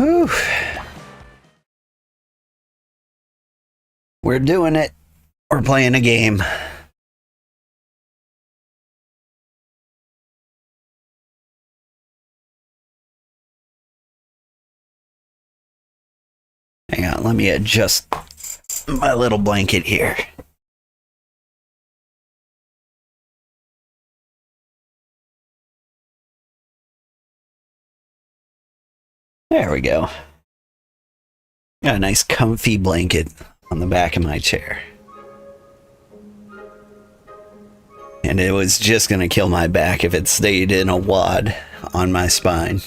Whew. We're doing it. We're playing a game. Hang on, let me adjust my little blanket here. There we go. Got a nice comfy blanket on the back of my chair. And it was just gonna kill my back if it stayed in a wad on my spine.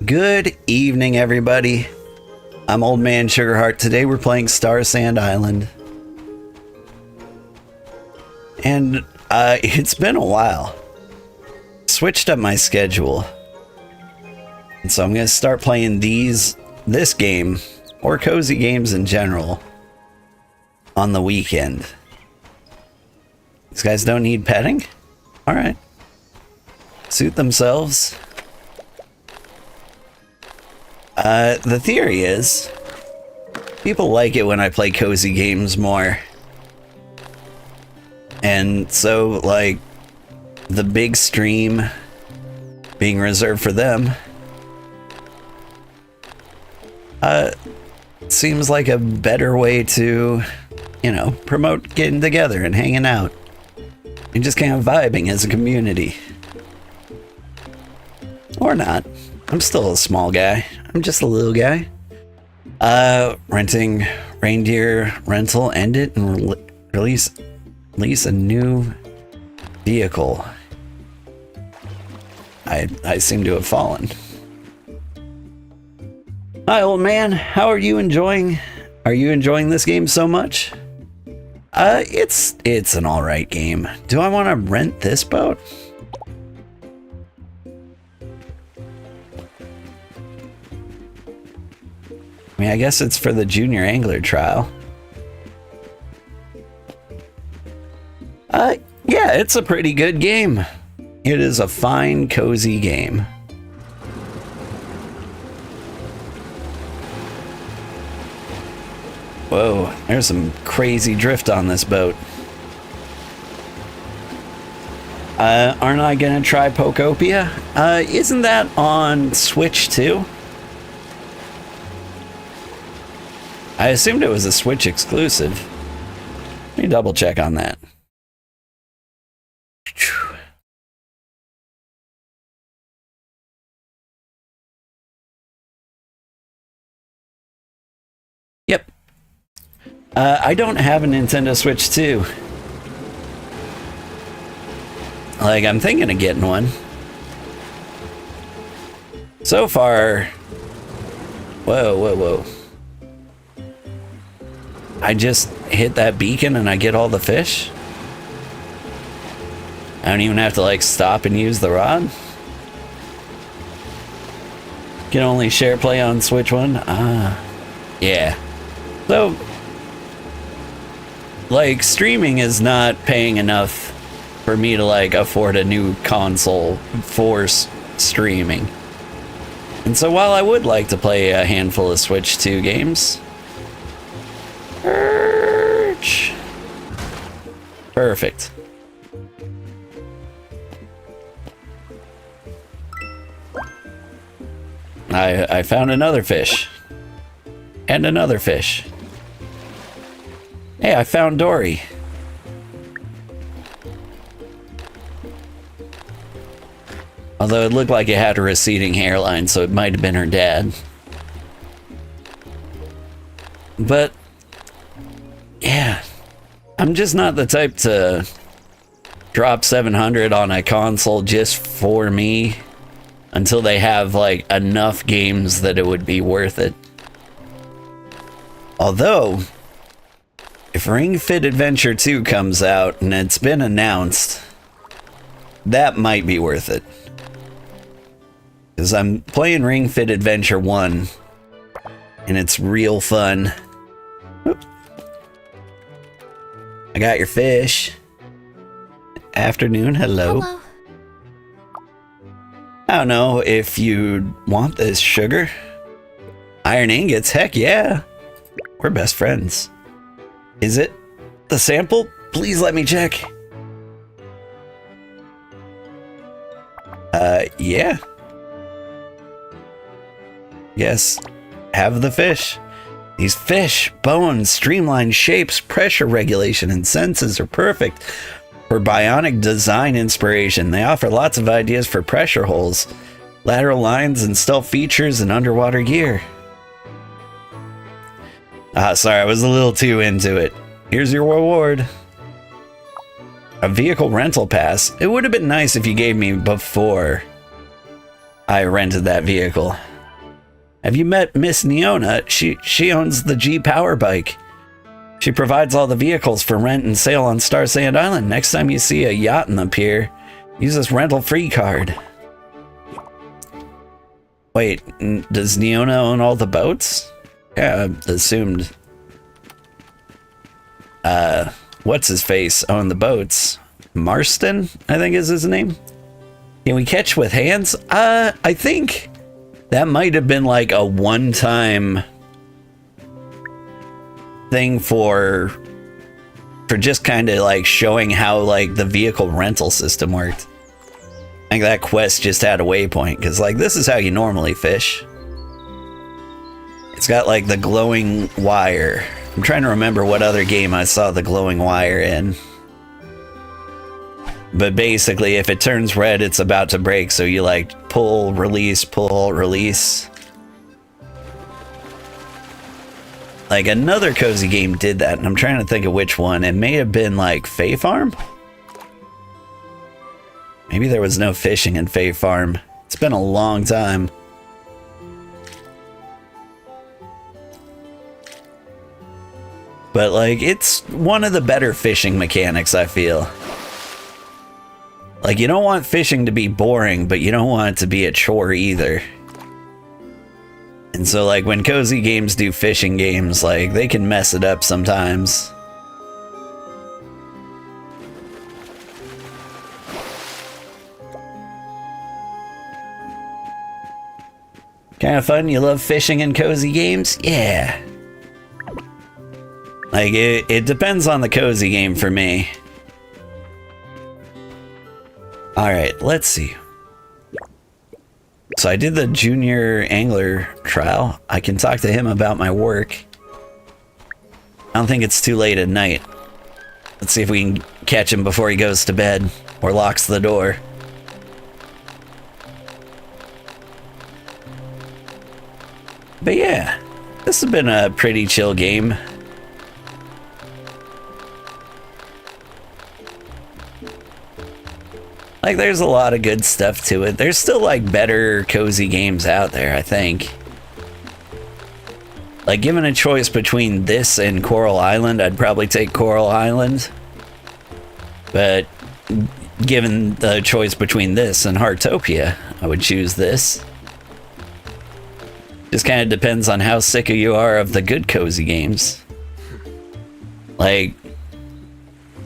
Good evening, everybody. I'm Old Man Sugarheart. Today we're playing Starsand Island. And it's been a while. Switched up my schedule. And so I'm going to start playing this game, or cozy games in general, on the weekend. These guys don't need petting? Alright. Suit themselves. The theory is, people like it when I play cozy games more. And so, like, the big stream being reserved for them, seems like a better way to, you know, promote getting together and hanging out and just kind of vibing as a community. Or not. I'm still a small guy. I'm just a little guy. Renting reindeer rental ended and release a new vehicle. I seem to have fallen. Hi, old man. How are you enjoying? Are you enjoying this game so much? It's an alright game. Do I want to rent this boat? I mean, I guess it's for the junior angler trial. Yeah, it's a pretty good game. It is a fine, cozy game. Whoa, there's some crazy drift on this boat. Aren't I gonna try Pokopia? Isn't that on Switch too? I assumed it was a Switch exclusive. Let me double check on that. Yep. I don't have a Nintendo Switch 2. Like, I'm thinking of getting one. So far... Whoa. I just hit that beacon and I get all the fish? I don't even have to, like, stop and use the rod? Can only share play on Switch 1? Yeah. So, like, streaming is not paying enough for me to, like, afford a new console for streaming. And so while I would like to play a handful of Switch 2 games... Perfect. I found another fish. And another fish. Hey, I found Dory. Although it looked like it had a receding hairline, so it might have been her dad. But, yeah. I'm just not the type to drop $700 on a console just for me until they have, like, enough games that it would be worth it. Although, if Ring Fit Adventure 2 comes out and it's been announced, that might be worth it. Because I'm playing Ring Fit Adventure 1, and it's real fun. Oop. I got your fish. Afternoon, hello. I don't know if you'd want this, sugar. Iron ingots? Heck yeah. We're best friends. Is it the sample? Please let me check. Yeah. Yes. Have the fish. These fish, bones, streamlined shapes, pressure regulation, and senses are perfect for bionic design inspiration. They offer lots of ideas for pressure holes, lateral lines, and stealth features in underwater gear. Sorry, I was a little too into it. Here's your reward. A vehicle rental pass. It would have been nice if you gave me before I rented that vehicle. Have you met Miss Neona? She owns the G Power Bike. She provides all the vehicles for rent and sale on Starsand Island. Next time you see a yacht in the pier, use this rental free card. Wait, does Neona own all the boats? Yeah, I assumed. What's his face owned the boats? Marston, I think is his name. Can we catch with hands? I think that might have been like a one-time thing for just kind of like showing how like the vehicle rental system worked. I think that quest just had a waypoint because like this is how you normally fish. It's got like the glowing wire. I'm trying to remember what other game I saw the glowing wire in. But basically, if it turns red, it's about to break. So you like pull, release, pull, release. Like another cozy game did that, and I'm trying to think of which one. It may have been like Fae Farm. Maybe there was no fishing in Fae Farm. It's been a long time. But like, it's one of the better fishing mechanics, I feel. Like, you don't want fishing to be boring, but you don't want it to be a chore either. And so like when cozy games do fishing games, like they can mess it up sometimes. Kind of fun? You love fishing and cozy games? Yeah. Like, it depends on the cozy game for me. Alright, let's see. So I did the junior angler trial. I can talk to him about my work. I don't think it's too late at night. Let's see if we can catch him before he goes to bed or locks the door. But yeah, this has been a pretty chill game. Like, there's a lot of good stuff to it. There's still, like, better cozy games out there, I think. Like, given a choice between this and Coral Island, I'd probably take Coral Island. But given the choice between this and Heartopia, I would choose this. Just kind of depends on how sick you are of the good cozy games. Like,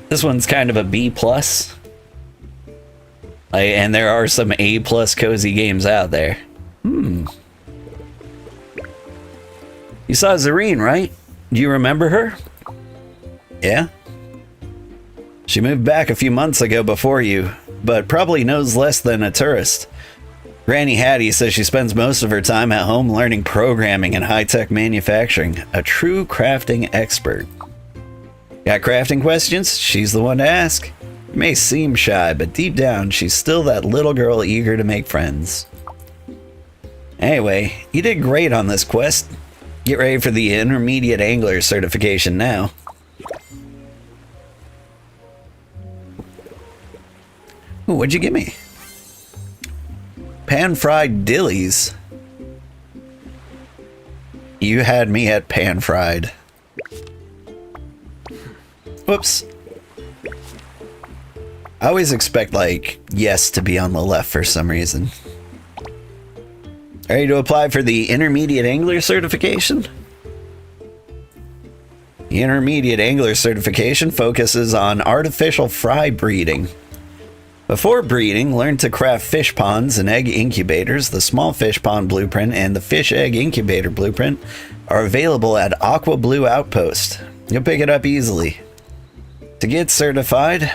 this one's kind of a B+. And there are some A+ cozy games out there. You saw Zareen, right? Do you remember her? Yeah? She moved back a few months ago before you, but probably knows less than a tourist. Granny Hattie says she spends most of her time at home learning programming and high-tech manufacturing. A true crafting expert. Got crafting questions? She's the one to ask. May seem shy, but deep down, she's still that little girl eager to make friends. Anyway, you did great on this quest. Get ready for the intermediate angler certification now. Ooh, what'd you give me? Pan-fried dillies. You had me at pan-fried. Whoops. I always expect, like, yes to be on the left for some reason. Ready to apply for the Intermediate Angler Certification? The Intermediate Angler Certification focuses on artificial fry breeding. Before breeding, learn to craft fish ponds and egg incubators. The small fish pond blueprint and the fish egg incubator blueprint are available at Aqua Blue Outpost. You'll pick it up easily. To get certified,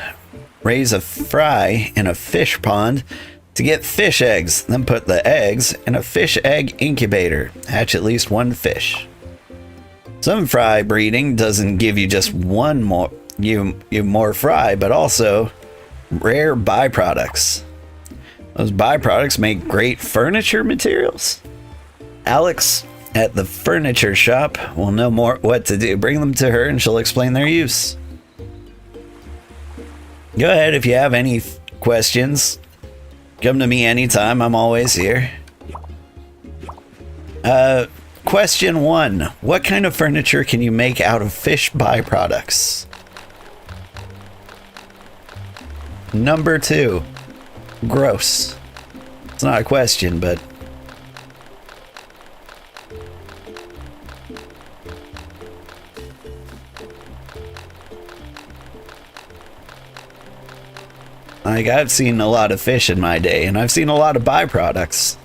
raise a fry in a fish pond to get fish eggs, then put the eggs in a fish egg incubator. Hatch at least one fish. Some fry breeding doesn't give you just one more more fry, but also rare byproducts. Those byproducts make great furniture materials. Alex at the furniture shop will know more what to do. Bring them to her and she'll explain their use. Go ahead if you have any questions. Come to me anytime. I'm always here. Question 1. What kind of furniture can you make out of fish byproducts? Number 2. Gross. It's not a question, but... like, I've seen a lot of fish in my day, and I've seen a lot of byproducts.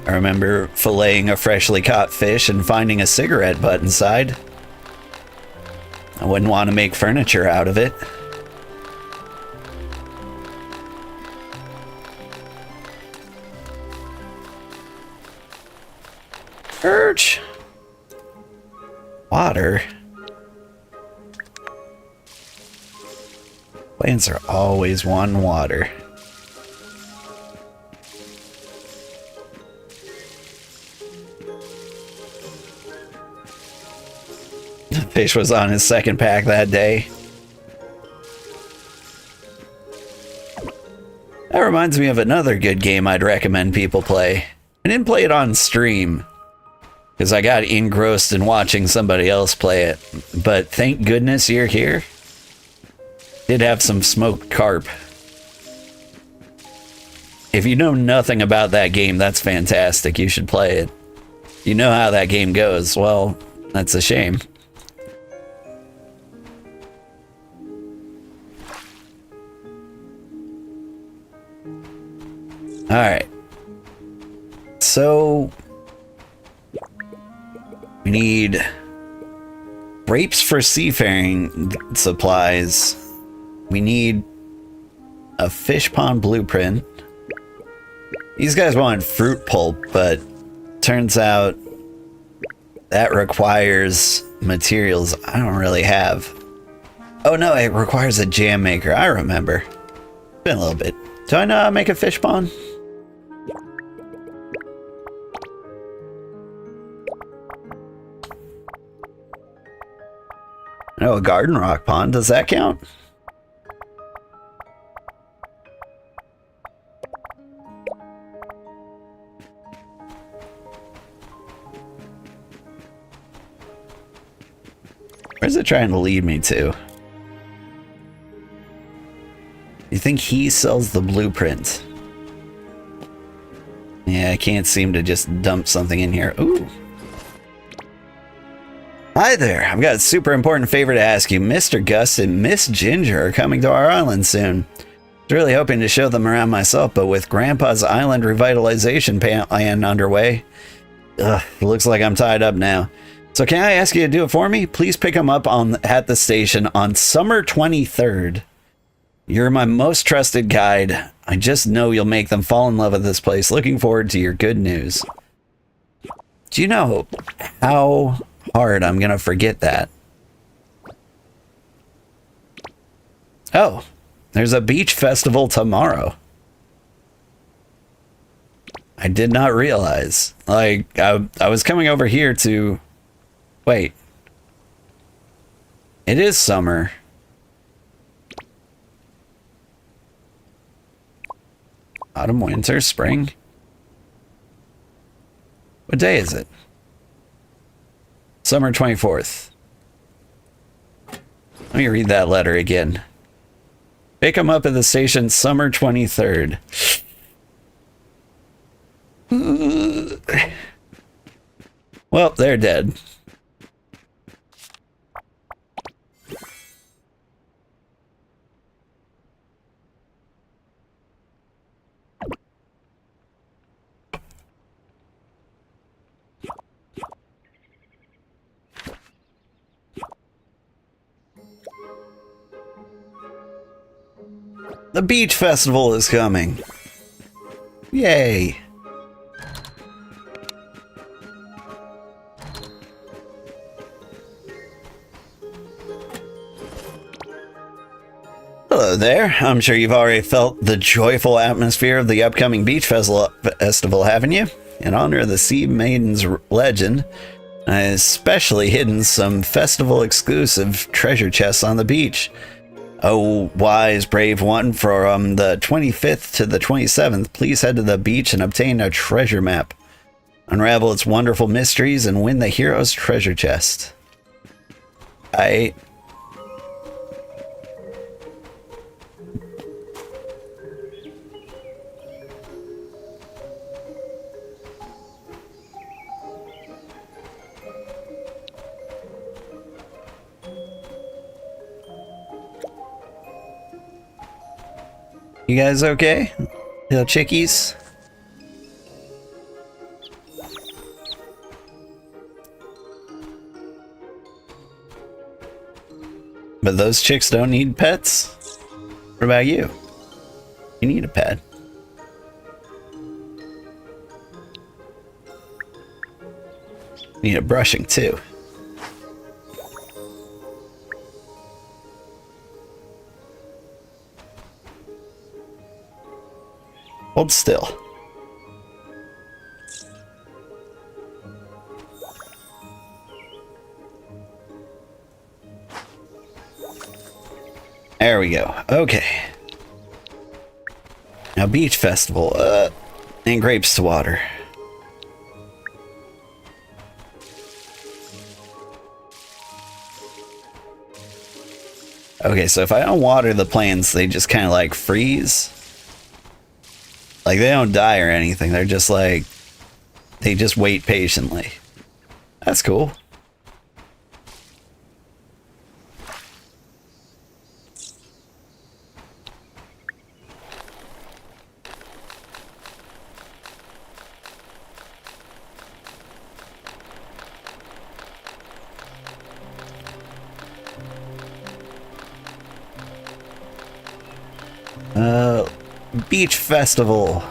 I remember filleting a freshly caught fish and finding a cigarette butt inside. I wouldn't want to make furniture out of it. Perch. Water. Plants are always wanting water. The fish was on his second pack that day. That reminds me of another good game I'd recommend people play. I didn't play it on stream because I got engrossed in watching somebody else play it. But thank goodness you're here. Did have some smoked carp. If you know nothing about that game, that's fantastic. You should play it. You know how that game goes. Well, that's a shame. Alright. So... we need... grapes for seafaring supplies. We need a fish pond blueprint. These guys wanted fruit pulp, but turns out that requires materials I don't really have. Oh no, it requires a jam maker. I remember. Been a little bit. Do I know how to make a fish pond? No, a garden rock pond. Does that count? Where's it trying to lead me to? You think he sells the blueprint? Yeah, I can't seem to just dump something in here. Ooh. Hi there. I've got a super important favor to ask you. Mr. Gus and Miss Ginger are coming to our island soon. I was really hoping to show them around myself, but with Grandpa's island revitalization plan underway, it looks like I'm tied up now. So can I ask you to do it for me? Please pick them up at the station on summer 23rd. You're my most trusted guide. I just know you'll make them fall in love with this place. Looking forward to your good news. Do you know how hard I'm gonna forget that? Oh, there's a beach festival tomorrow. I did not realize. Like, I was coming over here to... Wait. It is summer. Autumn, winter, spring. What day is it? Summer 24th. Let me read that letter again. Pick them up at the station summer 23rd. Well, they're dead. The beach festival is coming. Yay. Hello there. I'm sure you've already felt the joyful atmosphere of the upcoming beach festival, haven't you? In honor of the Sea Maiden's legend, I especially hidden some festival exclusive treasure chests on the beach. Oh, wise, brave one, from the 25th to the 27th, please head to the beach and obtain a treasure map. Unravel its wonderful mysteries and win the hero's treasure chest. You guys okay? Little chickies? But those chicks don't need pets? What about you? You need a pet. Need a brushing too. Hold still. There we go. Okay. Now beach festival, and grapes to water. Okay, so if I don't water the plants, they just kind of like freeze. Like, they don't die or anything. They're just like, they just wait patiently. That's cool. Beach festival.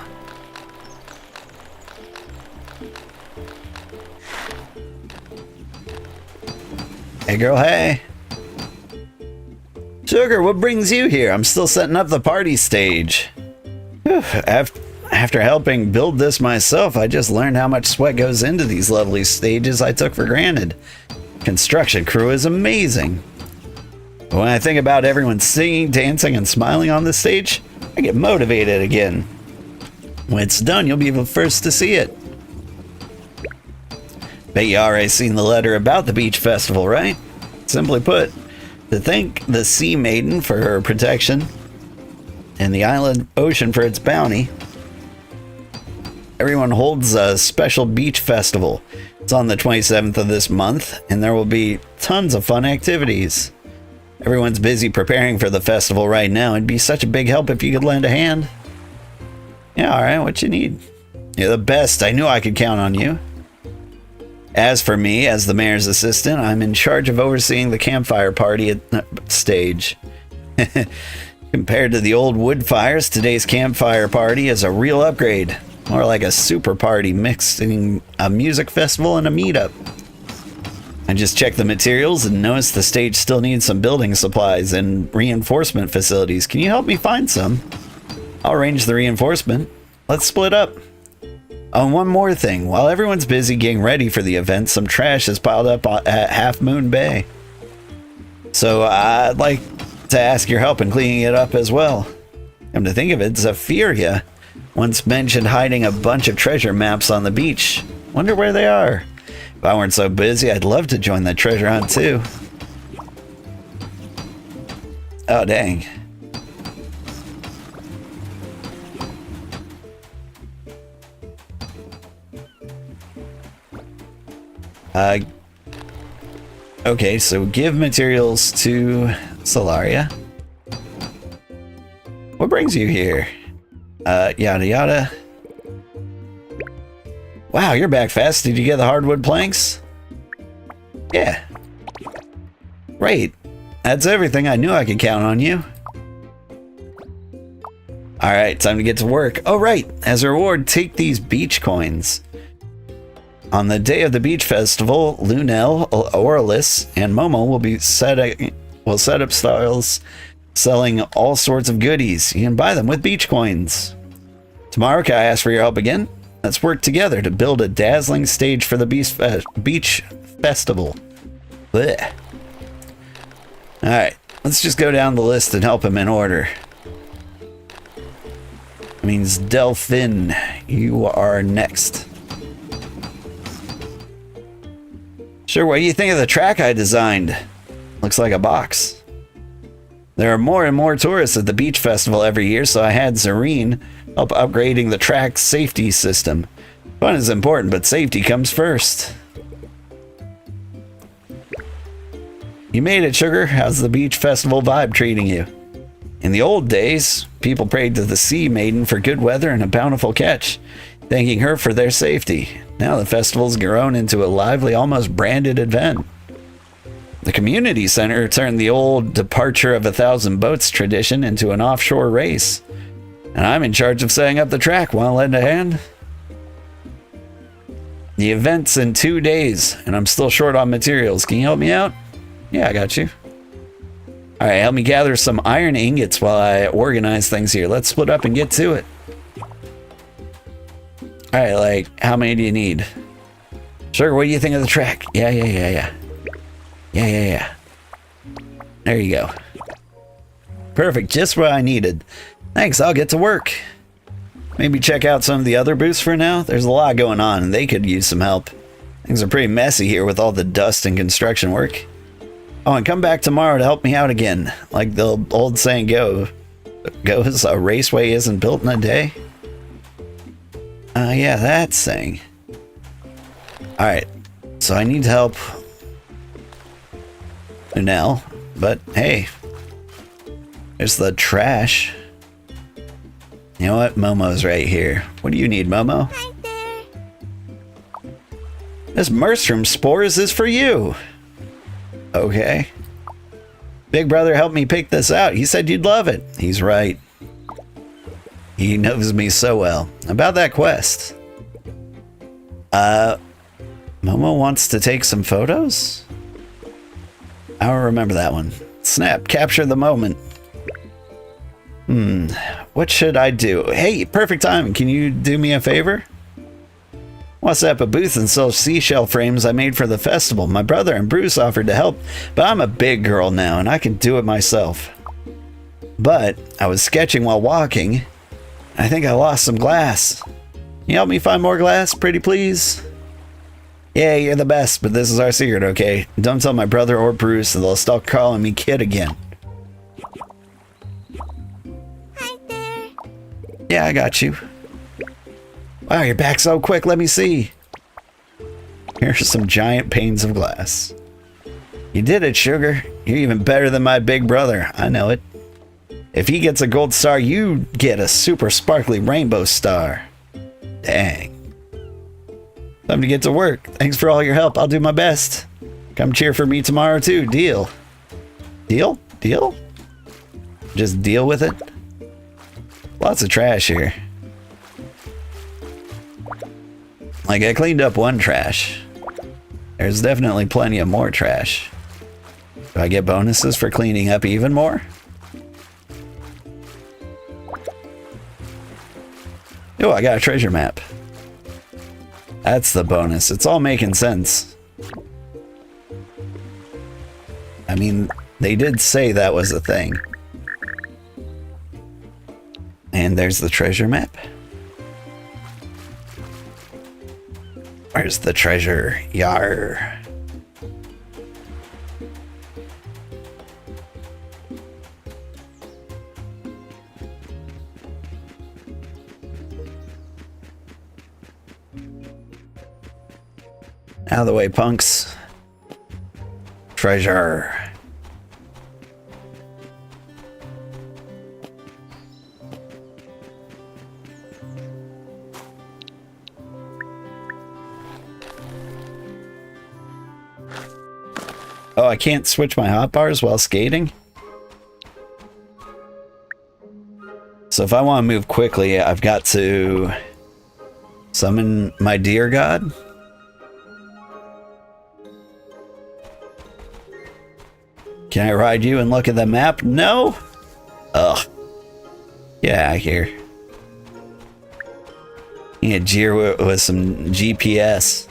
Hey girl, hey. Sugar, what brings you here? I'm still setting up the party stage. Whew. After helping build this myself, I just learned how much sweat goes into these lovely stages I took for granted. Construction crew is amazing. When I think about everyone singing, dancing, and smiling on the stage, I get motivated again. When it's done, you'll be the first to see it. Bet you already seen the letter about the beach festival, right? Simply put, to thank the Sea Maiden for her protection and the island ocean for its bounty, everyone holds a special beach festival. It's on the 27th of this month, and there will be tons of fun activities. Everyone's busy preparing for the festival right now. It'd be such a big help if you could lend a hand. Yeah, alright, what you need? You're the best. I knew I could count on you. As for me, as the mayor's assistant, I'm in charge of overseeing the campfire party at stage. Compared to the old wood fires, today's campfire party is a real upgrade. More like a super party mixing a music festival and a meetup. I just checked the materials and noticed the stage still needs some building supplies and reinforcement facilities. Can you help me find some? I'll arrange the reinforcement. Let's split up. Oh, and one more thing. While everyone's busy getting ready for the event, some trash is piled up at Half Moon Bay. So I'd like to ask your help in cleaning it up as well. Come to think of it, Zephyria once mentioned hiding a bunch of treasure maps on the beach. Wonder where they are. If I weren't so busy, I'd love to join that treasure hunt too. Oh, dang. Okay, so give materials to Solaria. What brings you here? Yada yada. Wow, you're back fast. Did you get the hardwood planks? Yeah. Great. That's everything. I knew I could count on you. All right, time to get to work. Oh, right. As a reward, take these beach coins. On the day of the beach festival, Lunel, Oralis, and Momo will set up stalls selling all sorts of goodies. You can buy them with beach coins. Tomorrow, can I ask for your help again? Let's work together to build a dazzling stage for the beach festival. Blech. All right, let's just go down the list and help him in order. That means Delphin, you are next. Sure, what do you think of the track I designed? Looks like a box. There are more and more tourists at the beach festival every year, so I had Zareen help upgrading the track's safety system. Fun is important, but safety comes first. You made it, Sugar. How's the beach festival vibe treating you? In the old days, people prayed to the sea maiden for good weather and a bountiful catch, thanking her for their safety. Now the festival's grown into a lively, almost branded event. The community center turned the old departure of 1,000 boats tradition into an offshore race. And I'm in charge of setting up the track. Want to lend a hand? The event's in 2 days, and I'm still short on materials. Can you help me out? Yeah, I got you. All right, help me gather some iron ingots while I organize things here. Let's split up and get to it. All right, like, how many do you need? Sure, what do you think of the track? Yeah. There you go. Perfect, just what I needed. Thanks, I'll get to work. Maybe check out some of the other booths for now. There's a lot going on, and they could use some help. Things are pretty messy here with all the dust and construction work. Oh, and come back tomorrow to help me out again. Like the old saying goes, a raceway isn't built in a day. Yeah, that saying. Alright, so I need help Nell, but hey, there's the trash. You know what? Momo's right here. What do you need, Momo? Right there. This mushroom spores is for you. Okay. Big brother helped me pick this out. He said you'd love it. He's right. He knows me so well. About that quest. Momo wants to take some photos? I don't remember that one. Snap, capture the moment. What should I do? Hey, perfect timing. Can you do me a favor? I want to set up a booth and sell seashell frames I made for the festival. My brother and Bruce offered to help, but I'm a big girl now and I can do it myself. But I was sketching while walking. I think I lost some glass. Can you help me find more glass, pretty please? Yeah, you're the best, but this is our secret, okay? Don't tell my brother or Bruce, or they'll start calling me kid again. Hi there. Yeah, I got you. Wow, you're back so quick. Let me see. Here's some giant panes of glass. You did it, Sugar. You're even better than my big brother. I know it. If he gets a gold star, you get a super sparkly rainbow star. Dang. Time to get to work. Thanks for all your help. I'll do my best. Come cheer for me tomorrow too. Deal. Deal? Deal? Just deal with it. Lots of trash here. Like, I cleaned up one trash. There's definitely plenty of more trash. Do I get bonuses for cleaning up even more? Oh, I got a treasure map. That's the bonus. It's all making sense. I mean, they did say that was a thing. And there's the treasure map. Where's the treasure? Yar. Out of the way, punks. Treasure. Oh, I can't switch my hotbars while skating? So if I want to move quickly, I've got to summon my deer god. Can I ride you and look at the map? No? Ugh. Yeah, I hear. Yeah, deer with some GPS.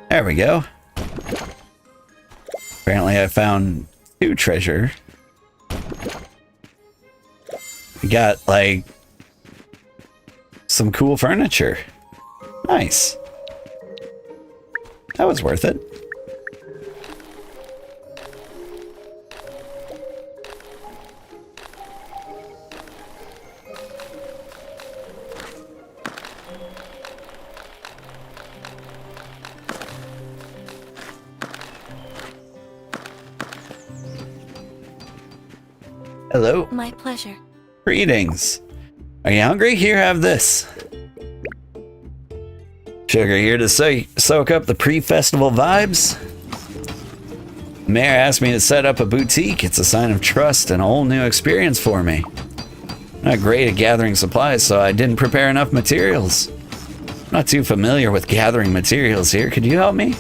There we go. Apparently I found 2 treasure. We got, like, some cool furniture. Nice. That was worth it. Hello. My pleasure. Greetings. Are you hungry? Here, have this. Sugar here to soak up the pre-festival vibes. Mayor asked me to set up a boutique. It's a sign of trust and a whole new experience for me. I'm not great at gathering supplies, so I didn't prepare enough materials. I'm not too familiar with gathering materials here. Could you help me?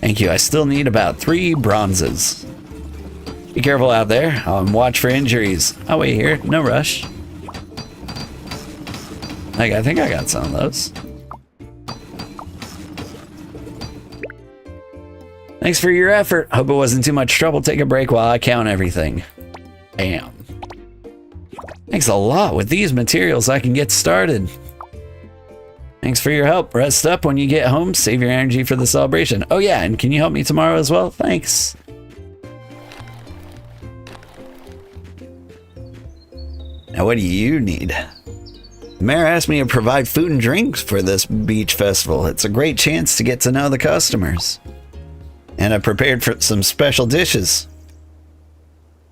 Thank you. I still need about 3 bronzes. Be careful out there. Watch for injuries. I'll wait here. No rush. I think I got some of those. Thanks for your effort. Hope it wasn't too much trouble. Take a break while I count everything. Bam. Thanks a lot. With these materials, I can get started. Thanks for your help. Rest up when you get home. Save your energy for the celebration. Oh yeah, and can you help me tomorrow as well? Thanks. Now what do you need? The mayor asked me to provide food and drinks for this beach festival. It's a great chance to get to know the customers. And I prepared for some special dishes.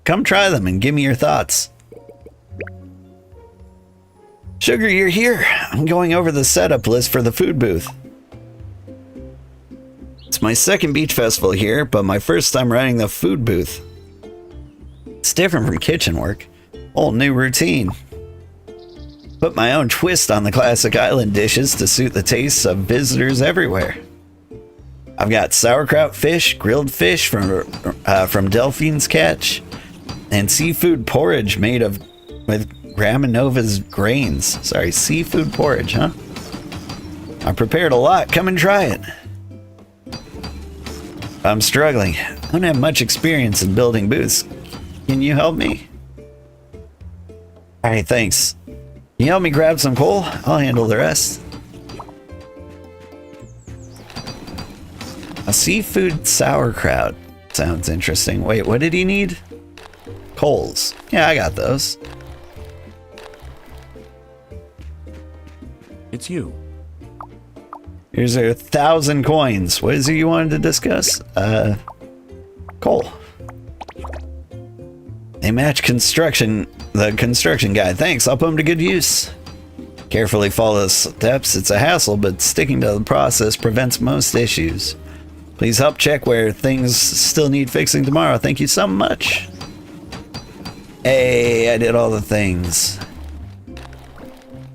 Come try them and give me your thoughts. Sugar, you're here. I'm going over the setup list for the food booth. It's my second beach festival here, but my first time running the food booth. It's different from kitchen work. Whole new routine. Put my own twist on the classic island dishes to suit the tastes of visitors everywhere. I've got sauerkraut fish, grilled fish from Delphine's Catch, and seafood porridge made with Raminova's grains. Sorry, seafood porridge, huh? I prepared a lot. Come and try it. I'm struggling. I don't have much experience in building booths. Can you help me? Alright, thanks. Can you help me grab some coal? I'll handle the rest. A seafood sauerkraut. Sounds interesting. Wait, what did he need? Coals. Yeah, I got those. It's you. Here's 1,000 coins. What is it you wanted to discuss? Coal. They match the construction guide. Thanks, I'll put them to good use. Carefully follow the steps. It's a hassle, but sticking to the process prevents most issues. Please help check where things still need fixing tomorrow. Thank you so much. Hey, I did all the things.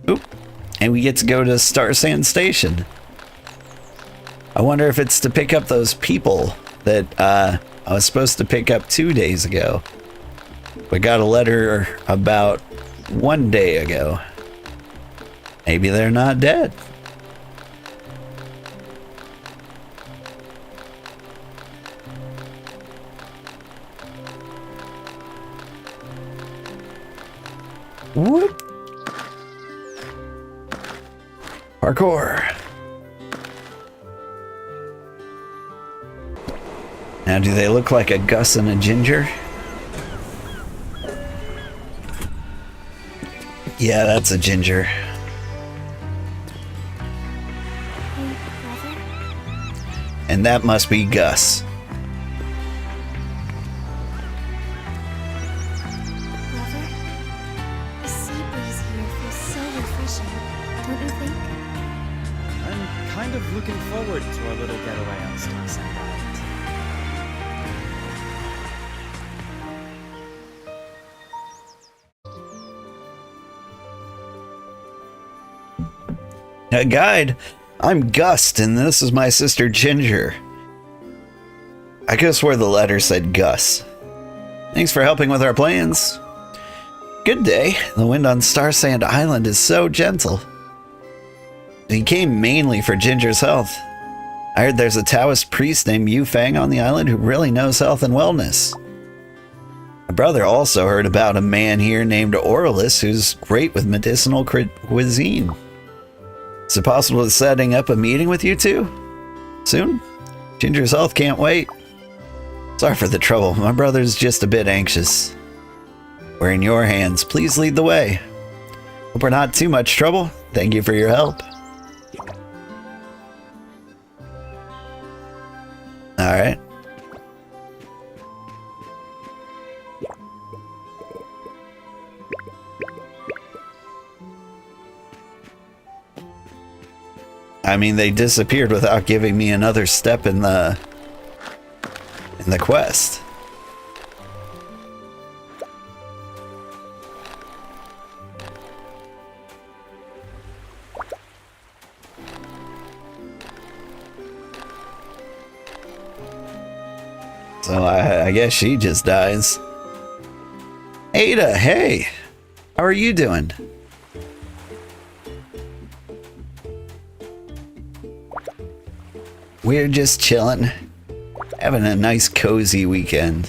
Oop. And we get to go to Starsand Station. I wonder if it's to pick up those people that I was supposed to pick up 2 days ago. We got a letter about 1 day ago. Maybe they're not dead. Whoop. Parkour. Now, do they look like a Gus and a Ginger? Yeah, that's a Ginger. Hey, brother? And that must be Gus. Brother? The sea breeze here feels so refreshing, don't you think? I'm kind of looking forward to our little getaway on Starsand Island. A guide. I'm Gust, and this is my sister Ginger. I could have swore the letter said Gus. Thanks for helping with our plans. Good day. The wind on Starsand Island is so gentle. He came mainly for Ginger's health. I heard there's a Taoist priest named Yu Fang on the island who really knows health and wellness. My brother also heard about a man here named Orlis who's great with medicinal cuisine. Is it possible to setting up a meeting with you two? Soon? Ginger's health can't wait. Sorry for the trouble. My brother's just a bit anxious. We're in your hands. Please lead the way. Hope we're not too much trouble. Thank you for your help. Alright. I mean, they disappeared without giving me another step in the quest. So I guess she just dies. Ada, hey! How are you doing? We're just chilling. Having a nice cozy weekend.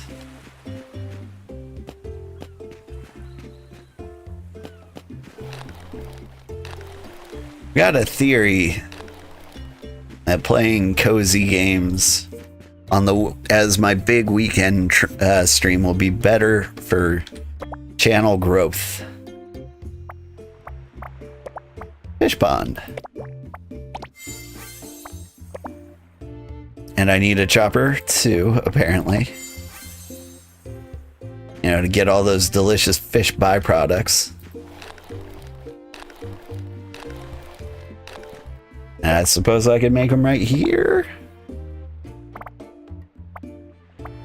Got a theory that playing cozy games on the as my big weekend stream will be better for channel growth. Fish pond. And I need a chopper too, apparently. You know, to get all those delicious fish byproducts. And I suppose I could make them right here.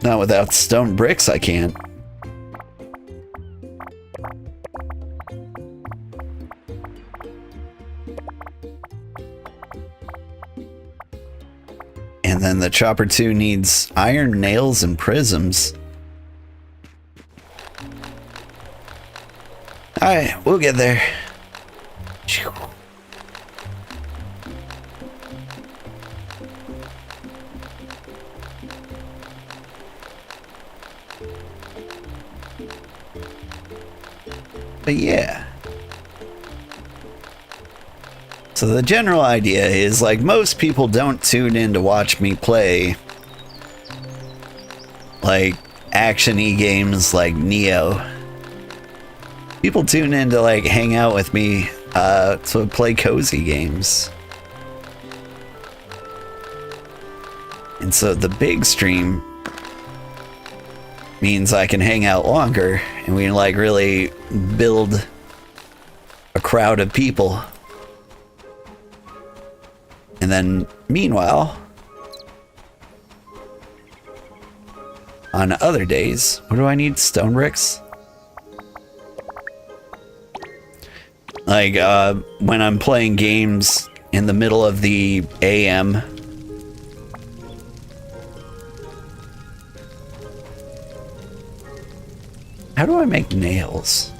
Not without stone bricks, I can't. And then the chopper 2 needs iron nails and prisms. Alright, we'll get there. But yeah. So the general idea is, like, most people don't tune in to watch me play like action-y games like Neo. People tune in to like hang out with me to play cozy games. And so the big stream means I can hang out longer and we can like really build a crowd of people. And then meanwhile, on other days, what do I need? Stone bricks? Like when I'm playing games in the middle of the AM. How do I make nails?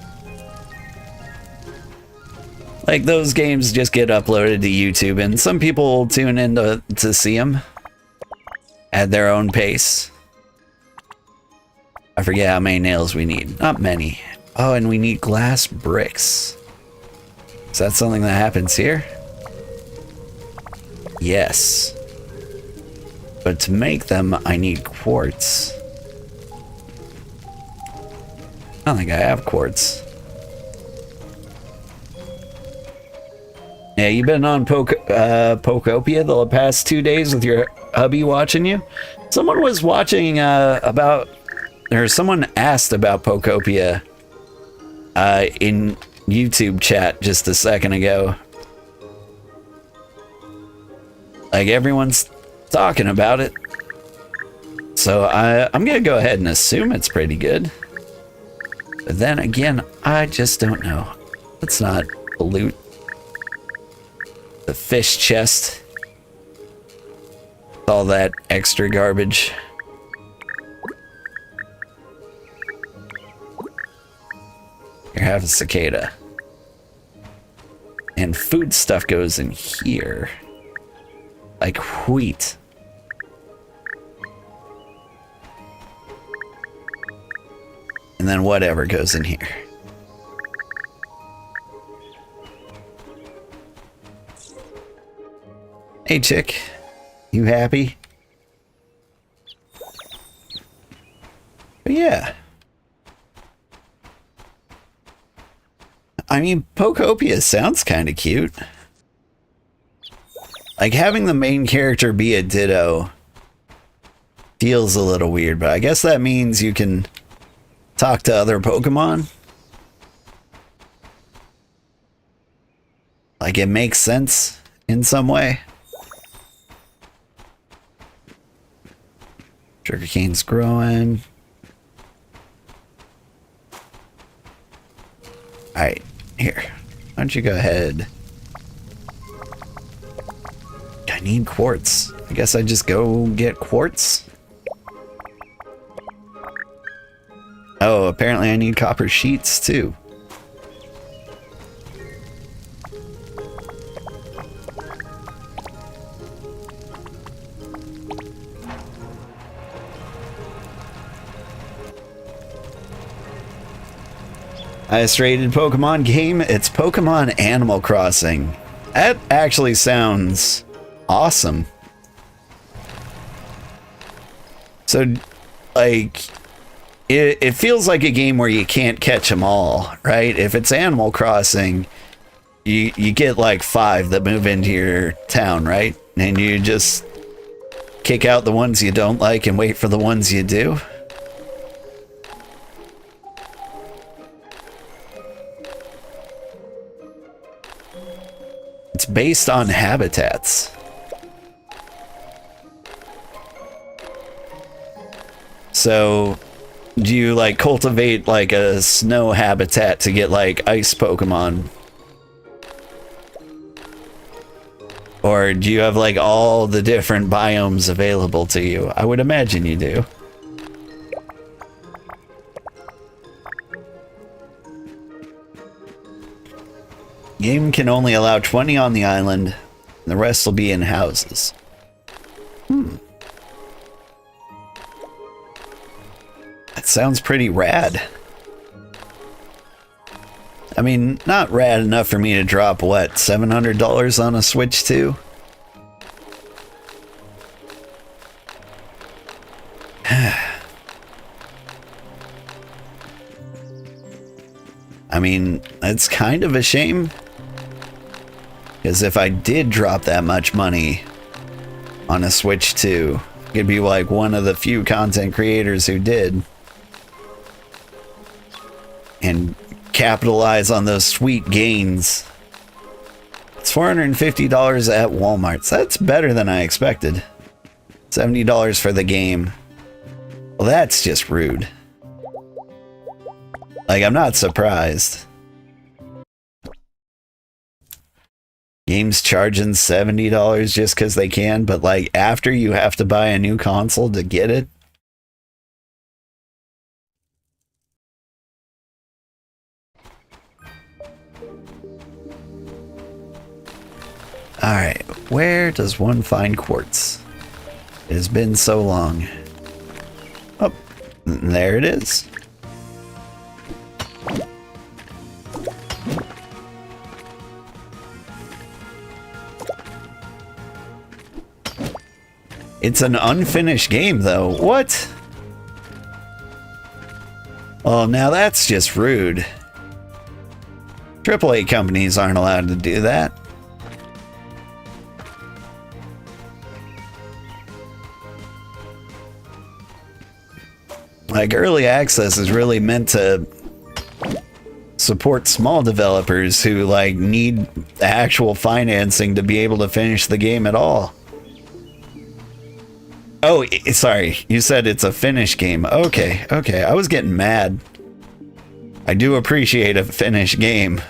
Like, those games just get uploaded to YouTube, and some people tune in to see them at their own pace. I forget how many nails we need. Not many. Oh, and we need glass bricks. Is that something that happens here? Yes. But to make them, I need quartz. I don't think I have quartz. Yeah, you've been on Pokopia the past 2 days with your hubby watching you? Someone was watching someone asked about Pokopia in YouTube chat just a second ago. Like, everyone's talking about it. So I'm gonna go ahead and assume it's pretty good. But then again, I just don't know. Let's not pollute the fish chest. All that extra garbage. Here, have a cicada. And food stuff goes in here. Like wheat. And then whatever goes in here. Hey, chick. You happy? But yeah. I mean, Pokopia sounds kind of cute. Like, having the main character be a Ditto feels a little weird, but I guess that means you can talk to other Pokemon. Like, it makes sense in some way. Sugarcane's growing. Alright, here. Why don't you go ahead? I need quartz. I guess I just go get quartz. Oh, apparently I need copper sheets too. Highest rated Pokemon game, it's Pokemon Animal Crossing. That actually sounds awesome. So, like, it feels like a game where you can't catch them all, right? If it's Animal Crossing, you get like 5 that move into your town, right? And you just kick out the ones you don't like and wait for the ones you do. It's based on habitats. So, do you like cultivate like a snow habitat to get like ice Pokemon? Or do you have like all the different biomes available to you? I would imagine you do. Game can only allow 20 on the island, and the rest will be in houses. That sounds pretty rad. I mean, not rad enough for me to drop, what, $700 on a Switch 2? I mean, it's kind of a shame. Because if I did drop that much money on a Switch 2, it'd be like one of the few content creators who did. And capitalize on those sweet gains. It's $450 at Walmart. So that's better than I expected. $70 for the game. Well, that's just rude. Like, I'm not surprised. Games charging $70 just because they can, but like after you have to buy a new console to get it. Alright, where does one find quartz? It has been so long. Oh, there it is. It's an unfinished game, though. What? Oh, now that's just rude. AAA companies aren't allowed to do that. Like, early access is really meant to support small developers who, like, need the actual financing to be able to finish the game at all. Oh, sorry. You said it's a Finnish game. Okay, okay. I was getting mad. I do appreciate a Finnish game.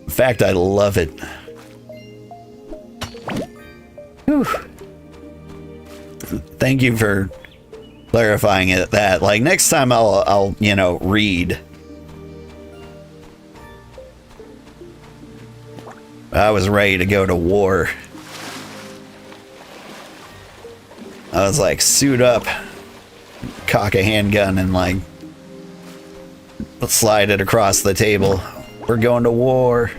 In fact, I love it. Whew. Thank you for clarifying it. That like next time I'll you know read. I was ready to go to war. I was like, suit up, cock a handgun, and like slide it across the table. We're going to war.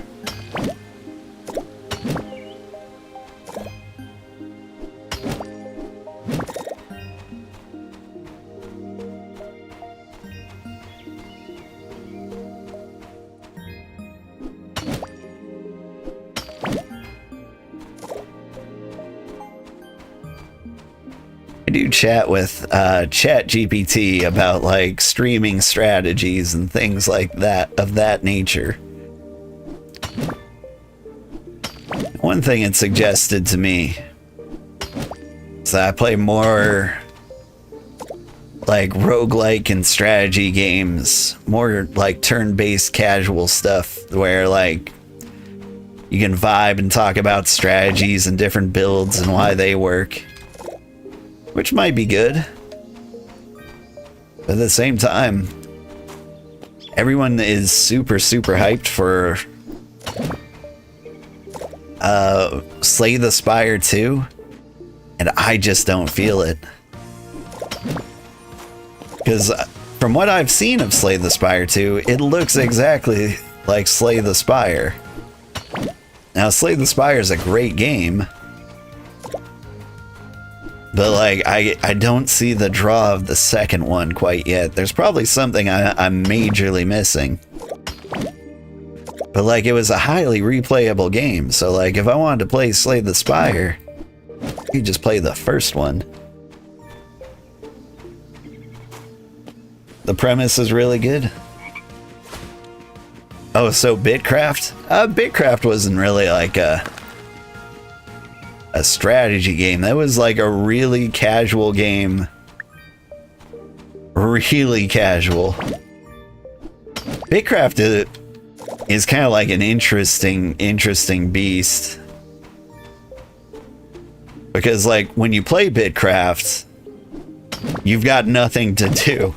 I do chat with Chat GPT about like streaming strategies and things like that of that nature. One thing it suggested to me is that I play more like roguelike and strategy games, more like turn-based casual stuff where like you can vibe and talk about strategies and different builds and why they work. Which might be good. But at the same time, everyone is super hyped for Slay the Spire 2, and I just don't feel it. Because from what I've seen of Slay the Spire 2, it looks exactly like Slay the Spire. Now, Slay the Spire is a great game, but like I don't see the draw of the second one quite yet. There's probably something I'm majorly missing. But like it was a highly replayable game, so like if I wanted to play Slay the Spire, you just play the first one. The premise is really good. Oh, so Bitcraft? Bitcraft wasn't really like a strategy game. That was like a really casual game. Really casual. Bitcraft is kind of like an interesting beast. Because like when you play Bitcraft, you've got nothing to do.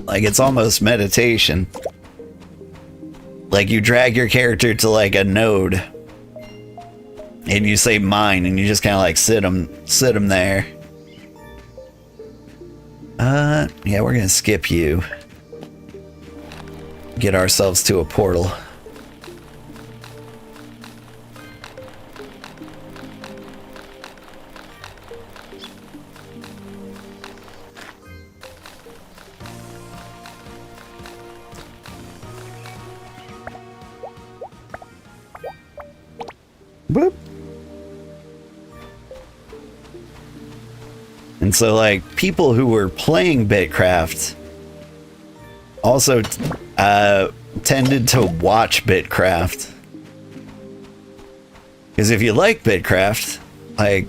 Like it's almost meditation. Like you drag your character to like a node and you say mine, and you just kind of like sit them there. Yeah, we're gonna skip you. Get ourselves to a portal. Boop. And so like people who were playing Bitcraft also tended to watch Bitcraft. Because if you like Bitcraft, like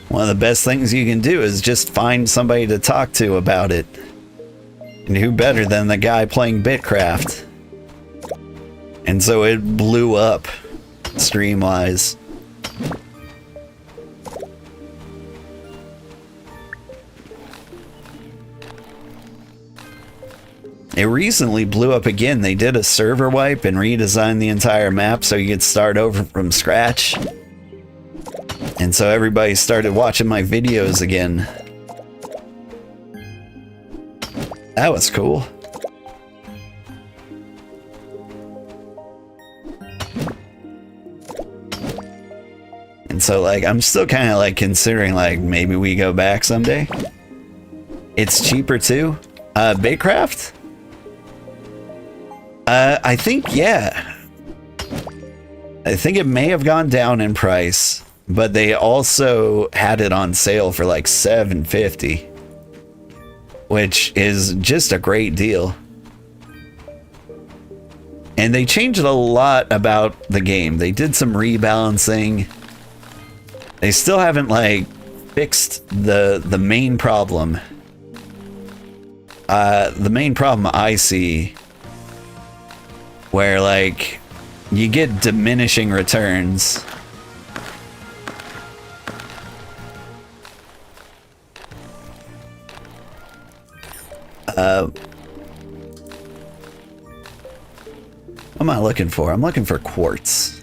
one of the best things you can do is just find somebody to talk to about it. And who better than the guy playing Bitcraft? And so it blew up stream-wise. It recently blew up again. They did a server wipe and redesigned the entire map so you could start over from scratch. And so everybody started watching my videos again. That was cool. And so like I'm still kind of like considering like maybe we go back someday. It's cheaper too. Bitcraft? I think, yeah. I think it may have gone down in price, but they also had it on sale for like $7.50, which is just a great deal. And they changed a lot about the game. They did some rebalancing. They still haven't like fixed the main problem. The main problem I see, where like you get diminishing returns. What am I looking for? I'm looking for quartz.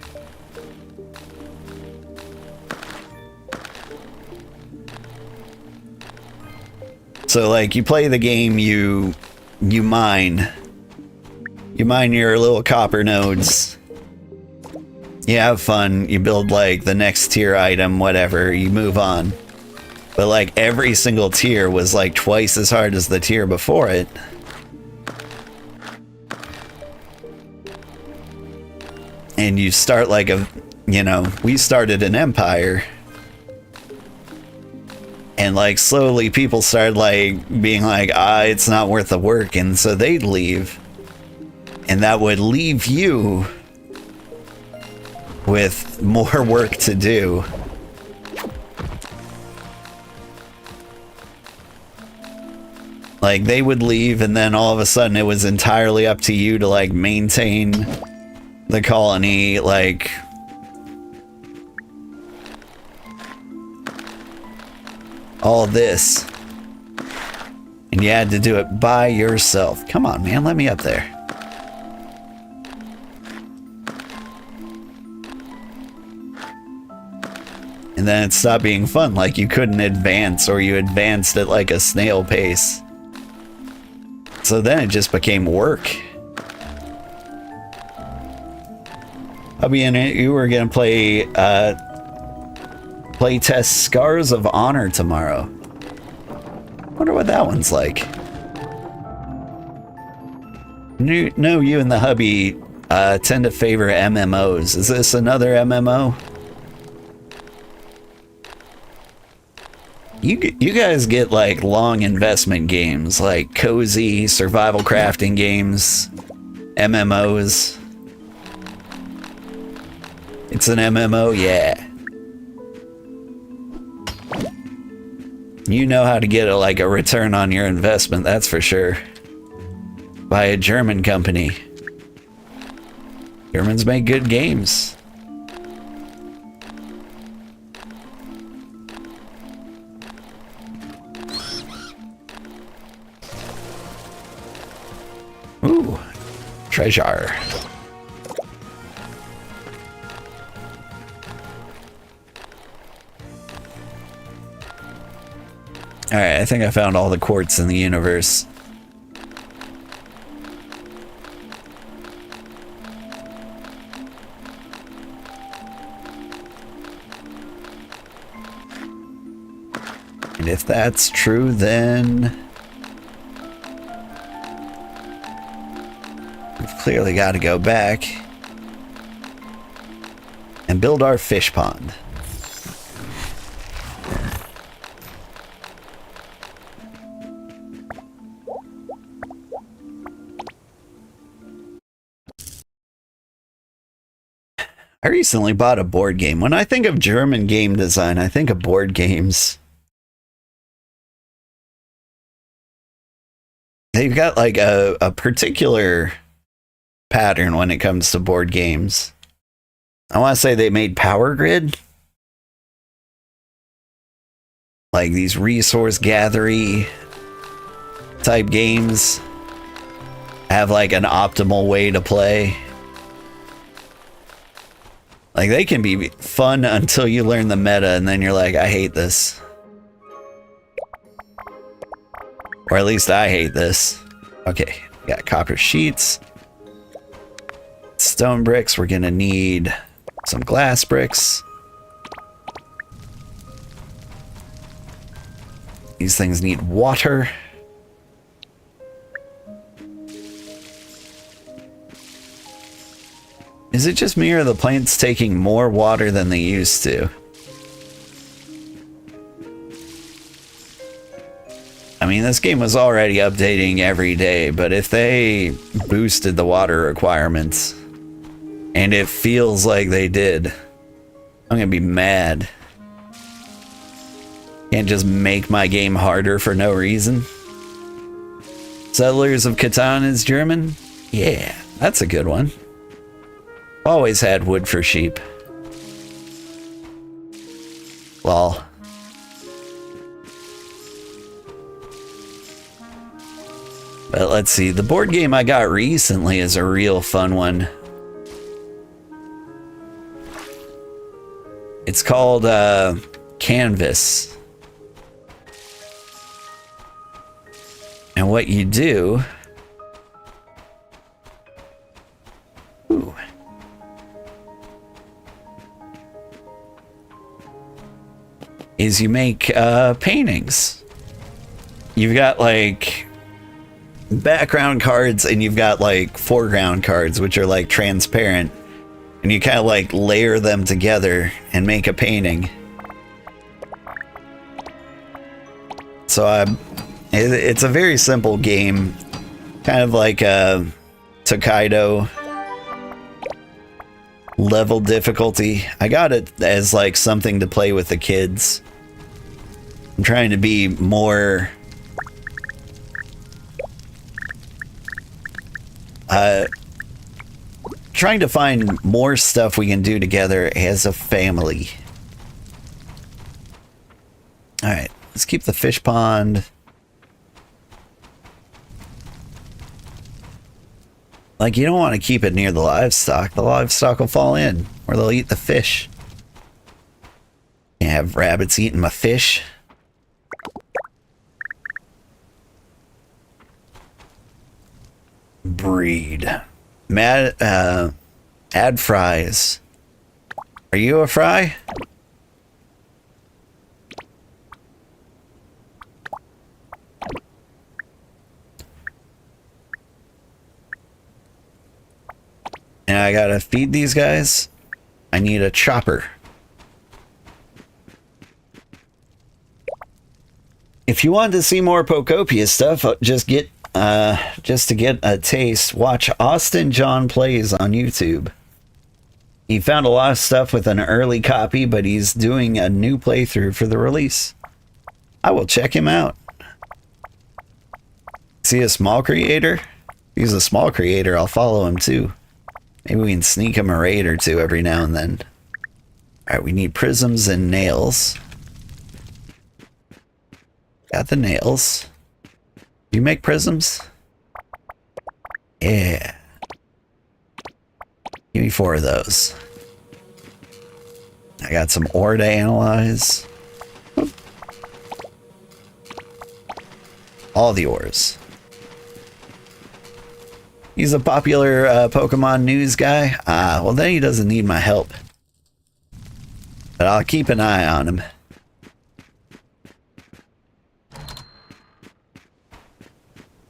So like you play the game, you mine your little copper nodes. You have fun, you build like the next tier item, whatever, you move on. But like every single tier was like twice as hard as the tier before it. And you start like a, you know, we started an empire. And like slowly people started like being like, it's not worth the work. And so they'd leave. And that would leave you with more work to do. Like they would leave and then all of a sudden it was entirely up to you to like maintain the colony, like all this. And you had to do it by yourself. Come on, man, let me up there. And then it stopped being fun, like you couldn't advance or you advanced at like a snail pace. So then it just became work. I'll be in it. You were gonna play test Scars of Honor tomorrow. Wonder what that one's like. No, you and the hubby tend to favor MMOs. Is this another MMO? You guys get like long investment games, like cozy survival crafting games, MMOs. It's an MMO, yeah. You know how to get like a return on your investment, that's for sure. By a German company. Germans make good games. Ooh, treasure. Alright, I think I found all the quartz in the universe. And if that's true, then we've clearly got to go back and build our fish pond. I recently bought a board game. When I think of German game design, I think of board games. They've got like a particular pattern when it comes to board games. I want to say they made Power Grid. Like these resource gathery type games have like an optimal way to play. Like, they can be fun until you learn the meta, and then you're like, I hate this. Or at least I hate this. Okay, we got copper sheets. Stone bricks, we're gonna need some glass bricks. These things need water. Is it just me or are the plants taking more water than they used to? I mean, this game was already updating every day, but if they boosted the water requirements, and it feels like they did, I'm gonna be mad. Can't just make my game harder for no reason. Settlers of Catan is German? Yeah, that's a good one. Always had wood for sheep. Lol. But let's see, the board game I got recently is a real fun one. It's called Canvas. And what you do... Ooh. Is you make paintings. You've got like background cards and you've got like foreground cards, which are like transparent, and you kind of like layer them together and make a painting. So it's a very simple game, kind of like a Tokaido level difficulty. I got it as like something to play with the kids. I'm trying to be more trying to find more stuff we can do together as a family. All right, let's keep the fish pond. Like, you don't want to keep it near the livestock. The livestock will fall in, or they'll eat the fish. Can't have rabbits eating my fish. Breed. Add fries. Are you a fry? And I gotta feed these guys. I need a chopper. If you want to see more Pokopia stuff, just to get a taste, watch Austin John Plays on YouTube. He found a lot of stuff with an early copy, but he's doing a new playthrough for the release. I will check him out. Is he a small creator? If he's a small creator, I'll follow him too. Maybe we can sneak him a raid or two every now and then. Alright, we need prisms and nails. Got the nails. Do you make prisms? Yeah. Give me 4 of those. I got some ore to analyze. All the ores. He's a popular Pokemon news guy. Ah, well then he doesn't need my help. But I'll keep an eye on him.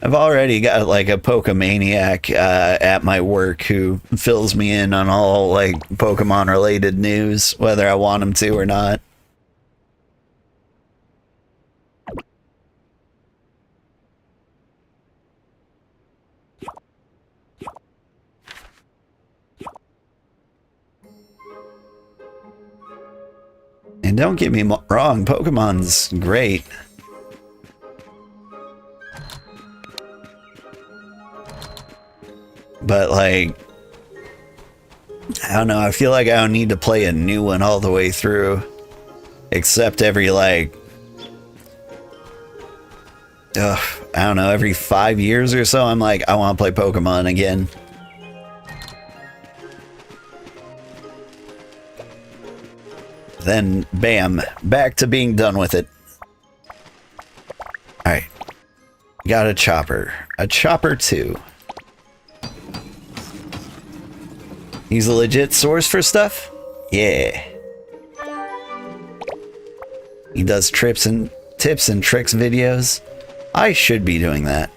I've already got like a Pokemaniac at my work who fills me in on all like Pokemon related news, whether I want him to or not. And don't get me wrong, Pokemon's great. But like, I don't know, I feel like I don't need to play a new one all the way through. Except every like, I don't know, every 5 years or so, I'm like, I want to play Pokemon again. Then, bam, back to being done with it. Alright. Got a chopper. A chopper 2. He's a legit source for stuff? Yeah. He does tips and tricks videos. I should be doing that.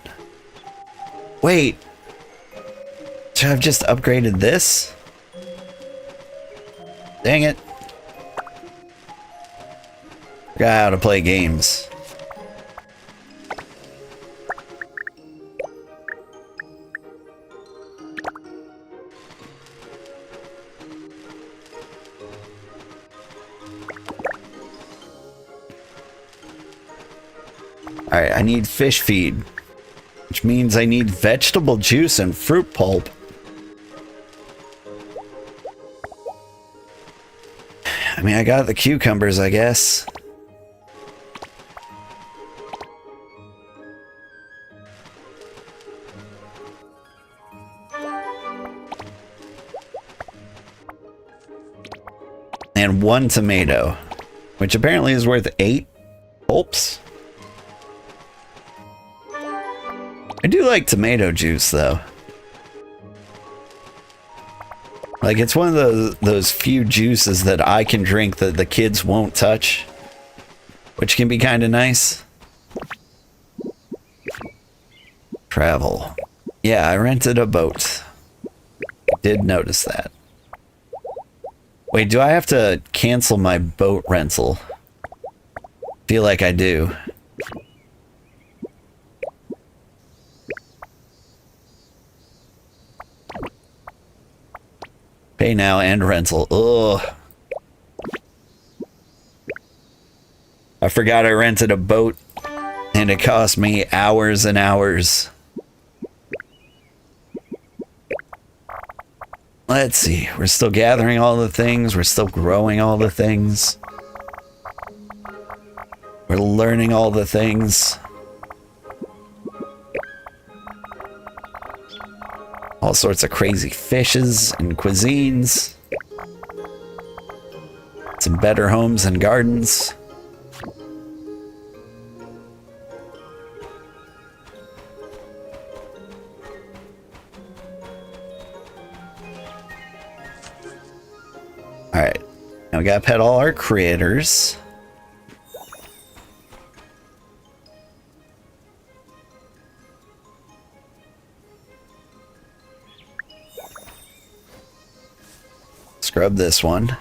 Wait. Should I have just upgraded this? Dang it. Forgot how to play games. Alright, I need fish feed, which means I need vegetable juice and fruit pulp. I mean, I got the cucumbers, I guess. And 1 tomato, which apparently is worth 8 pulps. I do like tomato juice, though. Like, it's one of those few juices that I can drink that the kids won't touch, which can be kind of nice. Travel. Yeah, I rented a boat. I did notice that. Wait, do I have to cancel my boat rental? Feel like I do. Pay now and rental. Ugh. I forgot I rented a boat and it cost me hours and hours. Let's see. We're still gathering all the things. We're still growing all the things. We're learning all the things. All sorts of crazy fishes and cuisines. Some better homes and gardens. Alright. Now we gotta pet all our critters. Scrub this one.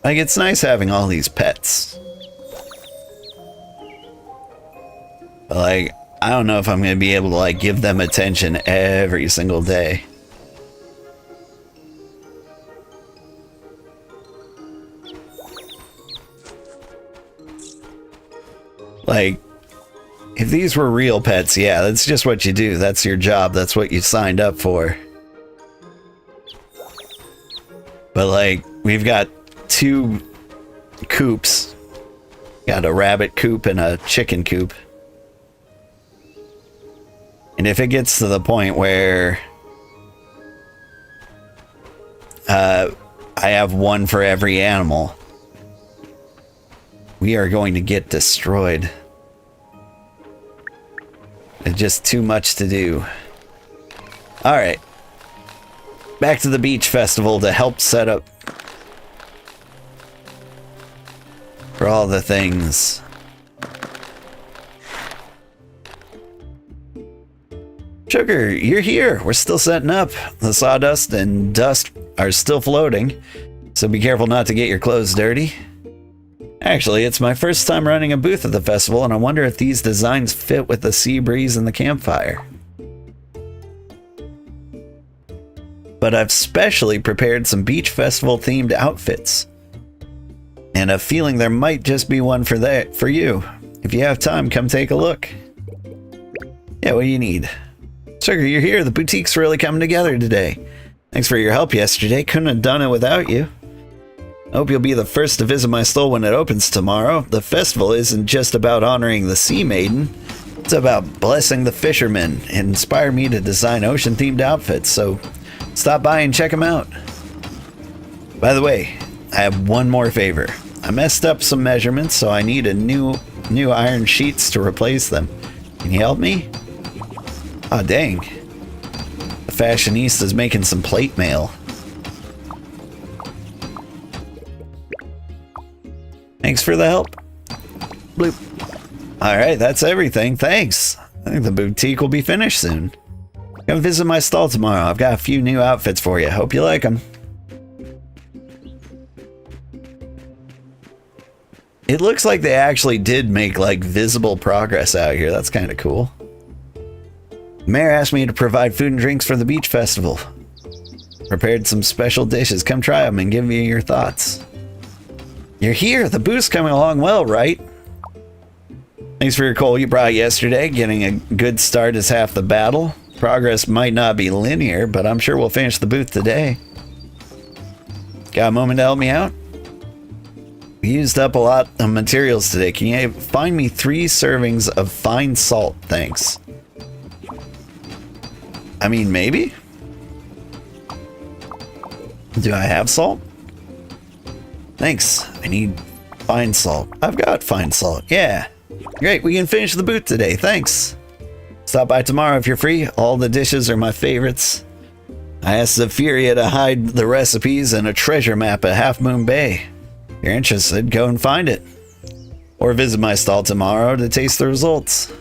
Like, it's nice having all these pets. But, like, I don't know if I'm going to be able to, like, give them attention every single day. Like, if these were real pets, yeah, that's just what you do. That's your job. That's what you signed up for. But, like, we've got 2 coops. Got a rabbit coop and a chicken coop. And if it gets to the point where I have 1 for every animal, we are going to get destroyed. It's just too much to do. Alright. Back to the beach festival to help set up for all the things. Sugar, you're here. We're still setting up. The sawdust and dust are still floating, so be careful not to get your clothes dirty. Actually, it's my first time running a booth at the festival, and I wonder if these designs fit with the sea breeze and the campfire. But I've specially prepared some beach festival themed outfits, and a feeling there might just be one for you. If you have time, come take a look. Yeah, what do you need? Sugar, you're here. The boutique's really coming together today. Thanks for your help yesterday. Couldn't have done it without you. I hope you'll be the first to visit my stall when it opens tomorrow. The festival isn't just about honoring the sea maiden. It's about blessing the fishermen. It inspired me to design ocean-themed outfits, so stop by and check them out. By the way, I have one more favor. I messed up some measurements, so I need a new iron sheets to replace them. Can you help me? Aw, dang. The fashionista's making some plate mail. Thanks for the help. Bloop. Alright, that's everything. Thanks. I think the boutique will be finished soon. Come visit my stall tomorrow. I've got a few new outfits for you. Hope you like them. It looks like they actually did make, like, visible progress out here. That's kind of cool. Mayor asked me to provide food and drinks for the beach festival. Prepared some special dishes. Come try them and give me your thoughts. You're here. The booth's coming along well, right? Thanks for your coal you brought yesterday. Getting a good start is half the battle. Progress might not be linear, but I'm sure we'll finish the booth today. Got a moment to help me out? We used up a lot of materials today. Can you find me 3 servings of fine salt? Thanks. I mean, maybe? Do I have salt? Thanks. I need fine salt. I've got fine salt. Yeah. Great. We can finish the booth today. Thanks. Stop by tomorrow if you're free. All the dishes are my favorites. I asked Zephyria to hide the recipes in a treasure map at Half Moon Bay. If you're interested, go and find it. Or visit my stall tomorrow to taste the results.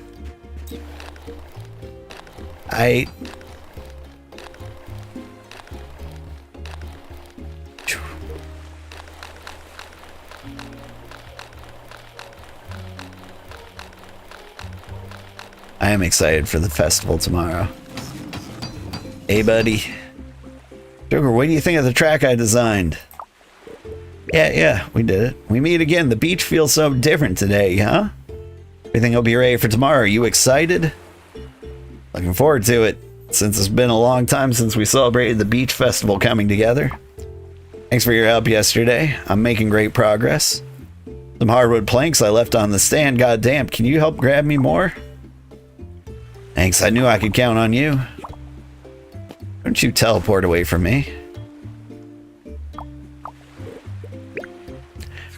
I am excited for the festival tomorrow. Hey, buddy. Sugar, what do you think of the track I designed? Yeah, we did it. We meet again. The beach feels so different today, huh? Everything will be ready for tomorrow. Are you excited? Looking forward to it, since it's been a long time since we celebrated the beach festival coming together. Thanks for your help yesterday. I'm making great progress. Some hardwood planks I left on the stand got damp. Can you help grab me more? Thanks, I knew I could count on you. Don't you teleport away from me.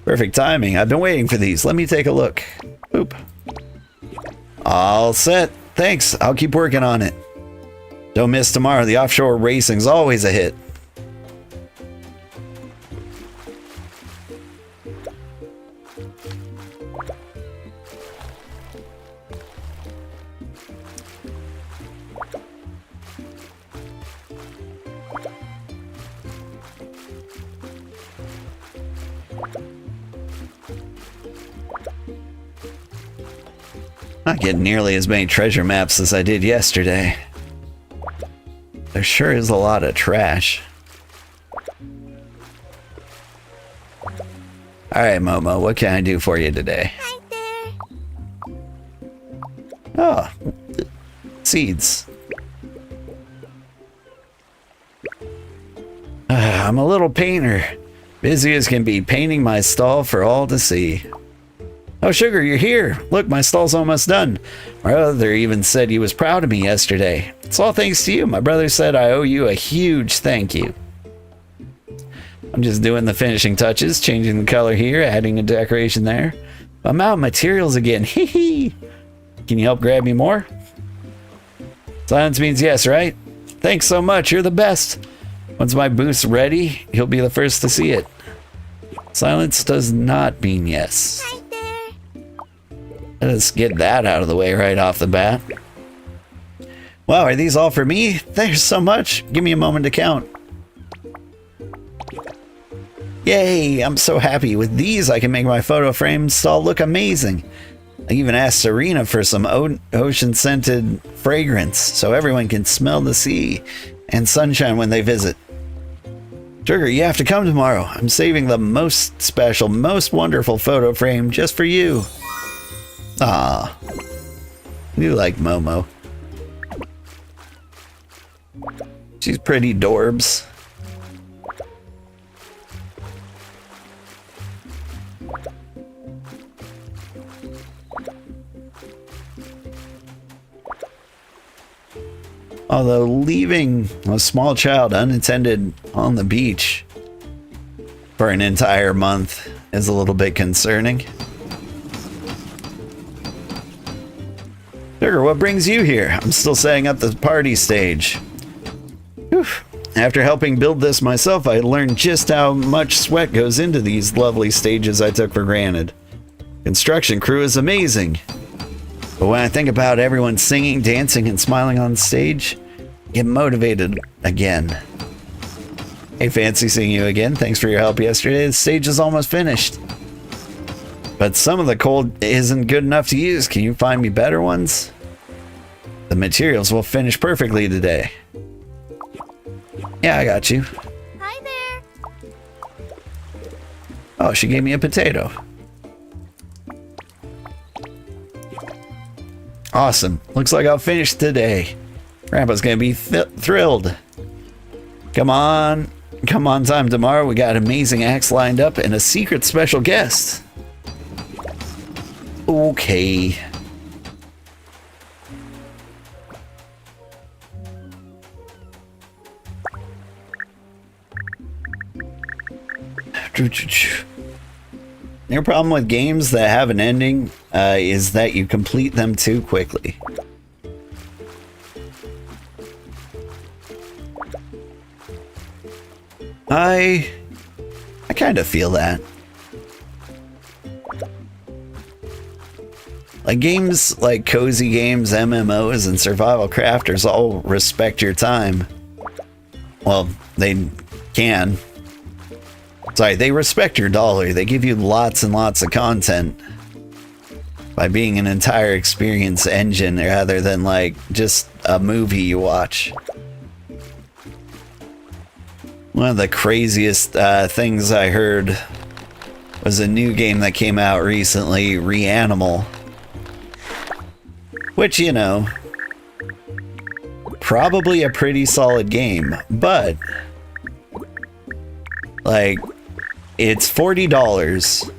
Perfect timing. I've been waiting for these. Let me take a look. Boop. All set. Thanks. I'll keep working on it. Don't miss tomorrow. The offshore racing's always a hit. Not getting nearly as many treasure maps as I did yesterday. There sure is a lot of trash. Alright, Momo, what can I do for you today? Hi there. Oh, seeds. I'm a little painter. Busy as can be, painting my stall for all to see. Oh, Sugar, you're here. Look, my stall's almost done. My brother even said he was proud of me yesterday. It's all thanks to you. My brother said I owe you a huge thank you. I'm just doing the finishing touches, changing the color here, adding a decoration there. I'm out of materials again. Hee hee. Can you help grab me more? Silence means yes, right? Thanks so much. You're the best. Once my booth's ready, you'll be the first to see it. Silence does not mean yes. Hi there. Let's get that out of the way right off the bat. Wow, are these all for me? There's so much. Give me a moment to count. Yay, I'm so happy. With these, I can make my photo frame stall look amazing. I even asked Serena for some ocean-scented fragrance so everyone can smell the sea and sunshine when they visit. Sugar, you have to come tomorrow. I'm saving the most special, most wonderful photo frame just for you. Ah, you like Momo. She's pretty dorbs. Although leaving a small child unattended on the beach for an entire month is a little bit concerning. Sugar, what brings you here? I'm still setting up the party stage. Whew. After helping build this myself, I learned just how much sweat goes into these lovely stages I took for granted. Construction crew is amazing. But when I think about everyone singing, dancing, and smiling on stage, I get motivated again. Hey, fancy seeing you again. Thanks for your help yesterday. The stage is almost finished. But some of the coal isn't good enough to use. Can you find me better ones? The materials will finish perfectly today. Yeah, I got you. Hi there. Oh, she gave me a potato. Awesome. Looks like I'll finish today. Grandpa's gonna be thrilled. Come on time tomorrow. We got amazing acts lined up and a secret special guest. Okay. Your problem with games that have an ending is that you complete them too quickly. I kind of feel that. Like games like cozy games, MMOs, and survival crafters all respect your time. Well, they can. Sorry, they respect your dollar. They give you lots and lots of content by being an entire experience engine rather than like just a movie you watch. One of the craziest things I heard was a new game that came out recently, Reanimal. Which, you know, probably a pretty solid game, but like, it's $40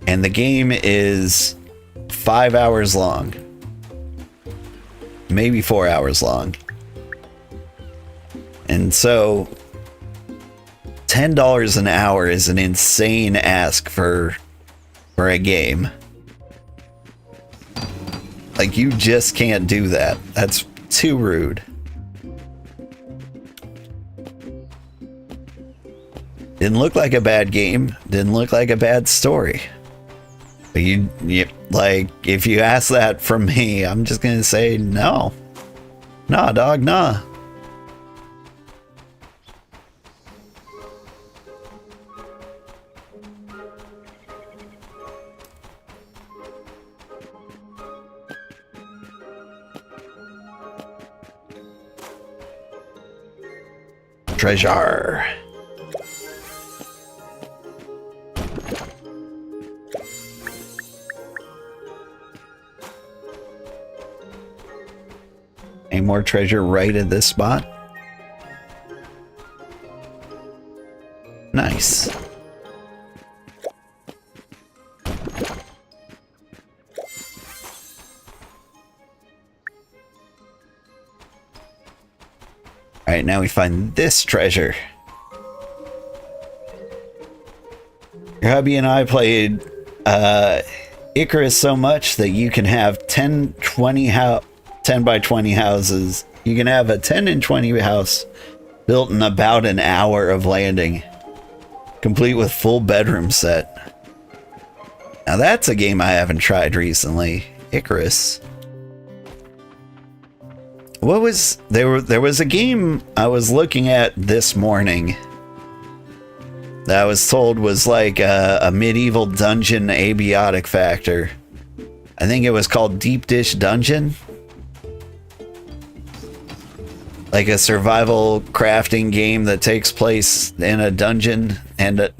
and the game is 5 hours long, maybe 4 hours long. And so $10 an hour is an insane ask for a game. Like, you just can't do that. That's too rude. Didn't look like a bad game. Didn't look like a bad story. But you like, if you ask that from me, I'm just gonna say no. Nah, dog, nah. Treasure. Any more treasure right at this spot? Nice. Alright, now we find this treasure. Your hubby and I played Icarus so much that you can have 10 by 20 houses. You can have a 10 and 20 house built in about an hour of landing, complete with full bedroom set. Now that's a game I haven't tried recently. Icarus. What was there was a game I was looking at this morning that I was told was like a medieval dungeon abiotic factor. I think it was called Deep Dish Dungeon. Like a survival crafting game that takes place in a dungeon, and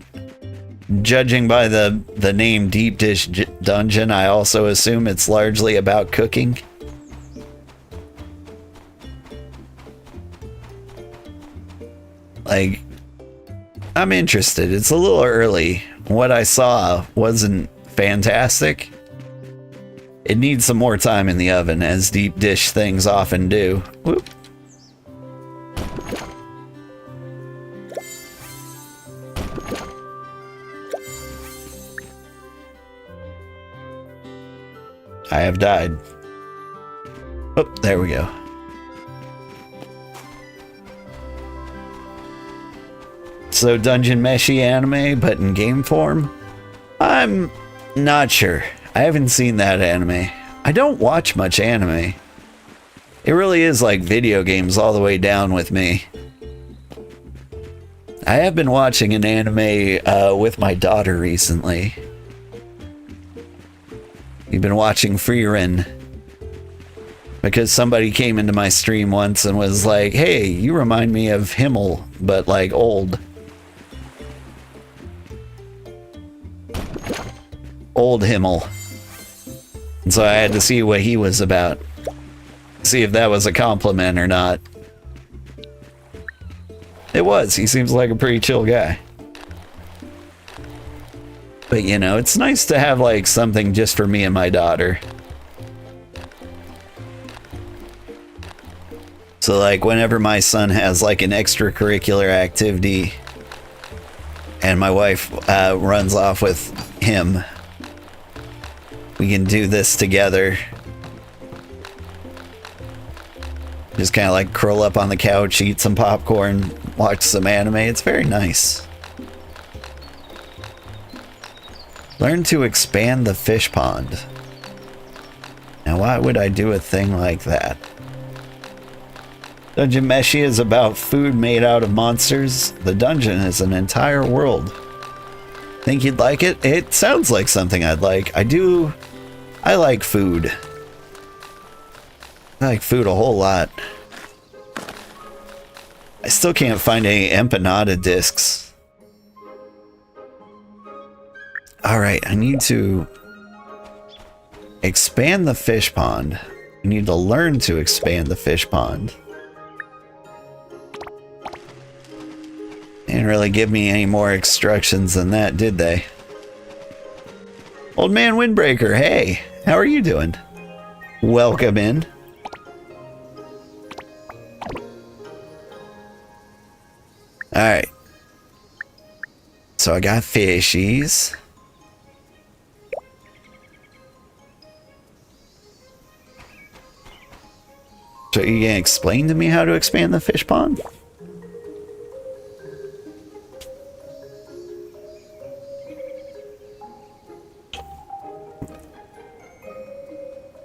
judging by the name Deep Dish Dungeon, I also assume it's largely about cooking. Like, I'm interested. It's a little early. What I saw wasn't fantastic. It needs some more time in the oven, as deep dish things often do. Whoop. I have died. Oh, there we go. So Dungeon Meshi anime, but in game form? I'm not sure. I haven't seen that anime. I don't watch much anime. It really is like video games all the way down with me. I have been watching an anime with my daughter recently. We've been watching Frieren. because somebody came into my stream once and was like, hey, you remind me of Himmel, but like old. Old Himmel. And so I had to see what he was about. See if that was a compliment or not. It was. He seems like a pretty chill guy. But you know, it's nice to have like something just for me and my daughter. So like whenever my son has like an extracurricular activity and my wife runs off with him, we can do this together. Just kind of like curl up on the couch, eat some popcorn, watch some anime. It's very nice. Learn to expand the fish pond. Now why would I do a thing like that? Dungeon Meshi is about food made out of monsters. The dungeon is an entire world. Think you'd like it? It sounds like something I'd like. I like food. I like food a whole lot. I still can't find any empanada discs. Alright, I need to expand the fish pond. I need to learn to expand the fish pond. They didn't really give me any more instructions than that, did they? Old Man Windbreaker, hey, how are you doing? Welcome in. Alright. So I got fishies. So you gonna explain to me how to expand the fish pond?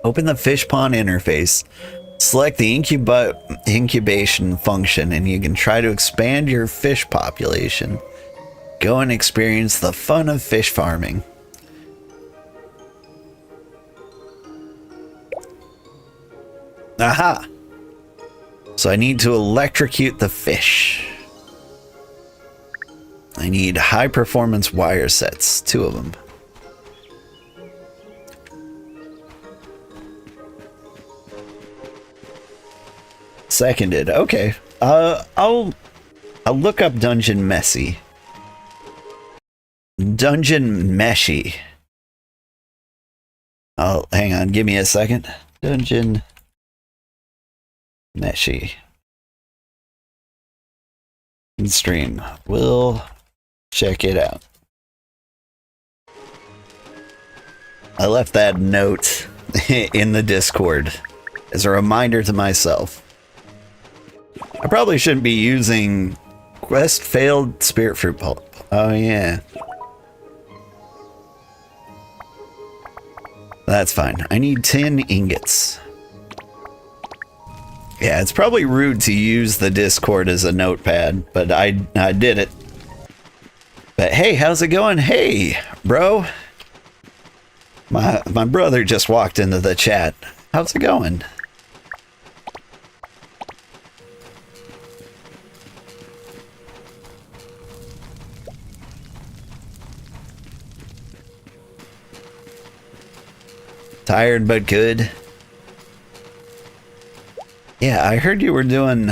Open the fish pond interface. Select the incubation function and you can try to expand your fish population. Go and experience the fun of fish farming. Aha! So I need to electrocute the fish. I need high performance wire sets, 2 of them. Seconded. Okay. I'll look up Dungeon Meshi. Dungeon Meshi. Oh, hang on. Give me a second. Dungeon Meshi. Stream. We'll check it out. I left that note in the Discord as a reminder to myself. I probably shouldn't be using quest failed spirit fruit pulp. Oh yeah. That's fine. I need 10 ingots. Yeah, it's probably rude to use the Discord as a notepad, but I did it. But hey, how's it going? Hey, bro. My brother just walked into the chat. How's it going? Tired but good. Yeah, I heard you were doing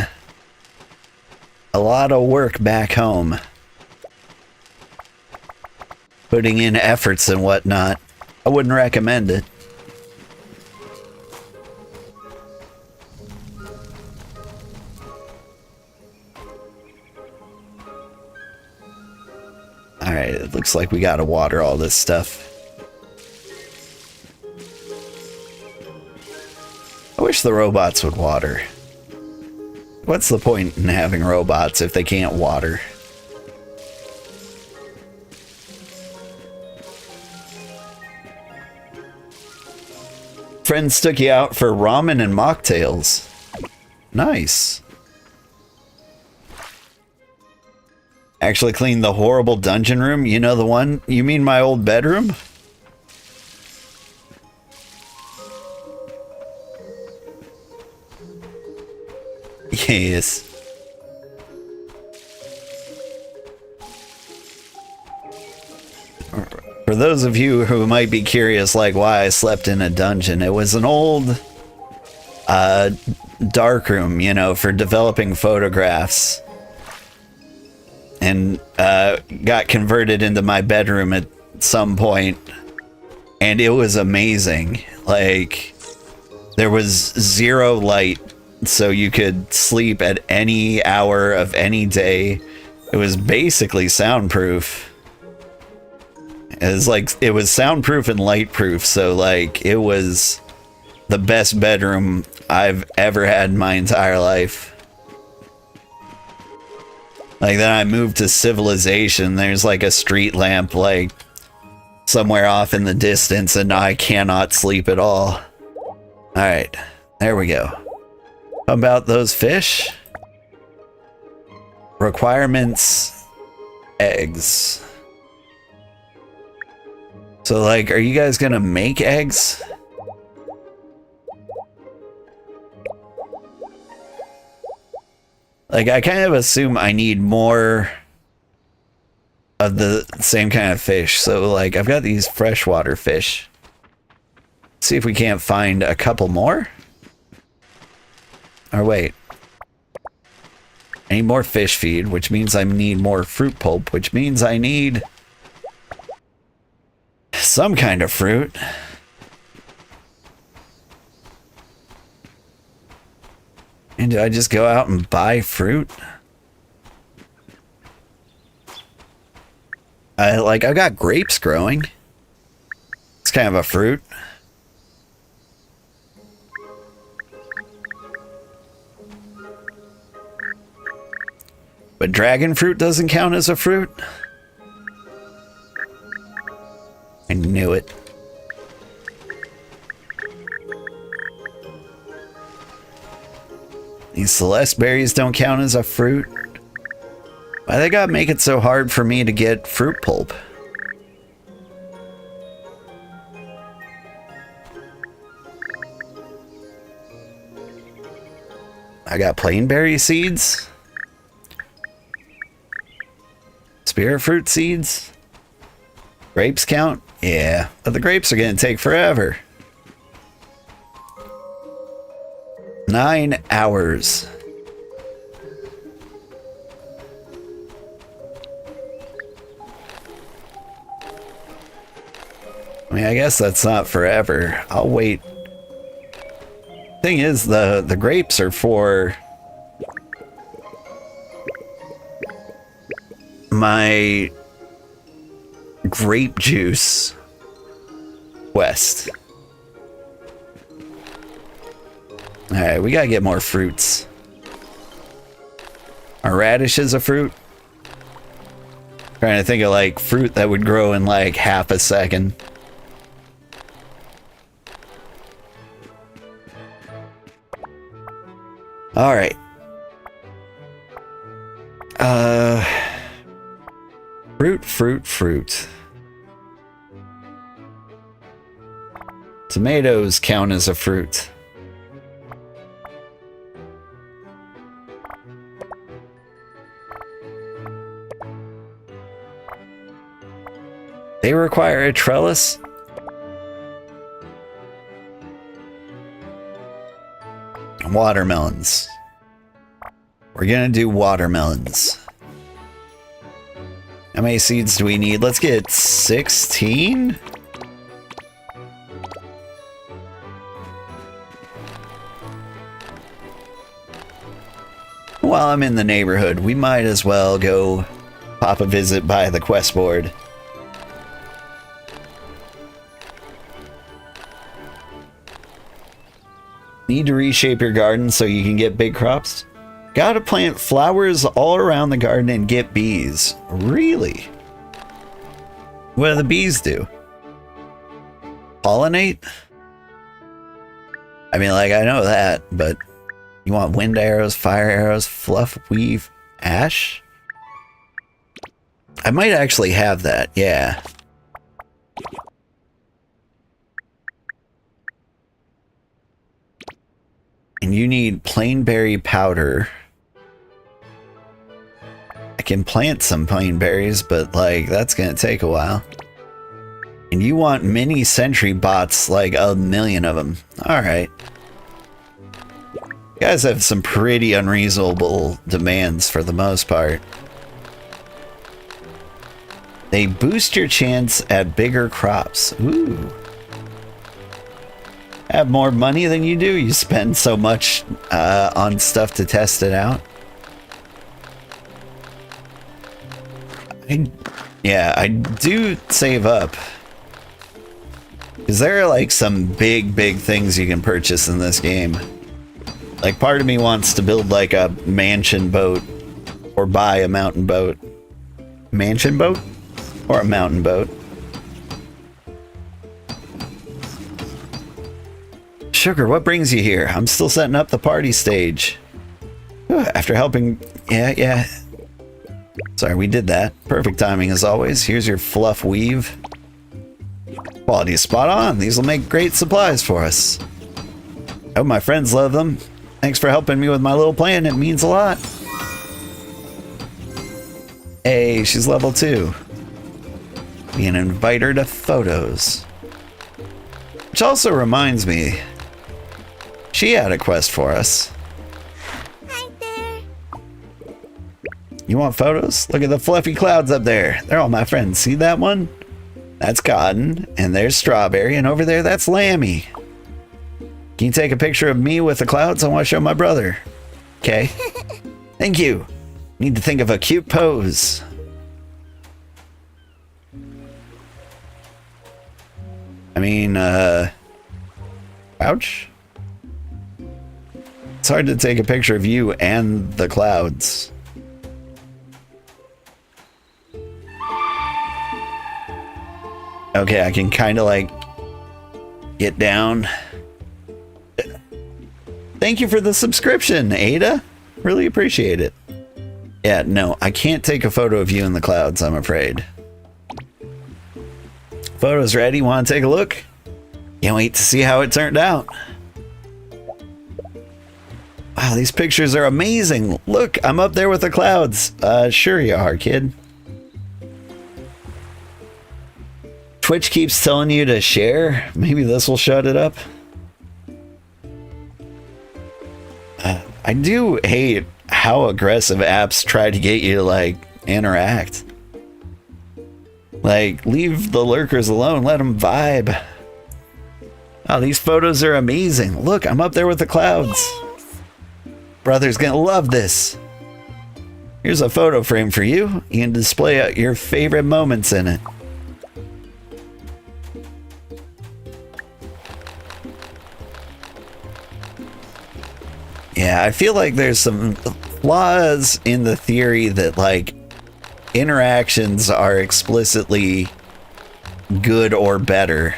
a lot of work back home. Putting in efforts and whatnot. I wouldn't recommend it. Alright, it looks like we gotta water all this stuff. I wish the robots would water. What's the point in having robots if they can't water? Friends took you out for ramen and mocktails. Nice. Actually cleaned the horrible dungeon room? You know the one? You mean my old bedroom? Yes. For those of you who might be curious, like why I slept in a dungeon, it was an old darkroom, you know, for developing photographs, and got converted into my bedroom at some point, and it was amazing. Like, there was zero light, so you could sleep at any hour of any day. It was basically soundproof. It was soundproof and lightproof, so like it was the best bedroom I've ever had in my entire life. Like, then I moved to civilization. There's like a street lamp like somewhere off in the distance, and I cannot sleep at all. Alright, there we go. How about those fish? Requirements, eggs. So, like, are you guys gonna make eggs? Like, I kind of assume I need more of the same kind of fish. So, like, I've got these freshwater fish. See if we can't find a couple more. Or wait. I need more fish feed, which means I need more fruit pulp, which means I need some kind of fruit. And do I just go out and buy fruit? I've got grapes growing. It's kind of a fruit. But dragon fruit doesn't count as a fruit? I knew it. These Celeste berries don't count as a fruit? Why they gotta make it so hard for me to get fruit pulp? I got plainberry seeds? Spirit fruit seeds? Grapes count? Yeah, but the grapes are gonna take forever. 9 hours. I mean, I guess that's not forever. I'll wait. Thing is, the grapes are for my grape juice quest. Alright, we gotta get more fruits. Are radishes a fruit? Trying to think of like fruit that would grow in like half a second. Alright. Fruit. Tomatoes count as a fruit. They require a trellis? Watermelons. We're gonna do watermelons. How many seeds do we need? Let's get 16? While I'm in the neighborhood, we might as well go pop a visit by the quest board. Need to reshape your garden so you can get big crops? Gotta plant flowers all around the garden and get bees. Really? What do the bees do? Pollinate? I mean, like, I know that, but you want wind arrows, fire arrows, fluff weave, ash? I might actually have that, yeah. And you need plainberry powder. I can plant some plainberries, but like that's gonna take a while. And you want mini sentry bots, like 1,000,000 of them. Alright. You guys have some pretty unreasonable demands for the most part. They boost your chance at bigger crops. Ooh. Have more money than you do. You spend so much on stuff to test it out. I do save up. Because there are like some big things you can purchase in this game. Like part of me wants to build like a mansion boat or buy a mountain boat. Mansion boat? Or a mountain boat. Sugar, what brings you here? I'm still setting up the party stage. After helping... Yeah. Sorry, we did that. Perfect timing as always. Here's your fluff weave. Quality is spot on. These will make great supplies for us. I hope my friends love them. Thanks for helping me with my little plan. It means a lot. Hey, she's level 2. We can invite her to photos. Which also reminds me, she had a quest for us. Hi there. You want photos? Look at the fluffy clouds up there. They're all my friends. See that one? That's Cotton, and there's Strawberry, and over there, that's Lammy. Can you take a picture of me with the clouds? I want to show my brother. Okay. Thank you. Need to think of a cute pose. I mean, ouch. It's hard to take a picture of you and the clouds. Okay, I can kind of like get down. Thank you for the subscription, Ada. Really appreciate it. Yeah, no, I can't take a photo of you in the clouds, I'm afraid. Photo's ready. Want to take a look? Can't wait to see how it turned out. Wow, these pictures are amazing. Look, I'm up there with the clouds. Sure you are, kid. Twitch keeps telling you to share. Maybe this will shut it up. I do hate how aggressive apps try to get you to, like, interact. Like, leave the lurkers alone. Let them vibe. Oh, these photos are amazing. Look, I'm up there with the clouds. Brother's gonna love this. Here's a photo frame for you. You can display your favorite moments in it. Yeah, I feel like there's some flaws in the theory that, like, interactions are explicitly good or better.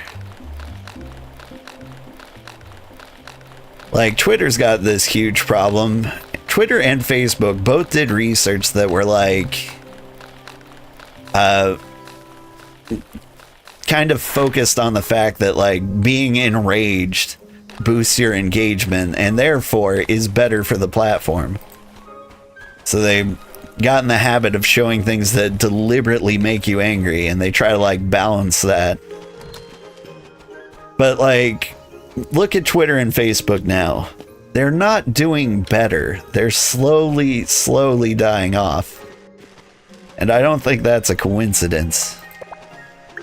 Like, Twitter's got this huge problem. Twitter and Facebook both did research that were like, kind of focused on the fact that, like, being enraged boosts your engagement and therefore is better for the platform. So they got in the habit of showing things that deliberately make you angry, and they try to, like, balance that. But, like, look at Twitter and Facebook now. They're not doing better. They're slowly dying off. And I don't think that's a coincidence.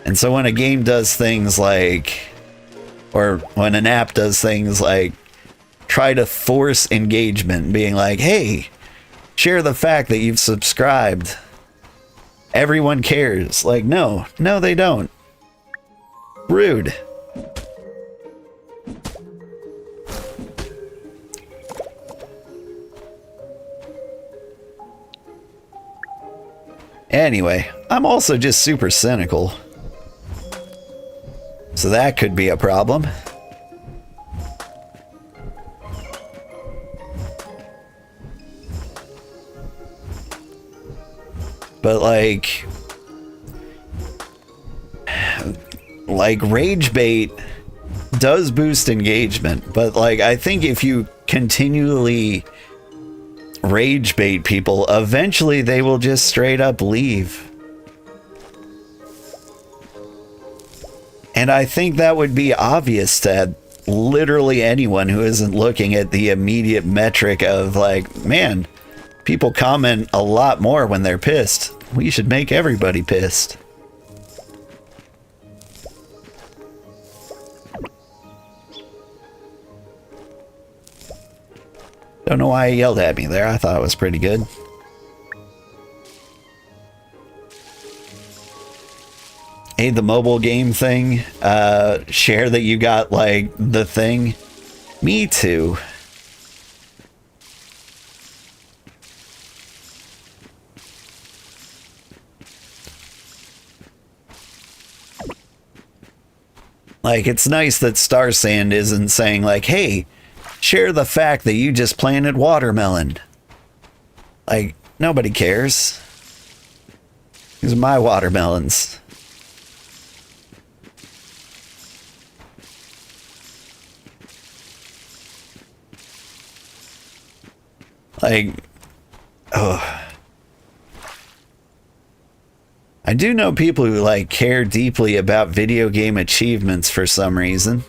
And so when a game does things like, or when an app does things like try to force engagement, being like, hey, share the fact that you've subscribed. Everyone cares. Like, no, they don't. Rude. Anyway, I'm also just super cynical. So that could be a problem. But like rage bait does boost engagement, but like I think if you continually rage bait people, eventually they will just straight up leave. And I think that would be obvious to literally anyone who isn't looking at the immediate metric of like, man, people comment a lot more when they're pissed. We should make everybody pissed. Don't know why he yelled at me there. I thought it was pretty good. Hey, the mobile game thing. Share that you got, like, the thing. Me too. Like, it's nice that Starsand isn't saying, like, hey, share the fact that you just planted watermelon. Like, nobody cares. These are my watermelons. Like, oh. I do know people who, like, care deeply about video game achievements for some reason.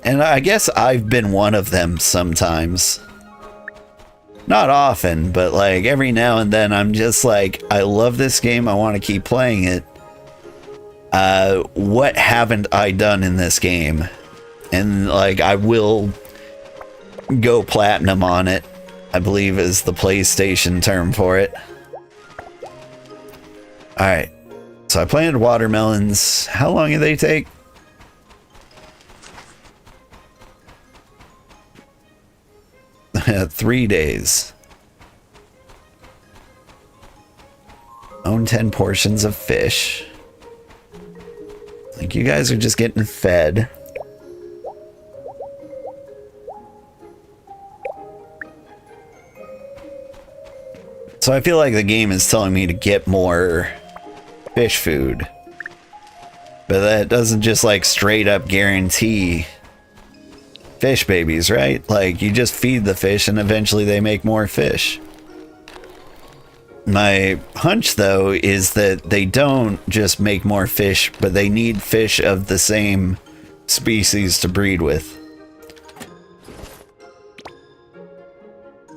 And I guess I've been one of them sometimes. Not often, but like every now and then I'm just like, I love this game, I want to keep playing it. What haven't I done in this game? And like, I will go platinum on it, I believe is the PlayStation term for it. Alright, so I planted watermelons. How long do they take? — 3 days. Own 10 portions of fish. Like, you guys are just getting fed. So I feel like the game is telling me to get more fish food. But that doesn't just like straight up guarantee fish babies, right? Like, you just feed the fish and eventually they make more fish. My hunch, though, is that they don't just make more fish, but they need fish of the same species to breed with.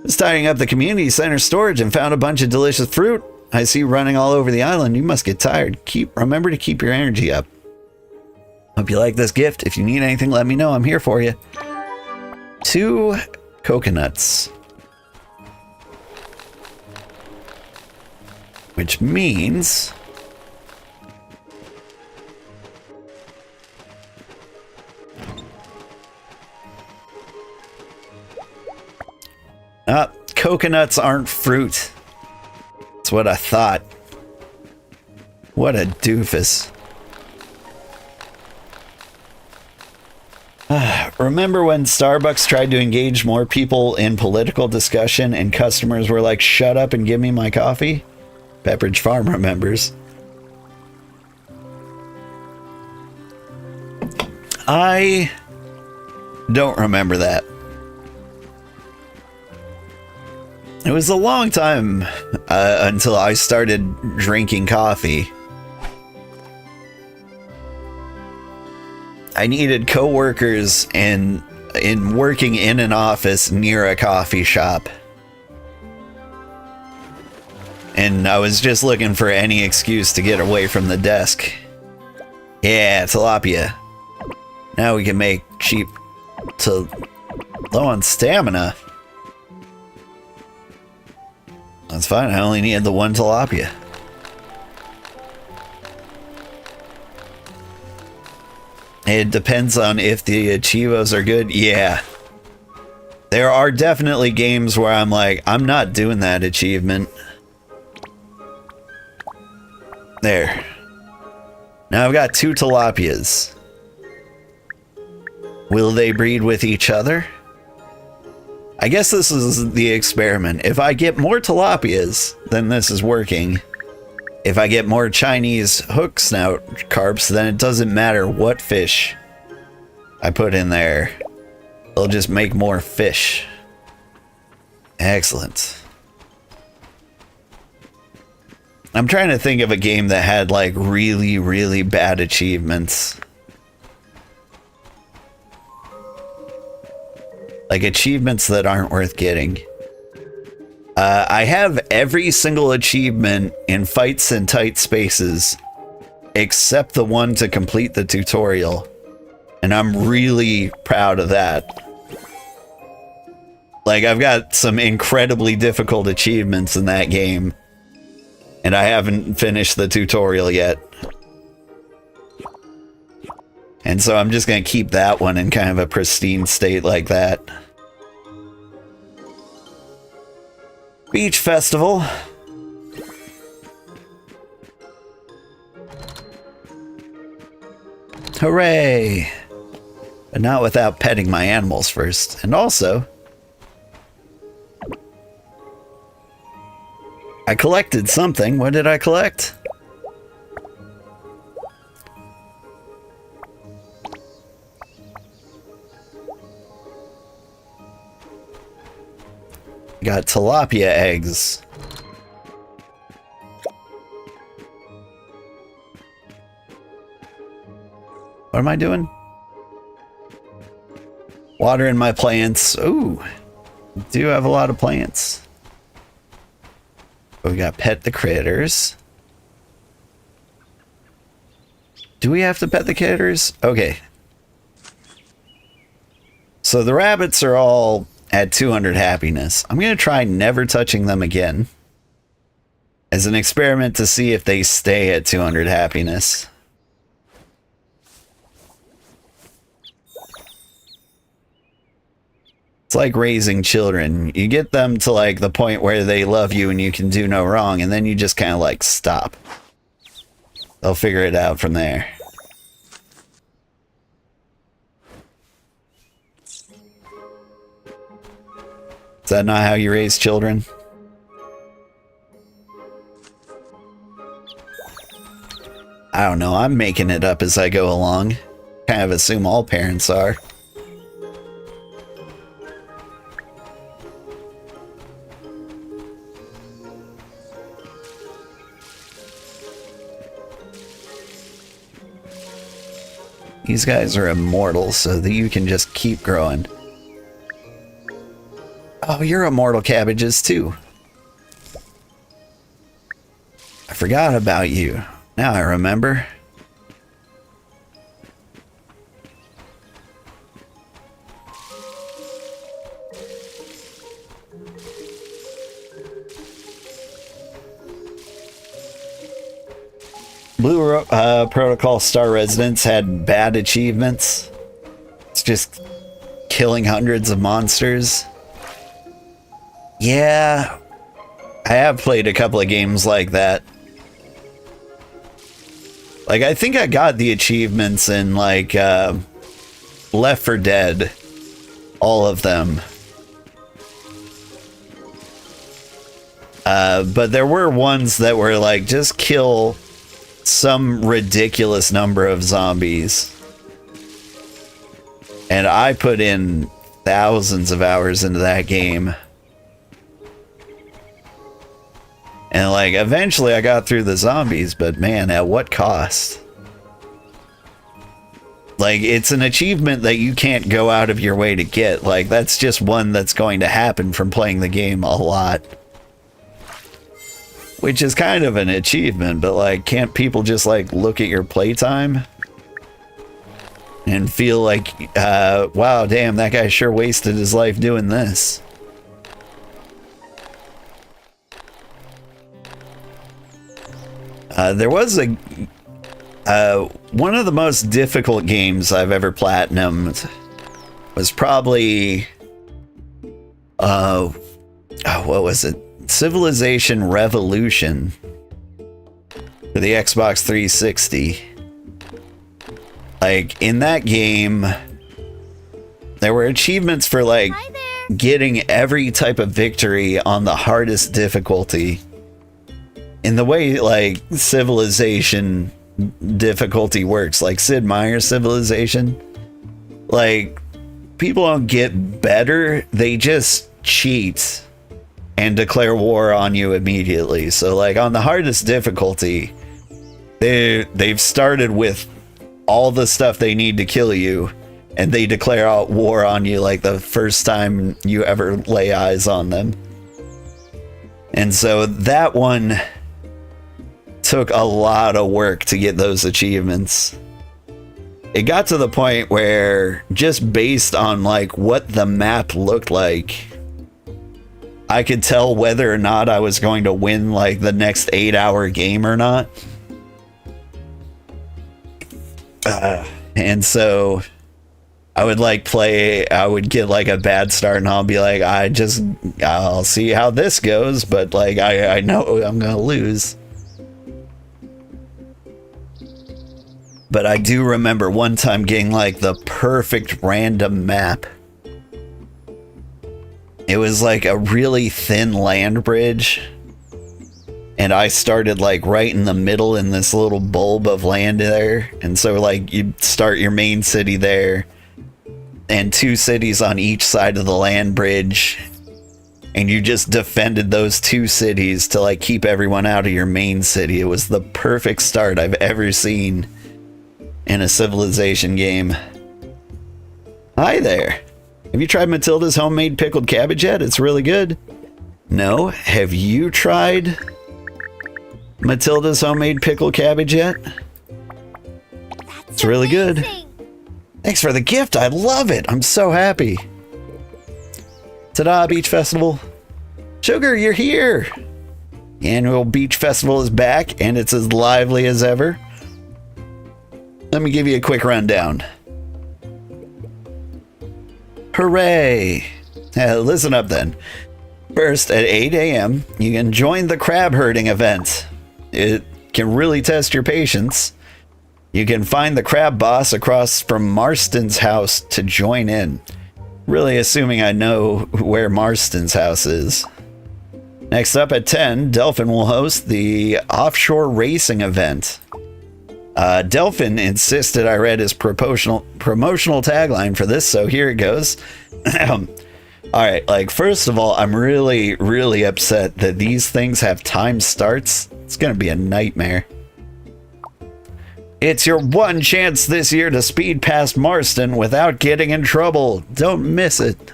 Just tidying up the community center storage and found a bunch of delicious fruit. I see you running all over the island. You must get tired. Remember to keep your energy up. Hope you like this gift. If you need anything, let me know. I'm here for you. 2 coconuts. Which means coconuts aren't fruit. That's what I thought. What a doofus. Remember when Starbucks tried to engage more people in political discussion and customers were like, shut up and give me my coffee? Pepperidge Farm remembers. I don't remember that. It was a long time until I started drinking coffee. I needed coworkers and in working in an office near a coffee shop. And I was just looking for any excuse to get away from the desk. Yeah, tilapia. Now we can make cheap to low on stamina. That's fine, I only needed the 1 tilapia. It depends on if the achievos are good. Yeah. There are definitely games where I'm like, I'm not doing that achievement. There. Now I've got 2 tilapias. Will they breed with each other? I guess this is the experiment. If I get more tilapias, then this is working. if I get more Chinese hook snout carps, then it doesn't matter what fish I put in there. They'll just make more fish. Excellent. I'm trying to think of a game that had like really, really bad achievements. Like achievements that aren't worth getting. I have every single achievement in fights in tight spaces except the one to complete the tutorial. And I'm really proud of that. Like, I've got some incredibly difficult achievements in that game. And I haven't finished the tutorial yet. And so I'm just going to keep that one in kind of a pristine state like that. Beach Festival. Hooray! But not without petting my animals first. And also, I collected something. What did I collect? Got tilapia eggs. What am I doing? Watering my plants. Ooh, do have a lot of plants. We got pet the critters. Do we have to pet the critters? Okay. So the rabbits are all at 200 happiness. I'm going to try never touching them again as an experiment to see if they stay at 200 happiness. It's like raising children. You get them to like the point where they love you and you can do no wrong, and then you just kind of like stop. They'll figure it out from there. Is that not how you raise children? I don't know. I'm making it up as I go along. Kind of assume all parents are. These guys are immortal, so that you can just keep growing. Oh, you're immortal cabbages too. I forgot about you. Now I remember. Blue Protocol Star Residents had bad achievements. It's just killing hundreds of monsters. Yeah, I have played a couple of games like that. Like, I think I got the achievements in, like, Left 4 Dead. All of them. But there were ones that were, like, just kill some ridiculous number of zombies. And I put in thousands of hours into that game. And like eventually I got through the zombies, but man, at what cost? Like, it's an achievement that you can't go out of your way to get. Like, that's just one that's going to happen from playing the game a lot. Which is kind of an achievement, but like, can't people just like look at your playtime and feel like, wow, damn, that guy sure wasted his life doing this. There was a one of the most difficult games I've ever platinumed was probably what was it? Civilization Revolution for the Xbox 360. Like, in that game, there were achievements for like getting every type of victory on the hardest difficulty in the way like civilization difficulty works, like Sid Meier's Civilization, like people don't get better, they just cheat and declare war on you immediately. So like on the hardest difficulty, they've started with all the stuff they need to kill you, and they declare out war on you like the first time you ever lay eyes on them. And so that one took a lot of work to get those achievements. It got to the point where just based on like what the map looked like, I could tell whether or not I was going to win like the next 8-hour game or not. And so I would like play, I would get like a bad start and I'll be like, I'll see how this goes, but like I know I'm gonna lose. But I do remember one time getting like the perfect random map. It was like a really thin land bridge, and I started like right in the middle in this little bulb of land there. And so like you start your main city there and 2 cities on each side of the land bridge, and you just defended those 2 cities to like keep everyone out of your main city. It was the perfect start I've ever seen in a Civilization game. Hi there. Have you tried Matilda's homemade pickled cabbage yet? It's really good. No? Have you tried Matilda's homemade pickled cabbage yet? It's really good. Thanks for the gift. I love it. I'm so happy. Ta-da, Beach Festival. Sugar, you're here. The annual Beach Festival is back, and it's as lively as ever. Let me give you a quick rundown. Hooray! Listen up then. First, at 8 a.m., you can join the crab herding event. It can really test your patience. You can find the crab boss across from Marston's house to join in. Really assuming I know where Marston's house is. Next up at 10, Delphin will host the offshore racing event. Delphin insisted I read his promotional tagline for this, so here it goes. Alright, like, first of all, I'm really, really upset that these things have time starts. It's gonna be a nightmare. It's your one chance this year to speed past Marston without getting in trouble. Don't miss it.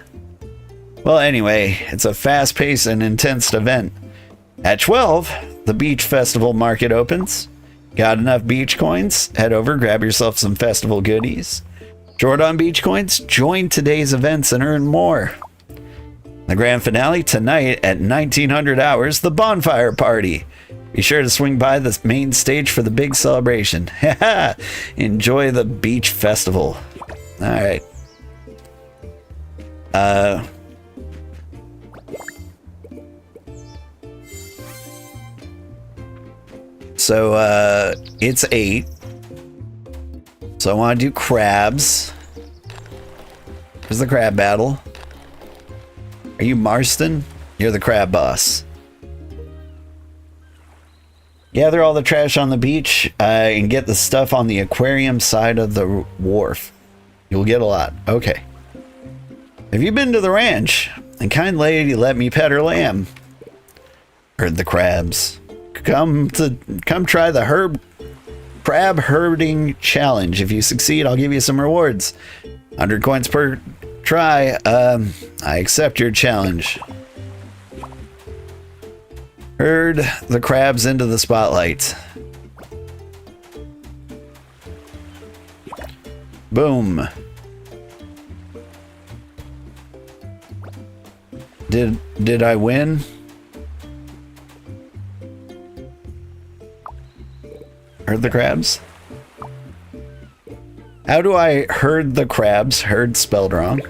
Well, anyway, it's a fast-paced and intense event. At 12, the Beach Festival market opens. Got enough beach coins? Head over, grab yourself some festival goodies. Short on beach coins? Join today's events and earn more. The grand finale tonight at 1900 hours, the bonfire party. Be sure to swing by the main stage for the big celebration. Enjoy the beach festival. All right. So it's 8. So I want to do crabs. Here's the crab battle. Are you Marston? You're the crab boss. Gather all the trash on the beach and get the stuff on the aquarium side of the wharf. You'll get a lot. Okay. Have you been to the ranch? And kind lady let me pet her lamb. Heard the crabs. Come try the crab herding challenge. If you succeed, I'll give you some rewards. 100 coins per try. I accept your challenge. Herd the crabs into the spotlight. Boom. Did I win? Herd the crabs? How do I herd the crabs? Herd spelled wrong.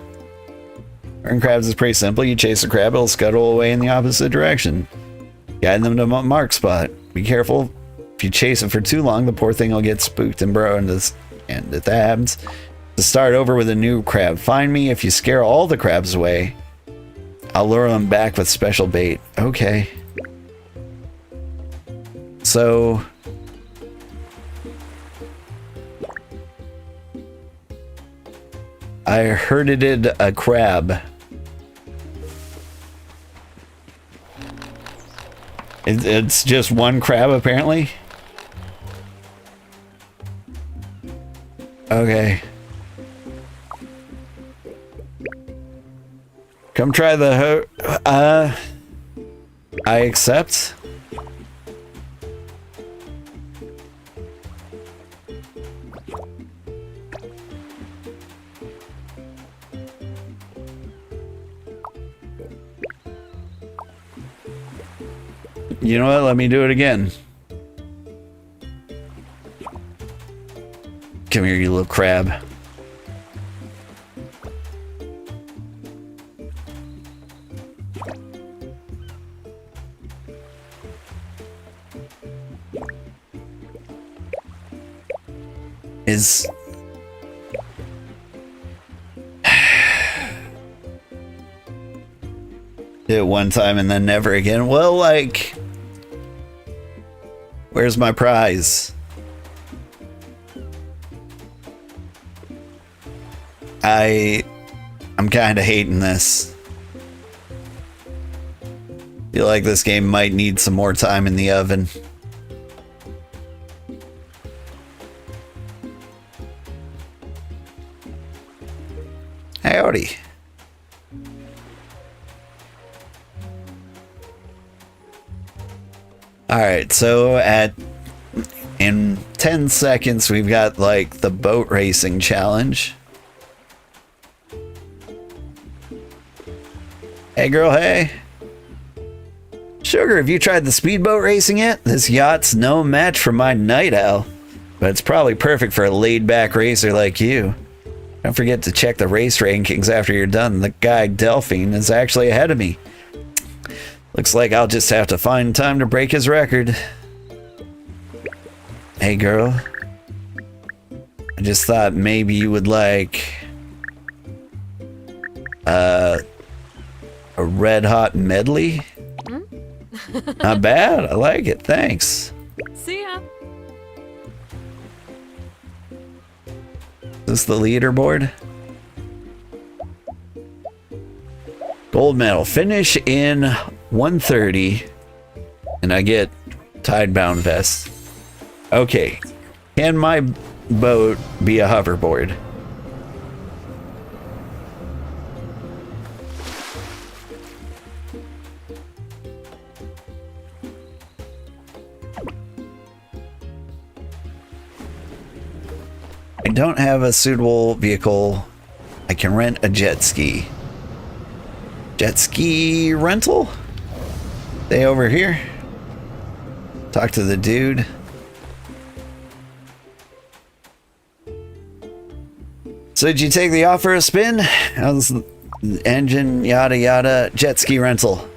Herding crabs is pretty simple. You chase a crab, it'll scuttle away in the opposite direction. Guide them to a mark spot. Be careful. If you chase it for too long, the poor thing will get spooked and burrow into this. And if that happens, to start over with a new crab. Find me. If you scare all the crabs away, I'll lure them back with special bait. Okay. so I herded a crab. It's just one crab, apparently. Okay. Come try the I accept. You know what? Let me do it again. Come here, you little crab. Is did it one time and then never again. Well, like, where's my prize? I'm kind of hating this. Feel like this game might need some more time in the oven. Howdy. Alright, so in 10 seconds we've got like the boat racing challenge. Hey girl, hey. Sugar, have you tried the speedboat racing yet? This yacht's no match for my night owl, but it's probably perfect for a laid-back racer like you. Don't forget to check the race rankings after you're done. The guy Delphine is actually ahead of me. Looks like I'll just have to find time to break his record. Hey girl, I just thought maybe you would like a red hot medley. Not bad, I like it, thanks. See ya. Is this the leaderboard? Gold medal, finish in 130, and I get tidebound vest. Okay, can my boat be a hoverboard? I don't have a suitable vehicle. I can rent a jet ski. Jet ski rental? Stay over here. Talk to the dude. So did you take the offer a spin? How's the engine, yada yada, jet ski rental?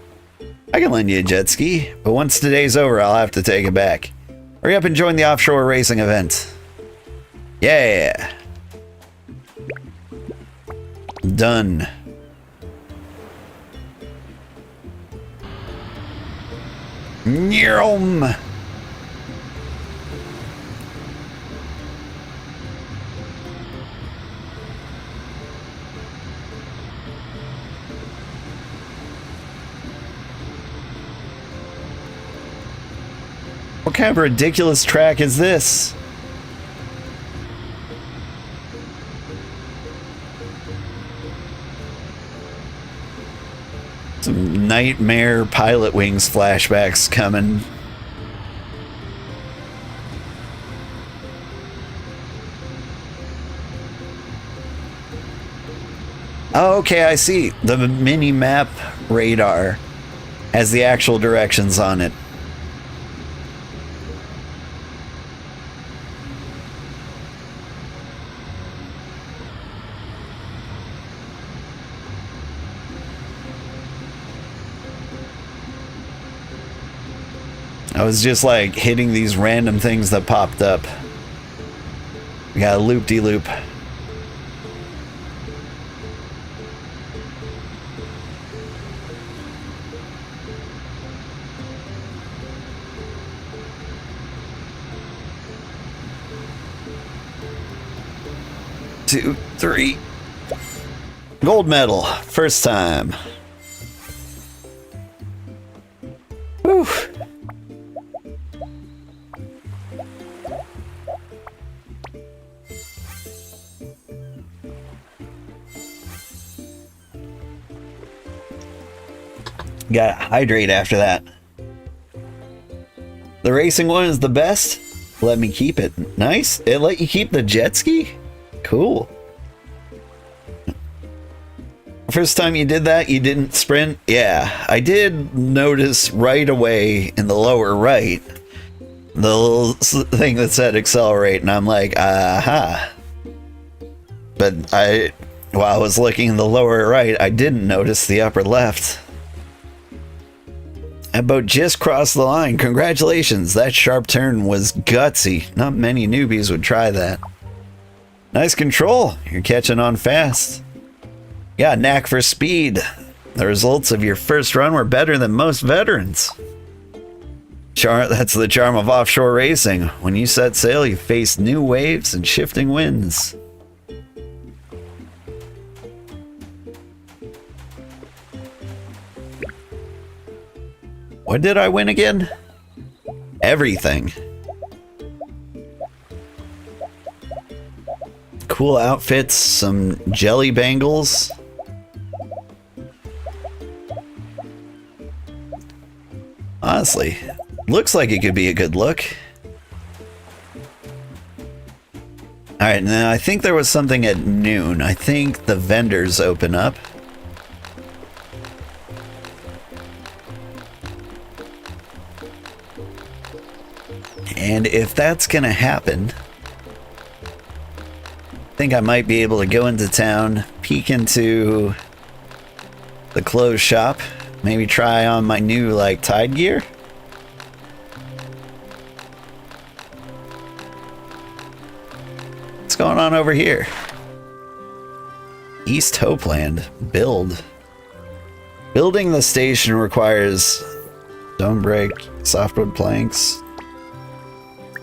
I can lend you a jet ski, but once today's over, I'll have to take it back. Hurry up and join the offshore racing event. Yeah. Done. Nyom. What kind of ridiculous track is this? Some nightmare Pilot Wings flashbacks coming. Oh, okay, I see. The mini map radar has the actual directions on it. I was just like hitting these random things that popped up. We got a loop-de-loop. 2, 3. Gold medal. First time. Whew. Gotta hydrate after that. The racing one is the best. Let me keep it. Nice. It let you keep the jet ski? Cool. First time you did that, you didn't sprint? Yeah, I did notice right away in the lower right, the little thing that said accelerate, and I'm like, aha. But while I was looking in the lower right, I didn't notice the upper left. That boat just crossed the line. Congratulations. That sharp turn was gutsy. Not many newbies would try that. Nice control. You're catching on fast. Yeah, knack for speed. The results of your first run were better than most veterans. That's the charm of offshore racing. When you set sail, you face new waves and shifting winds. What did I win again? Everything. Cool outfits, some jelly bangles. Honestly, looks like it could be a good look. Alright, now I think there was something at noon. I think the vendors open up. And if that's gonna happen, I think I might be able to go into town, peek into the clothes shop, maybe try on my new, like, Tide gear. What's going on over here? East Hopeland. Build. Building the station requires stone brick, softwood planks.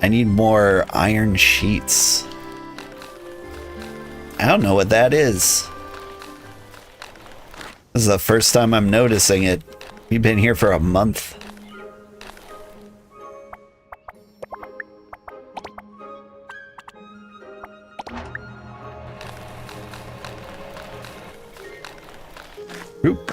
I need more iron sheets. I don't know what that is. This is the first time I'm noticing it. We've been here for a month. Oop.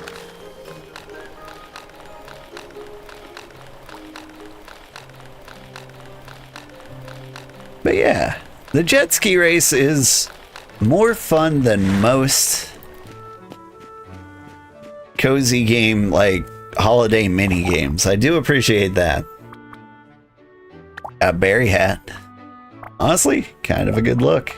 But yeah, the jet ski race is more fun than most cozy game, like holiday mini games. I do appreciate that. A berry hat. Honestly, kind of a good look.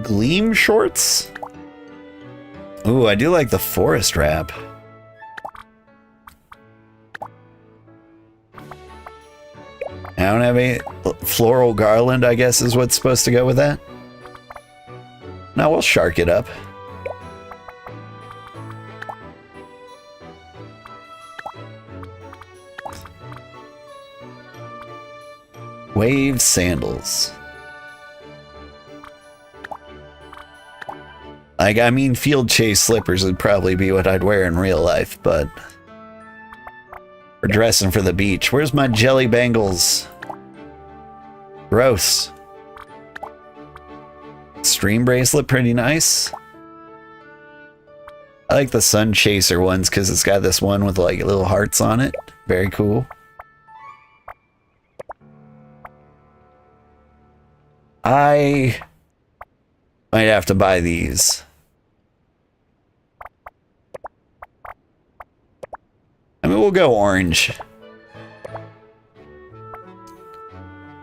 Gleam shorts? Ooh, I do like the forest wrap. I don't have any floral garland, I guess is what's supposed to go with that. Now we'll shark it up. Wave sandals. Like, I mean, field chase slippers would probably be what I'd wear in real life, but we're dressing for the beach. Where's my jelly bangles? Gross. Stream bracelet, pretty nice. I like the sun chaser ones because it's got this one with like little hearts on it. Very cool. I might have to buy these. I mean, we'll go orange.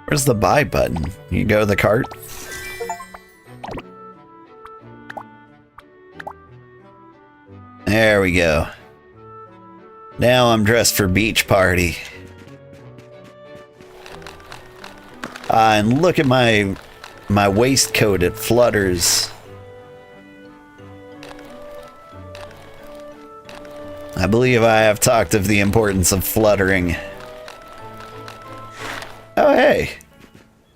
Where's the buy button? You go to the cart? There we go. Now I'm dressed for beach party. And look at my waistcoat, it flutters. I believe I have talked of the importance of fluttering. Oh, hey.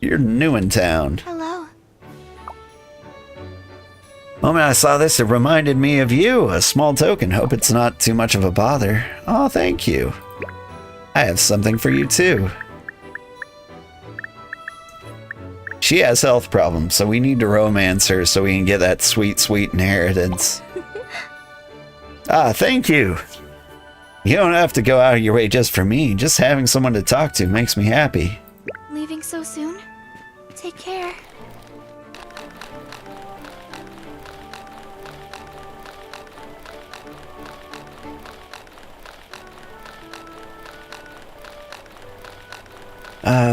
You're new in town. Hello. The moment I saw this, it reminded me of you. A small token. Hope it's not too much of a bother. Oh, thank you. I have something for you, too. She has health problems, so we need to romance her so we can get that sweet, sweet inheritance. Ah, thank you. You don't have to go out of your way just for me. Just having someone to talk to makes me happy. Leaving so soon? Take care.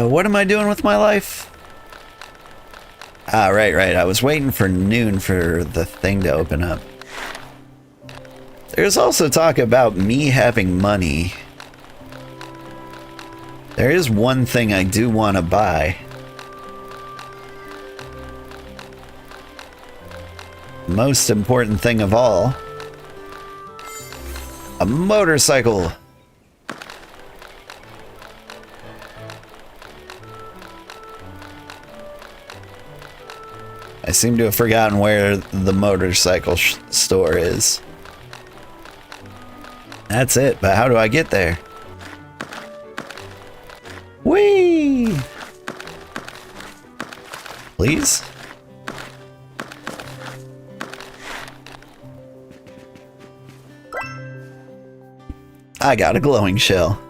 What am I doing with my life? Ah, right. I was waiting for noon for the thing to open up. There's also talk about me having money. There is one thing I do want to buy. Most important thing of all. A motorcycle. I seem to have forgotten where the motorcycle store is. That's it, but how do I get there? Whee! Please? I got a glowing shell.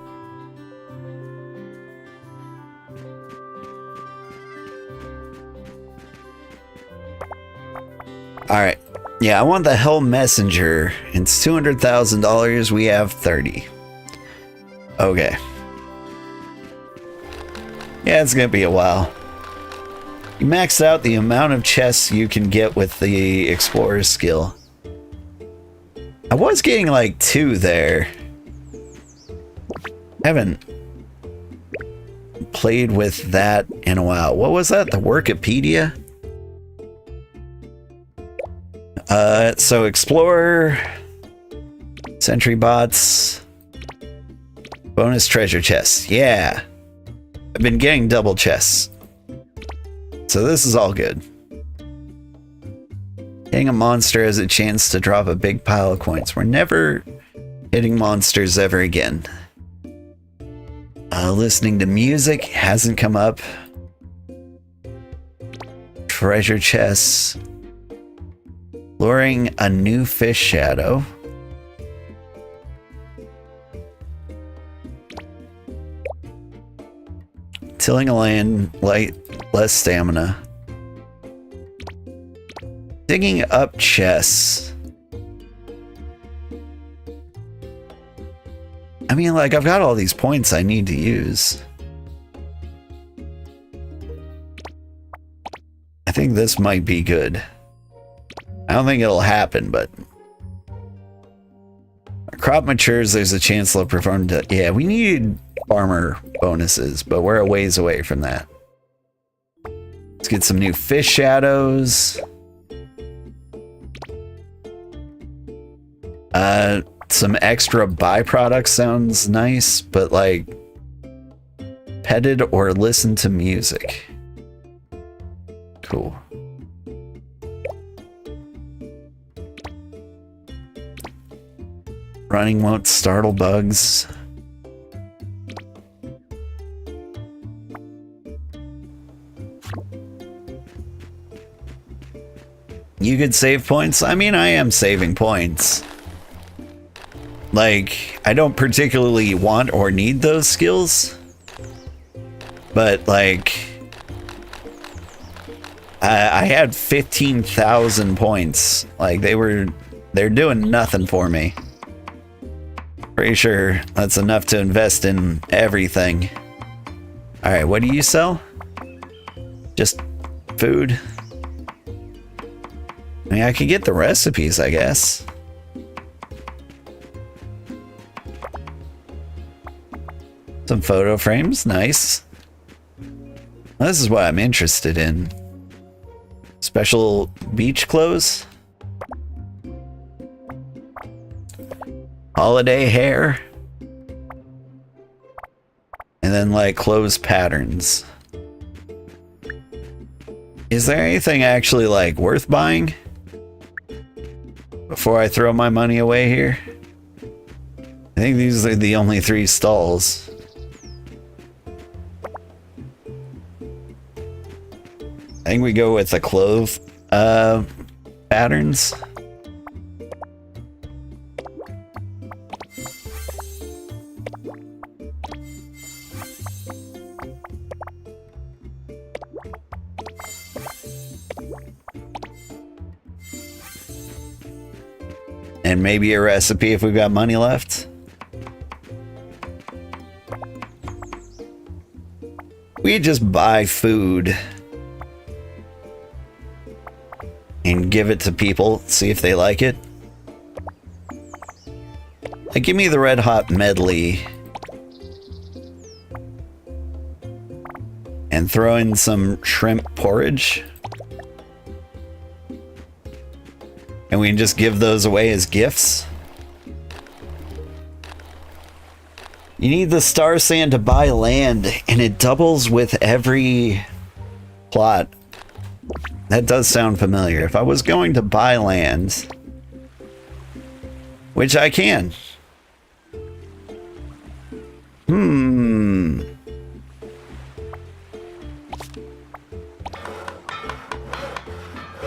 Alright. Yeah, I want the Hell Messenger. It's $200,000. We have 30. Okay. Yeah, it's gonna be a while. You maxed out the amount of chests you can get with the Explorer skill. I was getting like 2 there. Haven't played with that in a while. What was that? The Workopedia? So Explorer, Sentry Bots, bonus treasure chests. Yeah. I've been getting double chests. So this is all good. Hitting a monster has a chance to drop a big pile of coins. We're never hitting monsters ever again. Listening to music hasn't come up. Treasure chests. Luring a new fish shadow. Tilling a land, less stamina. Digging up chests. I mean, like, I've got all these points I need to use. I think this might be good. I don't think it'll happen, but a crop matures, there's a chance they'll perform to... Yeah, we need farmer bonuses, but we're a ways away from that. Let's get some new fish shadows. Some extra byproducts sounds nice, but like petted or listen to music. Cool. Running won't startle bugs. You could save points? I mean, I am saving points. Like, I don't particularly want or need those skills. But, like... I had 15,000 points. Like, they're doing nothing for me. Pretty sure that's enough to invest in everything. Alright, what do you sell? Just food? I mean, I could get the recipes, I guess. Some photo frames, nice. This is what I'm interested in. Special beach clothes? holiday hair. And then like clothes patterns. Is there anything actually like worth buying before I throw my money away here? I think these are the only 3 stalls. I think we go with the clothes patterns. And maybe a recipe if we've got money left. We just buy food and give it to people, see if they like it. Like, give me the red hot medley and throw in some shrimp porridge. And we can just give those away as gifts. You need the Starsand to buy land, and it doubles with every plot. That does sound familiar. If I was going to buy land, which I can.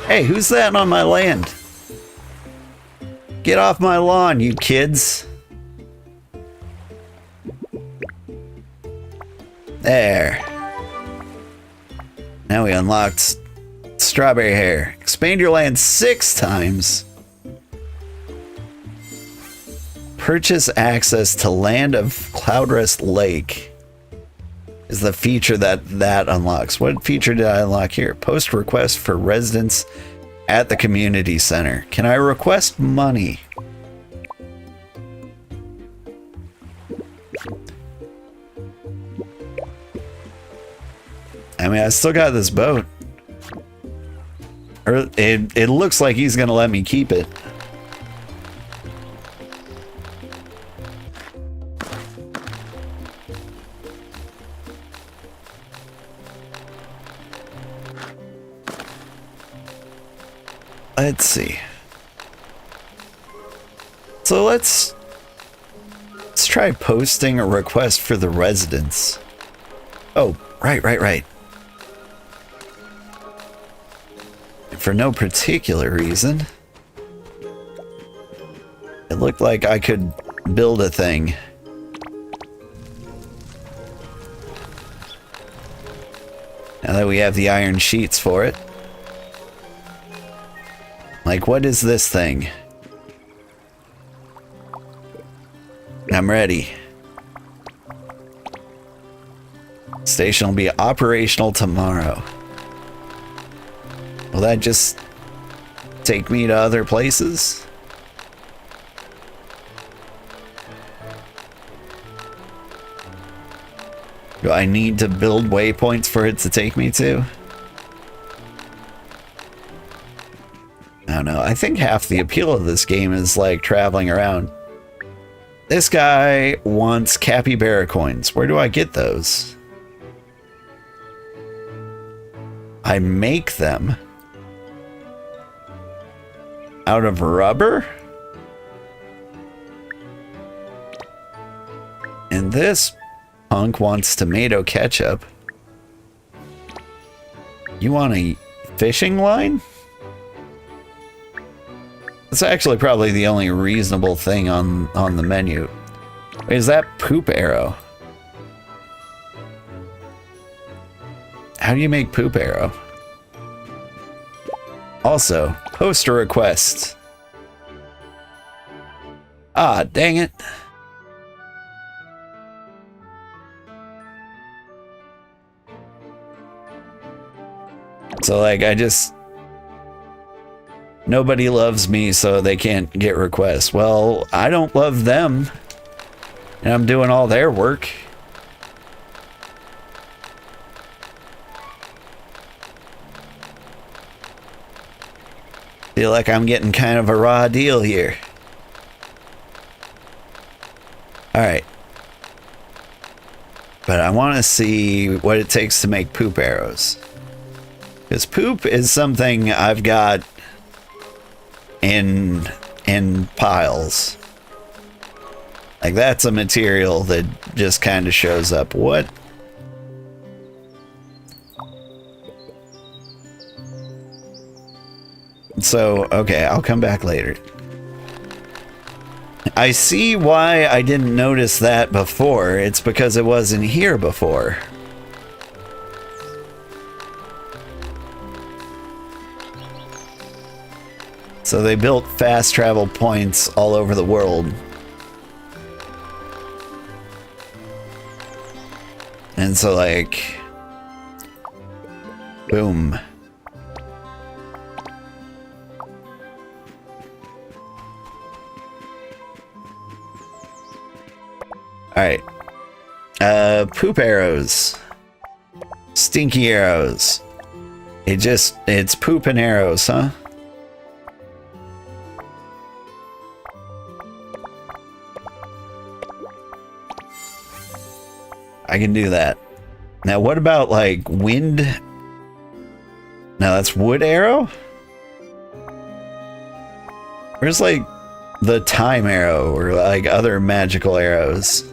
Hey, who's that on my land? Get off my lawn, you kids. There. Now we unlocked strawberry hair. Expand your land 6 times. Purchase access to land of Cloudrest Lake is the feature that unlocks. What feature did I unlock here? Post request for residents at the community center. Can I request money? I mean, I still got this boat. Or it looks like he's gonna let me keep it. Let's see. So let's try posting a request for the residents. Oh, right. For no particular reason. It looked like I could build a thing. Now that we have the iron sheets for it. Like, what is this thing? I'm ready. Station will be operational tomorrow. Will that just take me to other places? Do I need to build waypoints for it to take me to? I don't know. I think half the appeal of this game is like traveling around. This guy wants capybara coins. Where do I get those? I make them out of rubber? And this punk wants tomato ketchup. You want a fishing line? It's actually probably the only reasonable thing on the menu. Wait, is that poop arrow? How do you make poop arrow? Also, post a request. Ah, dang it. So like, nobody loves me, so they can't get requests. Well, I don't love them, and I'm doing all their work. Feel like I'm getting kind of a raw deal here. Alright. But I want to see what it takes to make poop arrows. Because poop is something I've got in piles. Like, that's a material that just kind of shows up. What? So, okay, I'll come back later. I see why I didn't notice that before. It's because it wasn't here before. So they built fast travel points all over the world. And so, like, boom. Alright. Poop arrows. Stinky arrows. It's poop and arrows, huh? I can do that. Now, what about, like, wind? Now, that's wood arrow? Where's, like, the time arrow or, like, other magical arrows?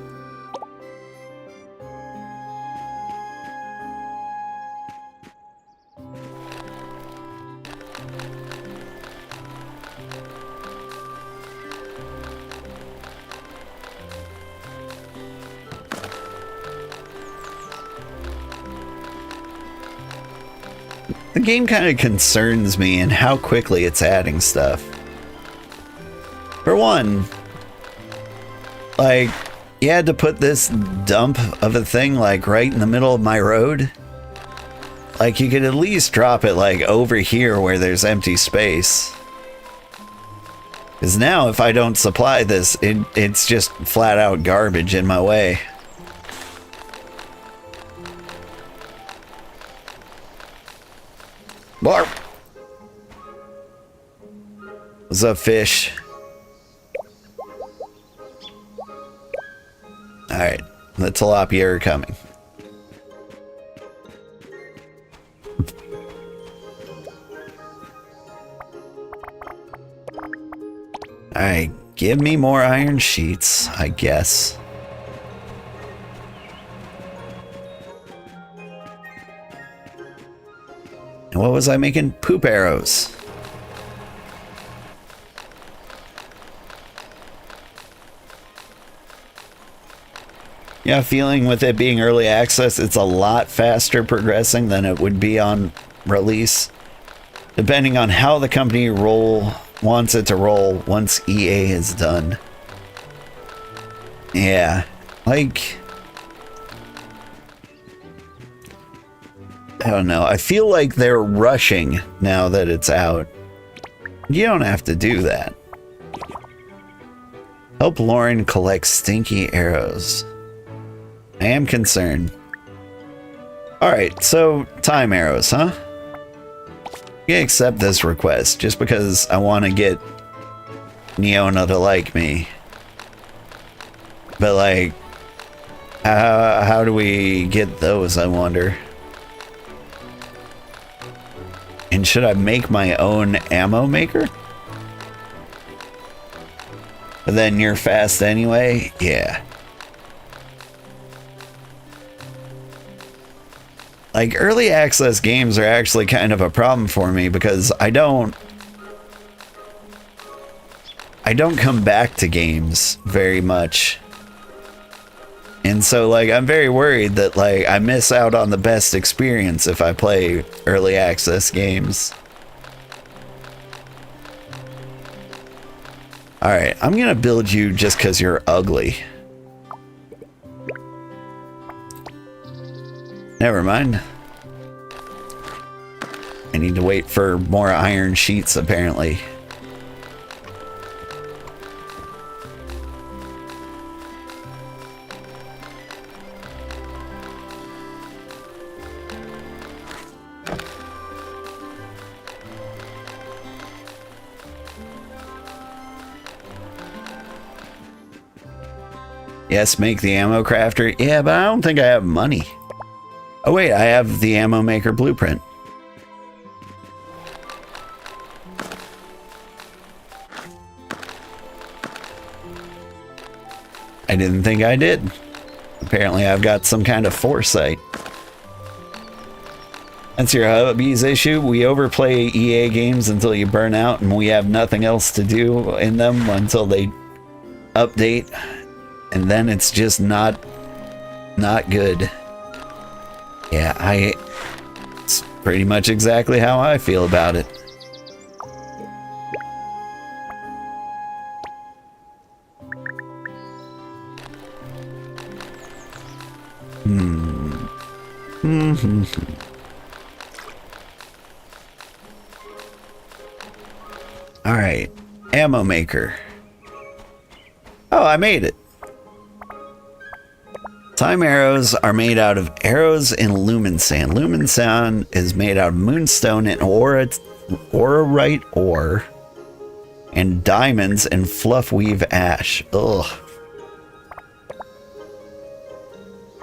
The game kind of concerns me in how quickly it's adding stuff. For one, like, you had to put this dump of a thing, like, right in the middle of my road. Like, you could at least drop it, like, over here where there's empty space. Because now, if I don't supply this, it's just flat out garbage in my way. Barp! What's up, fish? Alright, the tilapia are coming. Alright, give me more iron sheets, I guess. And what was I making? Poop arrows. Yeah, feeling with it being early access, it's a lot faster progressing than it would be on release. Depending on how the company wants it to roll once EA is done. Yeah, like, I don't know. I feel like they're rushing now that it's out. You don't have to do that. Help Lauren collect stinky arrows. I am concerned. Alright, so time arrows, huh? I'm gonna accept this request just because I want to get Neona to like me. But, like, how do we get those, I wonder? And should I make my own ammo maker? But then you're fast anyway? Yeah. Like, early access games are actually kind of a problem for me because I don't come back to games very much. And so, like, I'm very worried that, like, I miss out on the best experience if I play early access games. Alright, I'm gonna build you just because you're ugly. Never mind. I need to wait for more iron sheets, apparently. Yes, make the ammo crafter. Yeah, but I don't think I have money. Oh wait, I have the ammo maker blueprint. I didn't think I did. Apparently I've got some kind of foresight. That's your hubby's issue. We overplay EA games until you burn out, and we have nothing else to do in them until they update, and then it's just not good. Yeah, it's pretty much exactly how I feel about it. All right, ammo maker. Oh, I made it. Time arrows are made out of arrows and lumen sand. Lumen sand is made out of moonstone and aurorite ore, and diamonds and fluffweave ash. Ugh.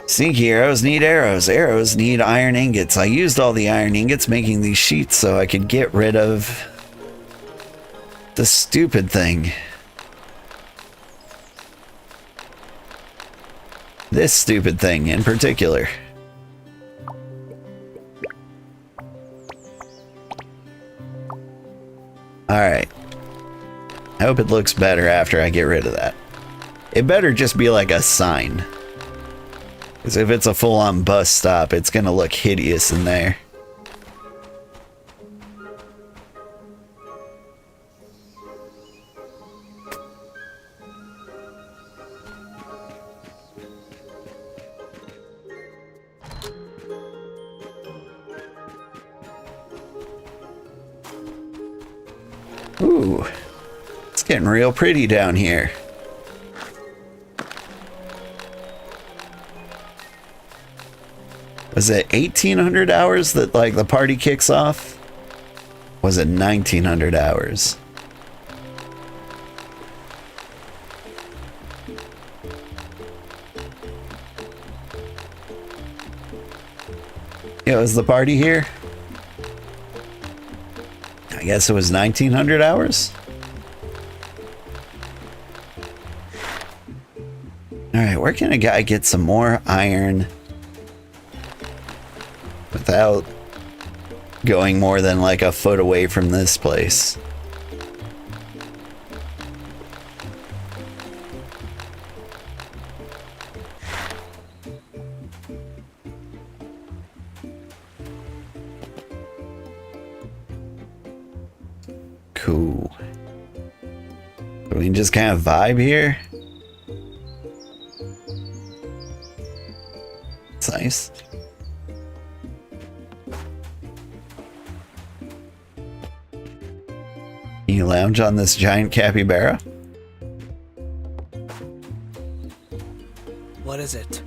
Sneaky arrows need arrows. Arrows need iron ingots. I used all the iron ingots making these sheets so I could get rid of the stupid thing. This stupid thing in particular. Alright. I hope it looks better after I get rid of that. It better just be like a sign. Because if it's a full-on bus stop, it's gonna look hideous in there. Ooh, it's getting real pretty down here. Was it 1800 hours that like the party kicks off? Was it 1900 hours? Yeah, was the party here? I guess it was 1900 hours. All right, where can a guy get some more iron without going more than like a foot away from this place? Cool. So we can just kind of vibe here. It's nice. Can you lounge on this giant capybara? What is it?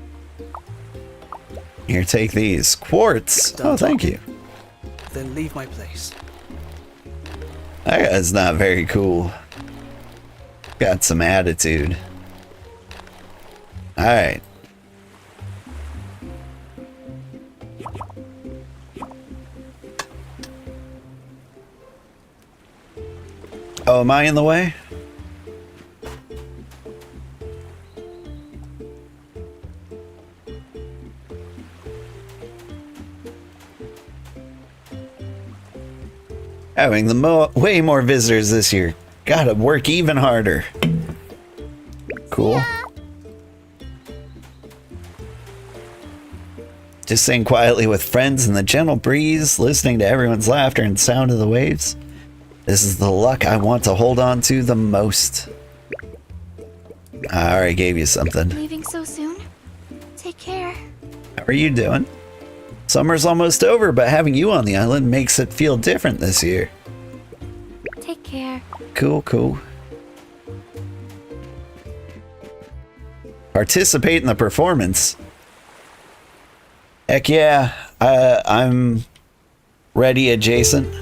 Here, take these. Quartz! Oh, thank you. Then leave my place. That guy's not very cool. Got some attitude. Alright. Oh, am I in the way? Having the way more visitors this year. Gotta work even harder. Cool. Just sitting quietly with friends in the gentle breeze, listening to everyone's laughter and sound of the waves. This is the luck I want to hold on to the most. I already gave you something. Leaving so soon? Take care. How are you doing? Summer's almost over, but having you on the island makes it feel different this year. Take care. Cool, cool. Participate in the performance. Heck yeah, I'm ready, adjacent.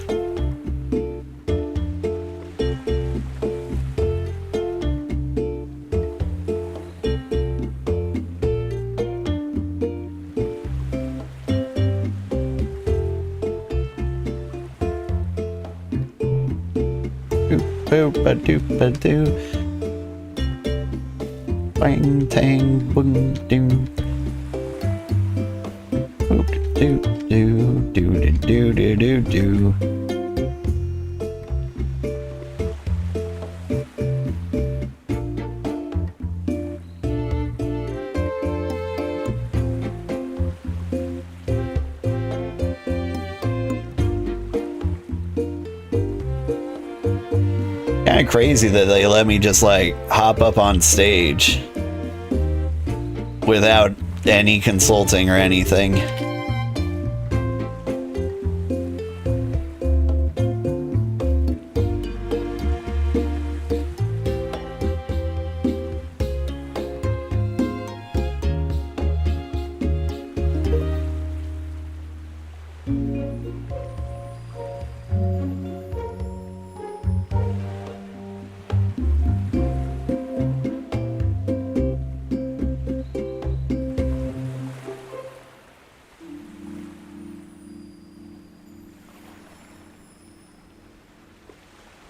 Boop-a-doop-a-doo. Bang, tang, boom, doo. Boop-a-doo-doo-doo-doo-doo-doo-doo. Kind of crazy that they let me just like hop up on stage without any consulting or anything.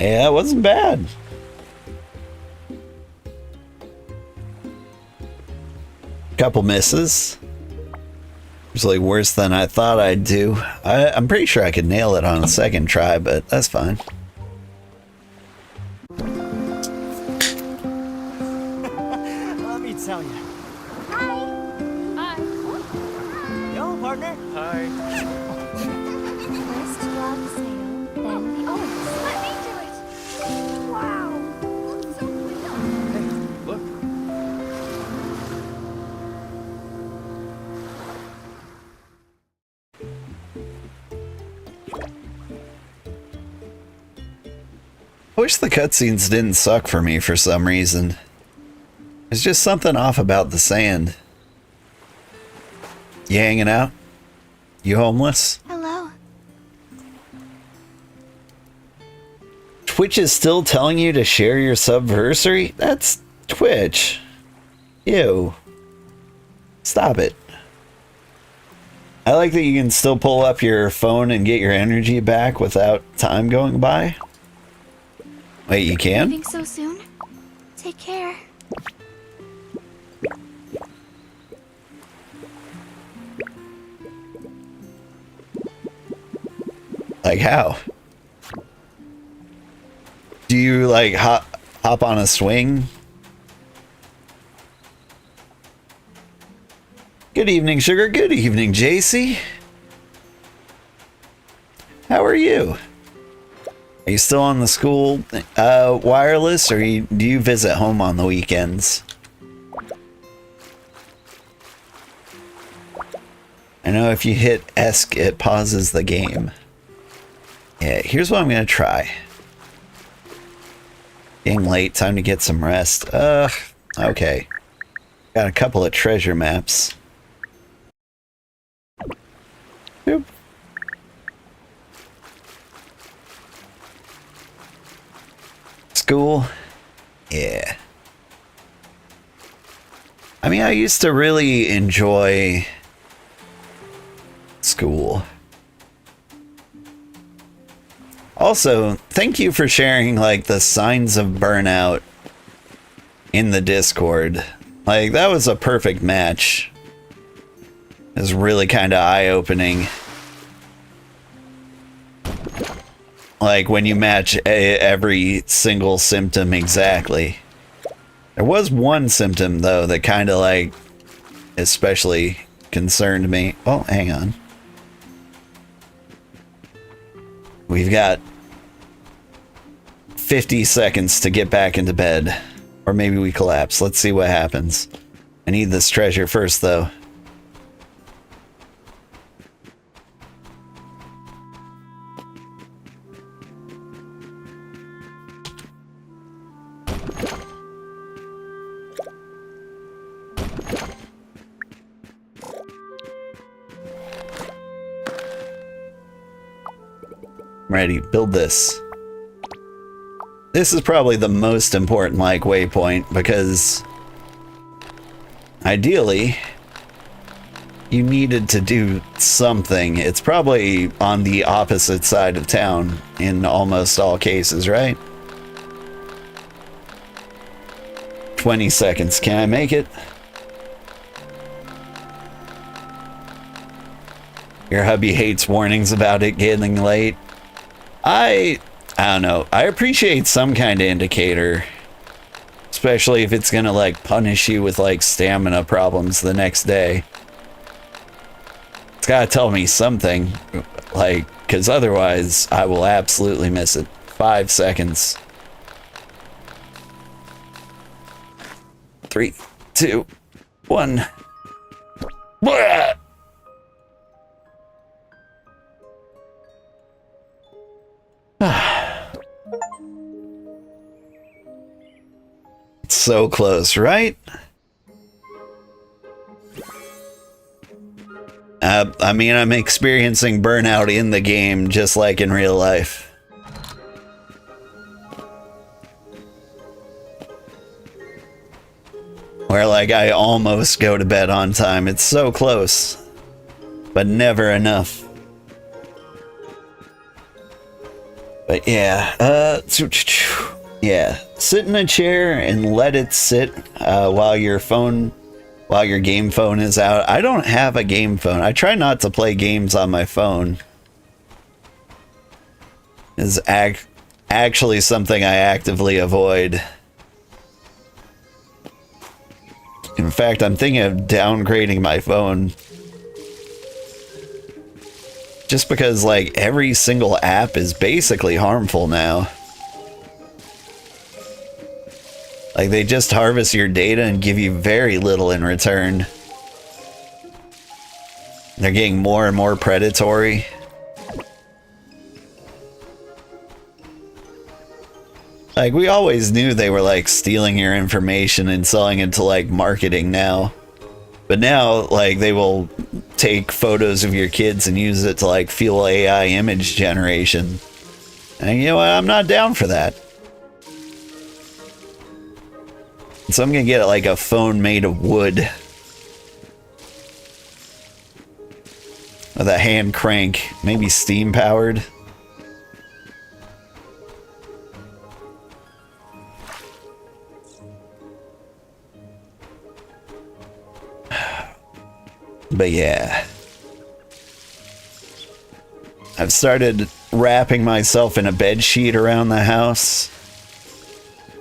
Yeah, it wasn't bad. Couple misses. It's like worse than I thought I'd do. I'm pretty sure I could nail it on a second try, but that's fine. Let me tell you. Hi. Yo, partner. Hi. First draw the sail, then the oars. Let me do it. Wow. Looks so real. Hey, look. I wish the cutscenes didn't suck for me for some reason. There's just something off about the sand. You hanging out? You homeless? Hello. Twitch is still telling you to share your subversary? That's Twitch. Ew. Stop it. I like that you can still pull up your phone and get your energy back without time going by. Wait, you can? Leaving so soon? Take care. Like how? Do you like hop on a swing? Good evening, Sugar. Good evening, JC. How are you? Are you still on the school wireless, or do you visit home on the weekends? I know if you hit ESC, it pauses the game. Yeah, here's what I'm gonna try. Getting late, time to get some rest. Okay. Got a couple of treasure maps. Boop. School? Yeah. I mean, I used to really enjoy school. Also, thank you for sharing like the signs of burnout in the Discord. Like, that was a perfect match. It was really kind of eye-opening. Like, when you match every single symptom exactly. There was one symptom, though, that kind of, like, especially concerned me. Oh, hang on. We've got 50 seconds to get back into bed. Or maybe we collapse. Let's see what happens. I need this treasure first, though. Ready, build this. This is probably the most important like waypoint because ideally you needed to do something. It's probably on the opposite side of town in almost all cases, right? 20 seconds. Can I make it? Your hubby hates warnings about it getting late. I don't know. I appreciate some kind of indicator. Especially if it's gonna like punish you with like stamina problems the next day. It's gotta tell me something. Like, because otherwise I will absolutely miss it. 5 seconds. 3, 2, 1. Blah! It's so close, right? I mean, I'm experiencing burnout in the game just like in real life. Where like I almost go to bed on time. It's so close, but never enough. But yeah, yeah, sit in a chair and let it sit while your game phone is out. I don't have a game phone. I try not to play games on my phone. It's actually something I actively avoid. In fact, I'm thinking of downgrading my phone. Just because, like, every single app is basically harmful now. Like, they just harvest your data and give you very little in return. They're getting more and more predatory. Like, we always knew they were, like, stealing your information and selling it to, like, marketing now. But now, like, they will take photos of your kids and use it to, like, fuel AI image generation. And you know what? I'm not down for that. So I'm gonna get, like, a phone made of wood. With a hand crank. Maybe steam powered. But yeah, I've started wrapping myself in a bed sheet around the house.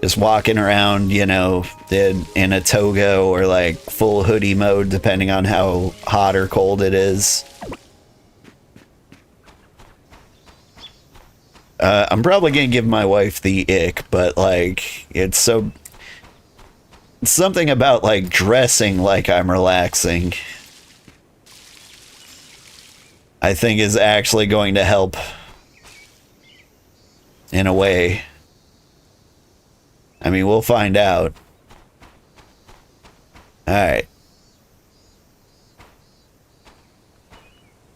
Just walking around, you know, in a toga or like full hoodie mode, depending on how hot or cold it is. I'm probably gonna give my wife the ick, but like, it's something about like dressing like I'm relaxing, I think is actually going to help in a way. I mean, we'll find out. Alright.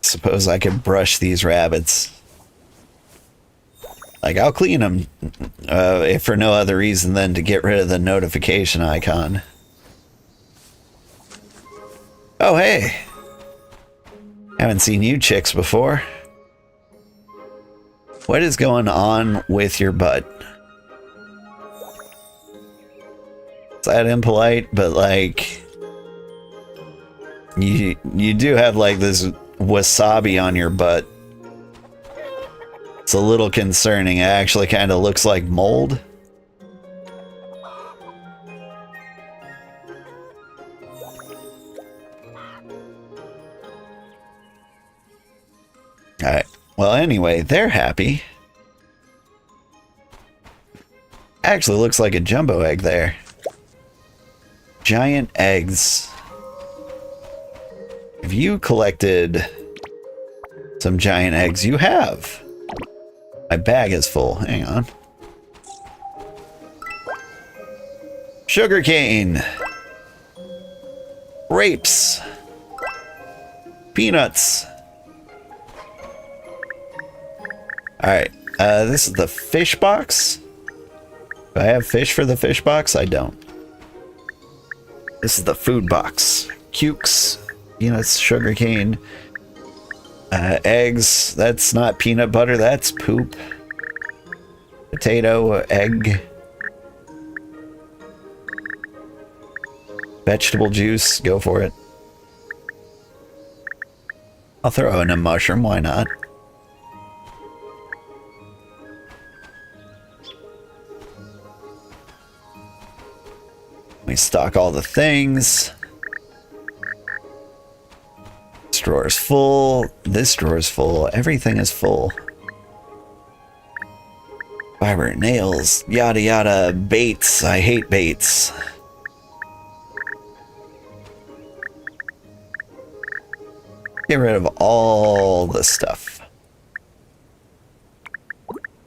Suppose I could brush these rabbits. Like, I'll clean them, if for no other reason than to get rid of the notification icon. Oh, hey! Haven't seen you chicks before. What is going on with your butt? Is that impolite? But like, you do have like this wasabi on your butt. It's a little concerning. It actually kind of looks like mold. Alright. Well, anyway, they're happy. Actually looks like a jumbo egg there. Giant eggs. Have you collected some giant eggs? You have. My bag is full. Hang on. Sugarcane. Grapes. Peanuts. Alright, this is the fish box. Do I have fish for the fish box? I don't. This is the food box. Cukes, peanuts, sugarcane, eggs. That's not peanut butter, that's poop. Potato, egg. Vegetable juice, go for it. I'll throw in a mushroom, why not? We stock all the things. This drawer is full. This drawer is full. Everything is full. Fiber, nails, yada yada, baits. I hate baits. Get rid of all the stuff.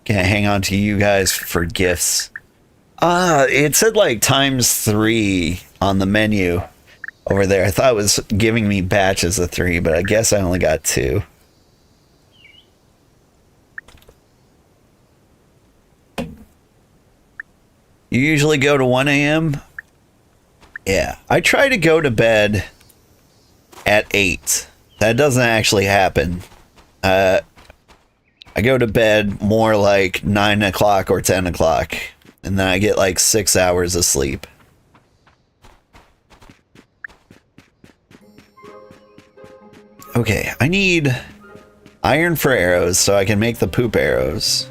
Can't hang on to you guys for gifts. It said like ×3 on the menu over there. I thought it was giving me batches of 3, but I guess I only got 2. You usually go to 1 a.m.? Yeah. I try to go to bed at 8. That doesn't actually happen. I go to bed more like 9 o'clock or 10 o'clock. And then I get like 6 hours of sleep. Okay, I need iron for arrows so I can make the poop arrows.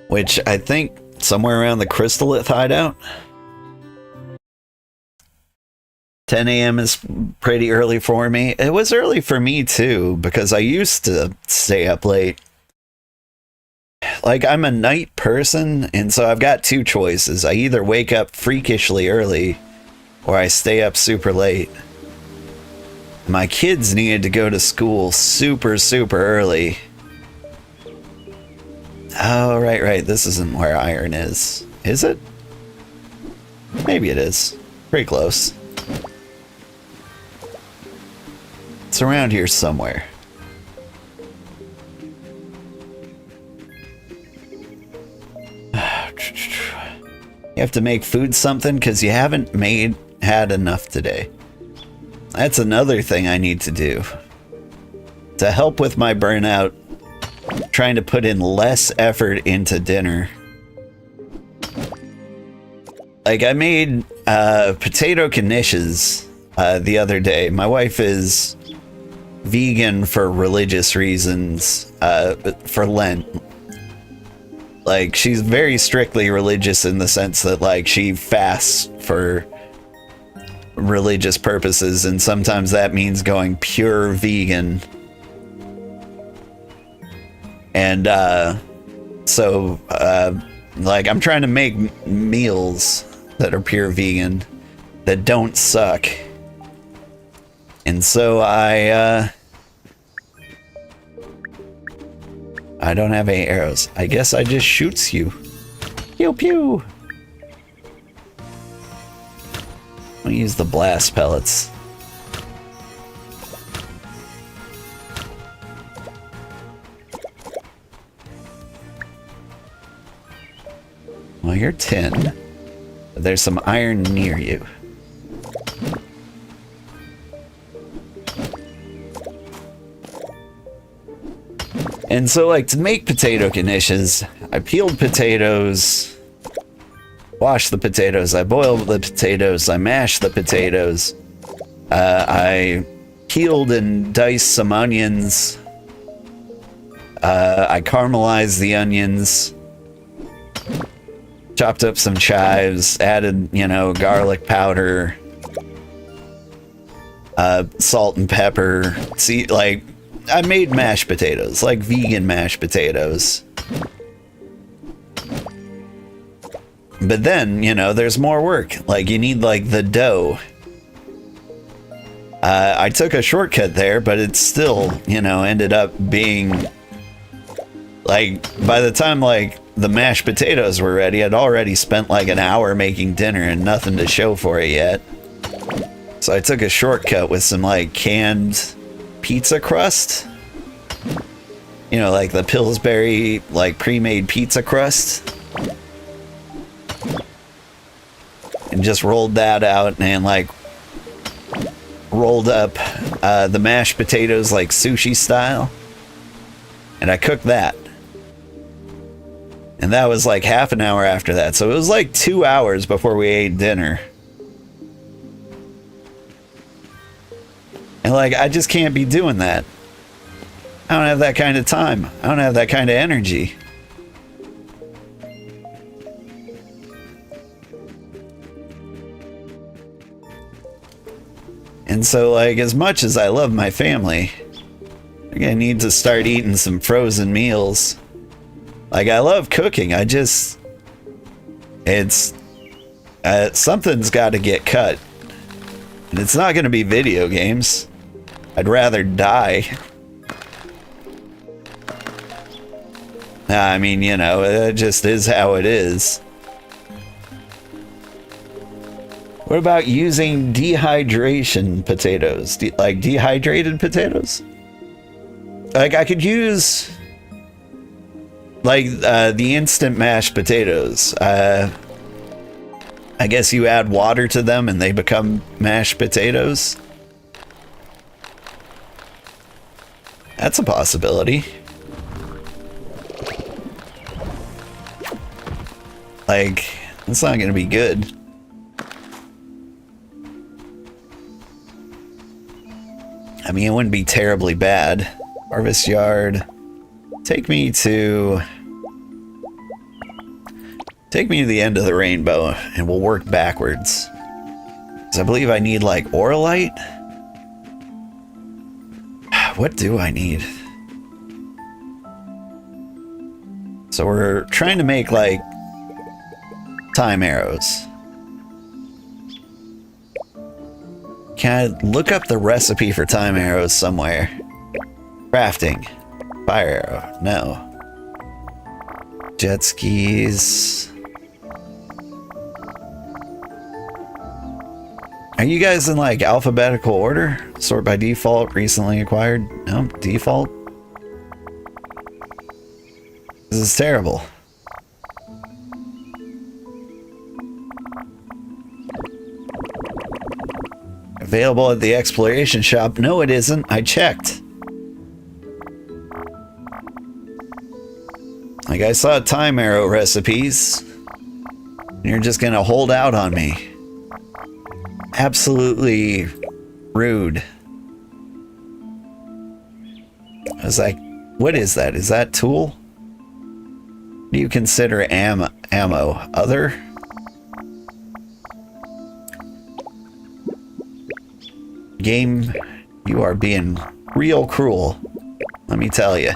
Which I think somewhere around the crystallith hideout. 10 a.m. is pretty early for me. It was early for me too, because I used to stay up late. Like, I'm a night person, and so I've got 2 choices. I either wake up freakishly early, or I stay up super late. My kids needed to go to school super early. Oh, right. This isn't where iron is. Is it? Maybe it is. Pretty close. It's around here somewhere. You have to make food something because you haven't had enough today. That's another thing I need to do. To help with my burnout, trying to put in less effort into dinner. Like, I made potato knishes the other day. My wife is vegan for religious reasons, for Lent. Like, she's very strictly religious in the sense that, like, she fasts for religious purposes, and sometimes that means going pure vegan. And, like, I'm trying to make meals that are pure vegan, that don't suck. And so I don't have any arrows. I guess I just shoots you. Pew pew. I'm gonna use the blast pellets. Well, you're 10. But there's some iron near you. And so, like, to make potato knishes, I peeled potatoes, washed the potatoes, I boiled the potatoes, I mashed the potatoes, I peeled and diced some onions, I caramelized the onions, chopped up some chives, added, you know, garlic powder, salt and pepper. See, like, I made mashed potatoes, like vegan mashed potatoes. But then, you know, there's more work. Like, you need, like, the dough. I took a shortcut there, but it still, you know, ended up being... Like, by the time, like, the mashed potatoes were ready, I'd already spent, like, an hour making dinner and nothing to show for it yet. So I took a shortcut with some, like, canned pizza crust. You know, like the Pillsbury, like, pre-made pizza crust. And just rolled that out and, like, rolled up the mashed potatoes, like, sushi style. And I cooked that. And that was like half an hour after that. So it was like 2 hours before we ate dinner. And like, I just can't be doing that. I don't have that kind of time. I don't have that kind of energy. And so, like, as much as I love my family, I'm gonna need to start eating some frozen meals. Like, I love cooking. I just... It's... something's got to get cut. And it's not gonna be video games. I'd rather die. I mean, you know, it just is how it is. What about using dehydration potatoes? Like dehydrated potatoes? Like I could use like the instant mashed potatoes. I guess you add water to them and they become mashed potatoes. That's a possibility. Like, it's not gonna be good. I mean, it wouldn't be terribly bad. Harvest yard. Take me to the end of the rainbow and we'll work backwards. 'Cause I believe I need like orolite. What do I need? So we're trying to make like time arrows. Can I look up the recipe for time arrows somewhere? Crafting. Fire arrow. No. Jet skis. Are you guys in like alphabetical order? Sort by default, recently acquired? No, default? This is terrible. Available at the exploration shop. No, it isn't. I checked. Like, I saw time arrow recipes. And you're just gonna hold out on me. Absolutely rude. I was like, what is that? Is that tool? What do you consider ammo? Other? Game, you are being real cruel. Let me tell you.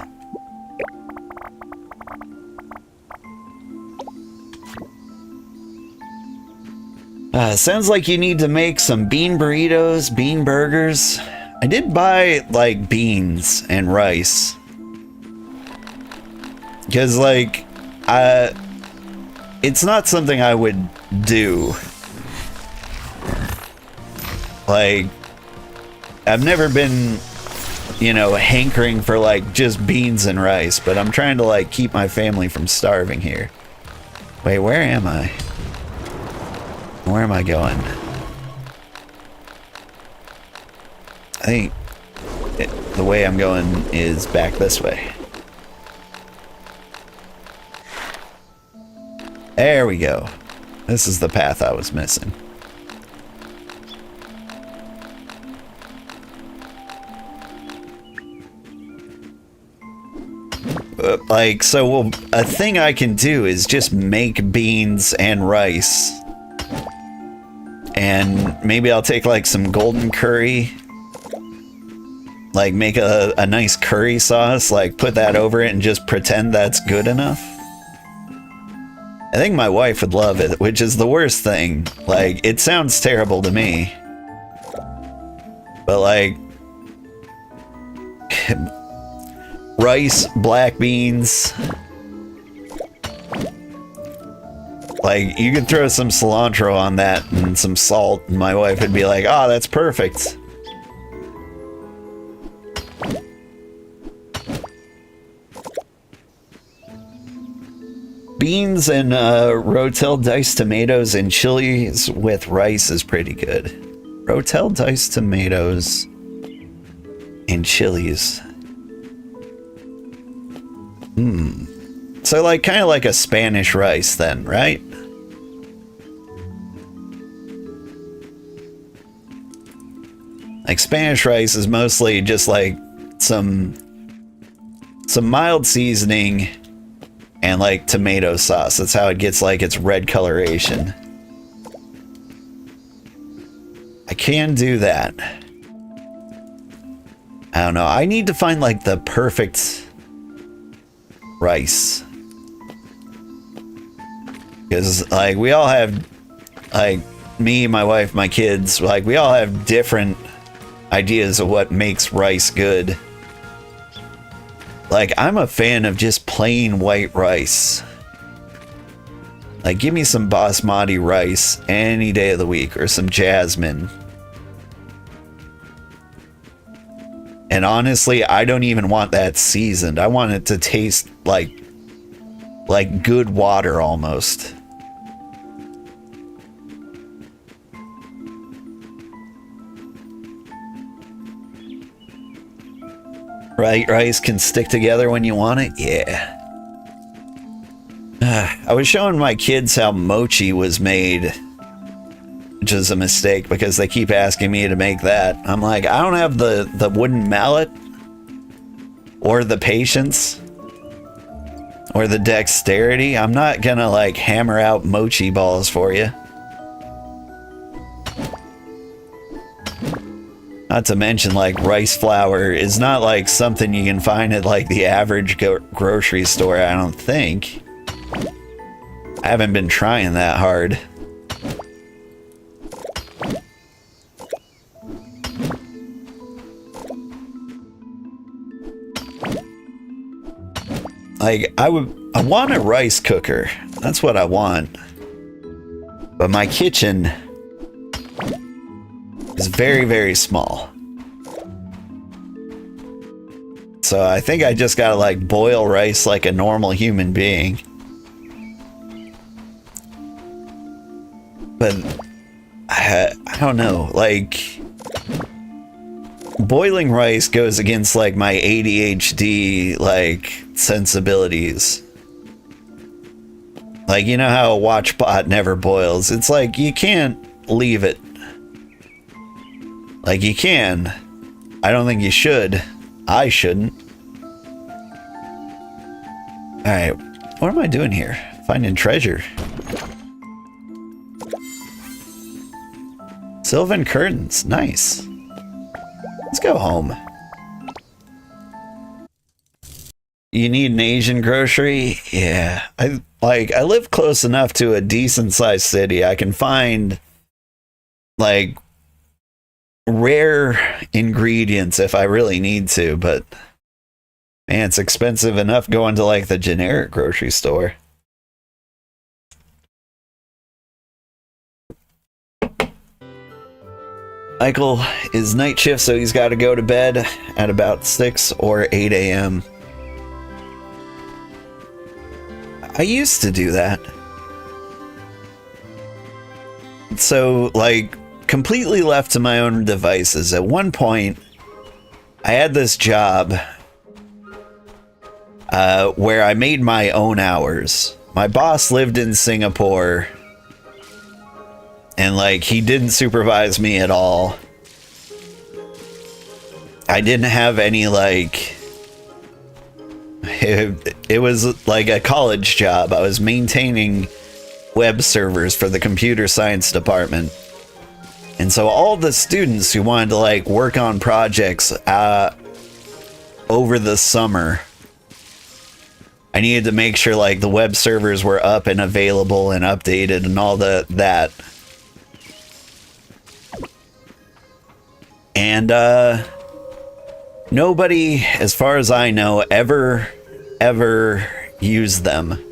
Sounds like you need to make some bean burritos, bean burgers. I did buy, like, beans and rice. Because, like, it's not something I would do. Like, I've never been, you know, hankering for, like, just beans and rice. But I'm trying to, like, keep my family from starving here. Wait, where am I? Where am I going? I think the way I'm going is back this way. There we go. This is the path I was missing. Like, so a thing I can do is just make beans and rice. And maybe I'll take like some golden curry, like make a nice curry sauce, like put that over it and just pretend that's good enough. I think my wife would love it, which is the worst thing. Like, it sounds terrible to me. But like, rice, black beans. Like, you could throw some cilantro on that and some salt, and my wife would be like, oh, that's perfect. Beans and Rotel diced tomatoes and chilies with rice is pretty good. Rotel diced tomatoes and chilies. So like kind of like a Spanish rice then, right? Like Spanish rice is mostly just like some mild seasoning and like tomato sauce. That's how it gets like its red coloration. I can do that. I don't know. I need to find like the perfect rice. Because like we all have, like me, my wife, my kids, like we all have different ideas of what makes rice good. Like I'm a fan of just plain white rice. Like give me some basmati rice any day of the week, or some jasmine. And honestly, I don't even want that seasoned. I want it to taste like good water almost. Right, rice can stick together when you want it? Yeah. I was showing my kids how mochi was made, which is a mistake because they keep asking me to make that. I'm like, I don't have the wooden mallet or the patience or the dexterity. I'm not gonna like hammer out mochi balls for you. Not to mention, like, rice flour is not like something you can find at like the average grocery store, I don't think. I haven't been trying that hard. Like, I want a rice cooker. That's what I want. But my kitchen is very, very small. So I think I just gotta like boil rice like a normal human being. But I don't know, like boiling rice goes against like my ADHD like sensibilities. Like, you know how a watch pot never boils? It's like you can't leave it. Like you can. I don't think you should. I shouldn't. Alright, what am I doing here? Finding treasure. Sylvan curtains, nice. Let's go home. You need an Asian grocery? Yeah. I live close enough to a decent sized city. I can find like rare ingredients if I really need to, but man, it's expensive enough going to like the generic grocery store. Michael is night shift, so he's got to go to bed at about 6 or 8 a.m. I used to do that. So, like, completely left to my own devices. At one point, I had this job where I made my own hours. My boss lived in Singapore, and like he didn't supervise me at all. I didn't have any like it was like a college job. I was maintaining web servers for the computer science department. And so all the students who wanted to like work on projects over the summer, I needed to make sure like the web servers were up and available and updated and all that. And nobody, as far as I know, ever used them.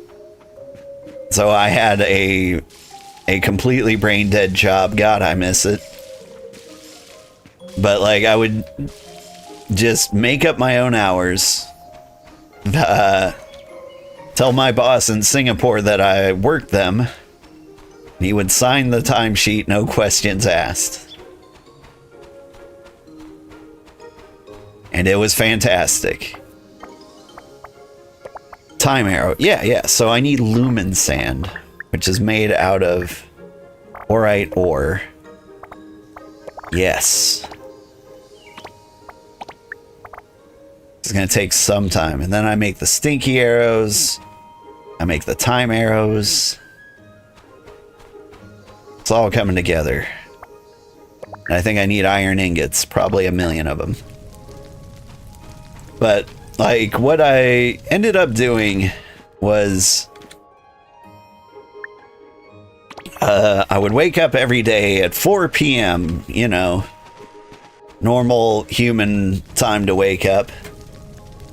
So I had a completely brain dead job. God, I miss it. But like I would just make up my own hours. Tell my boss in Singapore that I worked them. And he would sign the timesheet, no questions asked. And it was fantastic. Time arrow. Yeah. So I need lumen sand, which is made out of orite ore. Yes. It's gonna take some time. And then I make the stinky arrows. I make the time arrows. It's all coming together. And I think I need iron ingots, probably 1,000,000 of them. But like what I ended up doing was I would wake up every day at 4 p.m., you know, normal human time to wake up.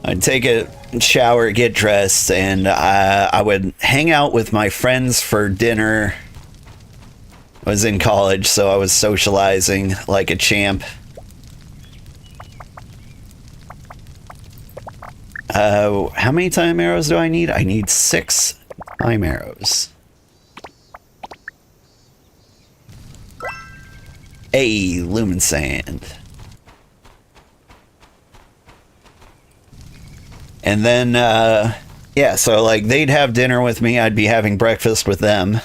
I'd take a shower, get dressed, and I would hang out with my friends for dinner. I was in college, so I was socializing like a champ. How many time arrows do I need? I need 6 time arrows. Hey, lumen sand. And then, yeah, so like they'd have dinner with me. I'd be having breakfast with them.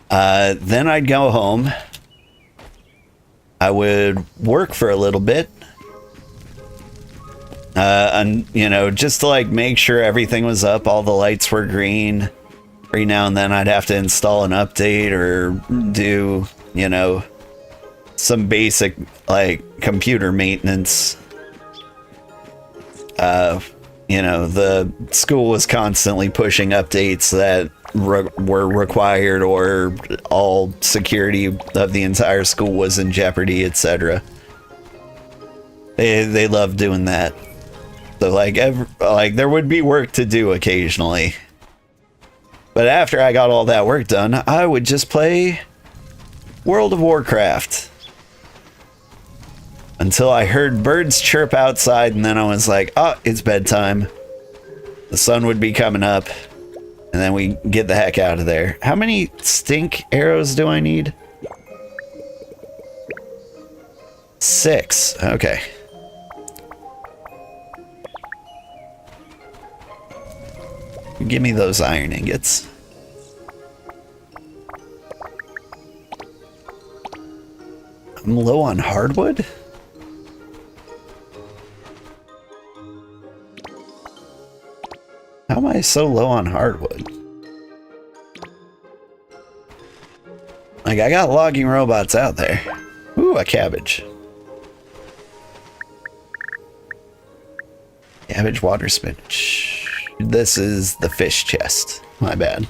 Then I'd go home. I would work for a little bit. And, you know, just to like make sure everything was up, all the lights were green. Every now and then I'd have to install an update or do, you know, some basic like computer maintenance. You know, the school was constantly pushing updates that were required, or all security of the entire school was in jeopardy, etc. They loved doing that. So like there would be work to do occasionally. But after I got all that work done, I would just play World of Warcraft. Until I heard birds chirp outside, and then I was like, oh, it's bedtime. The sun would be coming up, and then we get the heck out of there. How many stink arrows do I need? 6. Okay. Give me those iron ingots. I'm low on hardwood? How am I so low on hardwood? Like, I got logging robots out there. Ooh, a cabbage. Cabbage, water, spinach. This is the fish chest. My bad.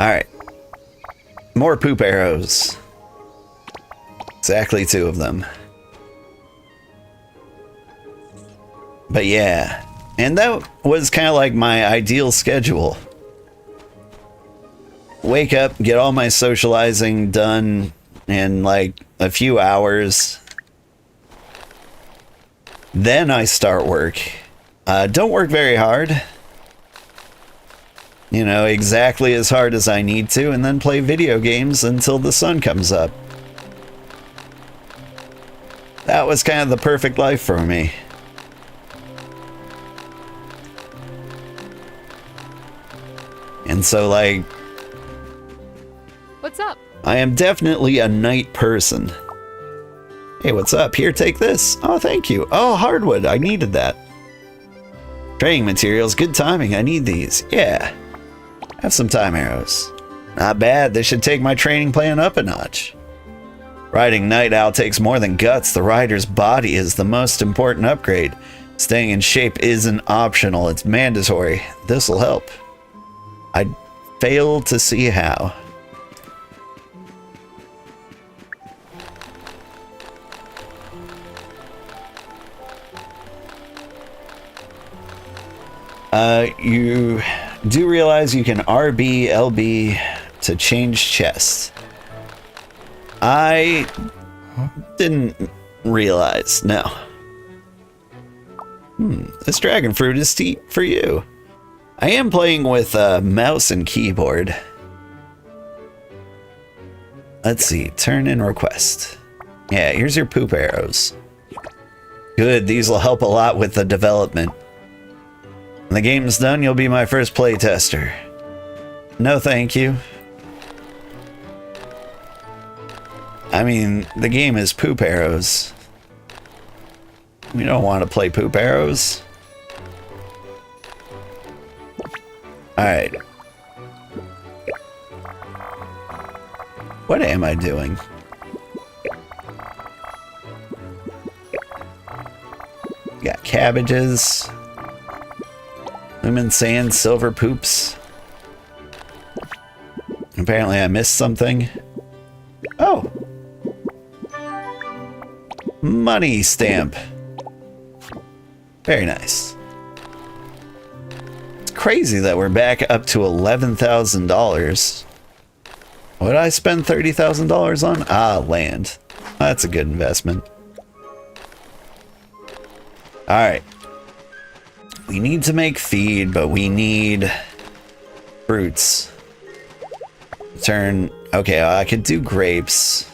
Alright. More poop arrows. Exactly 2 of them. But yeah. And that was kind of like my ideal schedule. Wake up, get all my socializing done in like a few hours. Then I start work. Don't work very hard. You know, exactly as hard as I need to, and then play video games until the sun comes up. That was kind of the perfect life for me. And so, like... What's up? I am definitely a night person. Hey, what's up? Here, take this. Oh, thank you. Oh, hardwood. I needed that. Training materials. Good timing. I need these. Yeah. Have some time arrows. Not bad. This should take my training plan up a notch. Riding Night Owl takes more than guts. The rider's body is the most important upgrade. Staying in shape isn't optional. It's mandatory. This'll help. I fail to see how. You do realize you can RB, LB to change chests. I didn't realize, no. This dragon fruit is steep for you. I am playing with a mouse and keyboard. Let's see. Turn in request. Yeah, here's your poop arrows. Good, these will help a lot with the development. When the game's done, you'll be my first playtester. No thank you. I mean, the game is poop arrows. We don't want to play poop arrows. Alright. What am I doing? Got cabbages. Lumen sand, silver poops. Apparently I missed something. Oh! Money stamp. Very nice. It's crazy that we're back up to $11,000. What did I spend $30,000 on? Ah, land. That's a good investment. Alright. We need to make feed, but we need fruits. Turn... Okay, I could do grapes.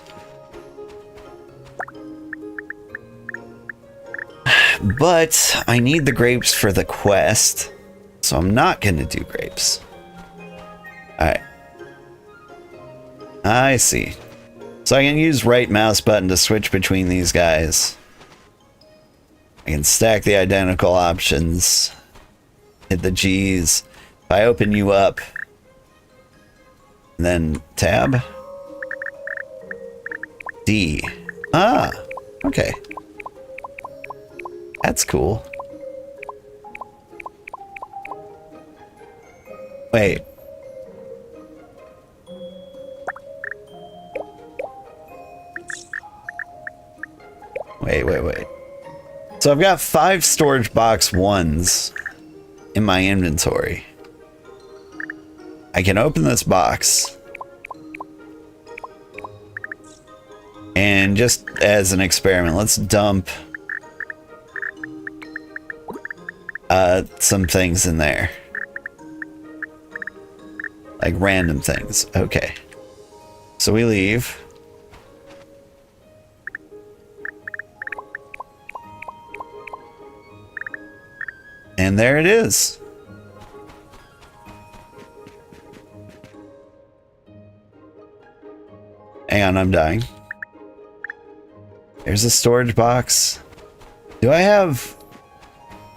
But I need the grapes for the quest, so I'm not going to do grapes. Alright. I see. So I can use right mouse button to switch between these guys. I can stack the identical options. Hit the G's. If I open you up, then tab. D. Ah, okay. That's cool. Wait. Wait. So I've got 5 storage box 1s in my inventory. I can open this box. And just as an experiment, let's dump some things in there. Like random things. Okay. So we leave. And there it is. Hang on, I'm dying. There's a storage box. Do I have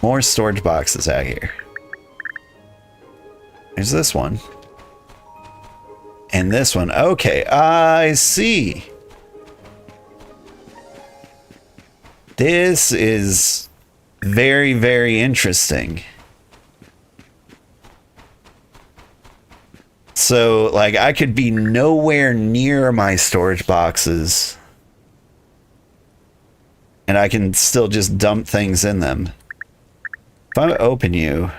more storage boxes out here? There's this one. And this one. Okay, I see. This is very, very interesting. So, like, I could be nowhere near my storage boxes, and I can still just dump things in them. If I open you,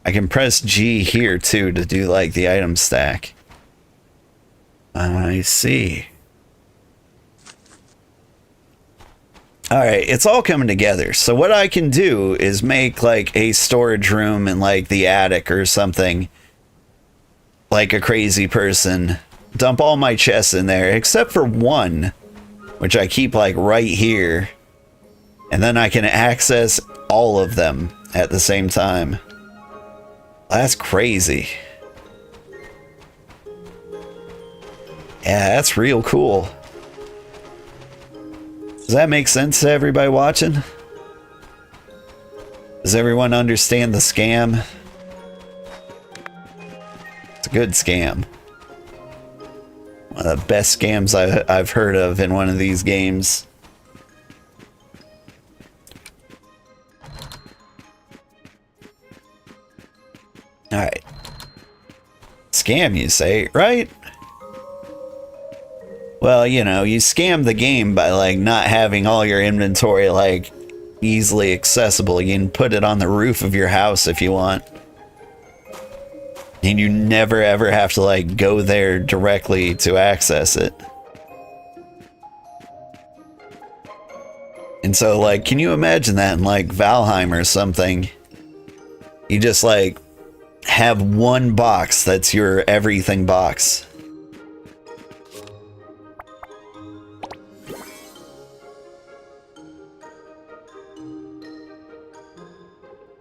I can press G here, too, to do, like, the item stack. I see. Alright, it's all coming together. So what I can do is make like a storage room in like the attic or something. Like a crazy person. Dump all my chests in there, except for one, which I keep like right here. And then I can access all of them at the same time. That's crazy. Yeah, that's real cool. Does that make sense to everybody watching? Does everyone understand the scam? It's a good scam. One of the best scams I've heard of in one of these games. Alright. Scam, you say, right? Well, you know, you scam the game by, like, not having all your inventory, like, easily accessible. You can put it on the roof of your house if you want. And you never, ever have to, like, go there directly to access it. And so, like, can you imagine that in, like, Valheim or something? You just, like, have one box that's your everything box.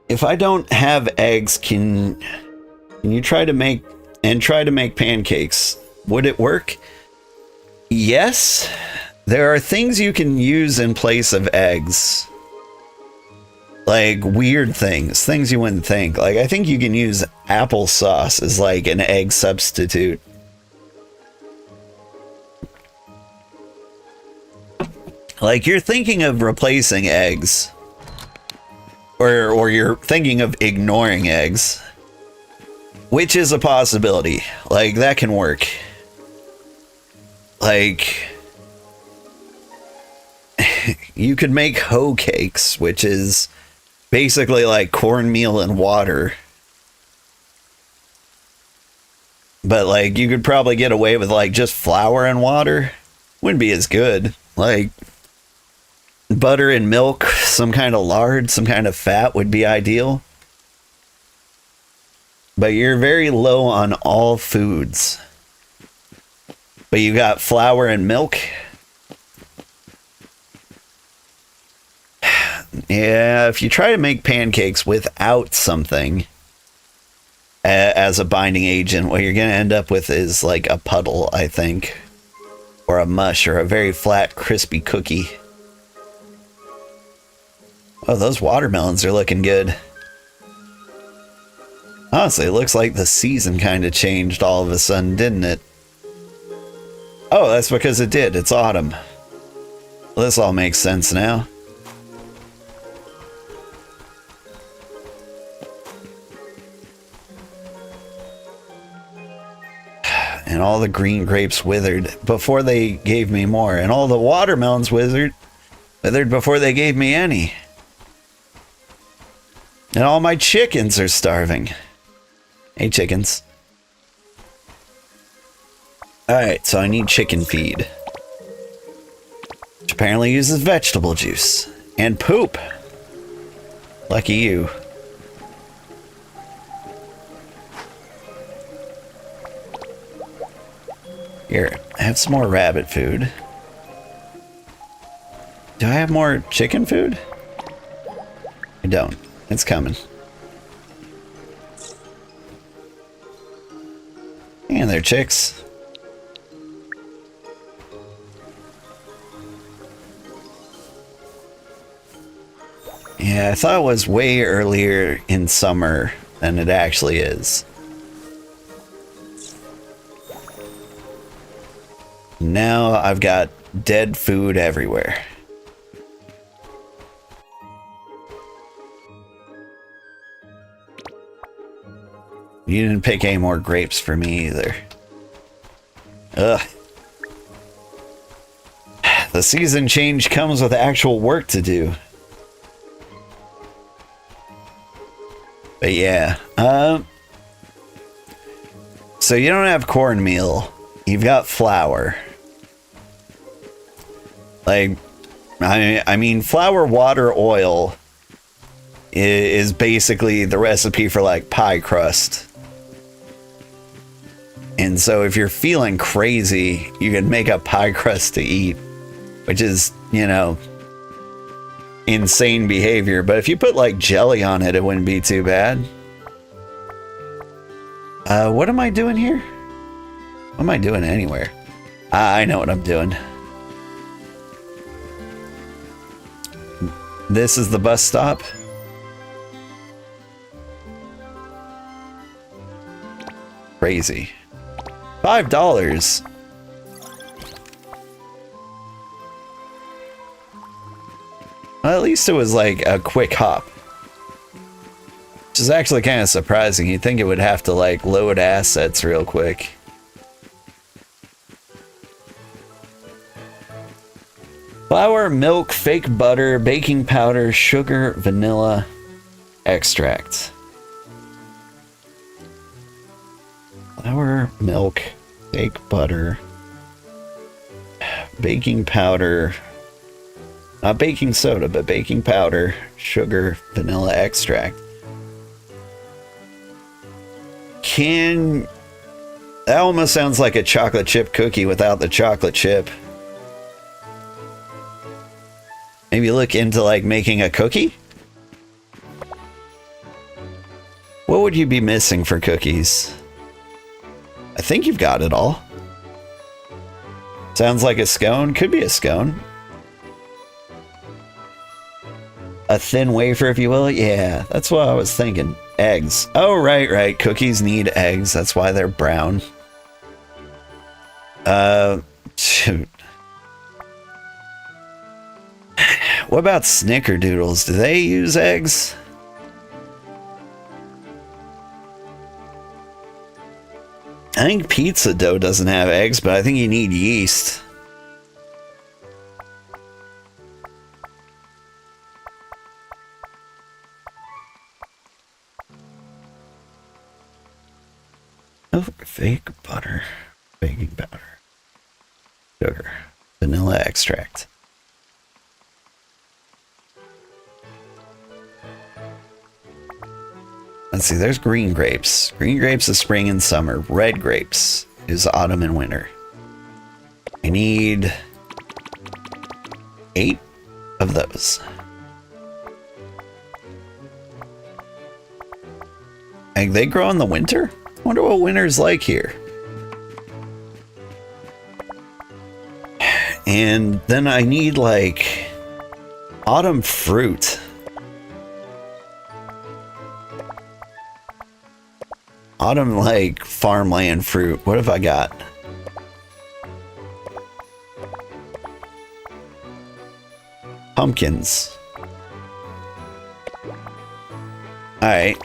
If I don't have eggs, can you try to make pancakes? Would it work? Yes. There are things you can use in place of eggs. Like weird things you wouldn't think. Like I think you can use applesauce as like an egg substitute. Like you're thinking of replacing eggs. Or you're thinking of ignoring eggs. Which is a possibility. Like that can work. Like you could make hoe cakes, which is basically like cornmeal and water. But like you could probably get away with like just flour and water. Wouldn't be as good. Like butter and milk, some kind of lard, some kind of fat would be ideal. But you're very low on all foods. But you got flour and milk. Yeah, if you try to make pancakes without something as a binding agent, what you're going to end up with is like a puddle, I think. Or a mush, or a very flat, crispy cookie. Oh, those watermelons are looking good. Honestly, it looks like the season kind of changed all of a sudden, didn't it? Oh, that's because it did. It's autumn. Well, this all makes sense now. And all the green grapes withered before they gave me more. And all the watermelons withered before they gave me any. And all my chickens are starving. Hey, chickens. Alright, so I need chicken feed. Which apparently uses vegetable juice. And poop. Lucky you. Here, have some more rabbit food. Do I have more chicken food? I don't. It's coming. And they're chicks. Yeah, I thought it was way earlier in summer than it actually is. Now I've got dead food everywhere. You didn't pick any more grapes for me either. Ugh. The season change comes with actual work to do. But yeah. So you don't have cornmeal. You've got flour. Like, I mean, flour, water, oil is basically the recipe for like pie crust. And so if you're feeling crazy, you can make a pie crust to eat, which is, you know, insane behavior. But if you put like jelly on it, it wouldn't be too bad. What am I doing here? What am I doing anywhere? I know what I'm doing. This is the bus stop. Crazy. $5. Well, at least it was like a quick hop. Which is actually kind of surprising. You'd think it would have to like load assets real quick. Flour, milk, fake butter, baking powder, sugar, vanilla, extract. Flour, milk, fake butter, baking powder, not baking soda, but baking powder, sugar, vanilla extract. That almost sounds like a chocolate chip cookie without the chocolate chip. Maybe look into like making a cookie? What would you be missing for cookies? I think you've got it all. Sounds like a scone. Could be a scone. A thin wafer, if you will. Yeah, that's what I was thinking. Eggs. Oh, right. Cookies need eggs. That's why they're brown. Shoot. What about snickerdoodles? Do they use eggs? I think pizza dough doesn't have eggs, but I think you need yeast. Oh, fake butter, baking powder, sugar, vanilla extract. Let's see, there's green grapes. Green grapes is spring and summer. Red grapes is autumn and winter. I need 8 of those. And they grow in the winter? I wonder what winter's like here. And then I need like autumn fruit. Autumn, like, farmland fruit. What have I got? Pumpkins. Alright.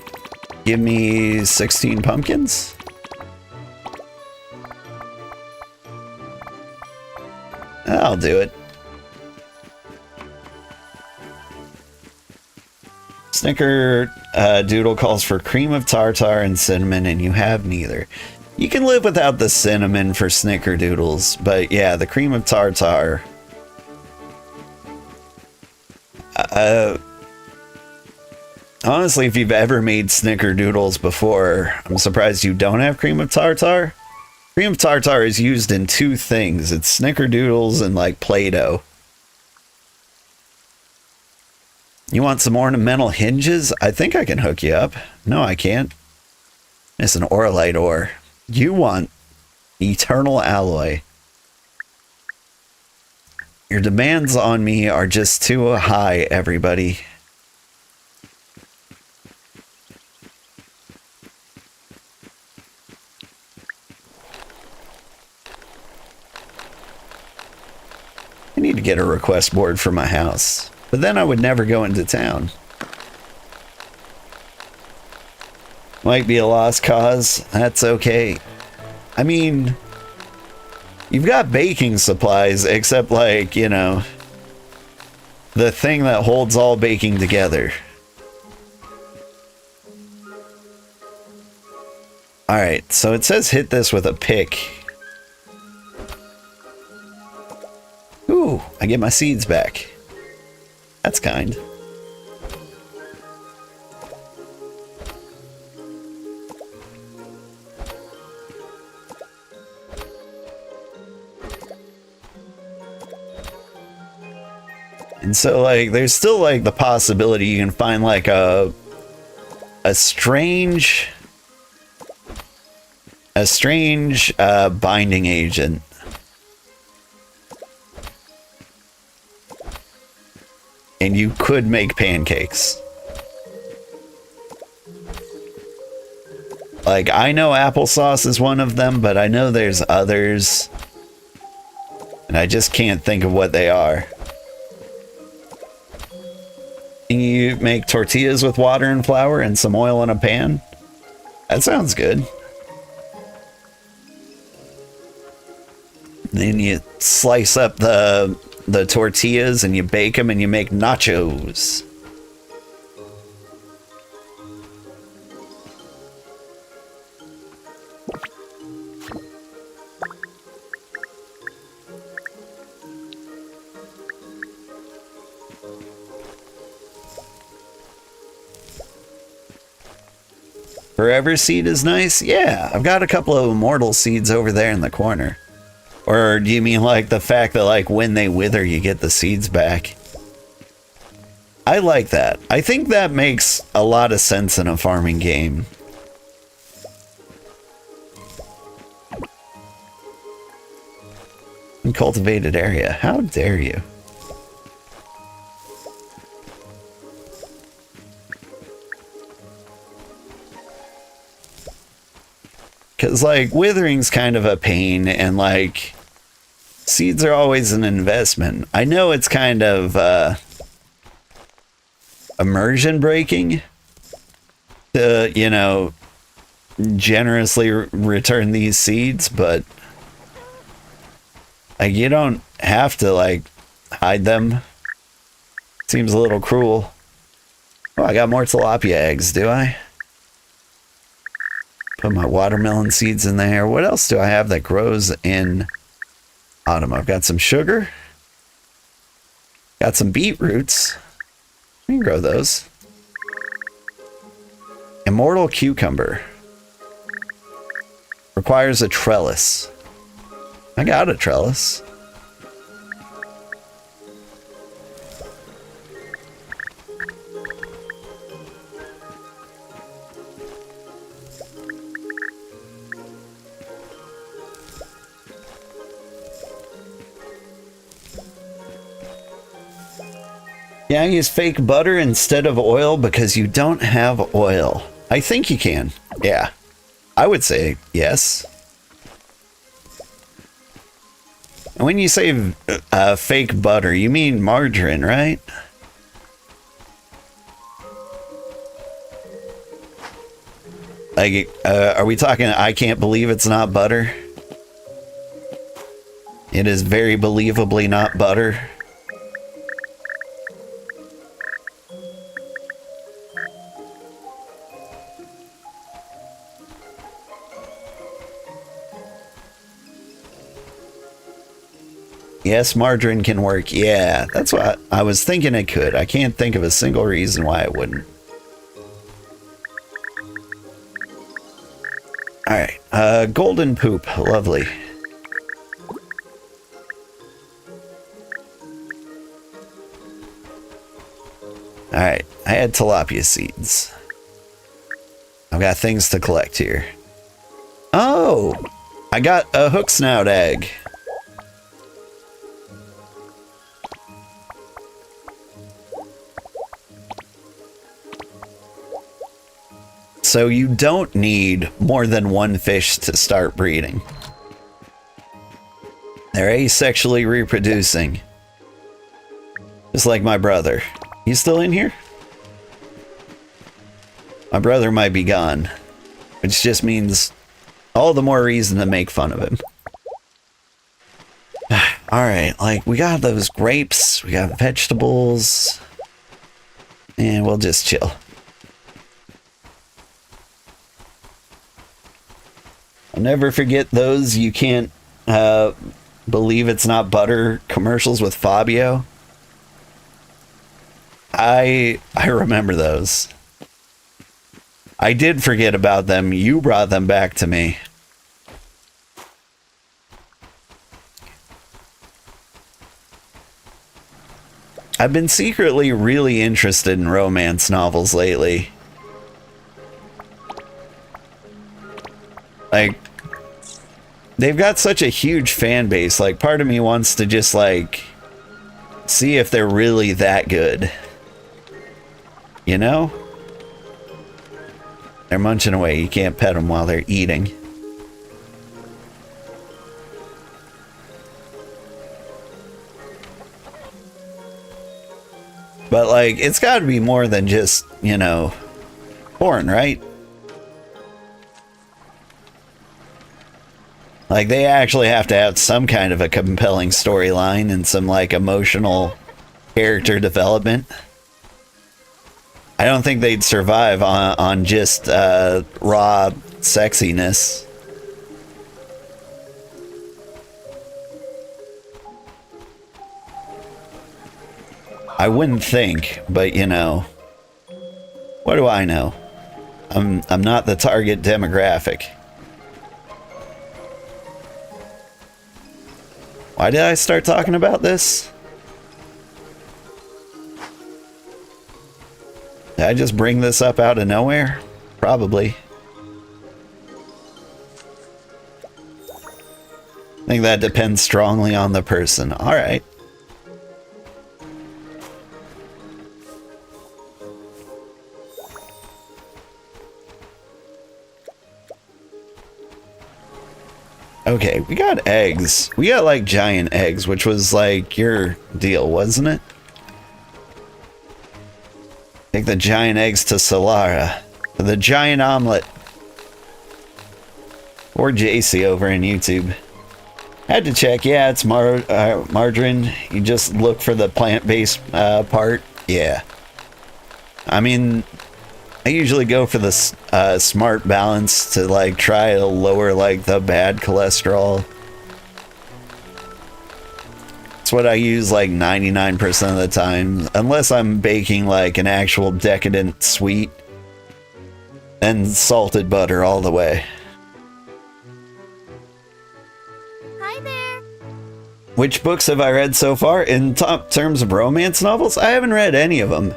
Give me 16 pumpkins. I'll do it. Snickerdoodle calls for cream of tartar and cinnamon, and you have neither. You can live without the cinnamon for snickerdoodles, but yeah, the cream of tartar. Honestly, if you've ever made snickerdoodles before, I'm surprised you don't have cream of tartar. Cream of tartar is used in 2 things. It's snickerdoodles and like Play-Doh. You want some ornamental hinges? I think I can hook you up. No, I can't. It's an orlite ore. You want eternal alloy. Your demands on me are just too high, everybody. I need to get a request board for my house. But then I would never go into town. Might be a lost cause. That's okay. I mean, you've got baking supplies, except like, you know, the thing that holds all baking together. Alright, so it says hit this with a pick. Ooh, I get my seeds back. That's kind. And so, like, there's still, like, the possibility you can find, like, a strange binding agent. And you could make pancakes. Like, I know applesauce is one of them, but I know there's others. And I just can't think of what they are. Can you make tortillas with water and flour and some oil in a pan? That sounds good. Then you slice up the tortillas and you bake them and you make nachos. Forever seed is nice? Yeah, I've got a couple of immortal seeds over there in the corner. Or do you mean like the fact that like when they wither you get the seeds back? I like that. I think that makes a lot of sense in a farming game. Uncultivated area. How dare you? Because, like, withering's kind of a pain, and, like, seeds are always an investment. I know it's kind of, immersion breaking to, you know, generously return these seeds, but, like, you don't have to, like, hide them. Seems a little cruel. Oh, I got more tilapia eggs, do I? Put my watermelon seeds in there. What else do I have that grows in autumn? I've got some sugar. Got some beetroots. We can grow those. Immortal cucumber. Requires a trellis. I got a trellis. Yeah, I use fake butter instead of oil because you don't have oil. I think you can. Yeah. I would say yes. And when you say fake butter, you mean margarine, right? Like, are we talking, I can't believe it's not butter? It is very believably not butter. Yes, margarine can work. Yeah, that's what I was thinking it could. I can't think of a single reason why it wouldn't. Alright, golden poop. Lovely. Alright, I had tilapia seeds. I've got things to collect here. Oh! I got a hook snout egg. So you don't need more than one fish to start breeding. They're asexually reproducing. Just like my brother. He's still in here? My brother might be gone. Which just means all the more reason to make fun of him. Alright, like, we got those grapes, we got vegetables, and we'll just chill. I'll never forget those you can't believe it's not butter commercials with Fabio. I remember those. I did forget about them. You brought them back to me. I've been secretly really interested in romance novels lately. Like, they've got such a huge fan base. Like, part of me wants to just, like, see if they're really that good. You know? They're munching away. You can't pet them while they're eating. But, like, it's got to be more than just, you know, porn, right? Like, they actually have to have some kind of a compelling storyline and some, like, emotional character development. I don't think they'd survive on just raw sexiness. I wouldn't think, but, you know, what do I know? I'm not the target demographic. Why did I start talking about this? Did I just bring this up out of nowhere? Probably. I think that depends strongly on the person. All right. Okay, we got eggs. We got like giant eggs, which was like your deal, wasn't it? Take the giant eggs to Solara for the giant omelet. Or JC over in YouTube. Had to check. Yeah, it's margarine. You just look for the plant-based part. Yeah. I mean, I usually go for the smart balance to like try to lower like the bad cholesterol. It's what I use like 99% of the time, unless I'm baking like an actual decadent sweet and salted butter all the way. Hi there. Which books have I read so far? In terms of romance novels, I haven't read any of them.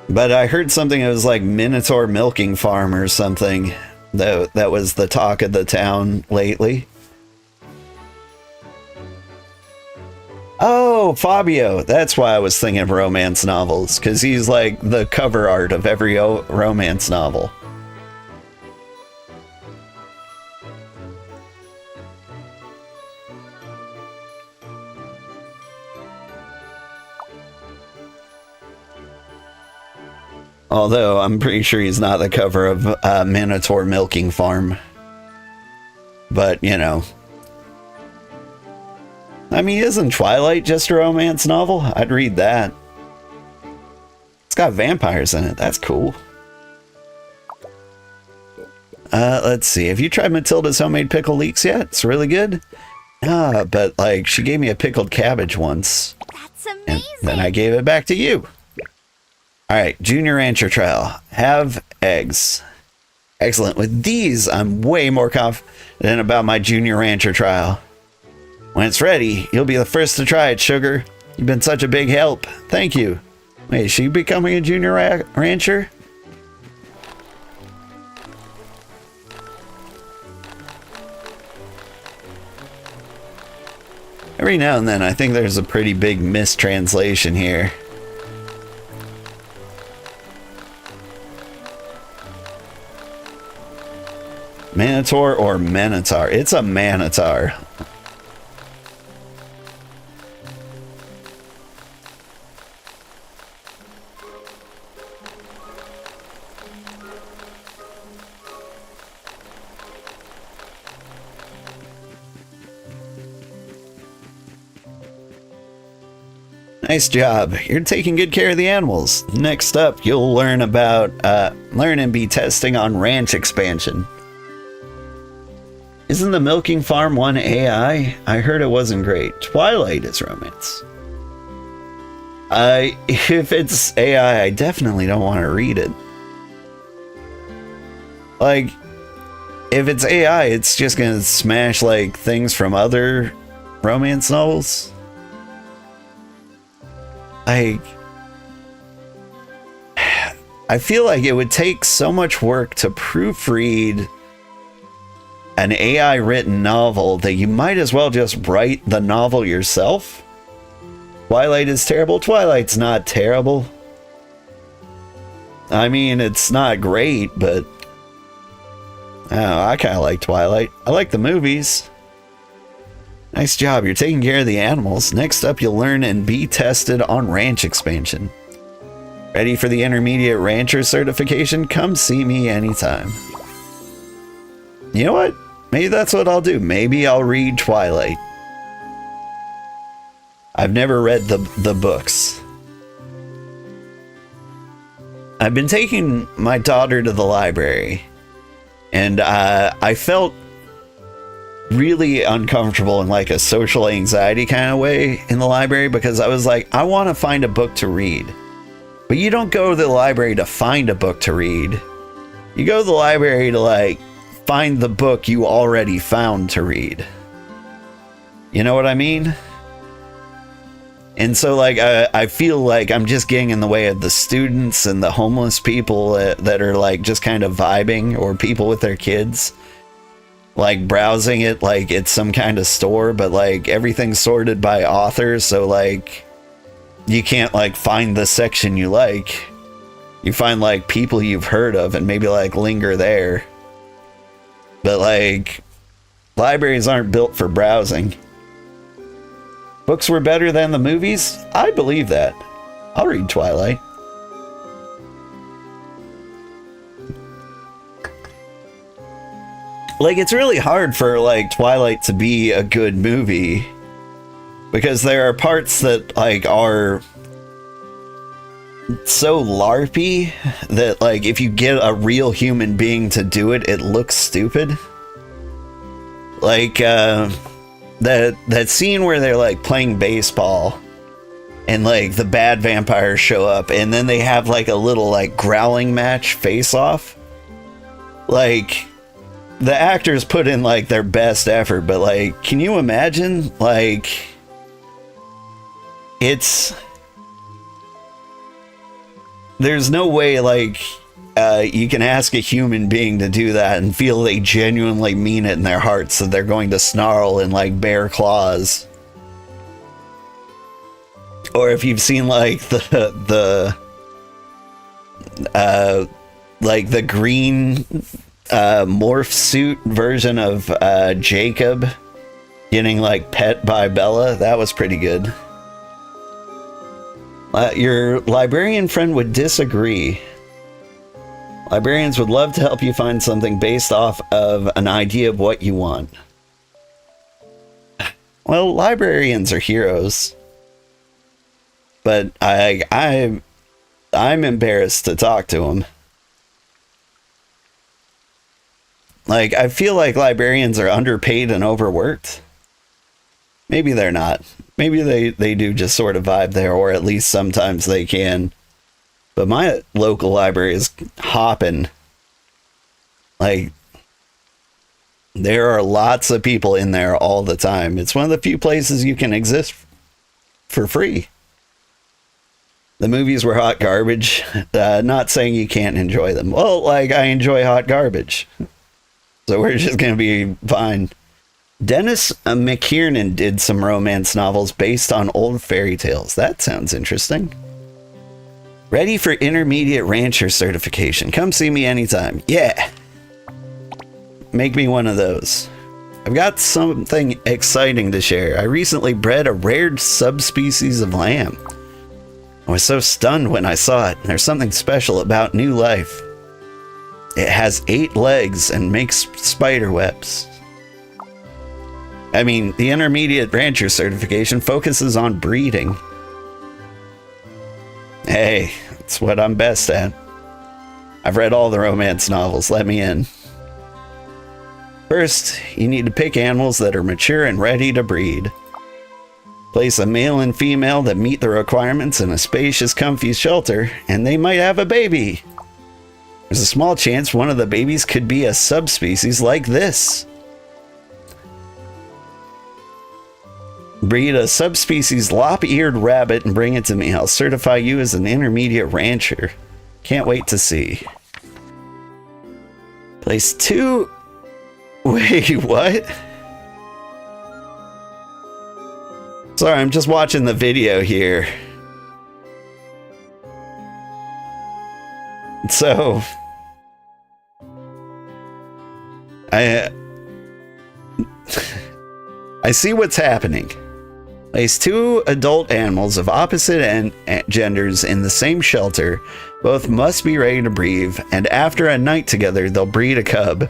But I heard something that was like Minotaur Milking Farm or something. That was the talk of the town lately. Oh, Fabio. That's why I was thinking of romance novels. Because he's like the cover art of every romance novel. Although, I'm pretty sure he's not the cover of Minotaur Milking Farm. But, you know. I mean, isn't Twilight just a romance novel? I'd read that. It's got vampires in it. That's cool. Let's see. Have you tried Matilda's homemade pickled leeks yet? It's really good. But, like, she gave me a pickled cabbage once. That's amazing. And then I gave it back to you. Alright, Junior Rancher Trial. Have eggs. Excellent. With these, I'm way more confident about my Junior Rancher Trial. When it's ready, you'll be the first to try it, Sugar. You've been such a big help. Thank you. Wait, is she becoming a Junior Rancher? Every now and then, I think there's a pretty big mistranslation here. Minotaur or Minotaur? It's a Manotaur. Nice job. You're taking good care of the animals. Next up, you'll learn about learn and be testing on ranch expansion. Isn't the milking farm one AI? I heard it wasn't great. Twilight is romance. If it's AI, I definitely don't want to read it. Like, if it's AI, it's just gonna smash like things from other romance novels. Like, I feel like it would take so much work to proofread an AI written novel that you might as well just write the novel yourself. Twilight is terrible. Twilight's not terrible. I mean, it's not great, but I kind of like Twilight. I like the movies. Nice job. You're taking care of the animals. Next up, you'll learn and be tested on ranch expansion. Ready for the intermediate rancher certification? Come see me anytime. You know what? Maybe that's what I'll do. Maybe I'll read Twilight. I've never read the books. I've been taking my daughter to the library, and I felt really uncomfortable in like a social anxiety kind of way in the library because I was like, I want to find a book to read. But you don't go to the library to find a book to read. You go to the library to like find the book you already found to read. You know what I mean? And so, like, I feel like I'm just getting in the way of the students and the homeless people that are, like, just kind of vibing, or people with their kids, like, browsing it like it's some kind of store, but, like, everything's sorted by authors, so, like, you can't, like, find the section you like. You find, like, people you've heard of and maybe, like, linger there. But, like, libraries aren't built for browsing. Books were better than the movies? I believe that. I'll read Twilight. Like, it's really hard for, like, Twilight to be a good movie, because there are parts that, like, are so LARPy that, like, if you get a real human being to do it, it looks stupid. Like, that scene where they're, like, playing baseball and, like, the bad vampires show up and then they have, like, a little, like, growling match face off. Like, the actors put in, like, their best effort, but, like, can you imagine? Like, there's no way, like, you can ask a human being to do that and feel they genuinely mean it in their hearts, that they're going to snarl and, like, bare claws. Or if you've seen, like, like, the green morph suit version of Jacob getting, like, pet by Bella, that was pretty good. Your librarian friend would disagree. Librarians would love to help you find something based off of an idea of what you want. Well, librarians are heroes. But I'm embarrassed to talk to them. Like, I feel like librarians are underpaid and overworked. Maybe they're not. Maybe they do just sort of vibe there, or at least sometimes they can. But my local library is hopping. Like, there are lots of people in there all the time. It's one of the few places you can exist for free. The movies were hot garbage. Not saying you can't enjoy them. Well, like, I enjoy hot garbage. So we're just going to be fine. Dennis McKiernan did some romance novels based on old fairy tales. That sounds interesting. Ready for intermediate rancher certification. Come see me anytime. Yeah. Make me one of those. I've got something exciting to share. I recently bred a rare subspecies of lamb. I was so stunned when I saw it. There's something special about new life. It has 8 legs and makes spider webs. I mean, the intermediate rancher certification focuses on breeding. Hey, it's what I'm best at. I've read all the romance novels. Let me in. First, you need to pick animals that are mature and ready to breed. Place a male and female that meet the requirements in a spacious, comfy shelter, and they might have a baby. There's a small chance one of the babies could be a subspecies like this. Breed a subspecies lop-eared rabbit and bring it to me. I'll certify you as an intermediate rancher. Can't wait to see. Place 2... Wait, what? Sorry, I'm just watching the video here. So... I see what's happening. Place 2 adult animals of opposite genders in the same shelter. Both must be ready to breed, and after a night together, they'll breed a cub.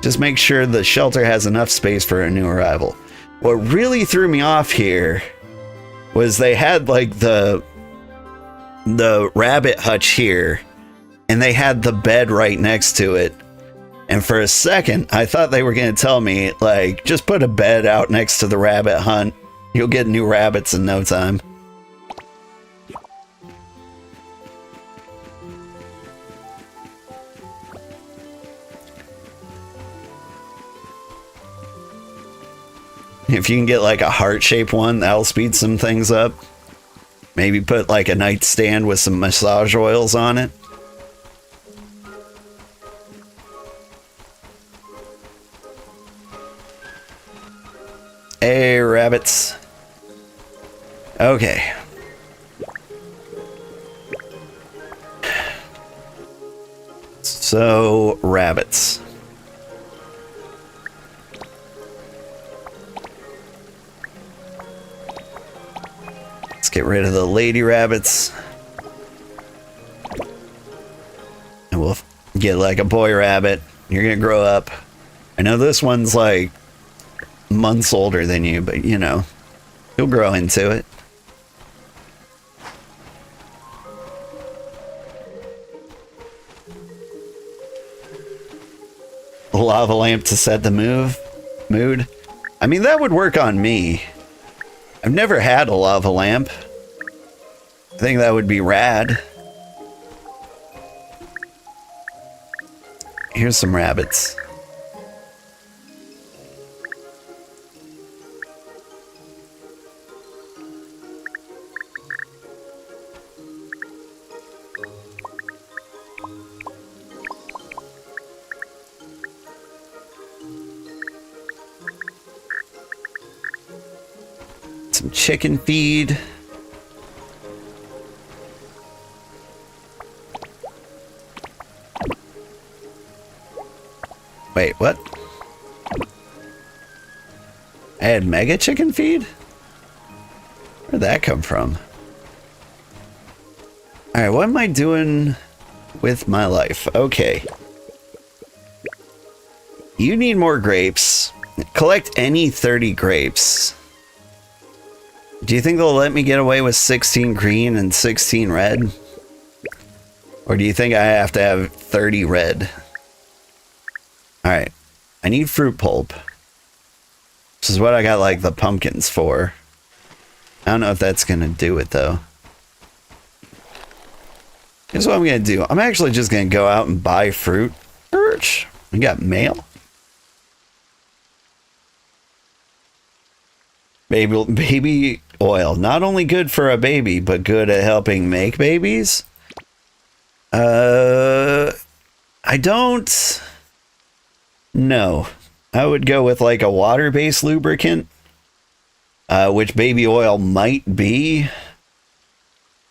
Just make sure the shelter has enough space for a new arrival. What really threw me off here was they had, like, the rabbit hutch here, and they had the bed right next to it. And for a second, I thought they were going to tell me, like, just put a bed out next to the rabbit hunt. You'll get new rabbits in no time. If you can get, like, a heart-shaped one, that'll speed some things up. Maybe put like a nightstand with some massage oils on it. Hey, rabbits. Okay. So, rabbits. Let's get rid of the lady rabbits. And we'll get like a boy rabbit. You're gonna grow up. I know this one's like months older than you, but you know, you'll grow into it. A lava lamp to set the mood. I mean, that would work on me. I've never had a lava lamp. I think that would be rad. Here's some rabbits. Some chicken feed. Wait, what? I had mega chicken feed? Where'd that come from? Alright, what am I doing with my life? Okay. You need more grapes. Collect any 30 grapes. Do you think they'll let me get away with 16 green and 16 red? Or do you think I have to have 30 red? Alright. I need fruit pulp. This is what I got like the pumpkins for. I don't know if that's gonna do it though. Here's what I'm gonna do. I'm actually just gonna go out and buy fruit. We got mail. Baby oil. Not only good for a baby, but good at helping make babies. I don't know. I would go with like a water-based lubricant, which baby oil might be,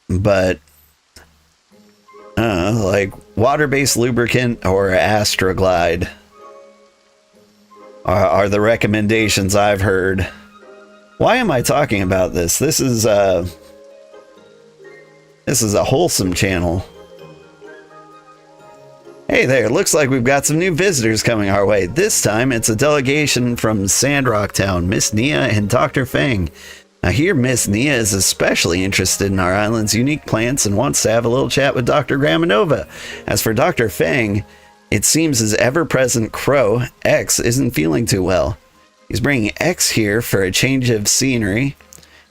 but like water-based lubricant or Astroglide are the recommendations I've heard. Why am I talking about this? This is a wholesome channel. Hey there, looks like we've got some new visitors coming our way. This time it's a delegation from Sandrock Town, Miss Nia and Dr. Fang. I hear Miss Nia is especially interested in our island's unique plants and wants to have a little chat with Dr. Gramanova. As for Dr. Fang, it seems his ever-present crow, X, isn't feeling too well. He's bringing X here for a change of scenery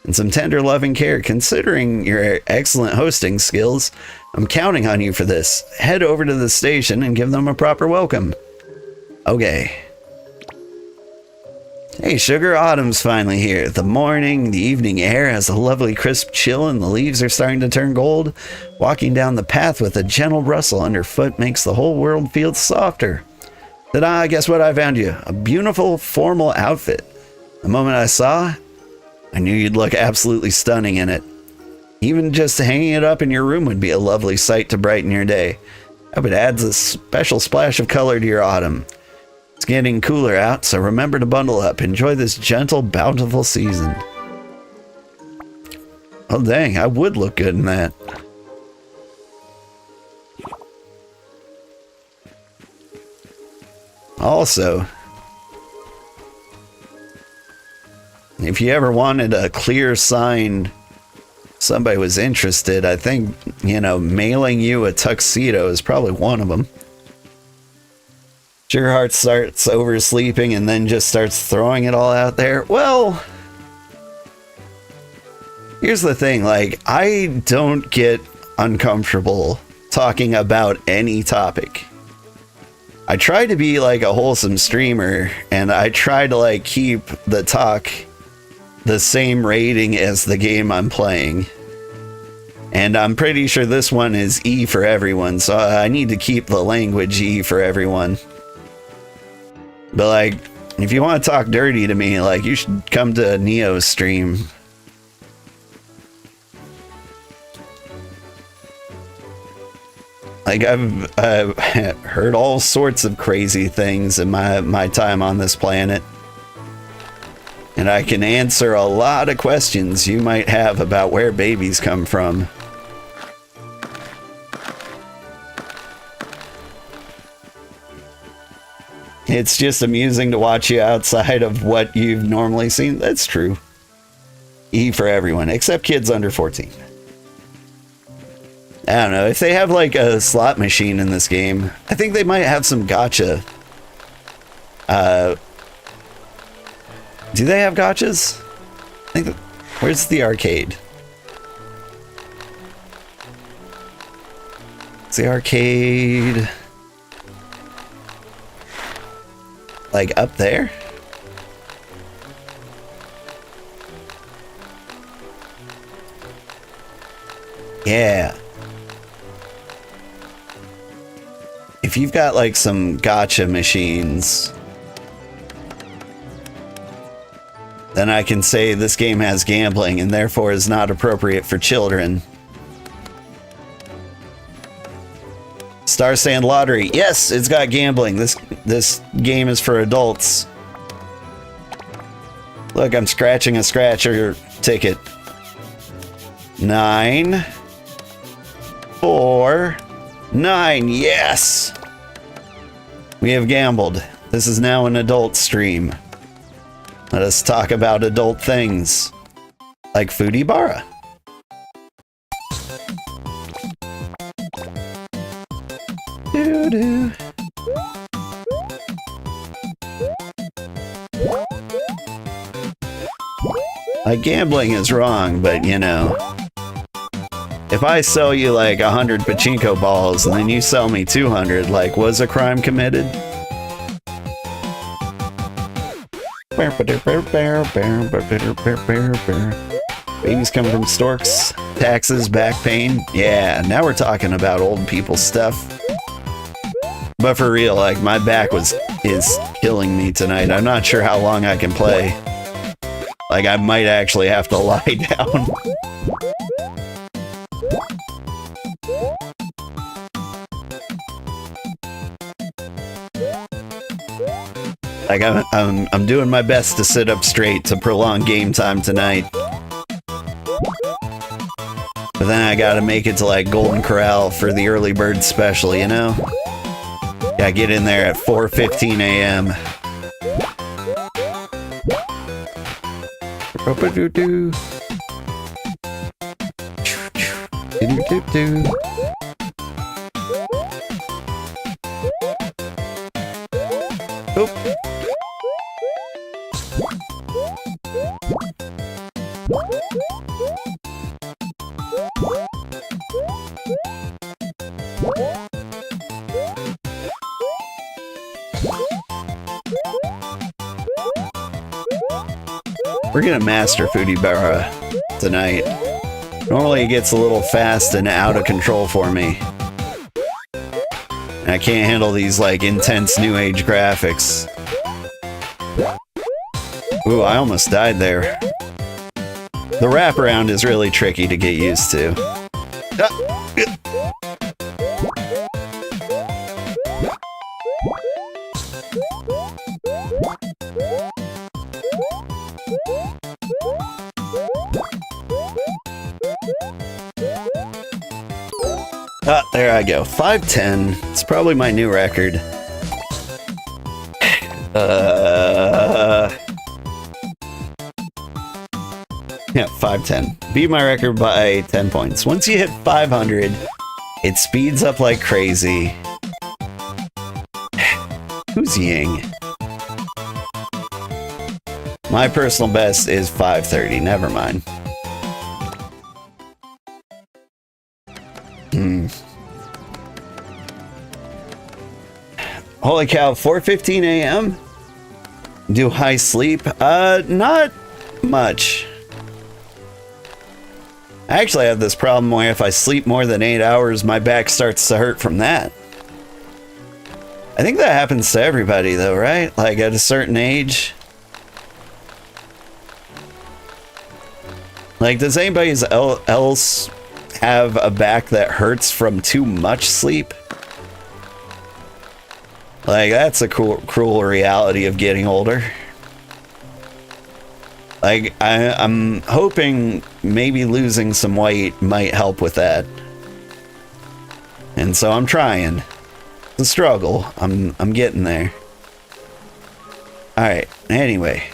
and some tender loving care. Considering your excellent hosting skills, I'm counting on you for this. Head over to the station and give them a proper welcome. Okay. Hey sugar, autumn's finally here. The evening air has a lovely crisp chill and the leaves are starting to turn gold. Walking down the path with a gentle rustle underfoot makes the whole world feel softer. Ta-da, guess what I found you? A beautiful formal outfit. The moment I saw, I knew you'd look absolutely stunning in it. Even just hanging it up in your room would be a lovely sight to brighten your day. I hope it adds a special splash of color to your autumn. It's getting cooler out, so remember to bundle up. Enjoy this gentle, bountiful season. Oh dang, I would look good in that. Also, if you ever wanted a clear sign somebody was interested, I think, mailing you a tuxedo is probably one of them. Sugarheart starts oversleeping and then just starts throwing it all out there. Well, here's the thing, like, I don't get uncomfortable talking about any topic. I try to be like a wholesome streamer, and I try to like keep the talk the same rating as the game I'm playing. And I'm pretty sure this one is E for everyone, so I need to keep the language E for everyone. But like, if you want to talk dirty to me, like, you should come to Neo's stream. Like, I've heard all sorts of crazy things in my time on this planet. And I can answer a lot of questions you might have about where babies come from. It's just amusing to watch you outside of what you've normally seen. That's true. E for everyone, except kids under 14. I don't know. If they have like a slot machine in this game, I think they might have some gacha. Do they have gachas? I think where's the arcade? Is the arcade like up there? Yeah. If you've got like some gacha machines, then I can say this game has gambling and therefore is not appropriate for children. Starsand Lottery. Yes, it's got gambling. This game is for adults. Look, I'm scratching a scratcher ticket. 9, 4, 9. Yes! We have gambled. This is now an adult stream. Let us talk about adult things. Like Foodie Bara. Doo-doo. Like, gambling is wrong, but you know, if I sell you like 100 pachinko balls and then you sell me 200, like, was a crime committed? Babies come from storks, taxes, back pain. Yeah, now we're talking about old people stuff. But for real, like, my back is killing me tonight. I'm not sure how long I can play. Like, I might actually have to lie down. Like, I'm doing my best to sit up straight to prolong game time tonight. But then I gotta make it to like Golden Corral for the early bird special, you know? Gotta get in there at 4:15 a.m. Oop. We're gonna master Foodie Bara tonight. Normally it gets a little fast and out of control for me. And I can't handle these like intense new age graphics. Ooh, I almost died there. The wraparound is really tricky to get used to. Ah, there I go. 5:10. It's probably my new record. Yeah, 5:10. Beat my record by 10 points. Once you hit 500, it speeds up like crazy. Who's Ying? My personal best is 5:30. Never mind. Holy cow, 4:15 a.m.? Do high sleep? Not much. I actually have this problem where if I sleep more than 8 hours, my back starts to hurt from that. I think that happens to everybody though, right? Like at a certain age. Like, does anybody else have a back that hurts from too much sleep? Like, that's a cruel reality of getting older. Like, I'm hoping maybe losing some weight might help with that. And so I'm trying. It's a struggle. I'm getting there. Alright, anyway.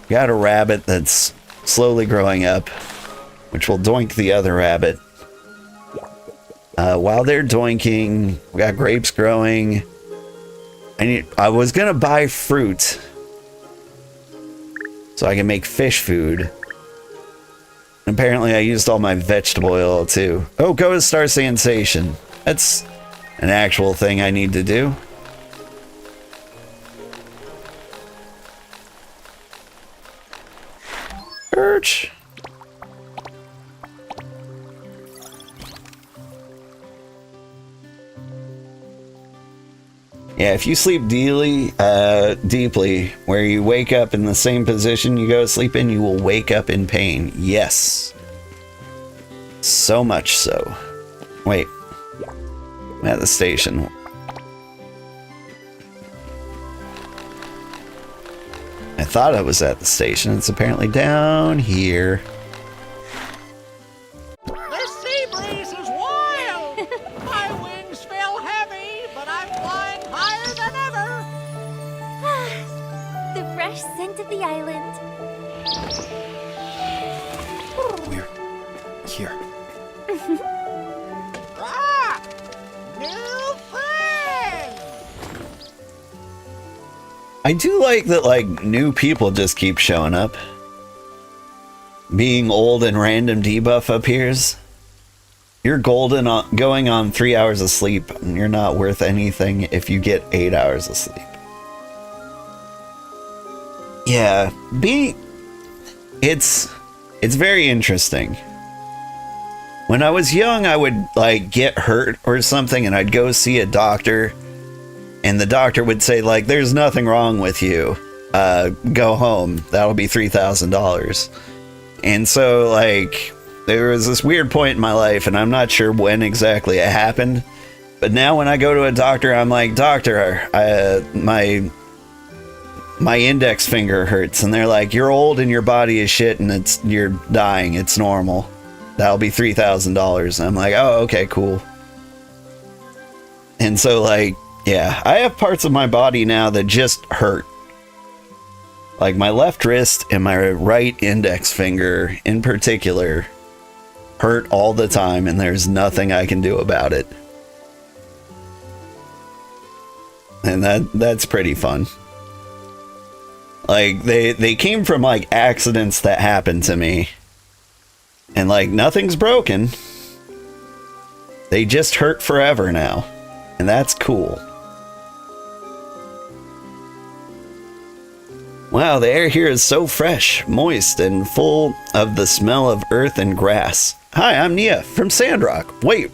Got a rabbit that's slowly growing up, which will doink the other rabbit. While they're doinking, we got grapes growing. I was gonna buy fruit so I can make fish food. Apparently I used all my vegetable oil too. Oh, go to Starsand Station. That's an actual thing I need to do. Perch. Yeah, if you sleep deeply, where you wake up in the same position you go to sleep in, you will wake up in pain. Yes. So much so. Wait. I'm at the station. I thought I was at the station. It's apparently down here. This sea breeze is wild! My wings feel heavy, but I'm flying higher than ever! The fresh scent of the island. We're here. Ah! New friend! I do like that, like, new people just keep showing up. Being old and random debuff appears. You're golden going on 3 hours of sleep. You're not worth anything if you get 8 hours of sleep. Yeah, it's very interesting. When I was young, I would like get hurt or something and I'd go see a doctor and the doctor would say like, there's nothing wrong with you. Go home. That'll be $3,000. And so like, there was this weird point in my life and I'm not sure when exactly it happened. But now when I go to a doctor, I'm like, doctor, my index finger hurts. And they're like, you're old and your body is shit and you're dying. It's normal. That'll be $3,000. And I'm like, oh, okay, cool. And so like, yeah, I have parts of my body now that just hurt. Like my left wrist and my right index finger in particular hurt all the time and there's nothing I can do about it. And that's pretty fun. Like they came from like accidents that happened to me. And like nothing's broken. They just hurt forever now. And that's cool. Wow, the air here is so fresh, moist, and full of the smell of earth and grass. Hi, I'm Nia from Sandrock. Wait,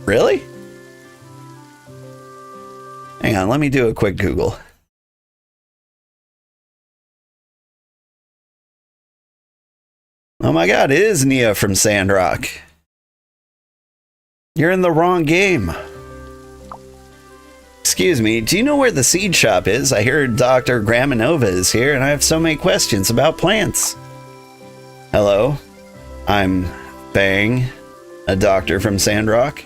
really? Hang on, let me do a quick Google. Oh my god, it is Nia from Sandrock. You're in the wrong game. Excuse me, do you know where the seed shop is? I hear Dr. Graminova is here and I have so many questions about plants. Hello, I'm Bang, a doctor from Sandrock.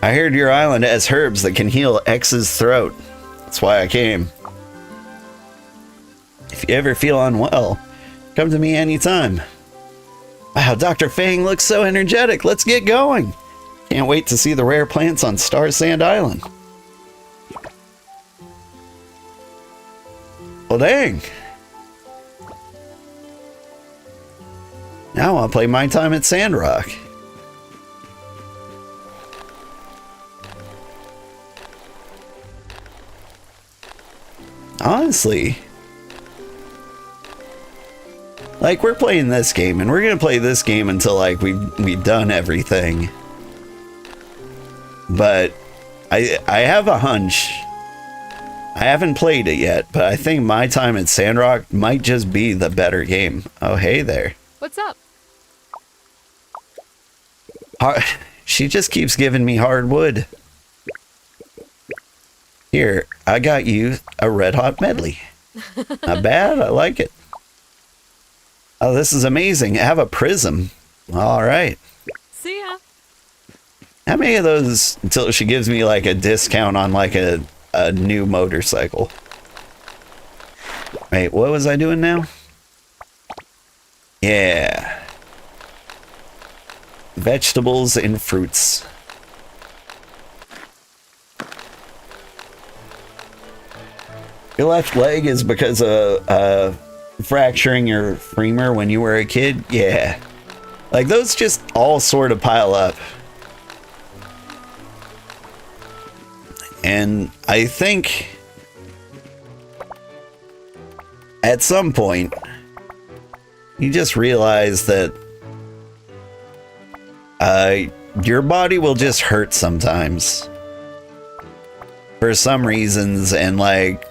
I heard your island has herbs that can heal X's throat. That's why I came. If you ever feel unwell, come to me anytime. Wow, Dr. Fang looks so energetic. Let's get going. Can't wait to see the rare plants on Starsand Island. Well, dang. Now I'll play my time at Sandrock. Honestly, Like, we're playing this game, and we're gonna play this game until, like, we've done everything. But I have a hunch. I haven't played it yet, but I think my time at Sandrock might just be the better game. Oh, hey there. What's up? She just keeps giving me hard wood. Here, I got you a red hot medley. Not bad, I like it. Oh, this is amazing. I have a prism. All right. See ya. How many of those until she gives me like a discount on like a new motorcycle? Wait, what was I doing now? Yeah. Vegetables and fruits. Your left leg is because of fracturing your femur when you were a kid? Yeah. Like, those just all sort of pile up. And I think at some point you just realize that your body will just hurt sometimes for some reasons, and like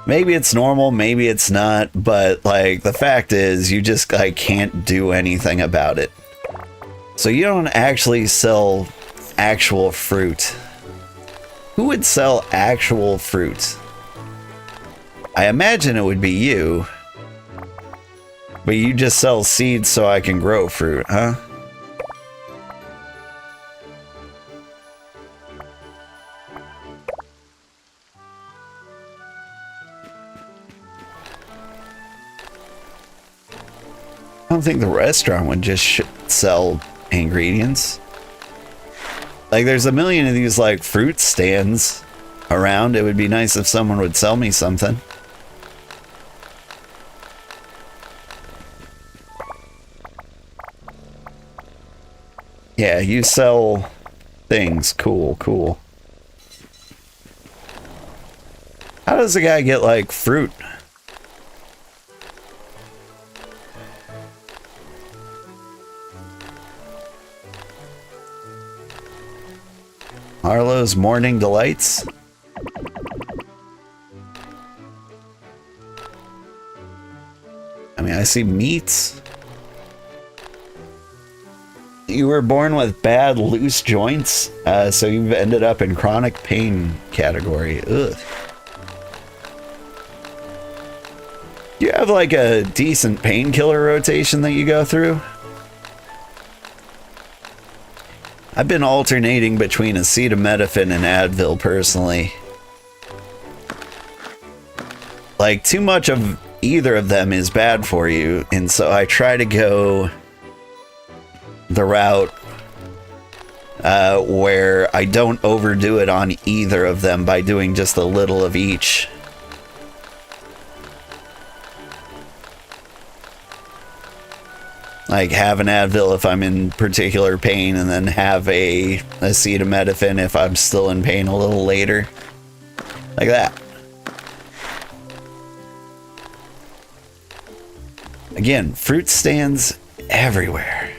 maybe it's normal, maybe it's not, but like the fact is you just like can't do anything about it. So you don't actually sell actual fruit. Who would sell actual fruit? I imagine it would be you. But you just sell seeds so I can grow fruit, huh? I don't think the restaurant would just sell ingredients. Like, there's a million of these, like, fruit stands around. It would be nice if someone would sell me something. Yeah, you sell things. Cool, cool. How does a guy get, like, fruit? Arlo's Morning Delights. I mean, I see meats. You were born with bad loose joints, so you've ended up in chronic pain category. Ugh. You have like a decent painkiller rotation that you go through? I've been alternating between acetaminophen and Advil personally. Like, too much of either of them is bad for you, and so I try to go the route where I don't overdo it on either of them by doing just a little of each. Like, have an Advil if I'm in particular pain, and then have a acetaminophen if I'm still in pain a little later. Like that. Again, fruit stands everywhere.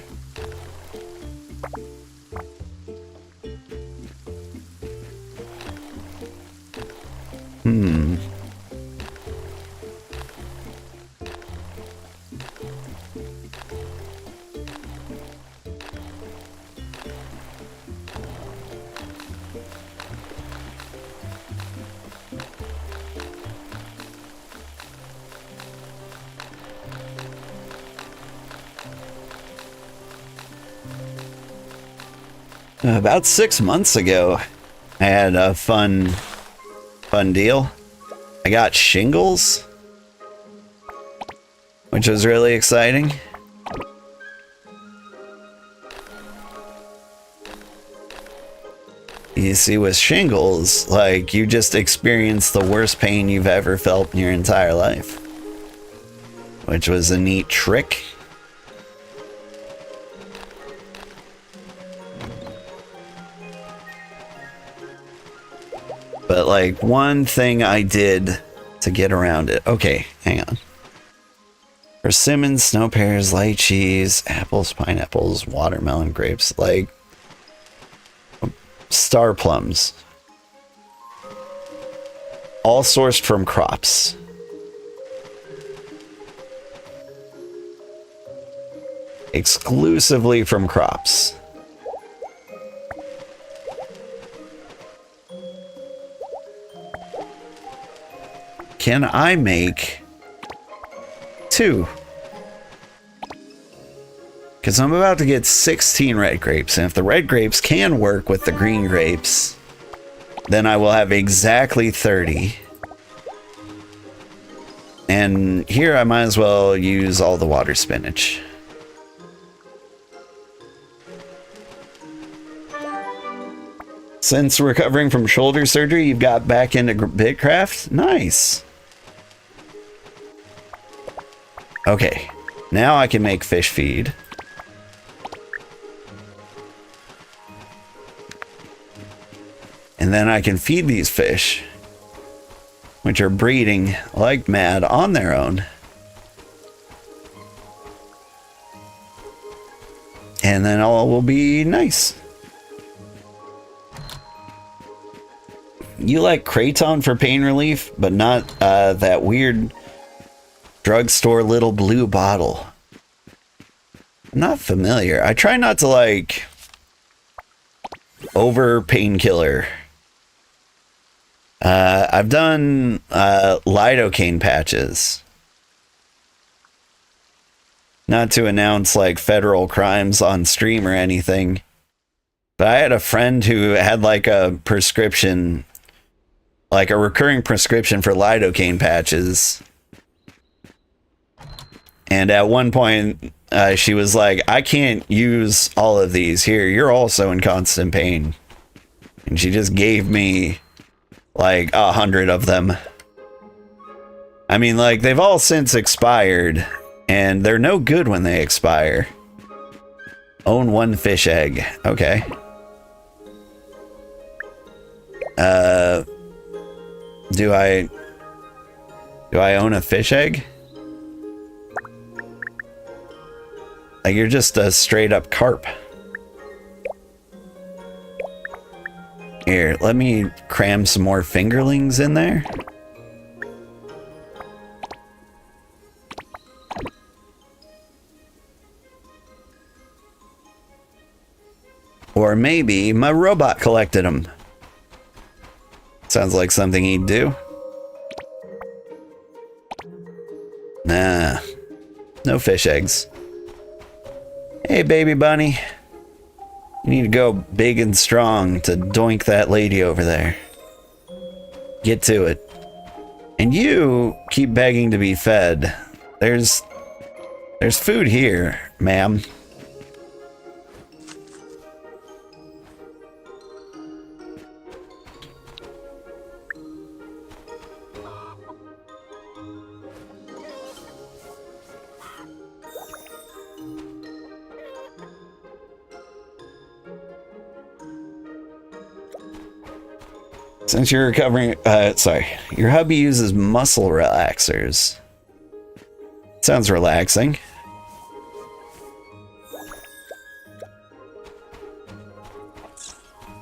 About 6 months ago, I had a fun deal. I got shingles, which was really exciting. You see, with shingles, like, you just experience the worst pain you've ever felt in your entire life, which was a neat trick. But like, one thing I did to get around it. Okay, hang on. Persimmons, snow pears, lychees, apples, pineapples, watermelon, grapes, like star plums. All sourced from crops. Exclusively from crops. Can I make 2? Because I'm about to get 16 red grapes, and if the red grapes can work with the green grapes, then I will have exactly 30. And here I might as well use all the water spinach. Since recovering from shoulder surgery, you've got back into Bitcraft? Nice. Okay, now I can make fish feed. And then I can feed these fish, which are breeding like mad on their own. And then all will be nice. You like Kraton for pain relief, but not that weird drugstore little blue bottle. I'm not familiar. I try not to like over painkiller. I've done lidocaine patches. Not to announce like federal crimes on stream or anything, but I had a friend who had like a prescription, like a recurring prescription for lidocaine patches. And at one point, she was like, I can't use all of these. Here, you're also in constant pain. And she just gave me like 100 of them. I mean, like, they've all since expired, and they're no good when they expire. Own 1 fish egg. Okay. Do I own a fish egg? Like, you're just a straight up carp. Here, let me cram some more fingerlings in there. Or maybe my robot collected them. Sounds like something he'd do. Nah, no fish eggs. Hey, baby bunny. You need to go big and strong to doink that lady over there. Get to it. And you keep begging to be fed. There's food here, ma'am. Since you're recovering, your hubby uses muscle relaxers. Sounds relaxing.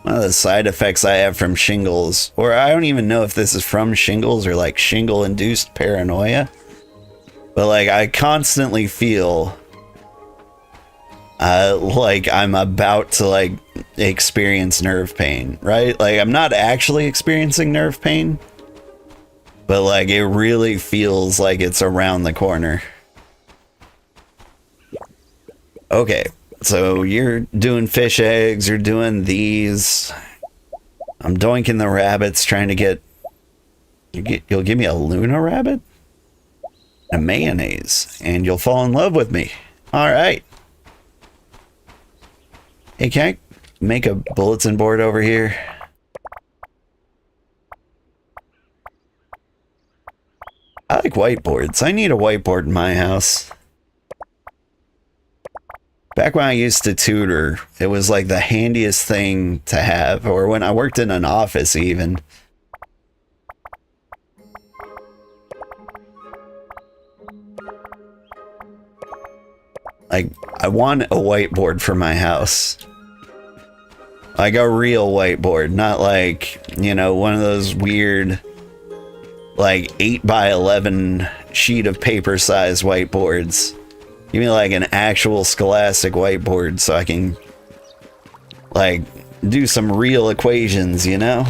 One of the side effects I have from shingles, or I don't even know if this is from shingles or like shingle-induced paranoia, but like I constantly feel like I'm about to like experience nerve pain, right? Like I'm not actually experiencing nerve pain, but like it really feels like it's around the corner. Okay, so you're doing fish eggs, you're doing these. I'm doinking the rabbits, trying to get... You'll give me a Luna rabbit? A mayonnaise, and you'll fall in love with me. Alright. Hey, can I make a bulletin board over here? I like whiteboards. I need a whiteboard in my house. Back when I used to tutor, it was like the handiest thing to have, or when I worked in an office even. Like, I want a whiteboard for my house. Like a real whiteboard, not like, you know, one of those weird, like 8 by 11 sheet of paper size whiteboards. Give me like an actual Scholastic whiteboard so I can, like, do some real equations, you know?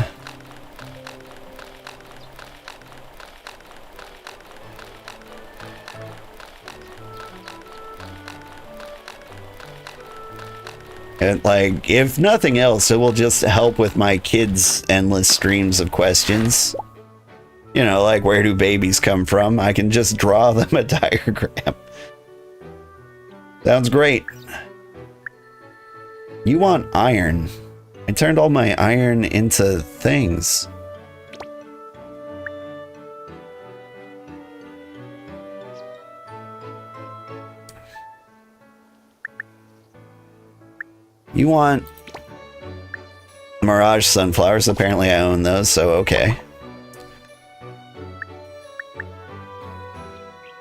And like, if nothing else, it will just help with my kids' endless streams of questions. You know, like, where do babies come from? I can just draw them a diagram. Sounds great. You want iron. I turned all my iron into things. You want Mirage sunflowers. Apparently I own those, so okay.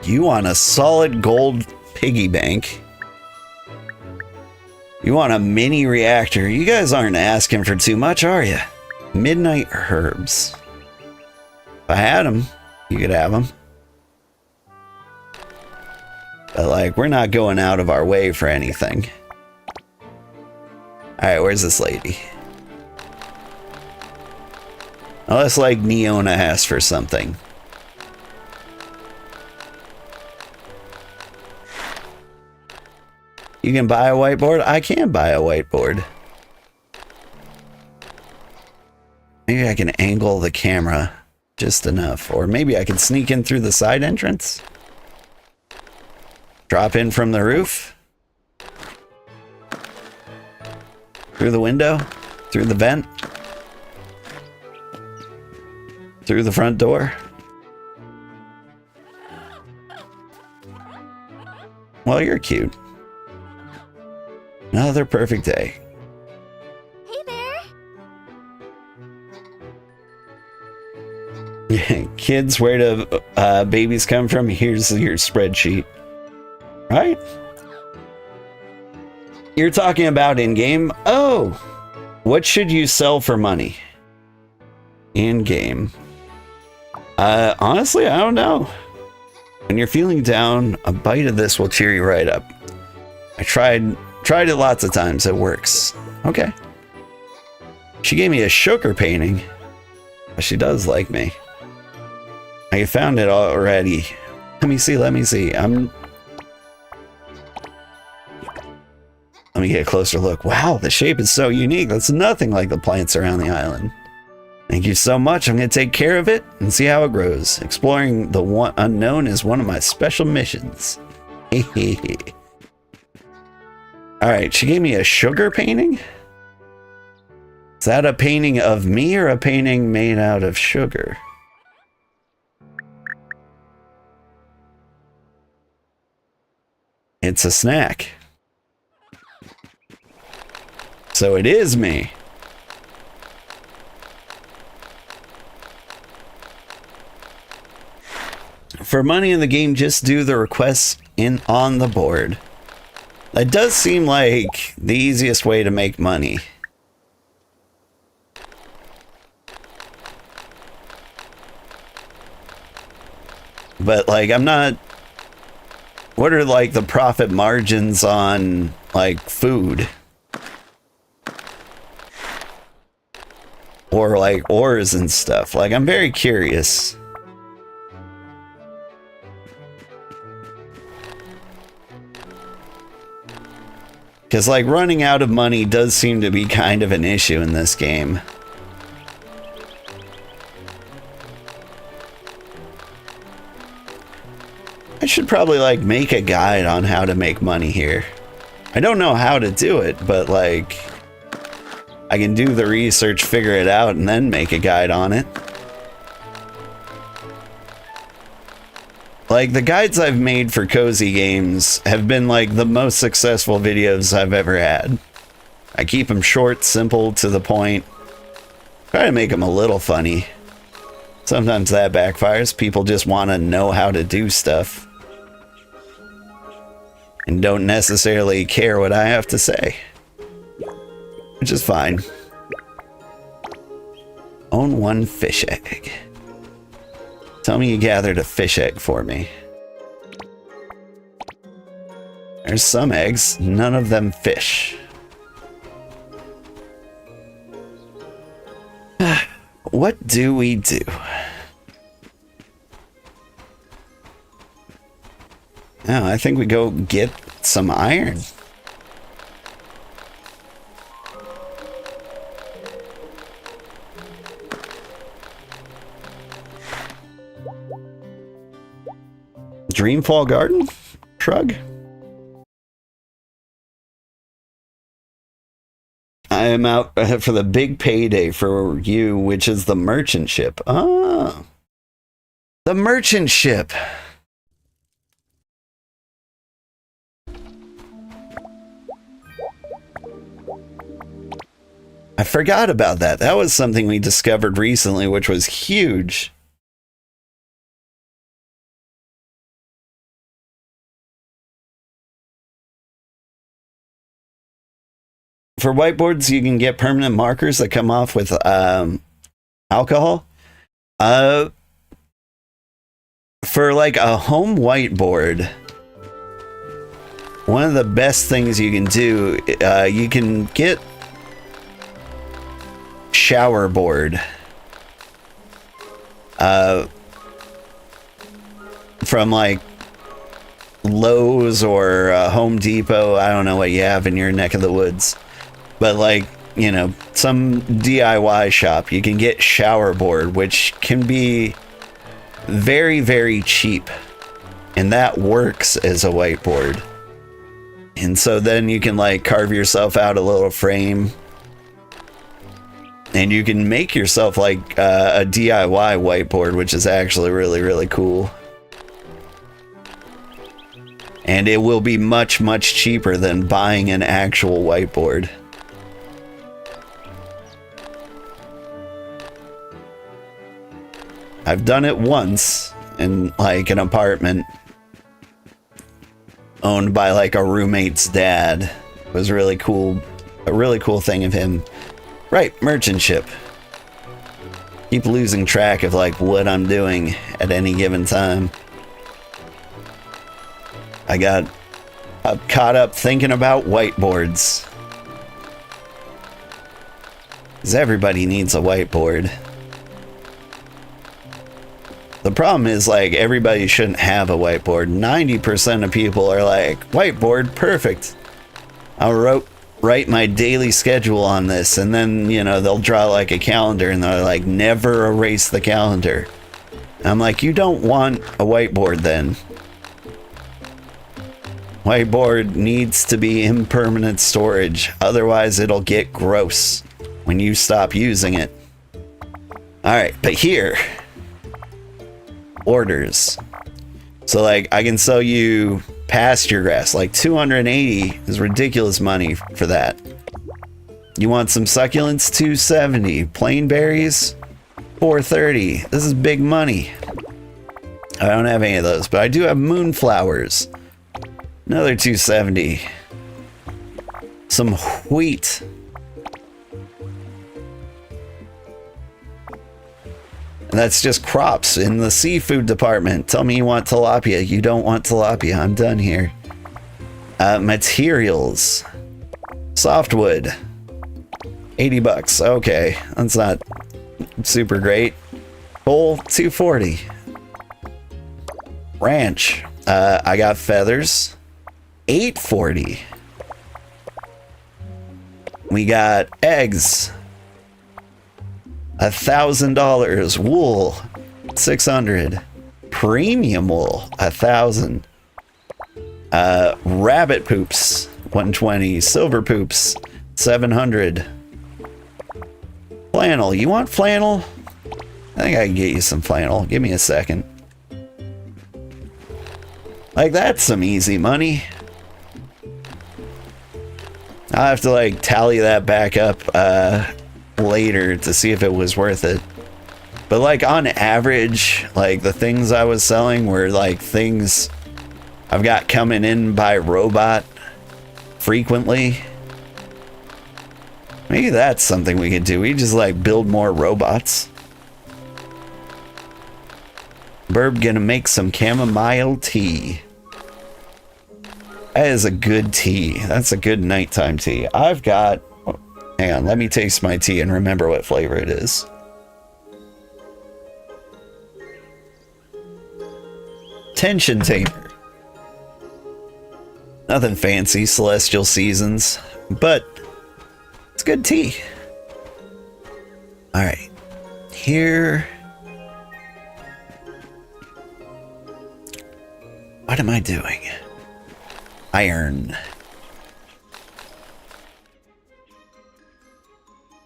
You want a solid gold piggy bank. You want a mini reactor. You guys aren't asking for too much, are you? Midnight herbs. If I had them, you could have them. But like, we're not going out of our way for anything. Alright, where's this lady? Unless, like, Neona asked for something. You can buy a whiteboard? I can buy a whiteboard. Maybe I can angle the camera just enough. Or maybe I can sneak in through the side entrance. Drop in from the roof. Through the window, through the vent, through the front door. Well, you're cute. Another perfect day. Hey there. Kids, where do babies come from? Here's your spreadsheet. Right? You're talking about in-game? Oh! What should you sell for money? In-game. Honestly, I don't know. When you're feeling down, a bite of this will cheer you right up. I tried it lots of times. It works. Okay. She gave me a sugar painting. She does like me. I found it already. Let me see. Let me get a closer look. Wow, the shape is so unique. That's nothing like the plants around the island. Thank you so much. I'm going to take care of it and see how it grows. Exploring the unknown is one of my special missions. Alright, she gave me a sugar painting? Is that a painting of me or a painting made out of sugar? It's a snack. So it is me. For money in the game, just do the requests on the board. That does seem like the easiest way to make money. But like, I'm not... What are like the profit margins on like food? Or like ores and stuff. Like, I'm very curious. Because like running out of money does seem to be kind of an issue in this game. I should probably like make a guide on how to make money here. I don't know how to do it, but like I can do the research, figure it out, and then make a guide on it. Like, the guides I've made for cozy games have been like the most successful videos I've ever had. I keep them short, simple, to the point. Try to make them a little funny. Sometimes that backfires. People just want to know how to do stuff. and don't necessarily care what I have to say, which is fine. Own 1 fish egg. Tell me you gathered a fish egg for me. There's some eggs, none of them fish. What do we do? Oh, I think we go get some iron. Dreamfall Garden? Shrug? I am out for the big payday for you, which is the merchant ship. Ah. The merchant ship. I forgot about that. That was something we discovered recently, which was huge. For whiteboards, you can get permanent markers that come off with alcohol. For like a home whiteboard, one of the best things you can do, you can get shower board from like Lowe's or Home Depot. I don't know what you have in your neck of the woods, but like, you know, some DIY shop, you can get shower board, which can be very, very cheap, and that works as a whiteboard. And so then you can like carve yourself out a little frame, and you can make yourself like a DIY whiteboard, which is actually really, really cool. And it will be much, much cheaper than buying an actual whiteboard. I've done it once in like an apartment owned by like a roommate's dad. It was really cool. A really cool thing of him. Right, merchant ship. Keep losing track of like what I'm doing at any given time. I got caught up thinking about whiteboards. 'Cause everybody needs a whiteboard. The problem is like everybody shouldn't have a whiteboard. 90% of people are like, whiteboard, perfect. I'll write my daily schedule on this, and then, you know, they'll draw like a calendar and they're like, never erase the calendar. I'm like, you don't want a whiteboard then. Whiteboard needs to be in permanent storage, otherwise it'll get gross when you stop using it. Alright, but here, orders. So like I can sell you pasture grass, like 280 is ridiculous money for that. You want some succulents? 270. Plain berries? 430. This is big money. I don't have any of those, but I do have moonflowers. Another 270. Some wheat. And that's just crops in the seafood department. Tell me you want tilapia. You don't want tilapia. I'm done here. Materials. Softwood. 80 bucks. Okay. That's not super great. Coal, 240. Ranch. I got feathers. 840. We got eggs. $1,000. Wool, 600. Premium wool, 1,000. Rabbit poops, 120. Silver poops, 700. Flannel, you want flannel? I think I can get you some flannel. Give me a second. Like, that's some easy money. I'll have to like tally that back up later to see if it was worth it. But like on average, like the things I was selling were like things I've got coming in by robot frequently. Maybe that's something we could do. We just like build more robots. Burb gonna make some chamomile tea. That is a good tea. That's a good nighttime tea. I've got... Hang on, let me taste my tea and remember what flavor it is. Tension Tamer. Nothing fancy, Celestial Seasons, but it's good tea. Alright. Here... What am I doing? Iron.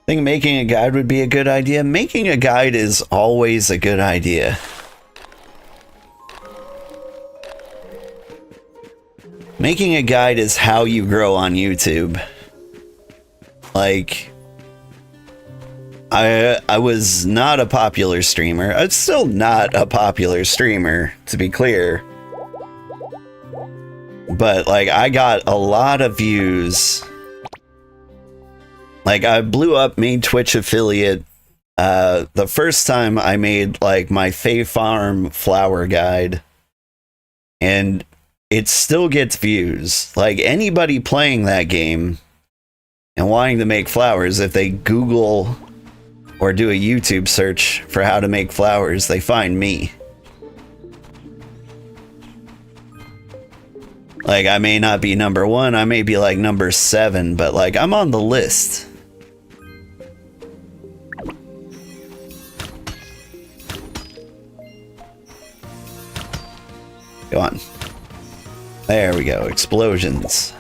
Think making a guide would be a good idea? Making a guide is always a good idea. Making a guide is how you grow on YouTube. Like, I was not a popular streamer. I'm still not a popular streamer, to be clear. But, like, I got a lot of views. Like, I blew up, made Twitch affiliate. The first time I made, like, my Fae Farm flower guide. And it still gets views. Like, anybody playing that game and wanting to make flowers, if they Google or do a YouTube search for how to make flowers, they find me. Like, I may not be number 1, I may be like number 7, but like, I'm on the list. Go on. There we go, explosions.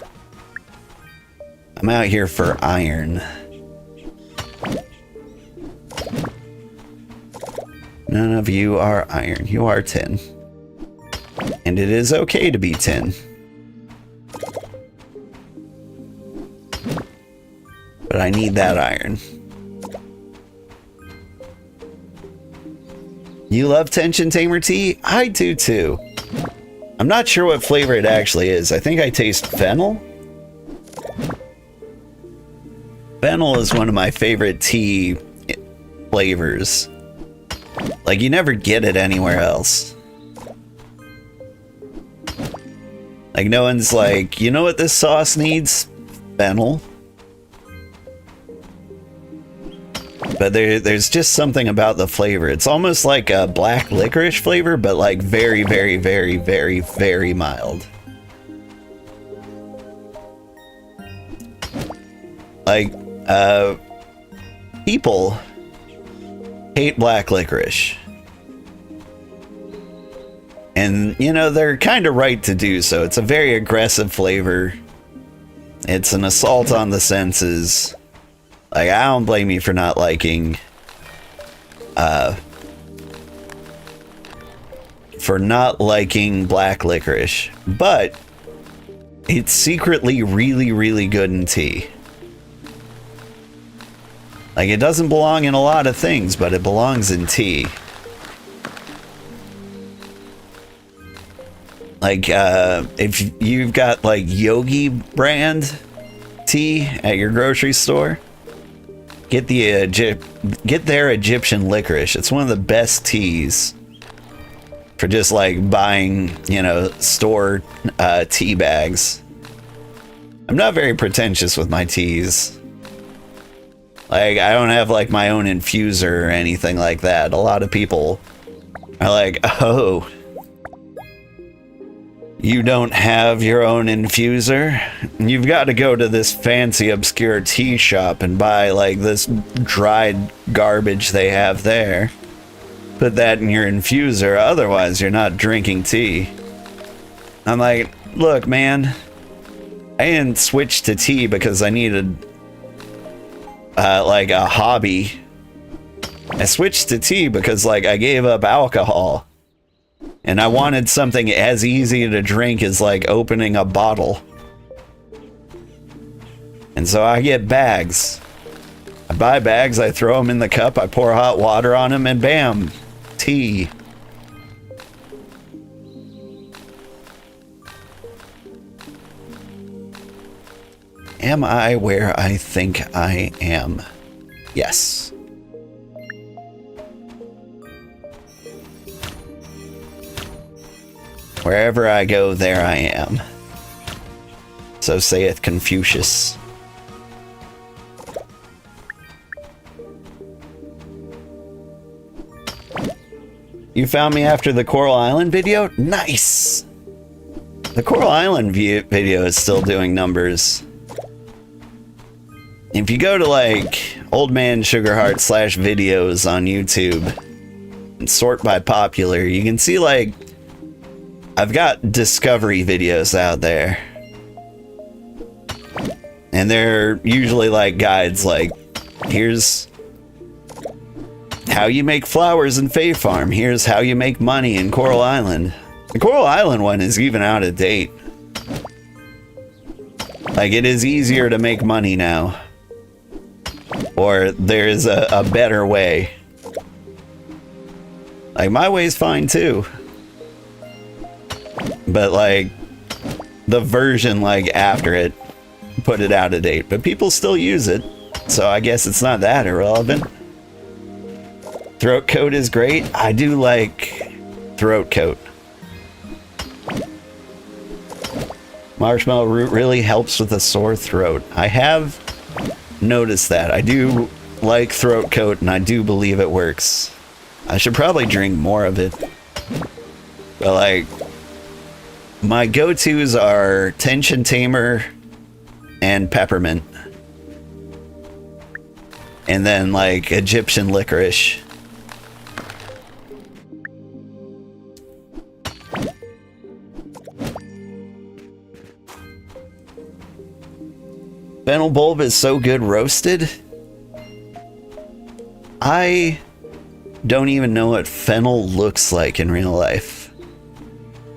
I'm out here for iron. None of you are iron, you are tin. And it is okay to be tin. But I need that iron. You love Tension Tamer tea? I do too. I'm not sure what flavor it actually is. I think I taste fennel. Fennel is one of my favorite tea flavors. Like, you never get it anywhere else. Like, no one's like, you know what this sauce needs? Fennel. But there's just something about the flavor. It's almost like a black licorice flavor, but like very, very, very, very, very mild. Like, people hate black licorice. And, you know, they're kind of right to do so. It's a very aggressive flavor. It's an assault on the senses. Like, I don't blame you for not liking, black licorice, but it's secretly really, really good in tea. Like, it doesn't belong in a lot of things, but it belongs in tea. Like, if you've got, like, Yogi brand tea at your grocery store, get their Egyptian licorice. It's one of the best teas for just like buying, you know, store tea bags. I'm not very pretentious with my teas. Like, I don't have like my own infuser or anything like that. A lot of people are like, oh, you don't have your own infuser? You've got to go to this fancy obscure tea shop and buy like this dried garbage they have there. Put that in your infuser, otherwise you're not drinking tea. I'm like, look man, I didn't switch to tea because I needed like a hobby. I switched to tea because like I gave up alcohol. And I wanted something as easy to drink as like opening a bottle. And so I get bags. I buy bags, I throw them in the cup, I pour hot water on them, and bam, tea. Am I where I think I am? Yes. Wherever I go, there I am. So saith Confucius. You found me after the Coral Island video? Nice! The Coral Island video is still doing numbers. If you go to like Old Man Sugarheart / videos on YouTube and sort by popular, you can see like I've got discovery videos out there. And they're usually like guides like, here's how you make flowers in Fae Farm. Here's how you make money in Coral Island. The Coral Island one is even out of date. Like, it is easier to make money now. Or there's a better way. Like, my way's fine too. But like, the version like after it put it out of date. But people still use it. So I guess it's not that irrelevant. Throat coat is great. I do like throat coat. Marshmallow root really helps with a sore throat. I have noticed that. I do like throat coat and I do believe it works. I should probably drink more of it. But like, my go-tos are tension tamer and peppermint. And then like Egyptian licorice. Fennel bulb is so good roasted. I don't even know what fennel looks like in real life.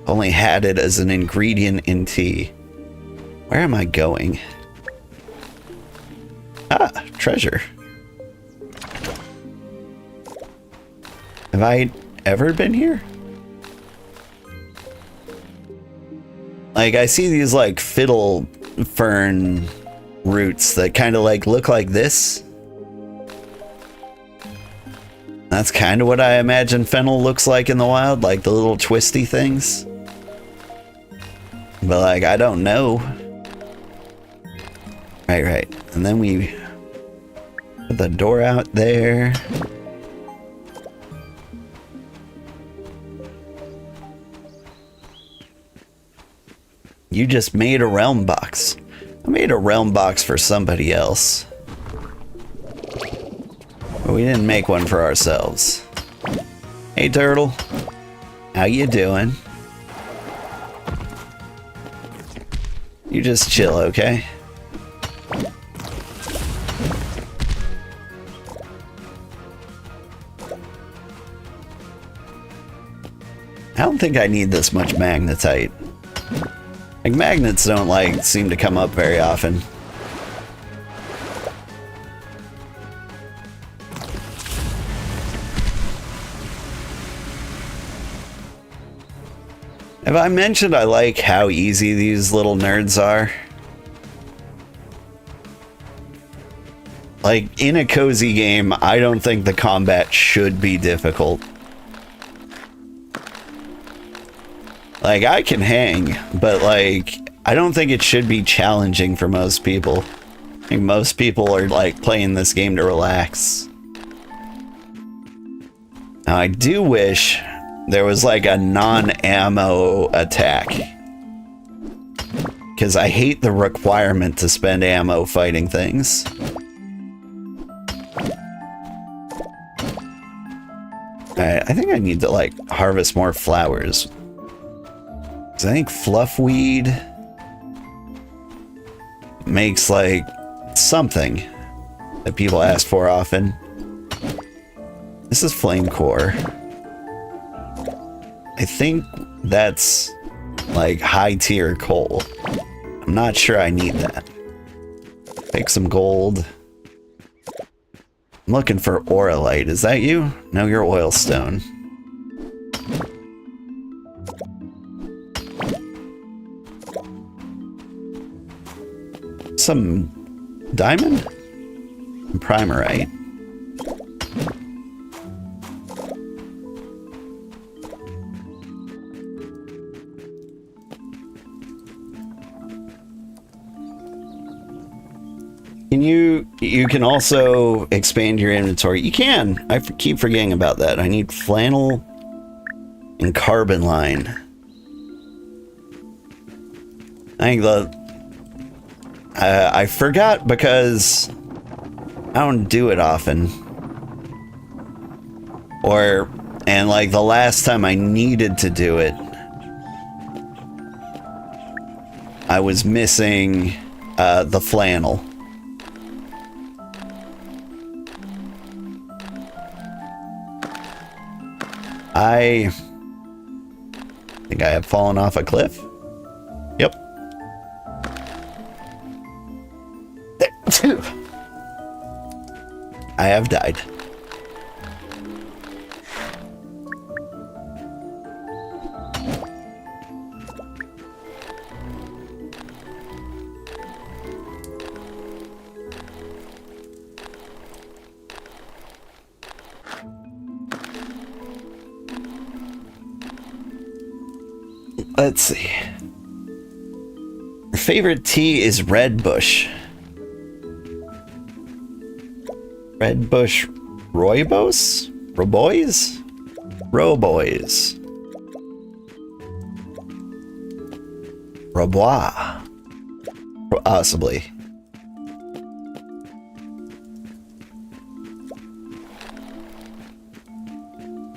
Only had it as an ingredient in tea. Where am I going? Ah, treasure. Have I ever been here? Like, I see these like fiddle fern roots that kind of like look like this. That's kind of what I imagine fennel looks like in the wild, like the little twisty things. But like, I don't know. Right. And then we put the door out there. You just made a realm box. I made a realm box for somebody else. But we didn't make one for ourselves. Hey turtle. How you doing? You just chill, okay? I don't think I need this much magnetite. Like, magnets don't, like, seem to come up very often. Have I mentioned I like how easy these little nerds are? Like, in a cozy game, I don't think the combat should be difficult. Like, I can hang, but like, I don't think it should be challenging for most people. I think most people are like playing this game to relax. Now, I do wish there was like a non-ammo attack. Because I hate the requirement to spend ammo fighting things. I think I need to like harvest more flowers. I think fluffweed makes like something that people ask for often. This is flame core. I think that's like high tier coal. I'm not sure I need that. Take some gold. I'm looking for auralite. Is that you? No, you're oilstone. Some diamond? And primerite. You can also expand your inventory. You can. I keep forgetting about that. I need flannel and carbon line. I think I forgot because I don't do it often. And like the last time I needed to do it, I was missing the flannel. I think I have fallen off a cliff. Yep. I have died. Let's see. Your favorite tea is Red Bush. Red Bush Rooibos? Robois? Robois. Robois. Possibly.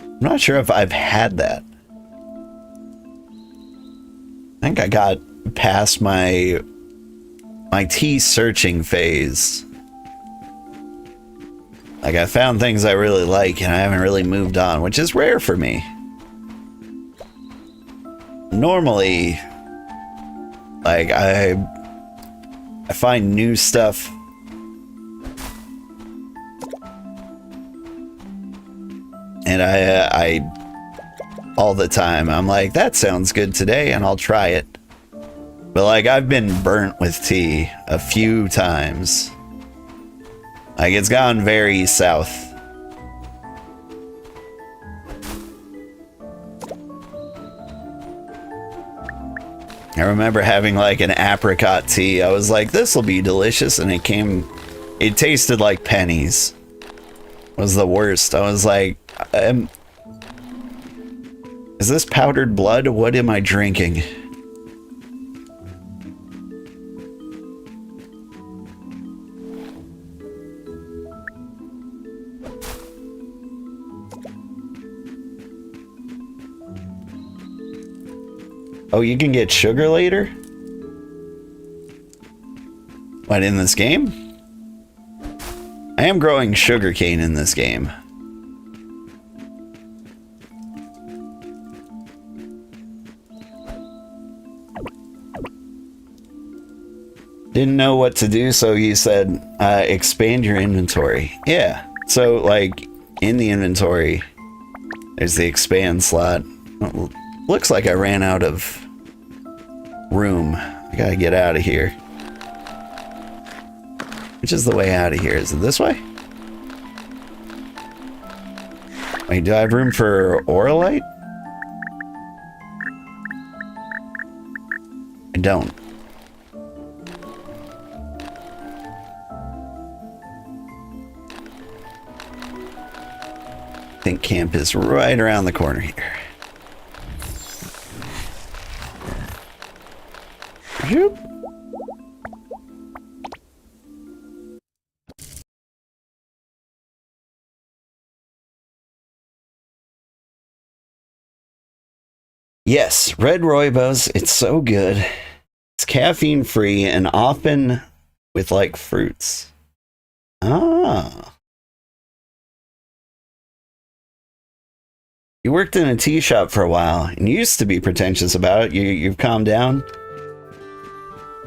I'm not sure if I've had that. I think I got past my tea searching phase. Like, I found things I really like and I haven't really moved on, which is rare for me. Normally, like, I find new stuff and I all the time, I'm like, that sounds good today, and I'll try it. But like, I've been burnt with tea a few times. Like, it's gone very south. I remember having like an apricot tea. I was like, this will be delicious, and it tasted like pennies. It was the worst. I was like, is this powdered blood? What am I drinking? Oh, you can get sugar later? What, in this game? I am growing sugarcane in this game. Didn't know what to do, so you said expand your inventory. Yeah, so like in the inventory, there's the expand slot. Well, looks like I ran out of room. I gotta get out of here. Which is the way out of here? Is it this way? Wait, do I have room for Oralite? I don't. I think camp is right around the corner here. Zoop. Yes, red rooibos, it's so good. It's caffeine free and often with like fruits. Ah. You worked in a tea shop for a while and you used to be pretentious about it. You've calmed down.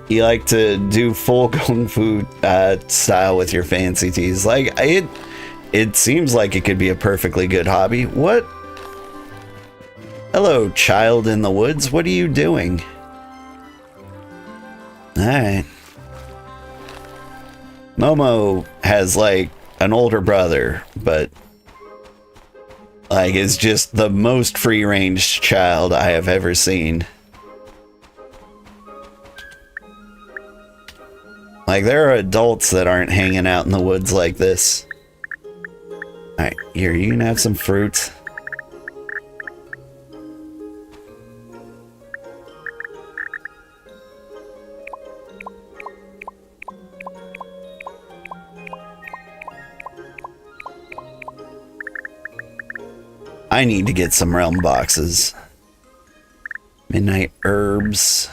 You like to do full kung fu style with your fancy teas. Like, it seems like it could be a perfectly good hobby. What? Hello, child in the woods. What are you doing? Alright. Momo has like an older brother, but like is just the most free-range child I have ever seen. Like, there are adults that aren't hanging out in the woods like this. Alright, here, you can have some fruit. I need to get some realm boxes. Midnight herbs.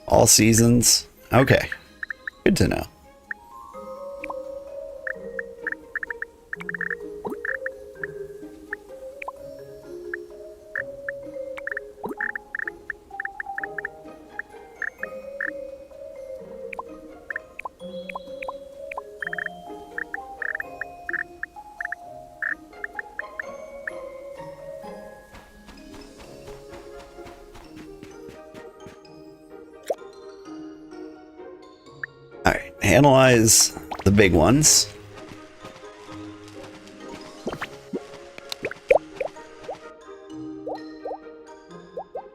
All seasons. Okay. Good to know. Alright, analyze the big ones.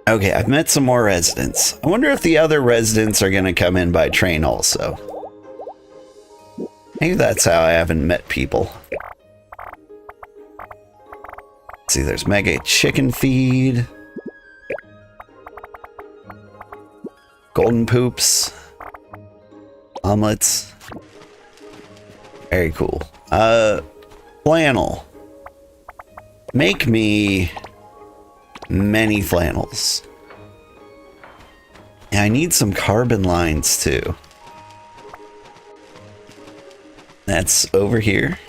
Okay, I've met some more residents. I wonder if the other residents are going to come in by train also. Maybe that's how I haven't met people. Let's see, there's mega chicken feed. Golden poops. Omelets. Very cool. Flannel. Make me many flannels. Yeah, I need some carbon lines too. That's over here.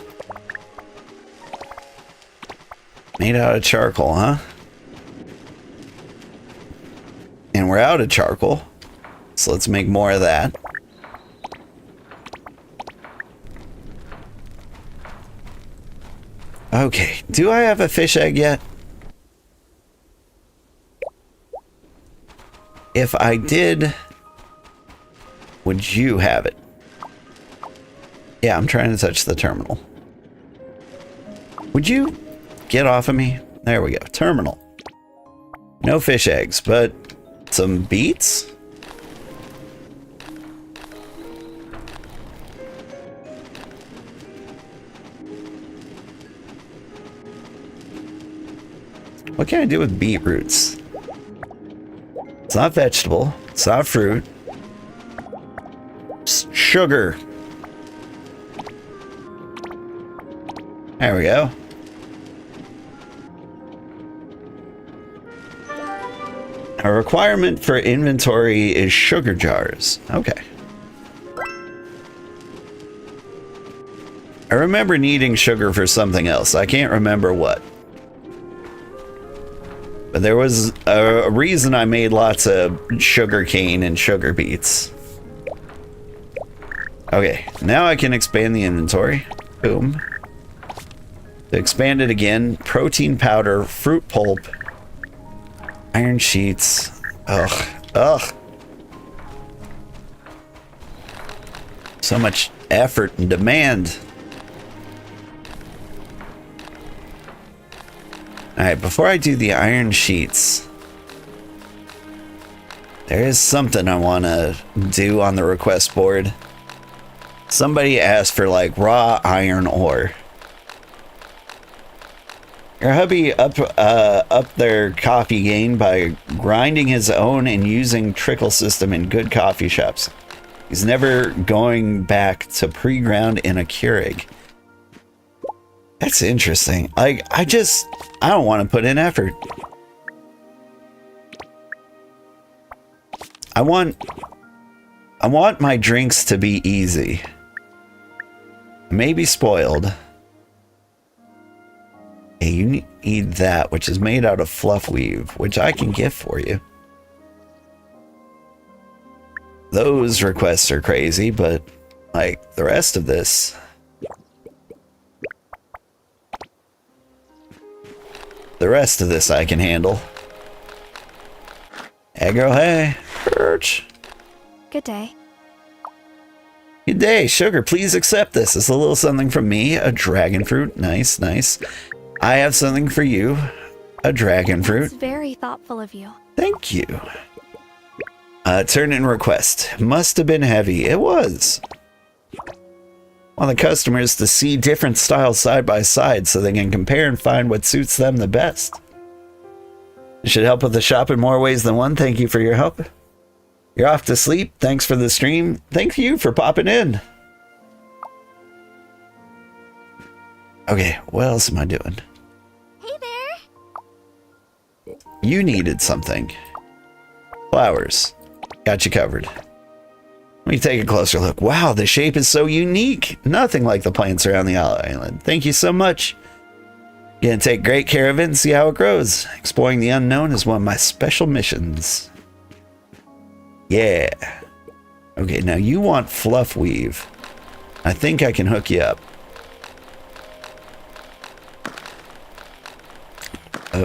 Made out of charcoal, huh? And we're out of charcoal. So let's make more of that. Okay, do I have a fish egg yet? If I did, would you have it? Yeah, I'm trying to touch the terminal. Would you get off of me? There we go, terminal. No fish eggs, but some beets? What can I do with beetroots? It's not vegetable. It's not fruit. It's sugar. There we go. A requirement for inventory is sugar jars. Okay. I remember needing sugar for something else. I can't remember what. But there was a reason I made lots of sugar cane and sugar beets. Okay, now I can expand the inventory. Boom. To expand it again, protein powder, fruit pulp, iron sheets. Ugh, ugh. So much effort and demand. Alright, before I do the iron sheets, there is something I want to do on the request board. Somebody asked for like raw iron ore. Your hubby upped their coffee game by grinding his own and using trickle system in good coffee shops. He's never going back to pre-ground in a Keurig. That's interesting. Like, I don't want to put in effort. I want my drinks to be easy. Maybe spoiled. Hey, you need that, which is made out of fluff weave, which I can get for you. Those requests are crazy, but like the rest of this. The rest of this I can handle. Hey girl, hey. Perch. Good day. Good day, Sugar. Please accept this. It's a little something from me, a dragon fruit. Nice, nice. I have something for you, a dragon fruit. It's very thoughtful of you. Thank you. Turn in request. Must have been heavy. It was. Want the customers to see different styles side by side so they can compare and find what suits them the best. It should help with the shop in more ways than one. Thank you for your help. You're off to sleep. Thanks for the stream. Thank you for popping in. Okay, what else am I doing? Hey there. You needed something. Flowers. Got you covered. Let me take a closer look. Wow, the shape is so unique. Nothing like the plants around the island. Thank you so much. Gonna take great care of it and see how it grows. Exploring the unknown is one of my special missions. Yeah. Okay, now you want fluff weave. I think I can hook you up.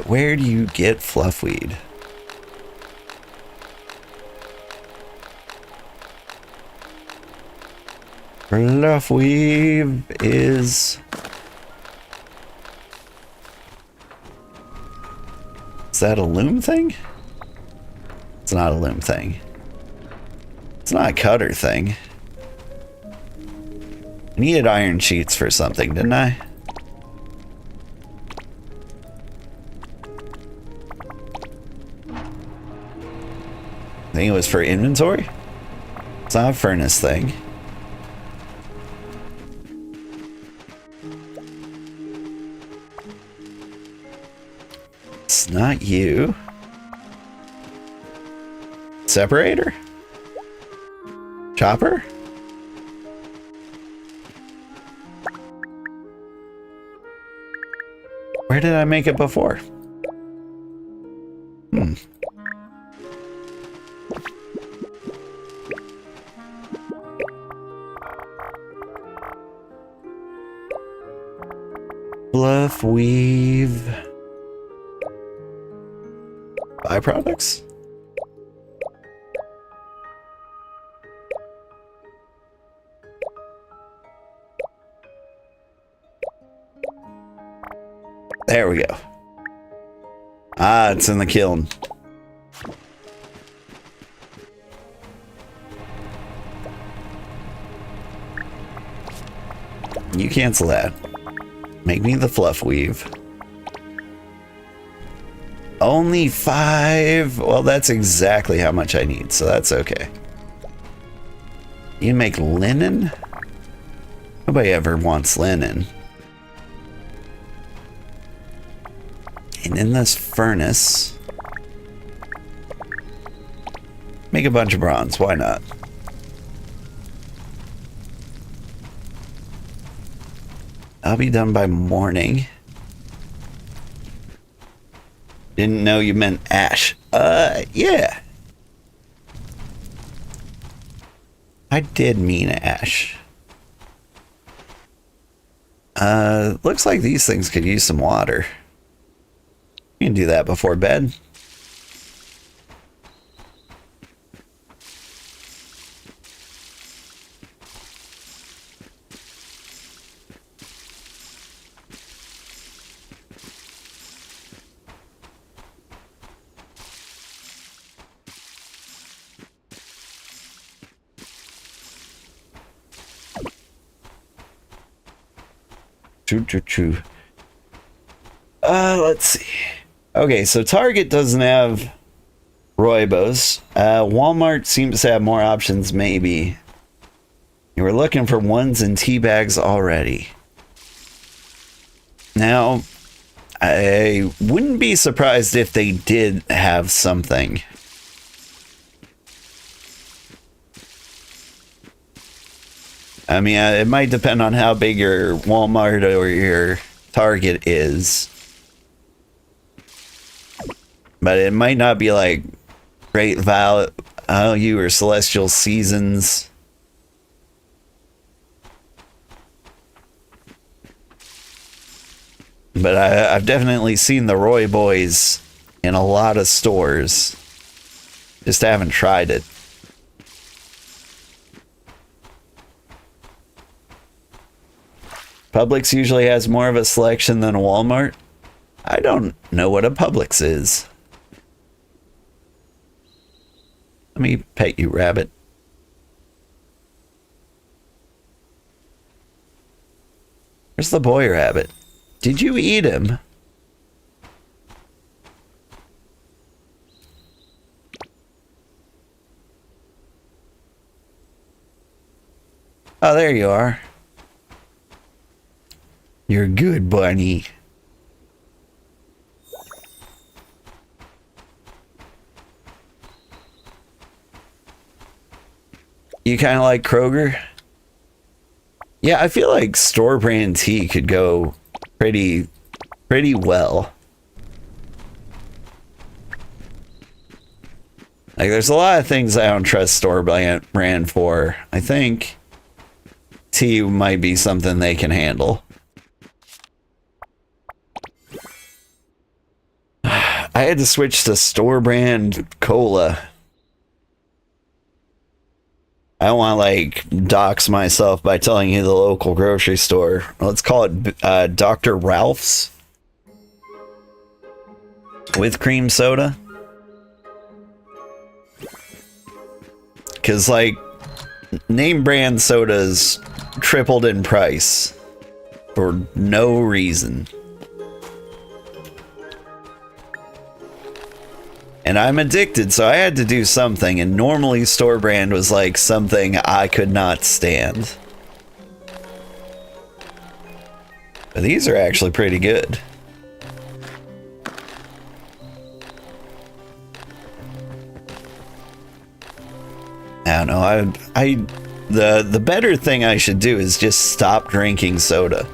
Where do you get fluff weed? Fluff weave is... Is that a loom thing? It's not a loom thing. It's not a cutter thing. I needed iron sheets for something, didn't I? I think it was for inventory. It's not a furnace thing. It's not you. Separator? Chopper? Where did I make it before? Fluff weave. Byproducts? There we go. Ah, it's in the kiln. You cancel that. Make me the fluff weave. Only 5. Well, that's exactly how much I need, so that's okay. You make linen? Nobody ever wants linen. And in this furnace, make a bunch of bronze. Why not? I'll be done by morning. Didn't know you meant ash. Yeah. I did mean ash. Looks like these things could use some water. You can do that before bed. True. Let's see. Okay, so Target doesn't have Rooibos. Walmart seems to have more options, maybe. You were looking for ones and tea bags already. Now, I wouldn't be surprised if they did have something. I mean, it might depend on how big your Walmart or your Target is. But it might not be like Great Value or Celestial Seasons. But I've definitely seen the Roy Boys in a lot of stores. Just haven't tried it. Publix usually has more of a selection than a Walmart. I don't know what a Publix is. Let me pet you, rabbit. Where's the boy rabbit? Did you eat him? Oh, there you are. You're good, bunny. You kind of like Kroger? Yeah, I feel like store brand tea could go pretty well. Like, there's a lot of things I don't trust store brand for. I think tea might be something they can handle. I had to switch to store brand cola. I don't want to like dox myself by telling you the local grocery store. Let's call it Dr. Ralph's with cream soda. Because like name brand sodas tripled in price for no reason. And I'm addicted, so I had to do something, and normally store brand was like something I could not stand. But these are actually pretty good. I don't know, the better thing I should do is just stop drinking soda.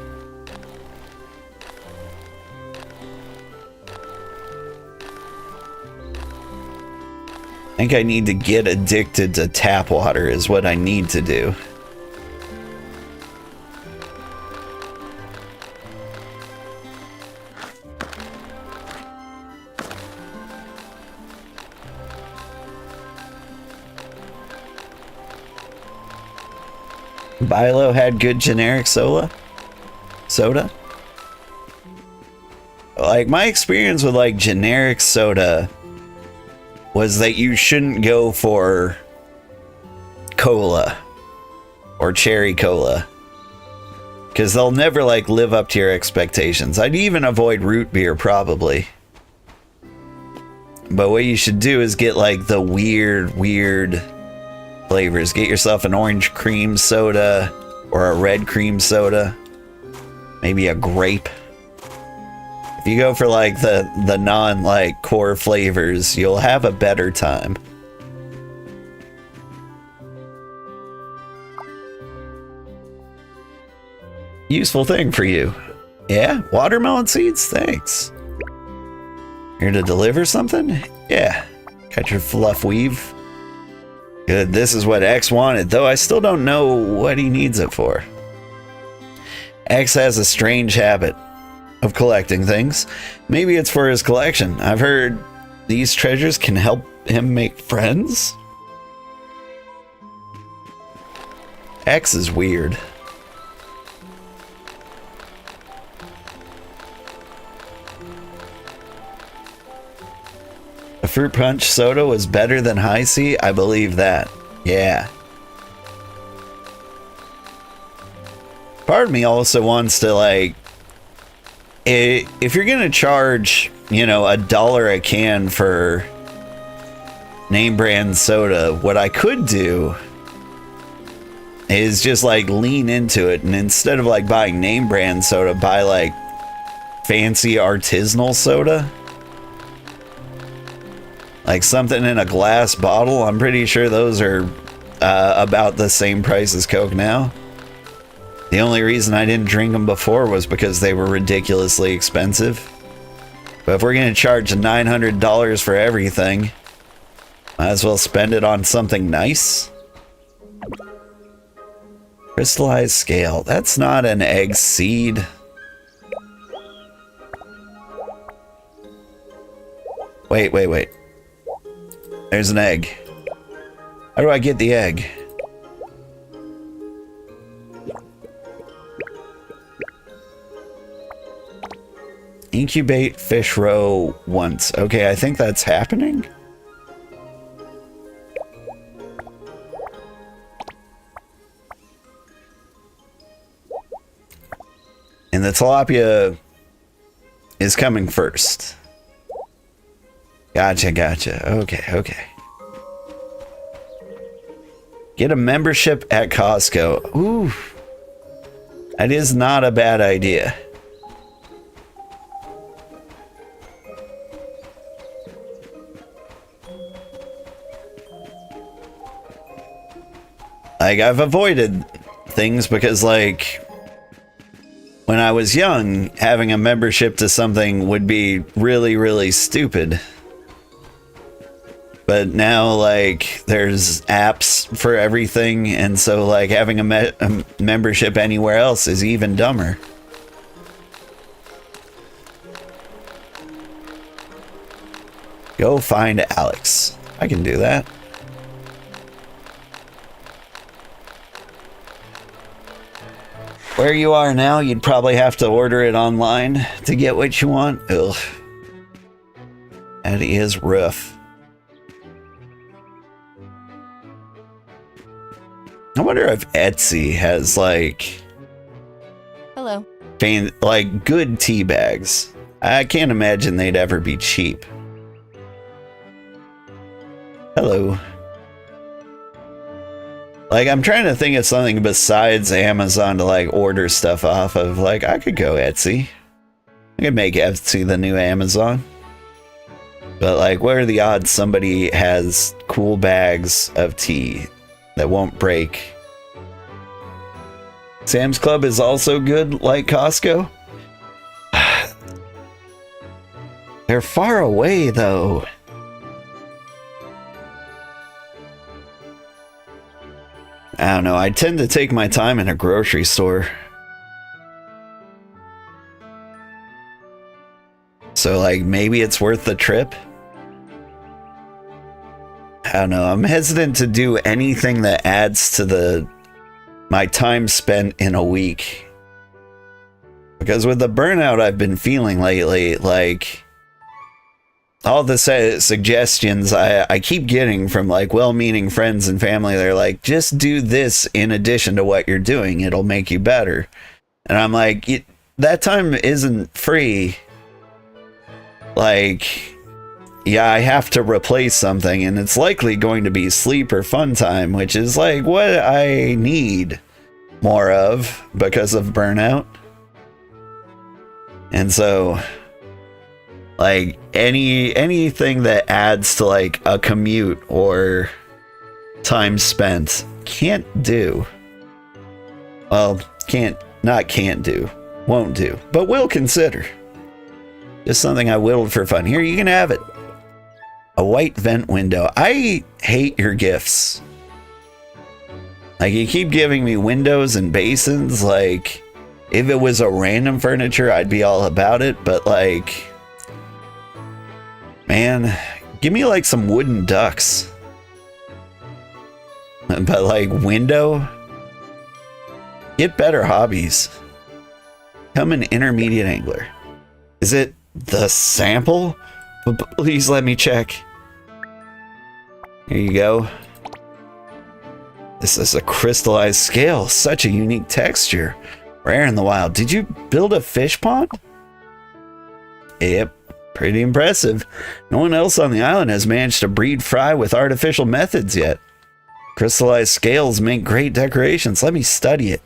I think I need to get addicted to tap water is what I need to do. Bilo had good generic soda? Like, my experience with like generic soda was that you shouldn't go for cola or cherry cola because they'll never like live up to your expectations. I'd even avoid root beer probably. But what you should do is get like the weird flavors. Get yourself an orange cream soda or a red cream soda. Maybe a grape. If you go for like the non like core flavors, you'll have a better time. Useful thing for you. Yeah, watermelon seeds, thanks. Here to deliver something? Yeah. Got your fluff weave. Good, this is what X wanted, though I still don't know what he needs it for. X has a strange habit of collecting things. Maybe it's for his collection. I've heard these treasures can help him make friends. X is weird. A fruit punch soda was better than High C? I believe that. Yeah. Part of me also wants to like, if you're gonna charge, you know, $1 a can for name brand soda, what I could do is just like lean into it, and instead of like buying name brand soda, buy like fancy artisanal soda. Like something in a glass bottle. I'm pretty sure those are about the same price as Coke now. The only reason I didn't drink them before was because they were ridiculously expensive. But if we're going to charge $900 for everything, might as well spend it on something nice. Crystallized scale. That's not an egg seed. Wait. There's an egg. How do I get the egg? Incubate fish roe once. Okay, I think that's happening. And the tilapia is coming first. Gotcha, gotcha. Okay, okay. Get a membership at Costco. Ooh. That is not a bad idea. Like, I've avoided things because, like, when I was young, having a membership to something would be really, really stupid. But now, like, there's apps for everything, and so, like, having a membership anywhere else is even dumber. Go find Alex. I can do that. Where you are now, you'd probably have to order it online to get what you want. Ugh. That is rough. I wonder if Etsy has, like... Hello. Like, good tea bags. I can't imagine they'd ever be cheap. Hello. Like, I'm trying to think of something besides Amazon to, like, order stuff off of. Like, I could go Etsy. I could make Etsy the new Amazon. But, like, what are the odds somebody has cool bags of tea that won't break? Sam's Club is also good, like Costco. They're far away, though. I don't know. I tend to take my time in a grocery store. So, like, maybe it's worth the trip. I don't know. I'm hesitant to do anything that adds to my time spent in a week. Because with the burnout I've been feeling lately, like, all the suggestions I keep getting from, like, well-meaning friends and family, they're like, just do this in addition to what you're doing. It'll make you better. And I'm like, that time isn't free. Like, yeah, I have to replace something, and it's likely going to be sleep or fun time, which is, like, what I need more of because of burnout. And so, like, anything that adds to, like, a commute or time spent, can't do. Well, can't do. Won't do. But will consider. Just something I whittled for fun. Here, you can have it. A white vent window. I hate your gifts. Like, you keep giving me windows and basins. Like, if it was a random furniture, I'd be all about it. But, like, man, give me, like, some wooden ducks. But, like, window? Get better hobbies. Become an intermediate angler. Is it the sample? Please let me check. Here you go. This is a crystallized scale. Such a unique texture. Rare in the wild. Did you build a fish pond? Yep. Pretty impressive. No one else on the island has managed to breed fry with artificial methods yet. Crystallized scales make great decorations. Let me study it.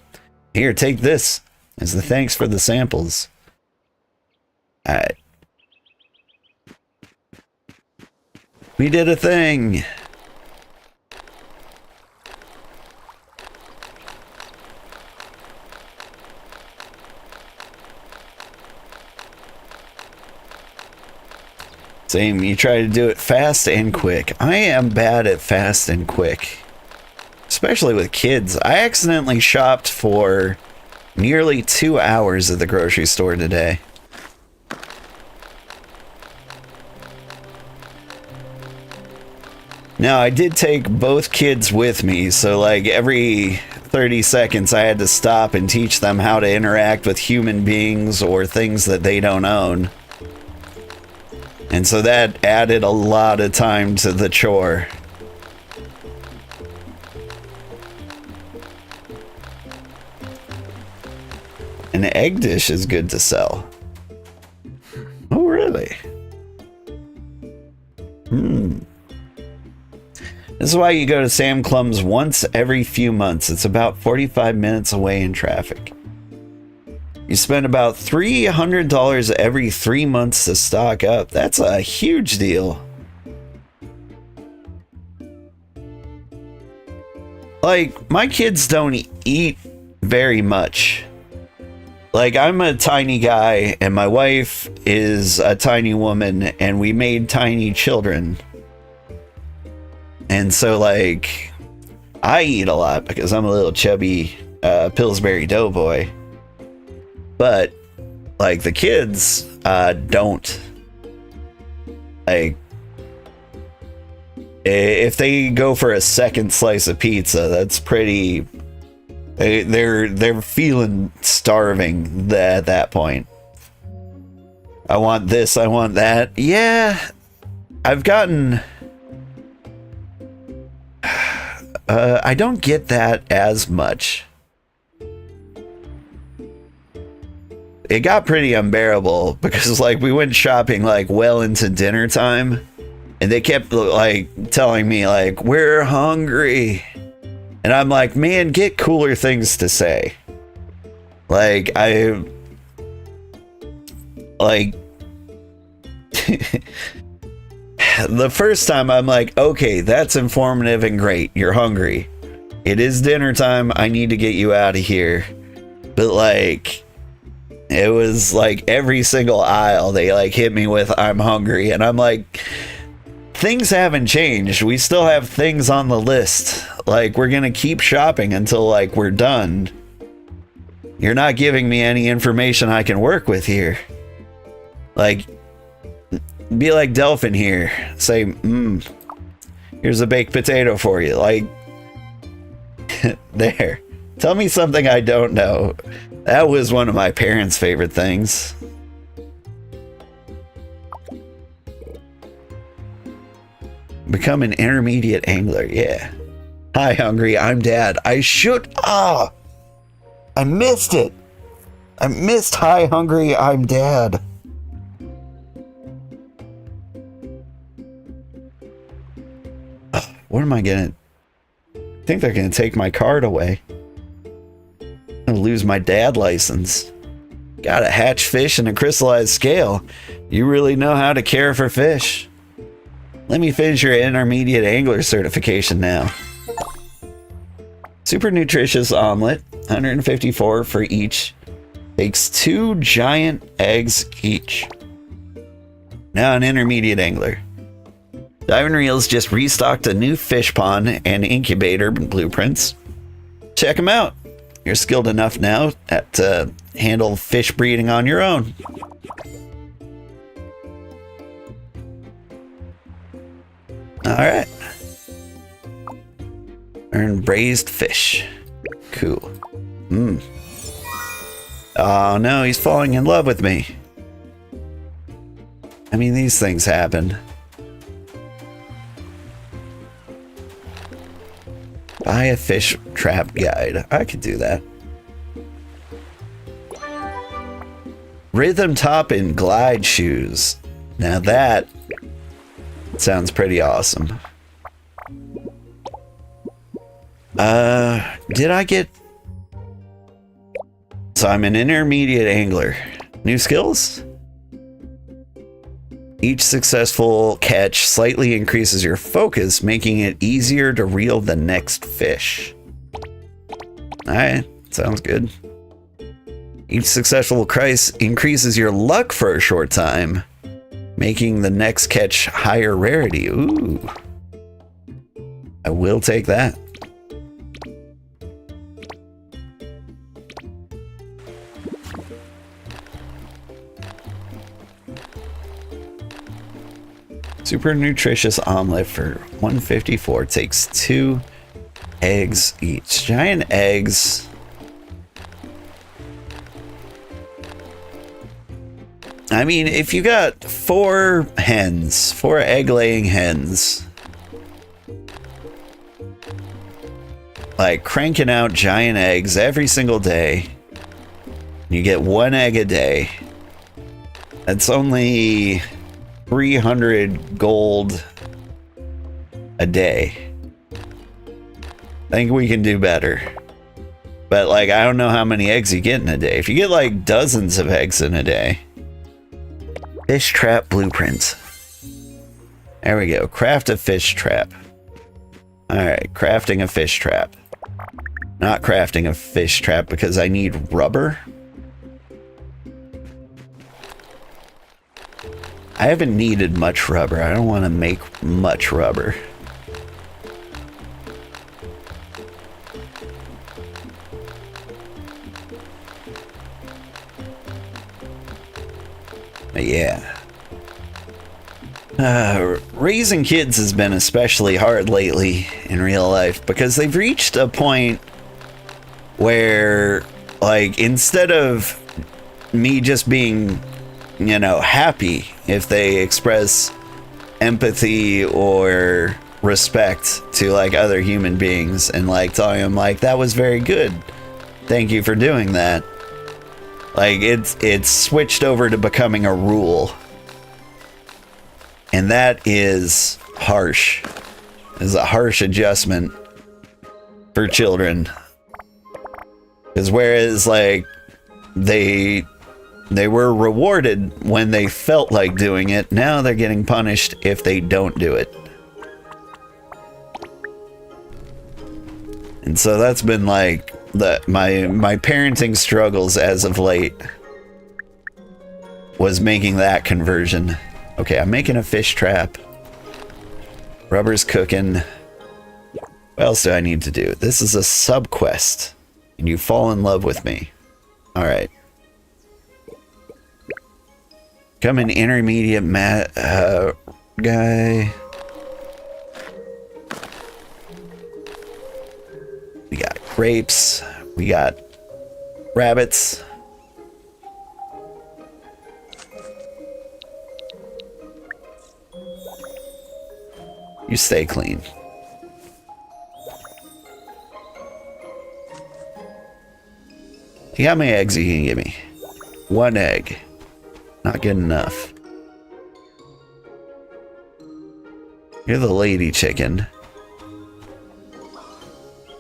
Here, take this as the thanks for the samples. Alright. We did a thing. Same, you try to do it fast and quick. I am bad at fast and quick. Especially with kids. I accidentally shopped for nearly 2 hours at the grocery store today. Now, I did take both kids with me, so like every 30 seconds I had to stop and teach them how to interact with human beings or things that they don't own. And so that added a lot of time to the chore. An egg dish is good to sell. Oh, really? This is why you go to Sam Clum's once every few months. It's about 45 minutes away in traffic. You spend about $300 every 3 months to stock up. That's a huge deal. Like, my kids don't eat very much. Like, I'm a tiny guy, and my wife is a tiny woman, and we made tiny children. And so, like, I eat a lot because I'm a little chubby Pillsbury Doughboy. But, like, the kids don't. Like, if they go for a second slice of pizza, that's pretty... They're feeling starving at that point. I want this, I want that. Yeah, I've gotten... I don't get that as much. It got pretty unbearable because, like, we went shopping, like, well into dinner time, and they kept, like, telling me, like, we're hungry. And I'm like, man, get cooler things to say. Like, the first time I'm like, okay, that's informative and great. You're hungry. It is dinner time. I need to get you out of here. But, like, it was like every single aisle they, like, hit me with, I'm hungry. And I'm like, things haven't changed. We still have things on the list. Like, we're gonna keep shopping until, like, we're done. You're not giving me any information I can work with here. Like, be like Delphin here. Say, here's a baked potato for you. Like, there. Tell me something I don't know. That was one of my parents' favorite things. Become an intermediate angler, yeah. Hi, hungry, I'm Dad. I missed it. I missed hi, hungry, I'm Dad. What am I gonna... I think they're gonna take my card away. I'm gonna lose my dad license. Gotta hatch fish in a crystallized scale. You really know how to care for fish. Let me finish your intermediate angler certification now. Super nutritious omelet, 154 for each. Bakes 2 giant eggs each. Now an intermediate angler. Diving Reels just restocked a new fish pond and incubator blueprints. Check them out. You're skilled enough now to handle fish breeding on your own. Alright. Earn braised fish. Cool. Oh no, he's falling in love with me. I mean, these things happen. Buy a fish trap guide. I could do that. Rhythm top and glide shoes. Now that sounds pretty awesome. Did I get... So I'm an intermediate angler. New skills? Each successful catch slightly increases your focus, making it easier to reel the next fish. Alright, sounds good. Each successful price increases your luck for a short time, making the next catch higher rarity. Ooh. I will take that. Super nutritious omelet for 154. Takes 2 eggs each. Giant eggs. I mean, if you got 4 hens, 4 egg-laying hens, like cranking out giant eggs every single day, you get 1 egg a day. That's only 300 gold a day. I think we can do better. But like, I don't know how many eggs you get in a day. If you get like dozens of eggs in a day. Fish trap blueprint. There we go. Craft a fish trap. Alright, crafting a fish trap. Not crafting a fish trap because I need rubber. I haven't needed much rubber. I don't want to make much rubber. But yeah. Raising kids has been especially hard lately in real life because they've reached a point where, like, instead of me just being, you know, happy if they express empathy or respect to like other human beings and like telling them like, that was very good, thank you for doing that. Like, it's switched over to becoming a rule. And that is harsh. It's a harsh adjustment for children. Because whereas, like, they were rewarded when they felt like doing it, now they're getting punished if they don't do it. And so that's been like my parenting struggles as of late was making that conversion. Okay, I'm making a fish trap. Rubber's cooking. What else do I need to do? This is a sub quest, and you fall in love with me. All right. Come an intermediate guy. We got grapes. We got rabbits. You stay clean. You got how many eggs you can give me? 1 egg. Not good enough. You're the lady chicken.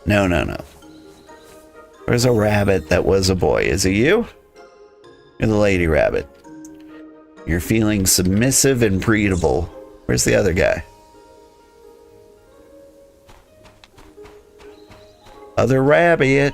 No, no, no. Where's a rabbit that was a boy? Is it you? You're the lady rabbit. You're feeling submissive and breedable. Where's the other guy? Other rabbit.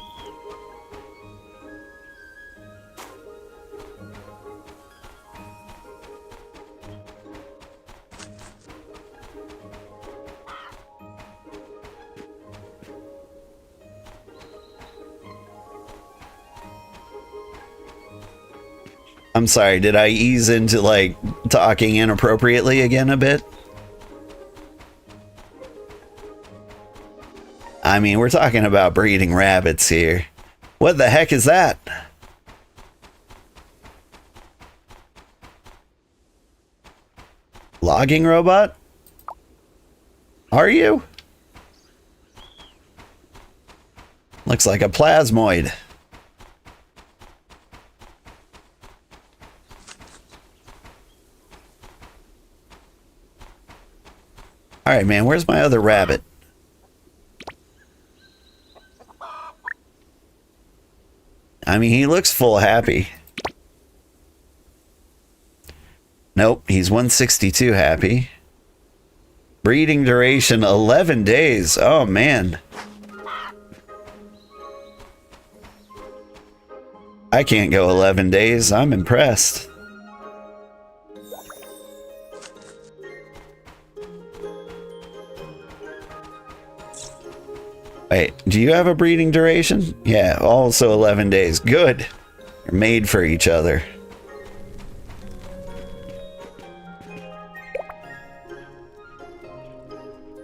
I'm sorry, did I ease into, like, talking inappropriately again a bit? I mean, we're talking about breeding rabbits here. What the heck is that? Logging robot? Are you? Looks like a plasmoid. Alright, man, where's my other rabbit? I mean, he looks full happy. Nope, he's 162 happy. Breeding duration 11 days. Oh, man. I can't go 11 days. I'm impressed. Wait, do you have a breeding duration? Yeah, also 11 days. Good. You're made for each other.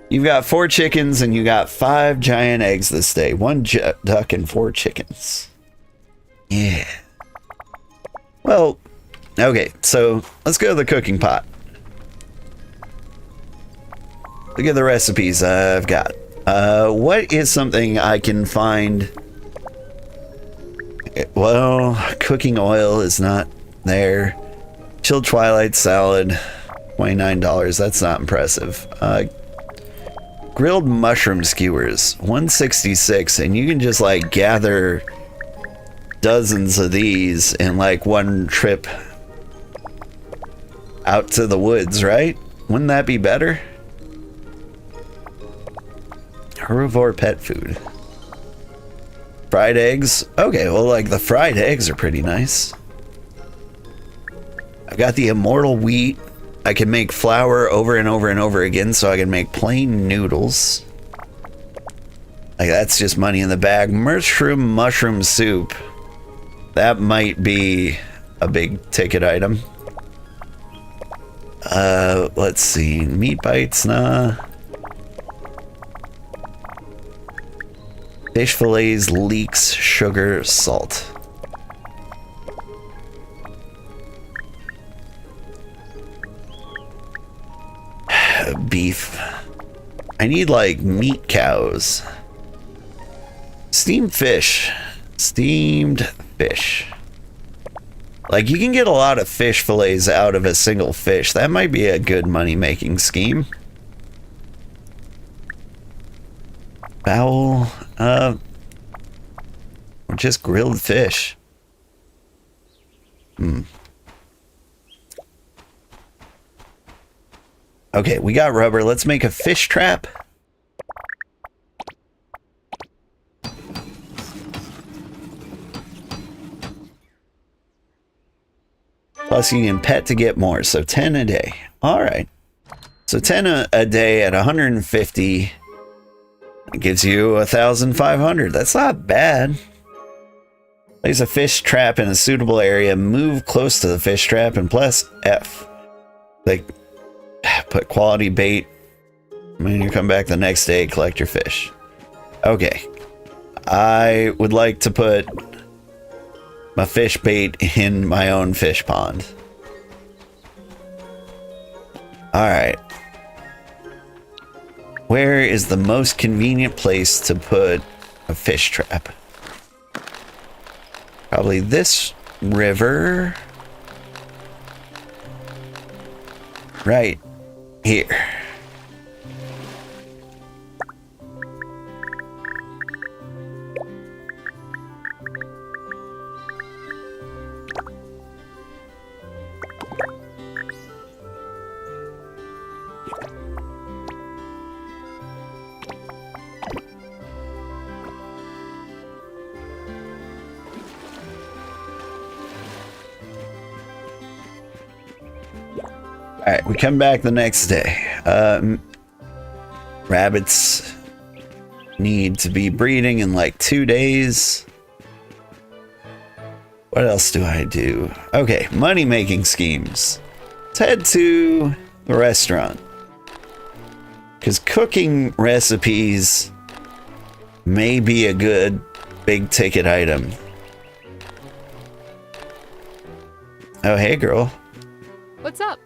You've got 4 chickens and you got 5 giant eggs this day. 1 duck and 4 chickens. Yeah. Well, okay, so let's go to the cooking pot. Look at the recipes I've got. What is something I can find? Well, cooking oil is not there. Chilled Twilight salad, $29. That's not impressive. Grilled mushroom skewers, $166, and you can just like gather dozens of these in like one trip out to the woods, right? Wouldn't that be better? Herbivore pet food. Fried eggs. Okay, well, like the fried eggs are pretty nice. I've got the immortal wheat. I can make flour over and over and over again, so I can make plain noodles. Like, that's just money in the bag. Mushroom soup. That might be a big ticket item. Let's see. Meat bites, nah. Fish fillets, leeks, sugar, salt. Beef. I need like meat cows. Steamed fish. Steamed fish. Like, you can get a lot of fish fillets out of a single fish. That might be a good money-making scheme. Fowl. Or just grilled fish. Okay, we got rubber. Let's make a fish trap. Plus you can pet to get more, so 10 a day. All right. So 10 a day at 150. It gives you 1,500. That's not bad. Place a fish trap in a suitable area. Move close to the fish trap and press F. Like, put quality bait. When you come back the next day, collect your fish. Okay. I would like to put my fish bait in my own fish pond. Alright. Where is the most convenient place to put a fish trap? Probably this river. Right here. Alright, we come back the next day. Rabbits need to be breeding in like 2 days. What else do I do? Okay, money-making schemes. Let's head to the restaurant. Because cooking recipes may be a good big ticket item. Oh, hey, girl. What's up?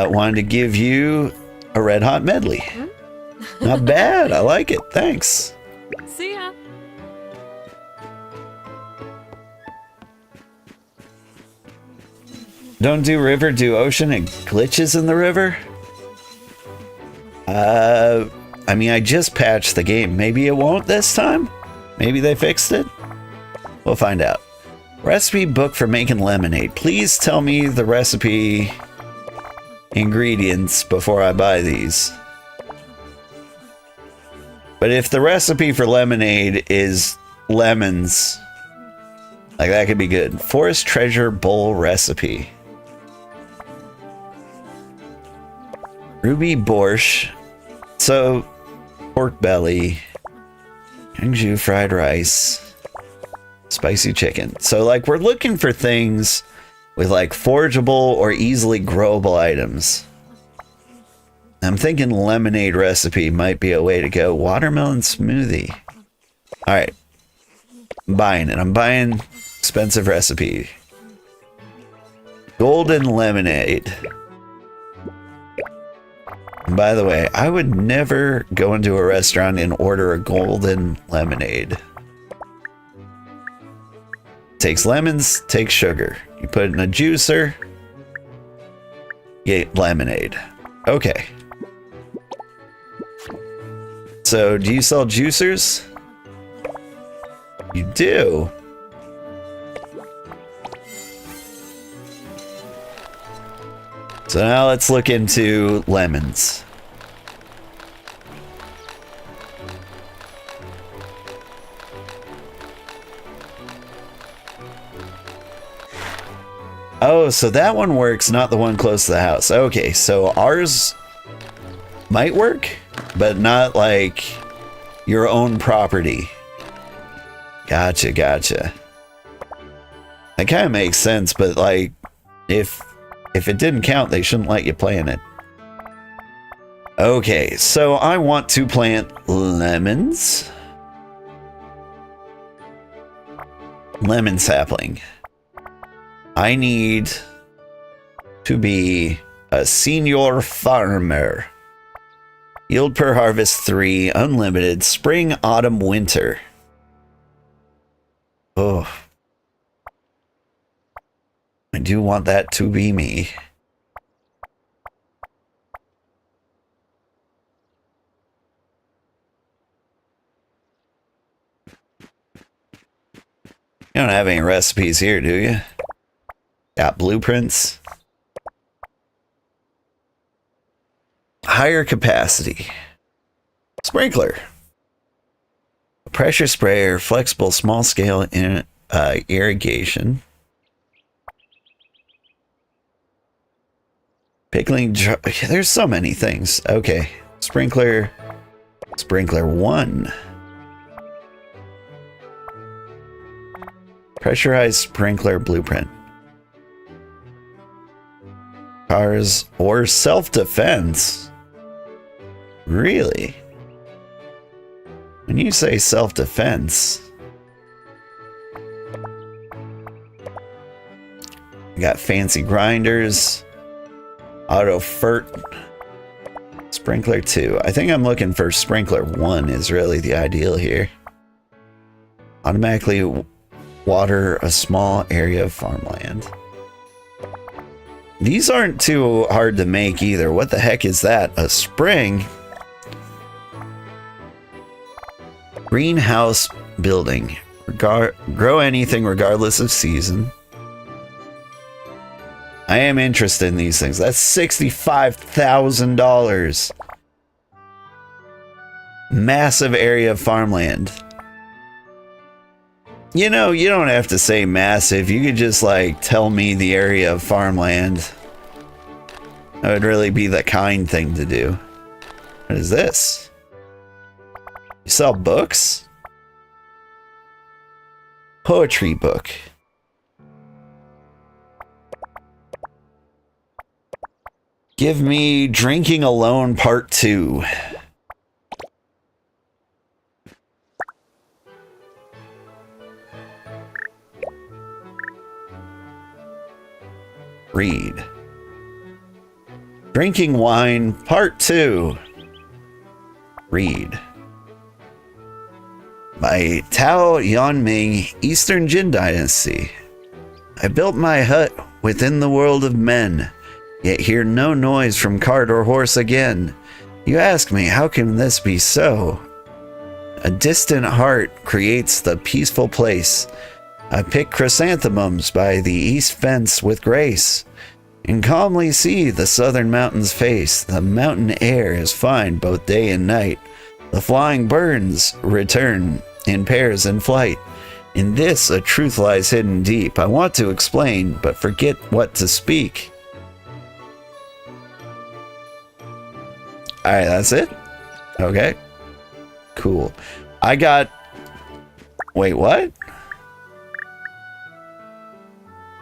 Wanted to give you a red hot medley. Not bad. I like it. Thanks. See ya. Don't do river, do ocean. It glitches in the river. I mean, I just patched the game. Maybe it won't this time. Maybe they fixed it. We'll find out. Recipe book for making lemonade. Please tell me the recipe ingredients before I buy these. But if the recipe for lemonade is lemons, like, that could be good. Forest treasure bowl recipe. Ruby borscht. So, pork belly. Yangju fried rice. Spicy chicken. So, like, we're looking for things with like forgeable or easily growable items. I'm thinking lemonade recipe might be a way to go. Watermelon smoothie. All right. I'm buying it. I'm buying expensive recipe. Golden lemonade. And by the way, I would never go into a restaurant and order a golden lemonade. Takes lemons, takes sugar. You put it in a juicer, you get lemonade. Okay. So, do you sell juicers? You do. So now let's look into lemons. Oh, so that one works, not the one close to the house. Okay, so ours might work, but not like your own property. Gotcha, gotcha. That kind of makes sense, but like, if it didn't count, they shouldn't let you plant it. Okay, so I want to plant lemons. Lemon sapling. I need to be a senior farmer. Yield per harvest 3, unlimited, spring, autumn, winter. Oh. I do want that to be me. You don't have any recipes here, do you? Got blueprints. Higher capacity. Sprinkler. Pressure sprayer, flexible small scale irrigation. Pickling jar. There's so many things. Okay. Sprinkler. Sprinkler 1. Pressurized sprinkler blueprint. Cars or self-defense? Really? When you say self-defense, you got fancy grinders, auto fert, sprinkler 2. I think I'm looking for sprinkler 1 is really the ideal here. Automatically water a small area of farmland. These aren't too hard to make either. What the heck is that? A spring? Greenhouse building. Grow anything regardless of season. I am interested in these things. That's $65,000. Massive area of farmland. You know, you don't have to say massive. You could just like tell me the area of farmland. That would really be the kind thing to do. What is this? You sell books? Poetry book. Give me Drinking Alone Part 2. Read. Drinking Wine Part 2. Read. By Tao Yanming, Eastern Jin Dynasty. I built my hut within the world of men, yet hear no noise from cart or horse again. You ask me, how can this be so? A distant heart creates the peaceful place. I pick chrysanthemums by the east fence with grace, and calmly see the southern mountains face. The mountain air is fine both day and night. The flying birds return in pairs in flight. In this a truth lies hidden deep. I want to explain, but forget what to speak. Alright, that's it? Okay. Cool. I got... Wait, what?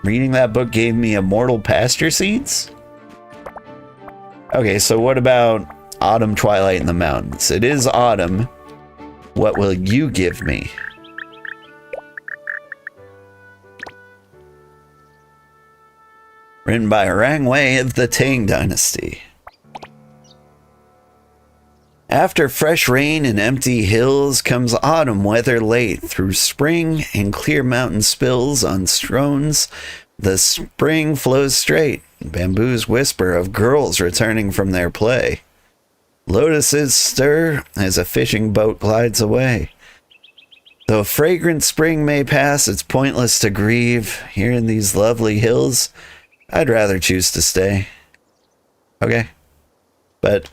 Reading that book gave me immortal pasture seeds? Okay, so what about autumn twilight in the mountains? It is autumn. What will you give me? Written by Rang Wei of the Tang Dynasty. After fresh rain and empty hills comes autumn weather late. Through spring and clear mountain spills on stones, the spring flows straight. Bamboos whisper of girls returning from their play. Lotuses stir as a fishing boat glides away. Though fragrant spring may pass, it's pointless to grieve. Here in these lovely hills, I'd rather choose to stay. Okay. But,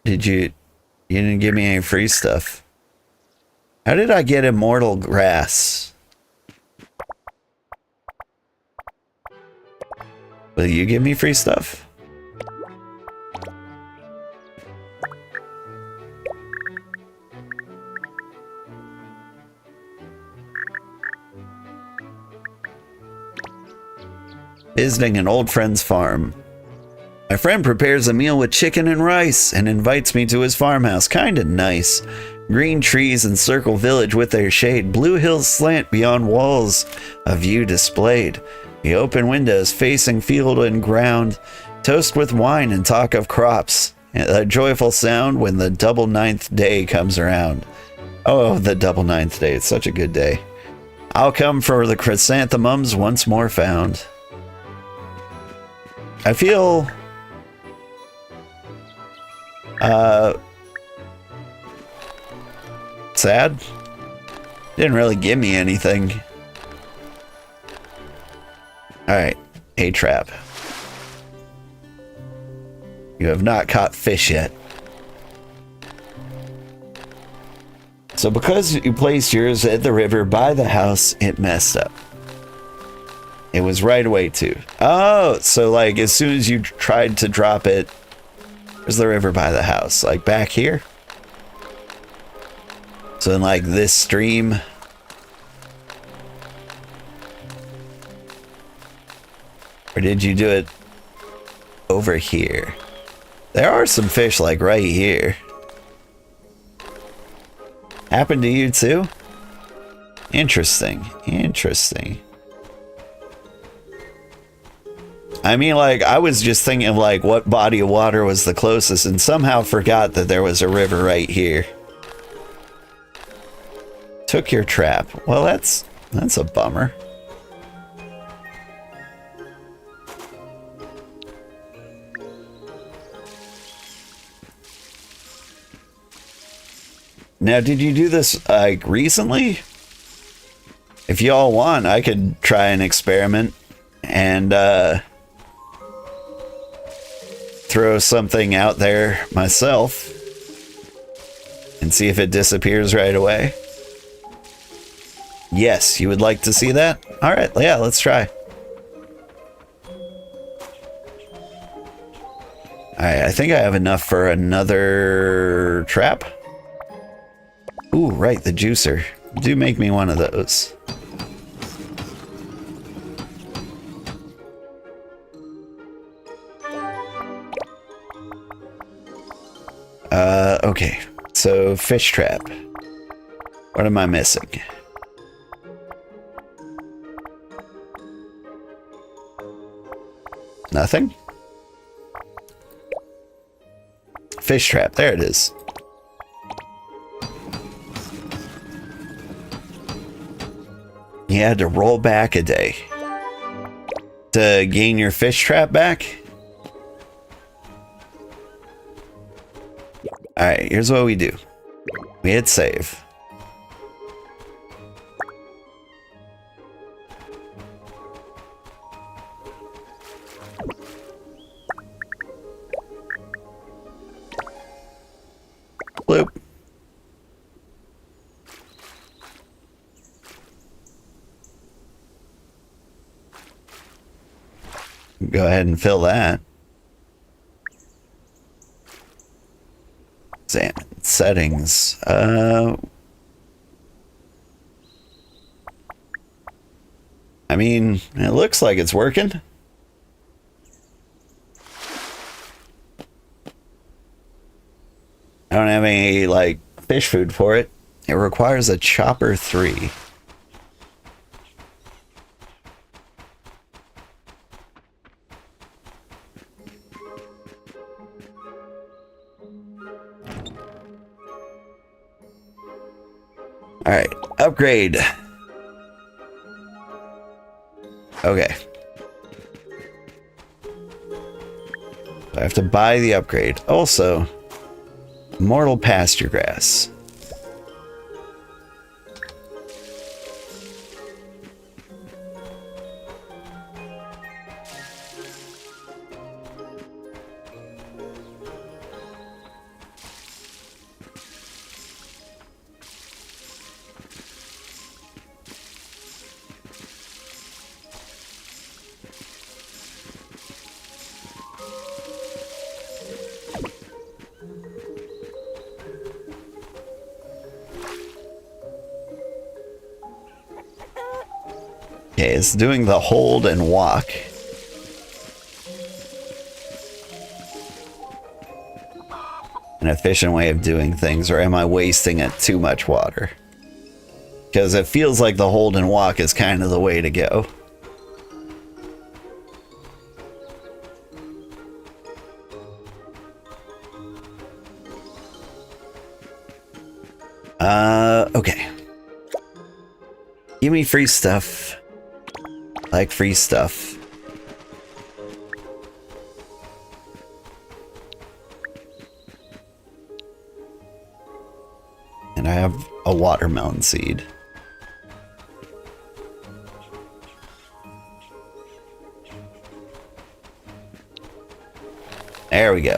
you didn't give me any free stuff. How did I get immortal grass? Will you give me free stuff? Visiting an old friend's farm. My friend prepares a meal with chicken and rice and invites me to his farmhouse. Kinda nice. Green trees encircle village with their shade. Blue hills slant beyond walls, a view displayed. The open windows facing field and ground. Toast with wine and talk of crops. A joyful sound when the double ninth day comes around. Oh, the double ninth day. It's such a good day. I'll come for the chrysanthemums once more found. I feel... sad. Didn't really give me anything. Alright, a trap. You have not caught fish yet. So because you placed yours at the river by the house, it messed up. It was right away too. Oh, so like as soon as you tried to drop it, there's the river by the house, like back here. So in like this stream. Or did you do it over here? There are some fish like right here. Happened to you too? Interesting. Interesting. I mean, like, I was just thinking of like what body of water was the closest and somehow forgot that there was a river right here. Took your trap. Well, that's a bummer. Now, did you do this like recently? If y'all want, I could try an experiment and throw something out there myself and see if it disappears right away. Yes, you would like to see that? All right, yeah, let's try. All right, I think I have enough for another trap. Ooh, right, the juicer. Do make me one of those. Okay, so fish trap. What am I missing? Nothing? Fish trap, there it is. You had to roll back a day to gain your fish trap back? Alright, here's what we do. We hit save. Bloop. Go ahead and fill that. Settings. I mean, it looks like it's working. I don't have any, like, fish food for it. It requires a chopper 3. Alright, upgrade. Okay. I have to buy the upgrade. Also, mortal pasture grass. Okay, it's doing the hold and walk. An efficient way of doing things, or am I wasting it too much water? Because it feels like the hold and walk is kind of the way to go. Okay. Give me free stuff. Like free stuff. And I have a watermelon seed. There we go.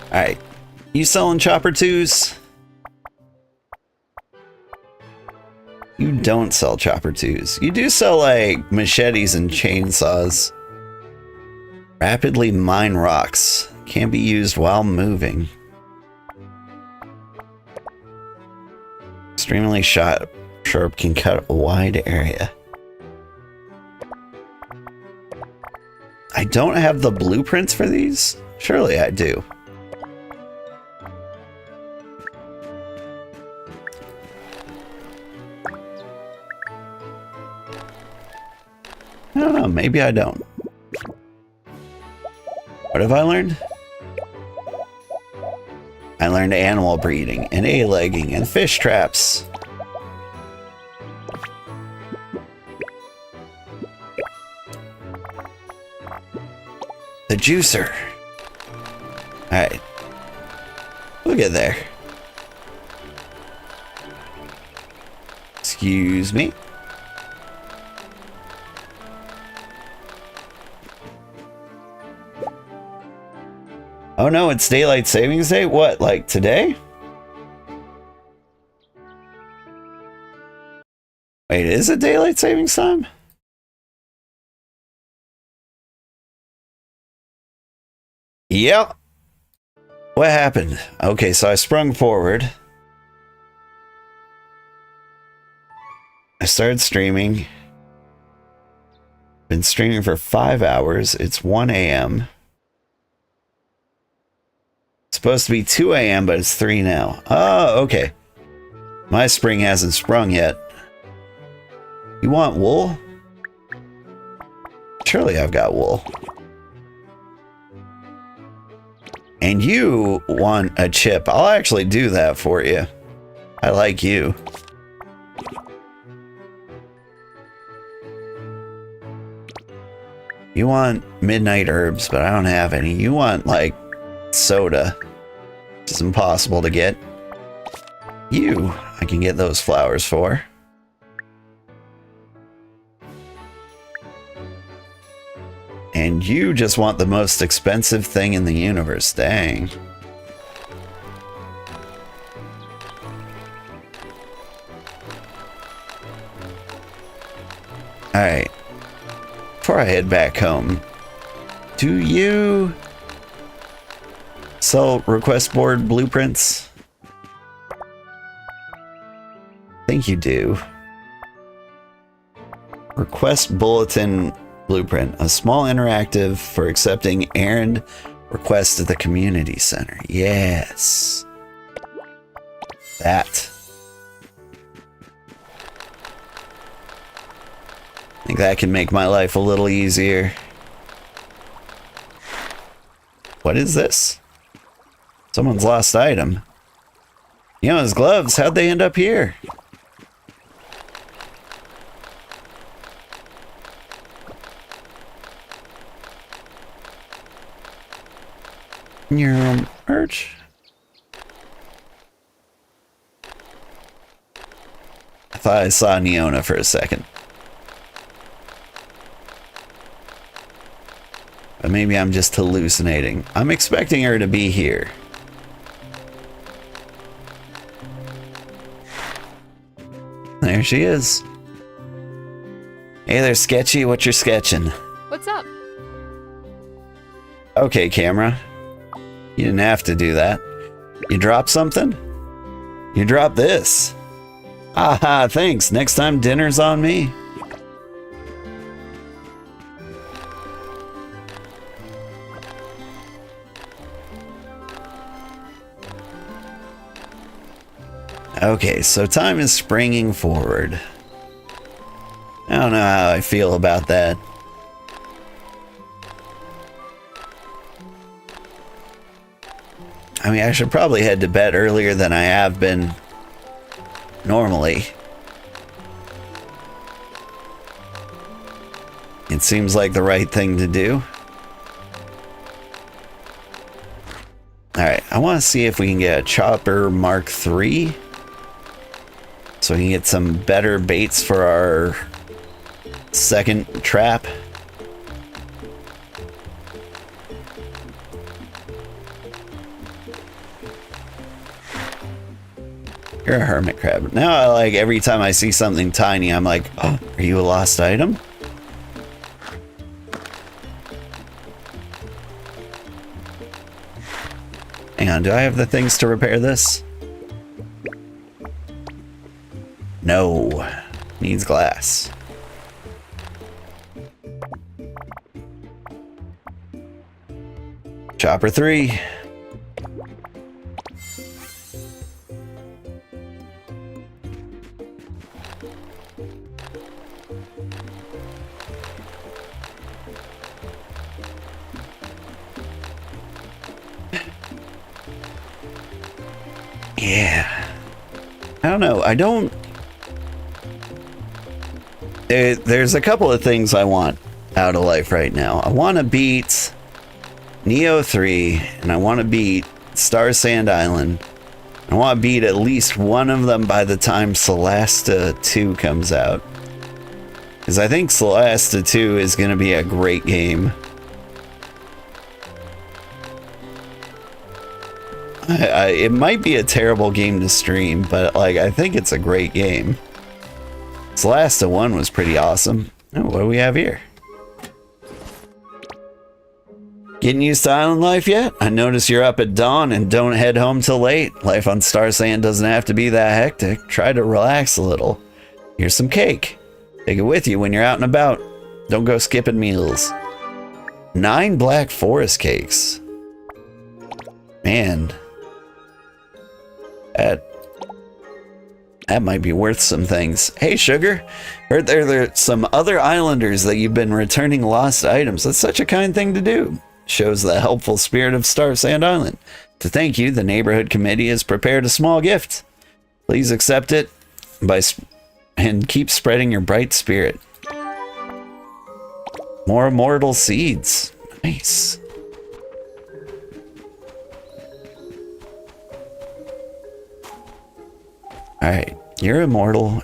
Alright. You selling chopper 2s? You don't sell chopper 2s. You do sell, like, machetes and chainsaws. Rapidly mine rocks. Can be used while moving. Extremely sharp can cut a wide area. I don't have the blueprints for these? Surely I do. I don't know, maybe I don't. What have I learned? I learned animal breeding and egg-legging and fish traps. The juicer. Alright. We'll get there. Excuse me. Oh no, it's daylight savings day? What, like today? Wait, is it daylight savings time? Yep. What happened? Okay, so I sprung forward. I started streaming. Been streaming for 5 hours. It's 1 a.m. Supposed to be 2 a.m., but it's 3 now. Oh, okay. My spring hasn't sprung yet. You want wool? Surely I've got wool. And you want a chip. I'll actually do that for you. I like you. You want midnight herbs, but I don't have any. You want, like, soda, which is impossible to get. You, I can get those flowers for. And you just want the most expensive thing in the universe. Dang. Alright. Before I head back home, do you sell request board blueprints? I think you do. Request bulletin Blueprint, a small interactive for accepting errand requests at the community center. Yes. That. I think that can make my life a little easier. What is this? Someone's lost item. You know, his gloves, how'd they end up here? Your merch? I thought I saw Neona for a second. But maybe I'm just hallucinating. I'm expecting her to be here. There she is. Hey there, Sketchy. What you're sketching? What's up? Okay, camera. You didn't have to do that. You drop something? You drop this. Aha, thanks. Next time dinner's on me. Okay, so time is springing forward. I don't know how I feel about that. I mean, I should probably head to bed earlier than I have been normally. It seems like the right thing to do. Alright, I want to see if we can get a Chopper Mark III. So we can get some better baits for our second trap. You're a hermit crab. Now, like, every time I see something tiny, I'm like, oh, are you a lost item? Hang on, do I have the things to repair this? No. Needs glass. Chopper 3. Yeah. I don't know. I don't... There's a couple of things I want out of life right now. I want to beat Neo 3, and I want to beat Starsand Island. I want to beat at least one of them by the time Solasta 2 comes out. Because I think Solasta 2 is going to be a great game. It might be a terrible game to stream, but like I think it's a great game. Solasta 1 was pretty awesome. Oh, what do we have here? Getting used to island life yet? I notice you're up at dawn and don't head home till late. Life on Starsand doesn't have to be that hectic. Try to relax a little. Here's some cake. Take it with you when you're out and about. Don't go skipping meals. 9 black forest cakes. Man. That might be worth some things. Hey, Sugar. Heard there's some other islanders that you've been returning lost items. That's such a kind thing to do. Shows the helpful spirit of Starsand Island. To thank you, the neighborhood committee has prepared a small gift. Please accept it and keep spreading your bright spirit. More immortal seeds. Nice. Alright, you're immortal.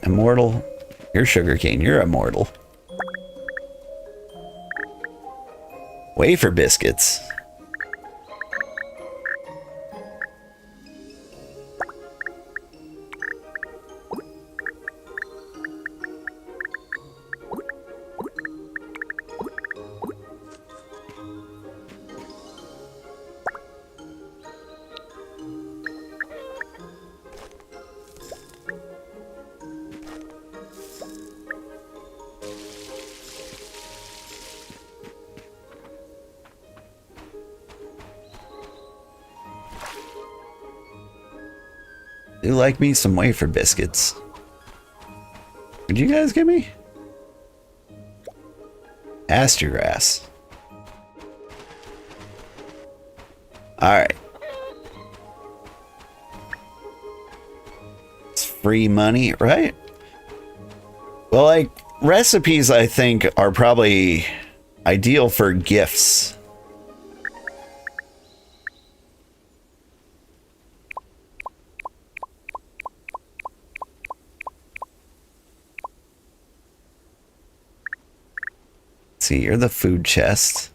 You're sugarcane, you're immortal. Wafer biscuits. do like me some wafer biscuits. Would you guys give me? Pasture grass. Alright. It's free money, right? Well, like, recipes, I think, are probably ideal for gifts. See, you're the food chest.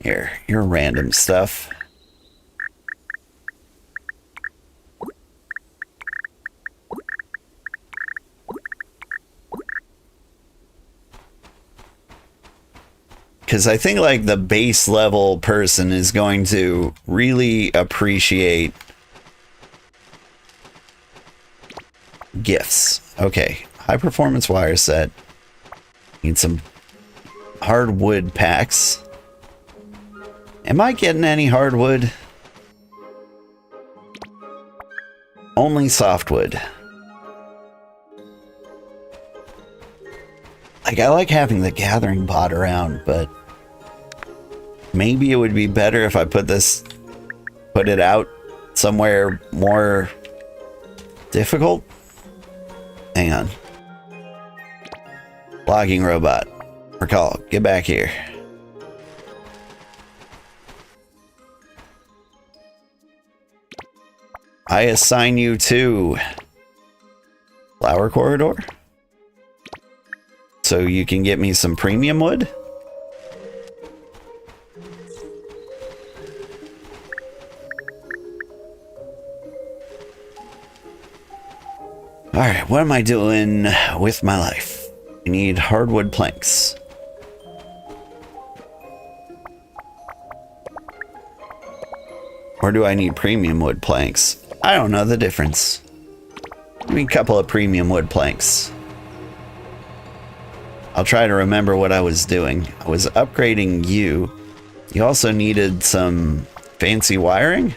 Here, you're random stuff. Because I think like the base level person is going to really appreciate gifts. Okay, high performance wire set. Need some hardwood packs. Am I getting any hardwood? Only softwood. Like, I like having the gathering bot around, but maybe it would be better if I put it out somewhere more difficult. Hang on. Logging robot. Recall, get back here. I assign you to Flower Corridor. So you can get me some premium wood. Alright, what am I doing with my life? I need hardwood planks. Or do I need premium wood planks? I don't know the difference. Give me a couple of premium wood planks. I'll try to remember what I was doing. I was upgrading you. You also needed some fancy wiring,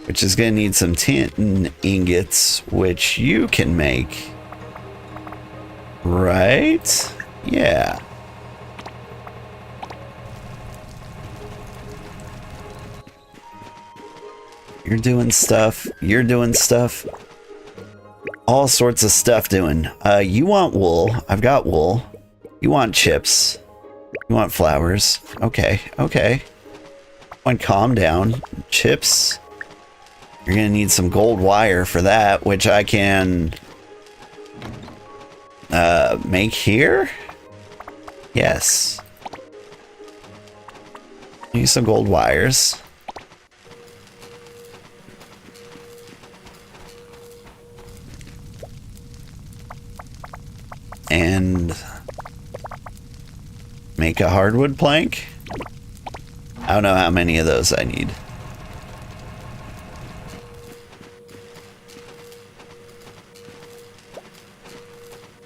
which is going to need some tin ingots, which you can make. Right? Yeah. You're doing stuff. You're doing stuff. All sorts of stuff doing. You want wool. I've got wool. You want chips. You want flowers. Okay, okay. Calm down. Chips. You're gonna need some gold wire for that, which I can make here? Yes. Need some gold wires. And make a hardwood plank. I don't know how many of those I need.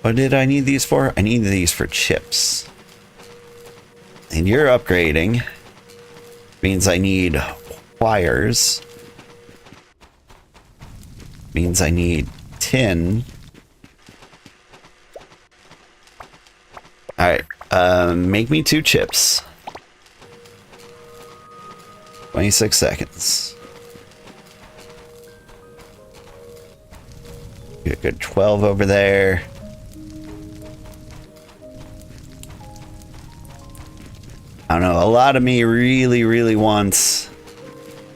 What did I need these for? I need these for chips. And you're upgrading. Means I need wires. Means I need tin. Alright, make me 2 chips. 26 seconds. Get a good 12 over there. I don't know, a lot of me really wants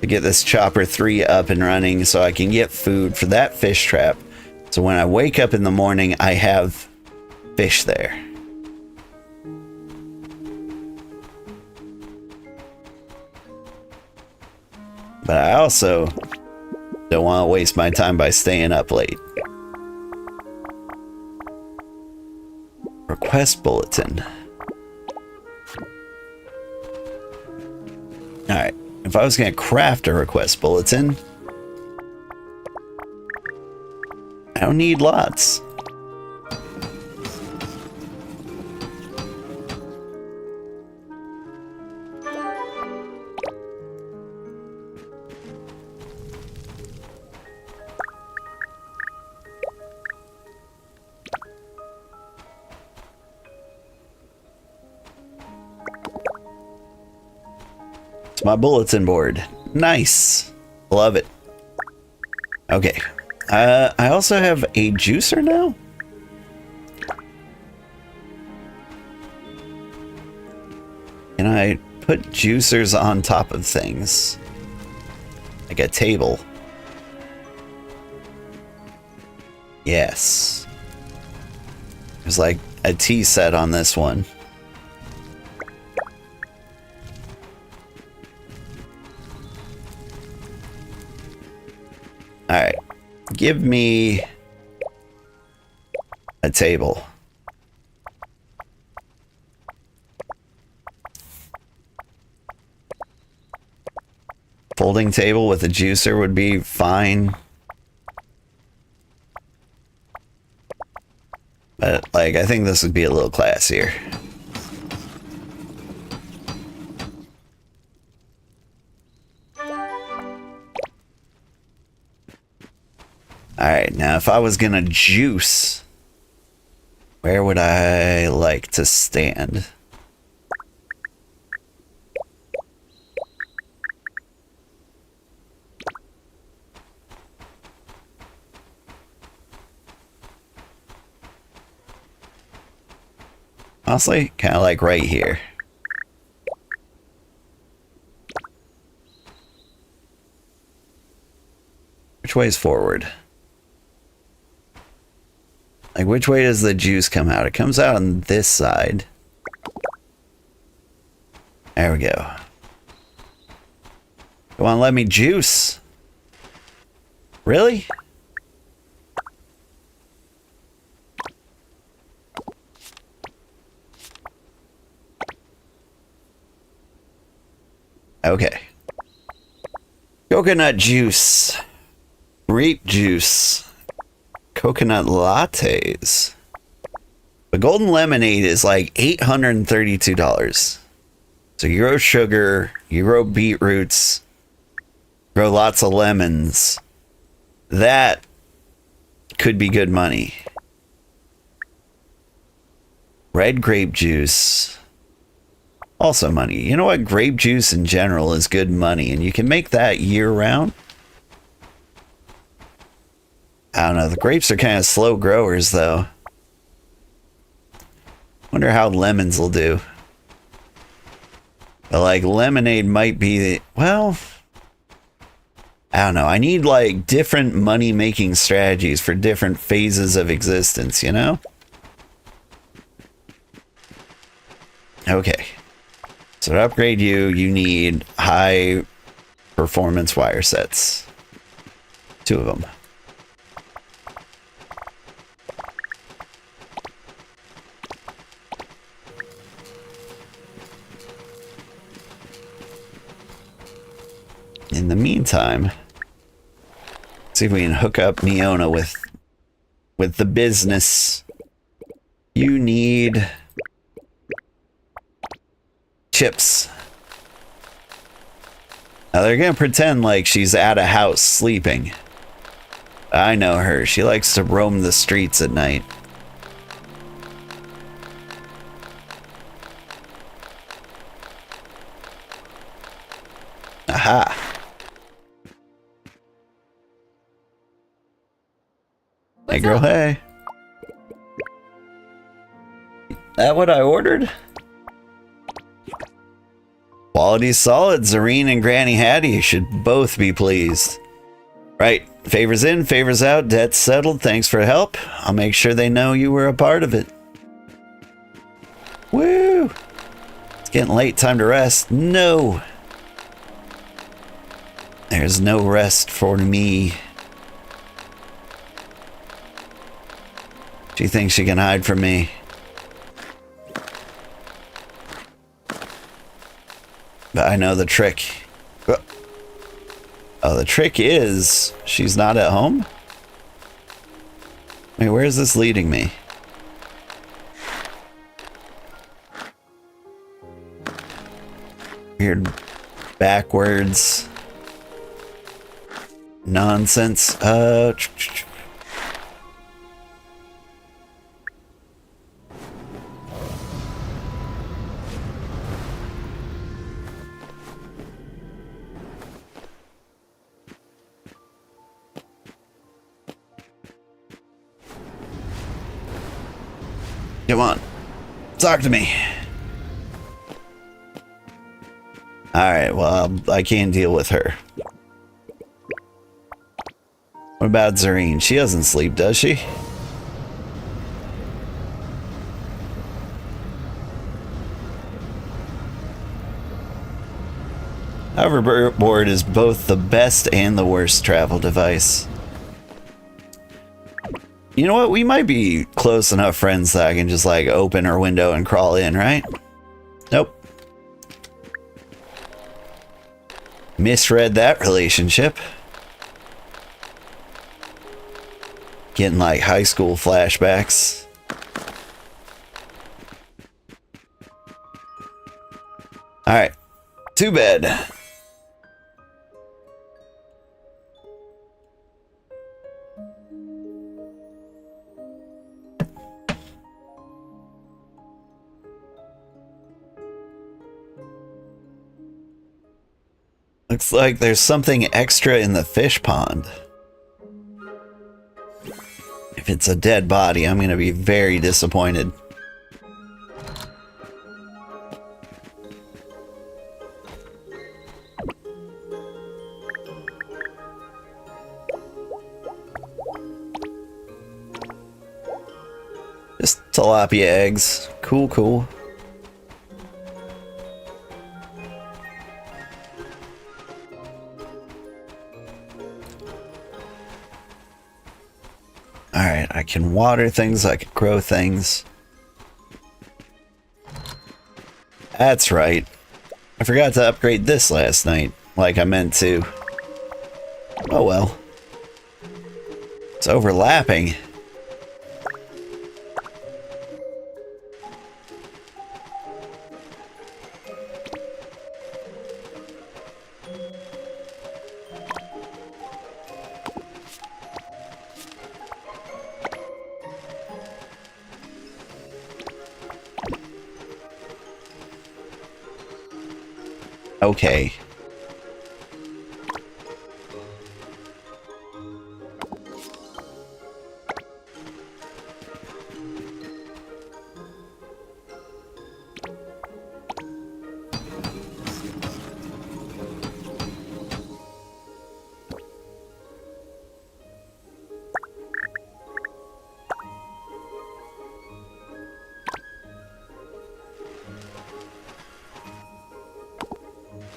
to get this Chopper 3 up and running so I can get food for that fish trap. So when I wake up in the morning, I have fish there. But I also don't want to waste my time by staying up late. Request bulletin. Alright, if I was going to craft a request bulletin, I don't need lots. It's my bulletin board. Nice. Love it. Okay. I also have a juicer now. Can I put juicers on top of things? Like a table. Yes. There's like a tea set on this one. Alright. Give me a table. Folding table with a juicer would be fine. But, like, I think this would be a little classier. Alright, now if I was gonna juice, where would I like to stand? Honestly, kind of like right here. Which way is forward? Like, which way does the juice come out? It comes out on this side. There we go. Come on, let me juice. Really? Okay. Coconut juice. Grape juice. Coconut lattes. The golden lemonade is like $832. So you grow sugar, you grow beetroots, grow lots of lemons. That could be good money. Red grape juice. Also money. You know what? Grape juice in general is good money, and you can make that year round. I don't know. The grapes are kind of slow growers, though. Wonder how lemons will do. But, like, lemonade might be... Well... I don't know. I need, like, different money-making strategies for different phases of existence, you know? Okay. So to upgrade you, you need high-performance wire sets. 2 of them. In the meantime, see if we can hook up Neona with the business. You need chips. Now they're gonna pretend like she's at a house sleeping. I know her. She likes to roam the streets at night. Aha. Hey girl, hey. That what I ordered? Quality solid. Zareen and Granny Hattie should both be pleased. Right. Favors in, favors out. Debt settled. Thanks for help. I'll make sure they know you were a part of it. Woo! It's getting late. Time to rest. No. There's no rest for me. She thinks she can hide from me. But I know the trick. Oh, the trick is she's not at home? Wait, where is this leading me? Weird backwards nonsense. Come on. Talk to me. Alright, well, I can't deal with her. What about Zareen? She doesn't sleep, does she? Hoverboard is both the best and the worst travel device. You know what? We might be close enough friends that I can just like open her window and crawl in, right? Nope. Misread that relationship. Getting like high school flashbacks. Alright. Too bad. Looks like there's something extra in the fish pond. If it's a dead body, I'm gonna be very disappointed. Just tilapia eggs. Cool, cool. Alright, I can water things, I can grow things. That's right. I forgot to upgrade this last night, like I meant to. Oh well. It's overlapping. Okay.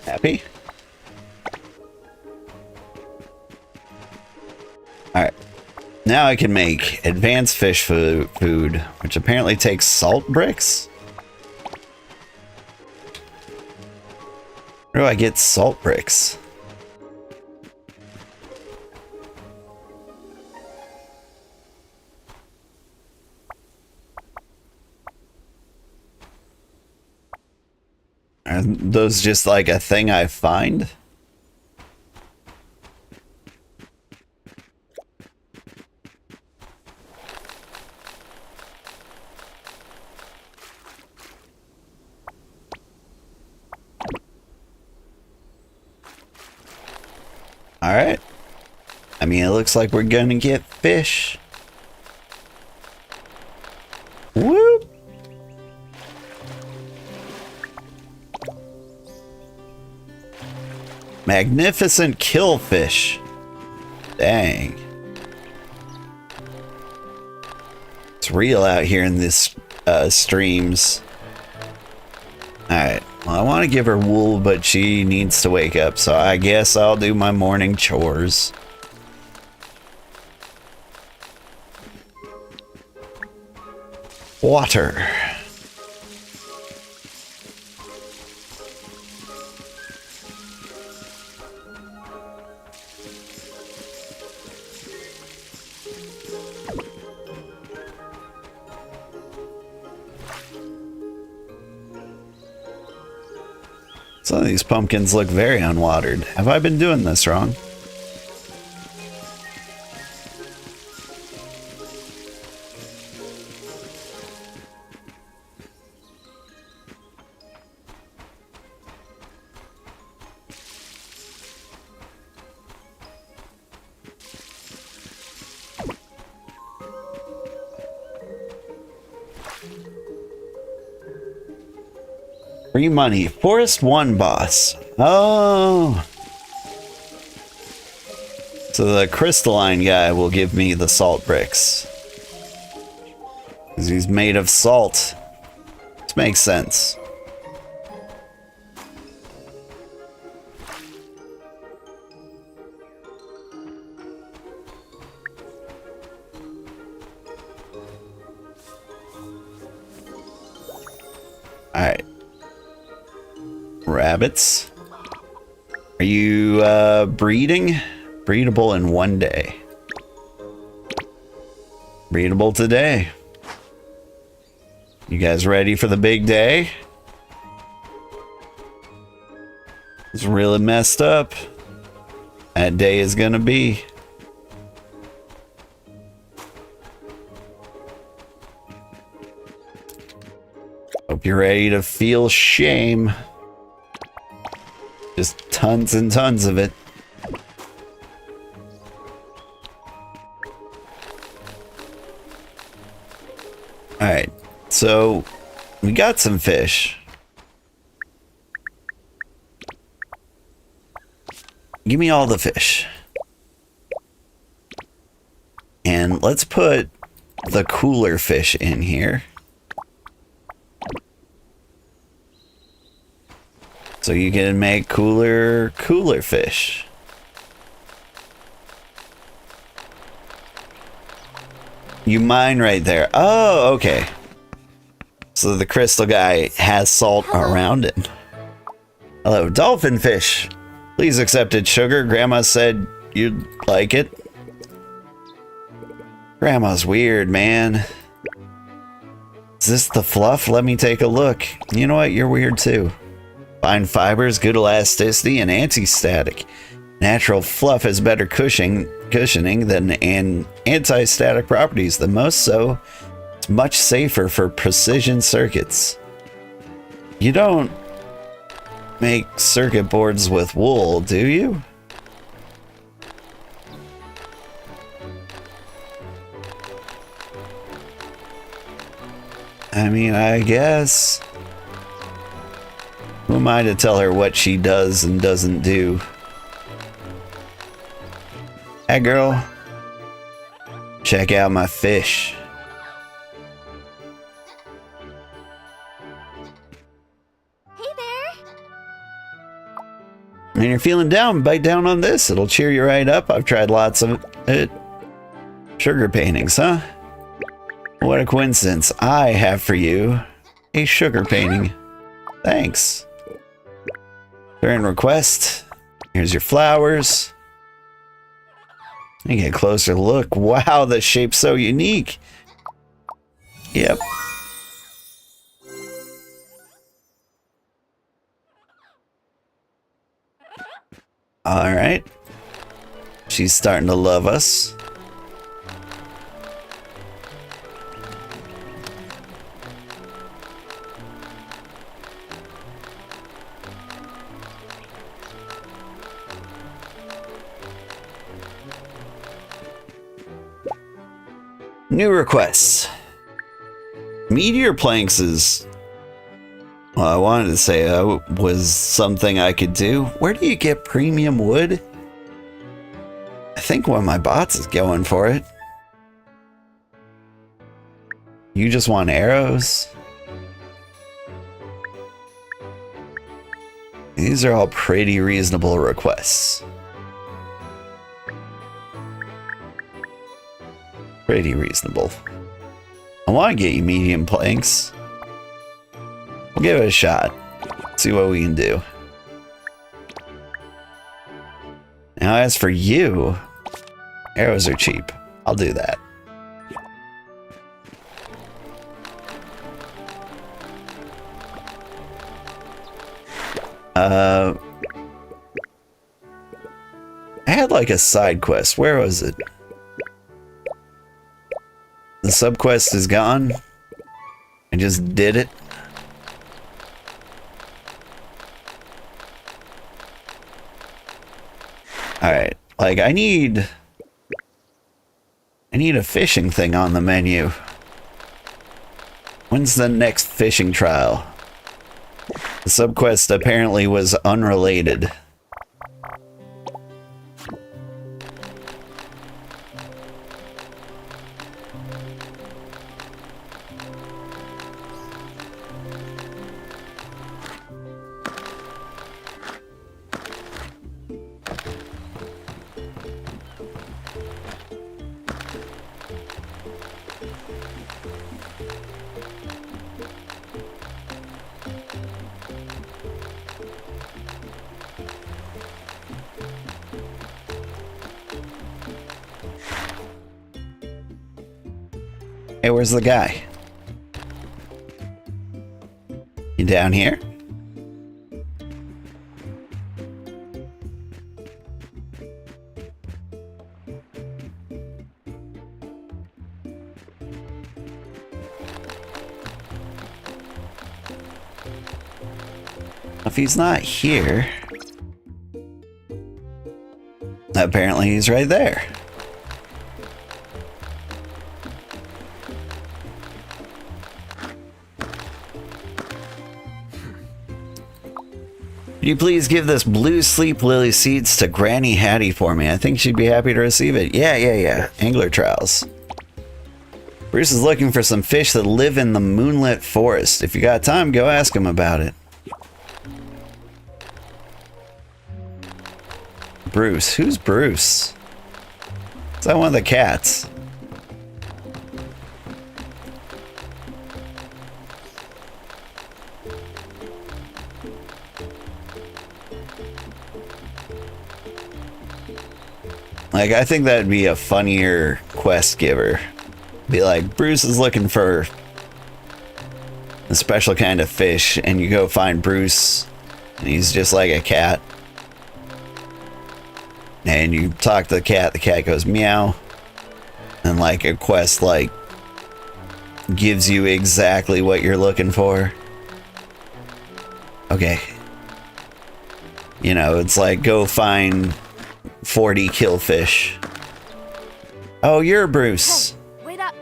Happy? Alright. Now I can make advanced fish food, which apparently takes salt bricks? Where do I get salt bricks? Are those just like a thing I find? Alright. I mean, it looks like we're gonna get fish. Whoop! Magnificent killfish. Dang. It's real out here in this streams. Alright. Well, I want to give her wool, but she needs to wake up, so I guess I'll do my morning chores. Water. Some of these pumpkins look very unwatered. Have I been doing this wrong? Free money. Forest 1 boss. Oh. So the crystalline guy will give me the salt bricks. Because he's made of salt. This makes sense. Alright. Rabbits. Are you breeding? Breedable in 1 day. Breedable today. You guys ready for the big day? It's really messed up. That day is gonna be. Hope you're ready to feel shame. Just tons and tons of it. Alright, so we got some fish. Give me all the fish. And let's put the cooler fish in here. So you can make cooler fish. You mine right there. Oh, okay. So the crystal guy has salt around it. Hello, dolphin fish. Please accept it, sugar. Grandma said you'd like it. Grandma's weird, man. Is this the fluff? Let me take a look. You know what? You're weird too. Fine fibers, good elasticity, and anti-static. Natural fluff has better cushioning than anti-static properties. The most so, it's much safer for precision circuits. You don't make circuit boards with wool, do you? I mean, I guess. Who am I to tell her what she does and doesn't do? Hey girl, check out my fish. Hey there. When you're feeling down, bite down on this. It'll cheer you right up. I've tried lots of it. Sugar paintings, huh? What a coincidence. I have for you a sugar painting. Thanks. Turn request. Here's your flowers. Let me get a closer look. Wow, the shape's so unique. Yep. All right. She's starting to love us. New requests. Meteor planks is... Well, I wanted to say was something I could do. Where do you get premium wood? I think one of my bots is going for it. You just want arrows? These are all pretty reasonable requests. Pretty reasonable. I want to get you medium planks. We'll give it a shot. See what we can do. Now as for you, arrows are cheap. I'll do that. I had like a side quest. Where was it? The subquest is gone. I just did it. Alright, like I need a fishing thing on the menu. When's the next fishing trial? The subquest apparently was unrelated. Hey, where's the guy? You down here? If he's not here, apparently he's right there. Could you please give this blue sleep lily seeds to Granny Hattie for me? I think she'd be happy to receive it. Yeah. Angler trials. Bruce is looking for some fish that live in the moonlit forest. If you got time, go ask him about it. Bruce. Who's Bruce? Is that one of the cats? Like, I think that'd be a funnier quest giver. Be like, Bruce is looking for a special kind of fish, and you go find Bruce, and he's just like a cat. And you talk to the cat goes meow. And like a quest like gives you exactly what you're looking for. Okay. You know, it's like go find 40 killfish. Oh, you're Bruce. Hey, wait up.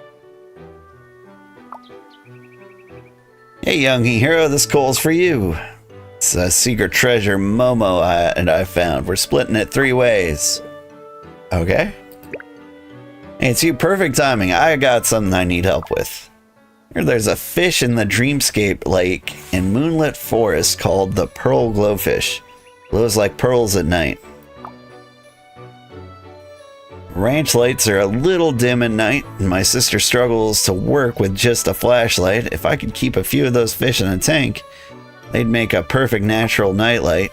Hey, young hero, this coal's for you. It's a secret treasure Momo and I found. We're splitting it 3 ways. Okay. Hey, it's you. Perfect timing. I got something I need help with. There's a fish in the Dreamscape Lake in Moonlit Forest called the Pearl Glowfish. Glows like pearls at night. Ranch lights are a little dim at night, and my sister struggles to work with just a flashlight. If I could keep a few of those fish in a tank, they'd make a perfect natural nightlight.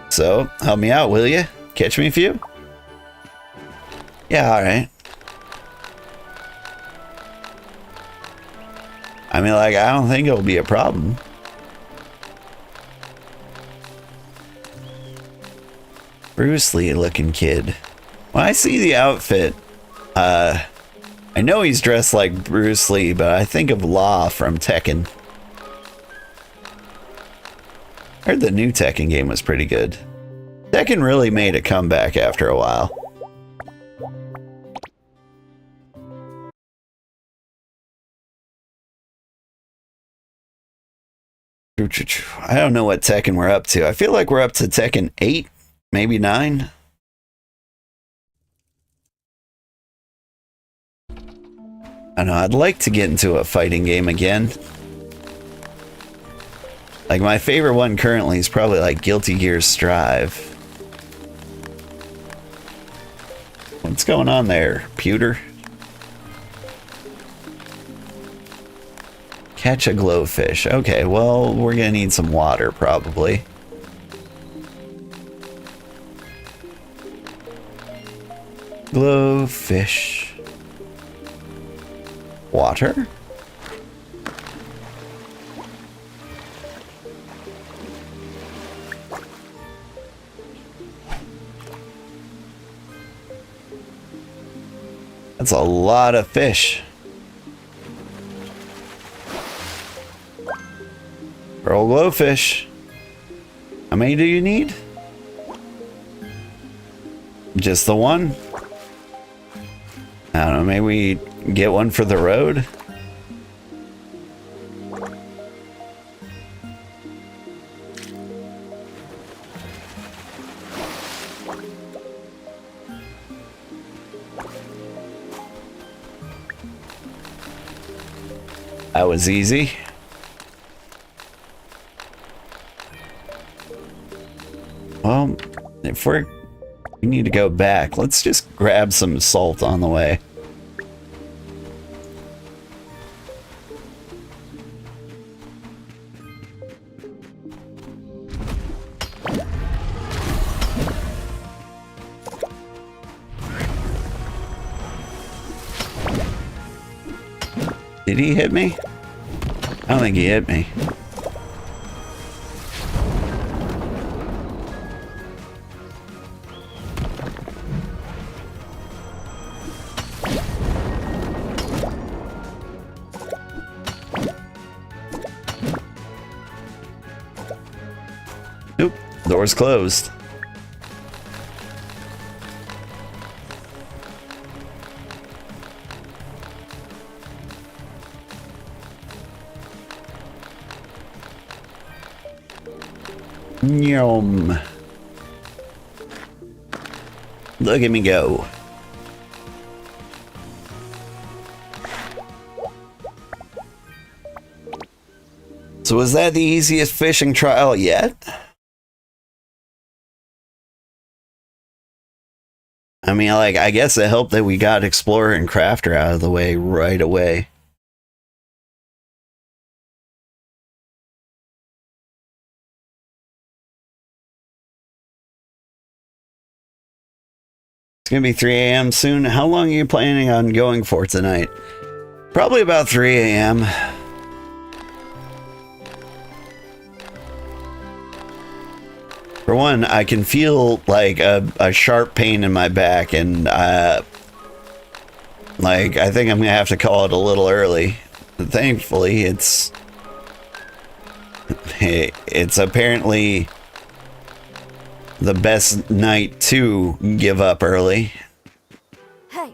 So, help me out, will you? Catch me a few? Yeah, alright. I mean, like, I don't think it'll be a problem. Bruce Lee looking kid. Well, I see the outfit. I know he's dressed like Bruce Lee, but I think of Law from Tekken. I heard the new Tekken game was pretty good. Tekken really made a comeback after a while. I don't know what Tekken we're up to. I feel like we're up to Tekken 8, maybe 9. I don't know, I'd like to get into a fighting game again. Like, my favorite one currently is probably like Guilty Gear Strive. What's going on there, Pewter? Catch a glowfish. Okay, well, we're gonna need some water, probably. Glowfish. Water? That's a lot of fish. Pearl glowfish. How many do you need? Just the one? I don't know, maybe we get one for the road? That was easy. Well, if we need to go back, let's just grab some salt on the way. Did he hit me? I don't think he hit me. Nope, door's closed. Yum. Look at me go. So was that the easiest fishing trial yet? I mean, like, I guess it helped that we got Explorer and Crafter out of the way right away. It's gonna be 3 a.m. soon. How long are you planning on going for tonight? Probably about 3 a.m. For one, I can feel like a sharp pain in my back, and like I think I'm gonna have to call it a little early. But thankfully, it's apparently the best night to give up early.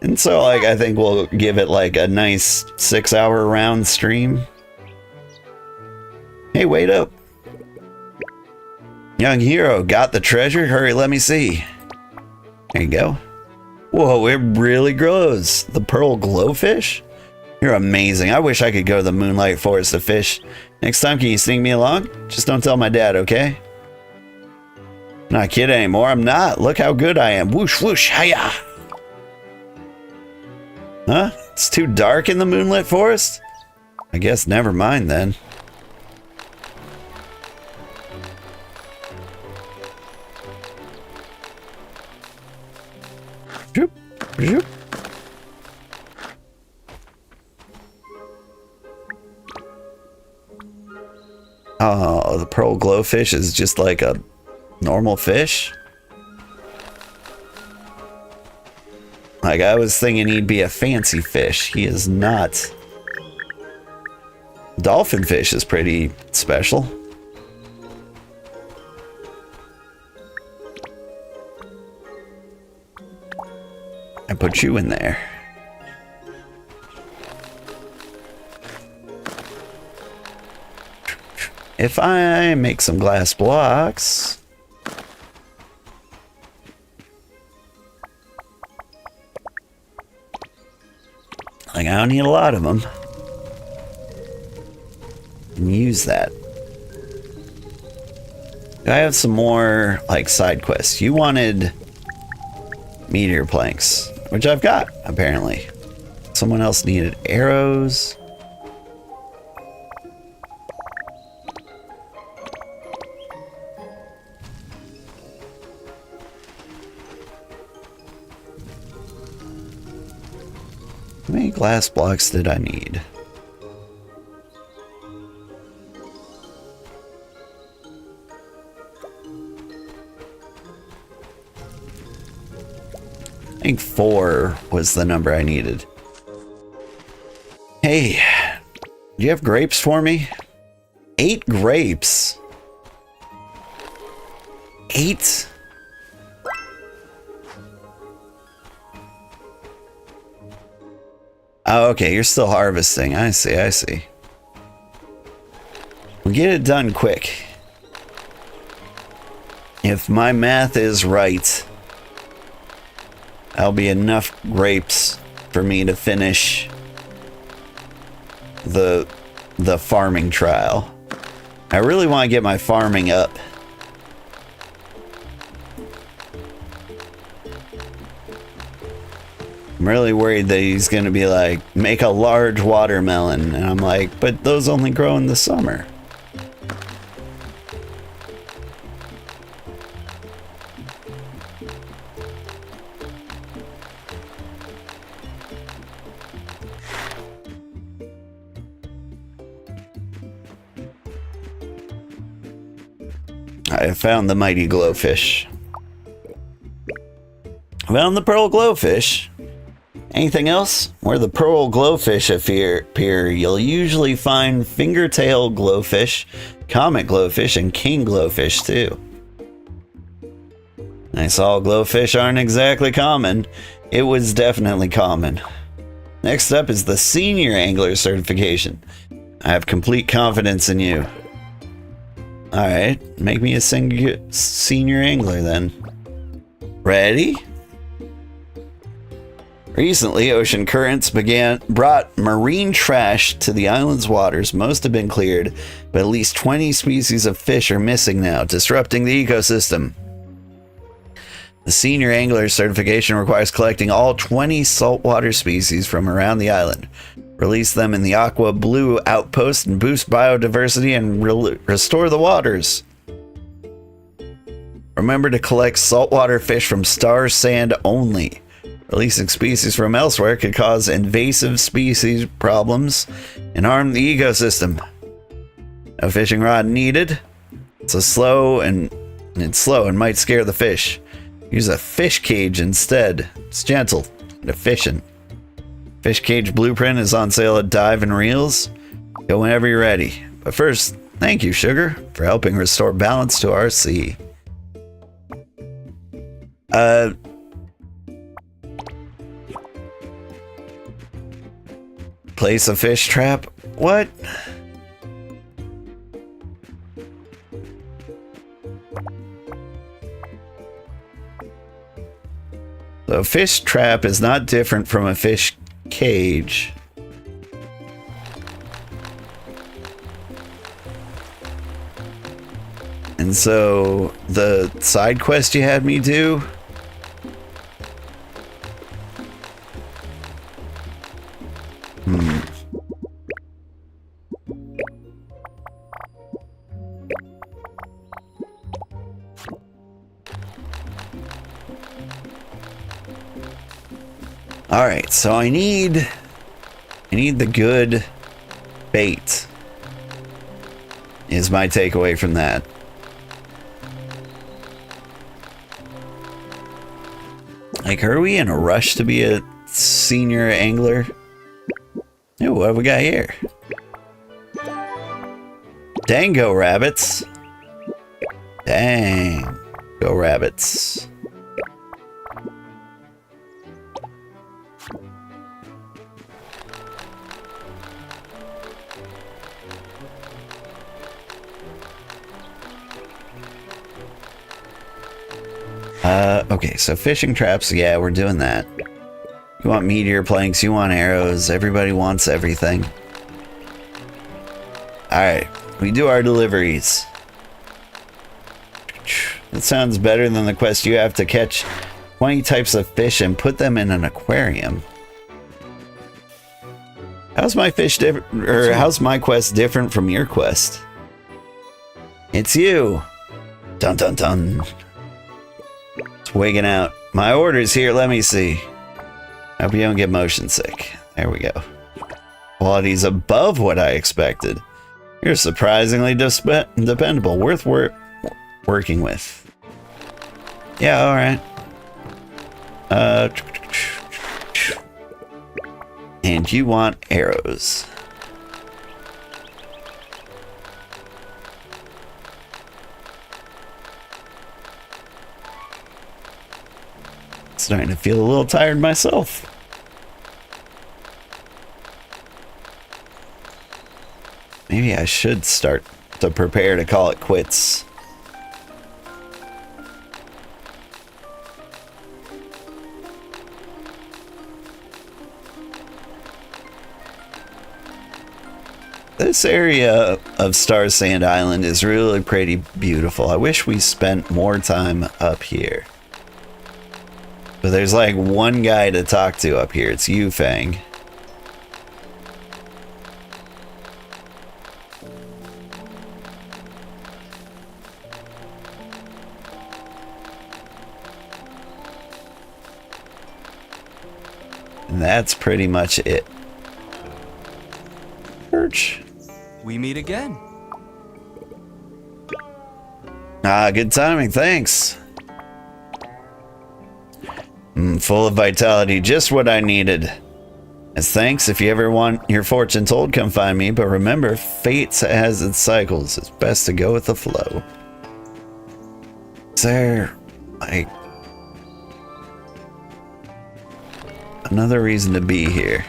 And so, like, I think we'll give it like a nice 6-hour round stream. Hey, wait up. Young hero, got the treasure? Hurry, let me see. There you go. Whoa, it really grows. The pearl glowfish? You're amazing. I wish I could go to the Moonlight Forest to fish. Next time, can you sing me along? Just don't tell my dad, okay? Not a kid anymore. I'm not. Look how good I am. Whoosh, whoosh, hiya. Huh? It's too dark in the Moonlit Forest? I guess never mind then. Zoop, zoop. Oh, the pearl glowfish is just like a normal fish? Like, I was thinking he'd be a fancy fish. He is not. Dolphin fish is pretty special. I put you in there. If I make some glass blocks... Like, I don't need a lot of them. And use that. I have some more, like, side quests. You wanted meteor planks, which I've got, apparently. Someone else needed arrows. How many glass blocks did I need? I think 4 was the number I needed. Hey, do you have grapes for me? 8 grapes. 8? Oh, okay, you're still harvesting. I see, I see. We'll get it done quick. If my math is right, that'll be enough grapes for me to finish the the farming trial. I really want to get my farming up. I'm really worried that he's going to be like, make a large watermelon. And I'm like, but those only grow in the summer. I found the mighty glowfish. Found the pearl glowfish. Anything else? Where the pearl glowfish appear, you'll usually find fingertail glowfish, comet glowfish, and king glowfish too. I saw glowfish aren't exactly common. It was definitely common. Next up is the senior angler certification. I have complete confidence in you. Alright, make me a senior angler then. Ready? Recently, ocean currents brought marine trash to the island's waters. Most have been cleared, but at least 20 species of fish are missing now, disrupting the ecosystem. The senior angler certification requires collecting all 20 saltwater species from around the island, release them in the Aqua Blue outpost, and boost biodiversity and restore the waters. Remember to collect saltwater fish from Starsand only. Releasing species from elsewhere could cause invasive species problems and harm the ecosystem. No fishing rod needed. It's slow and might scare the fish. Use a fish cage instead. It's gentle and efficient. Fish cage blueprint is on sale at Dive and Reels. Go whenever you're ready. But first, thank you, Sugar, for helping restore balance to our sea. Place a fish trap? What? So a fish trap is not different from a fish cage. And so the side quest you had me do? Alright, so I need the good bait, is my takeaway from that. Like, are we in a rush to be a senior angler? Ooh, what have we got here? Dango rabbits. Dang. Go rabbits. Okay, so fishing traps, yeah, we're doing that. You want meteor planks, you want arrows, everybody wants everything. Alright, we do our deliveries. That sounds better than the quest you have to catch 20 types of fish and put them in an aquarium. How's my fish different, or how's my quest different from your quest? It's you. Dun dun dun. It's wigging out. My order's here, let me see. Hope you don't get motion sick. There we go. Quality's above what I expected. You're surprisingly dependable, worth working with. Yeah, alright. And you want arrows. Starting to feel a little tired myself. Maybe I should start to prepare to call it quits. This area of Starsand Island is really pretty beautiful. I wish we spent more time up here. But there's like one guy to talk to up here. It's you, Fang. And that's pretty much it. Church. We meet again. Ah, good timing, thanks. Full of vitality, just what I needed. As thanks, if you ever want your fortune told, come find me. But remember, fate has its cycles. It's best to go with the flow. Is there, like, another reason to be here?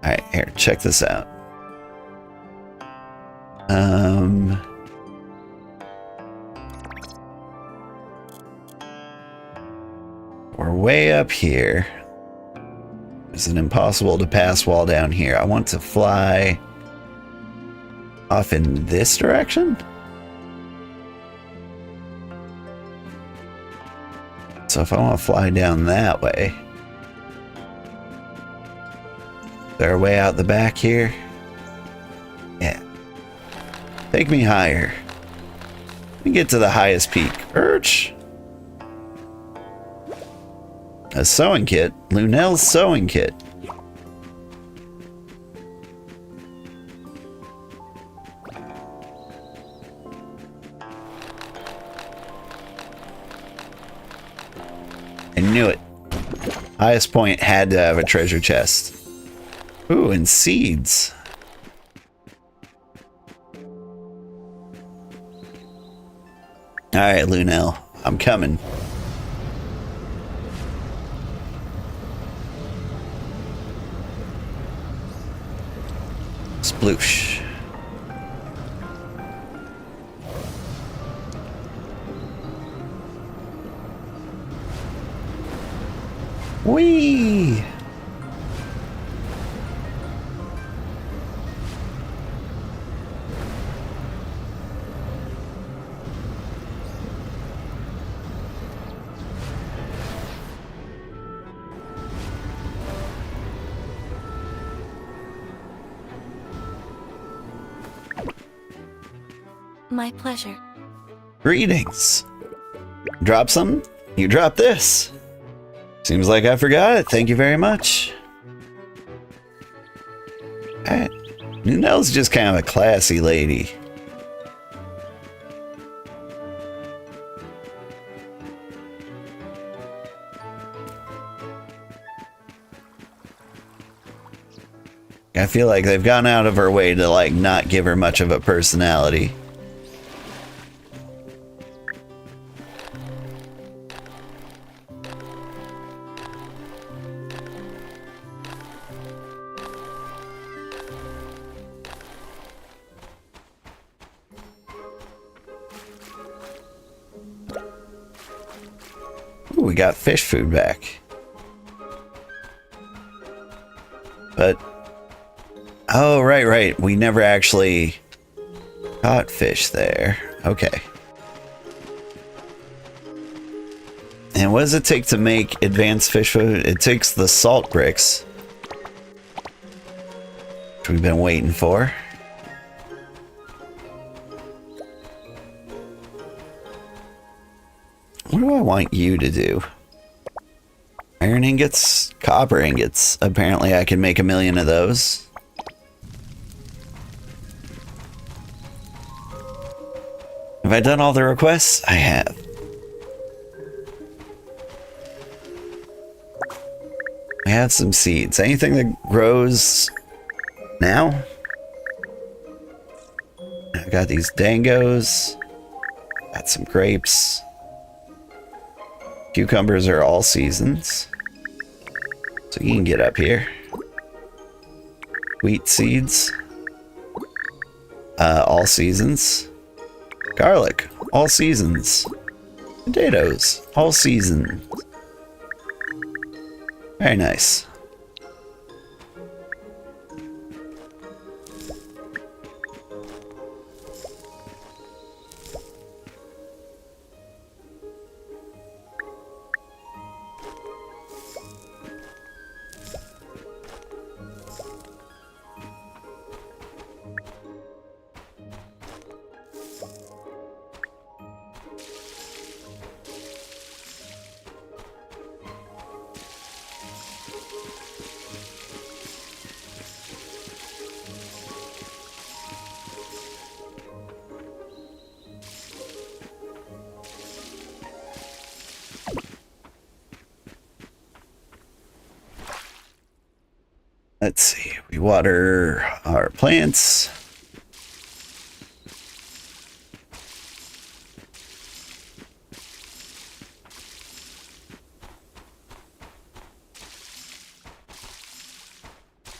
Alright, here, check this out. We're way up here. There's an impossible to pass wall down here. I want to fly off in this direction? So if I want to fly down that way, is there a way out the back here? Yeah. Take me higher. Let me get to the highest peak. Urch. A sewing kit. Lunel's sewing kit. I knew it. Highest point had to have a treasure chest. Ooh, and seeds. Alright, Lunel. I'm coming. Sploosh. Whee! My pleasure. Greetings. Drop something? You drop this. Seems like I forgot it. Thank you very much. Alright. Nunel's just kind of a classy lady. I feel like they've gone out of her way to like not give her much of a personality. Ooh, we got fish food back. But oh, right. We never actually caught fish there. Okay. And what does it take to make advanced fish food? It takes the salt bricks, which we've been waiting for. What do I want you to do? Iron ingots, copper ingots. Apparently I can make 1,000,000 of those. Have I done all the requests? I have. I have some seeds. Anything that grows now? I got these dangos. Got some grapes. Cucumbers are all seasons. So you can get up here. Wheat seeds. All seasons. Garlic, all seasons. Potatoes, all seasons. Very nice. Let's see, we water our plants.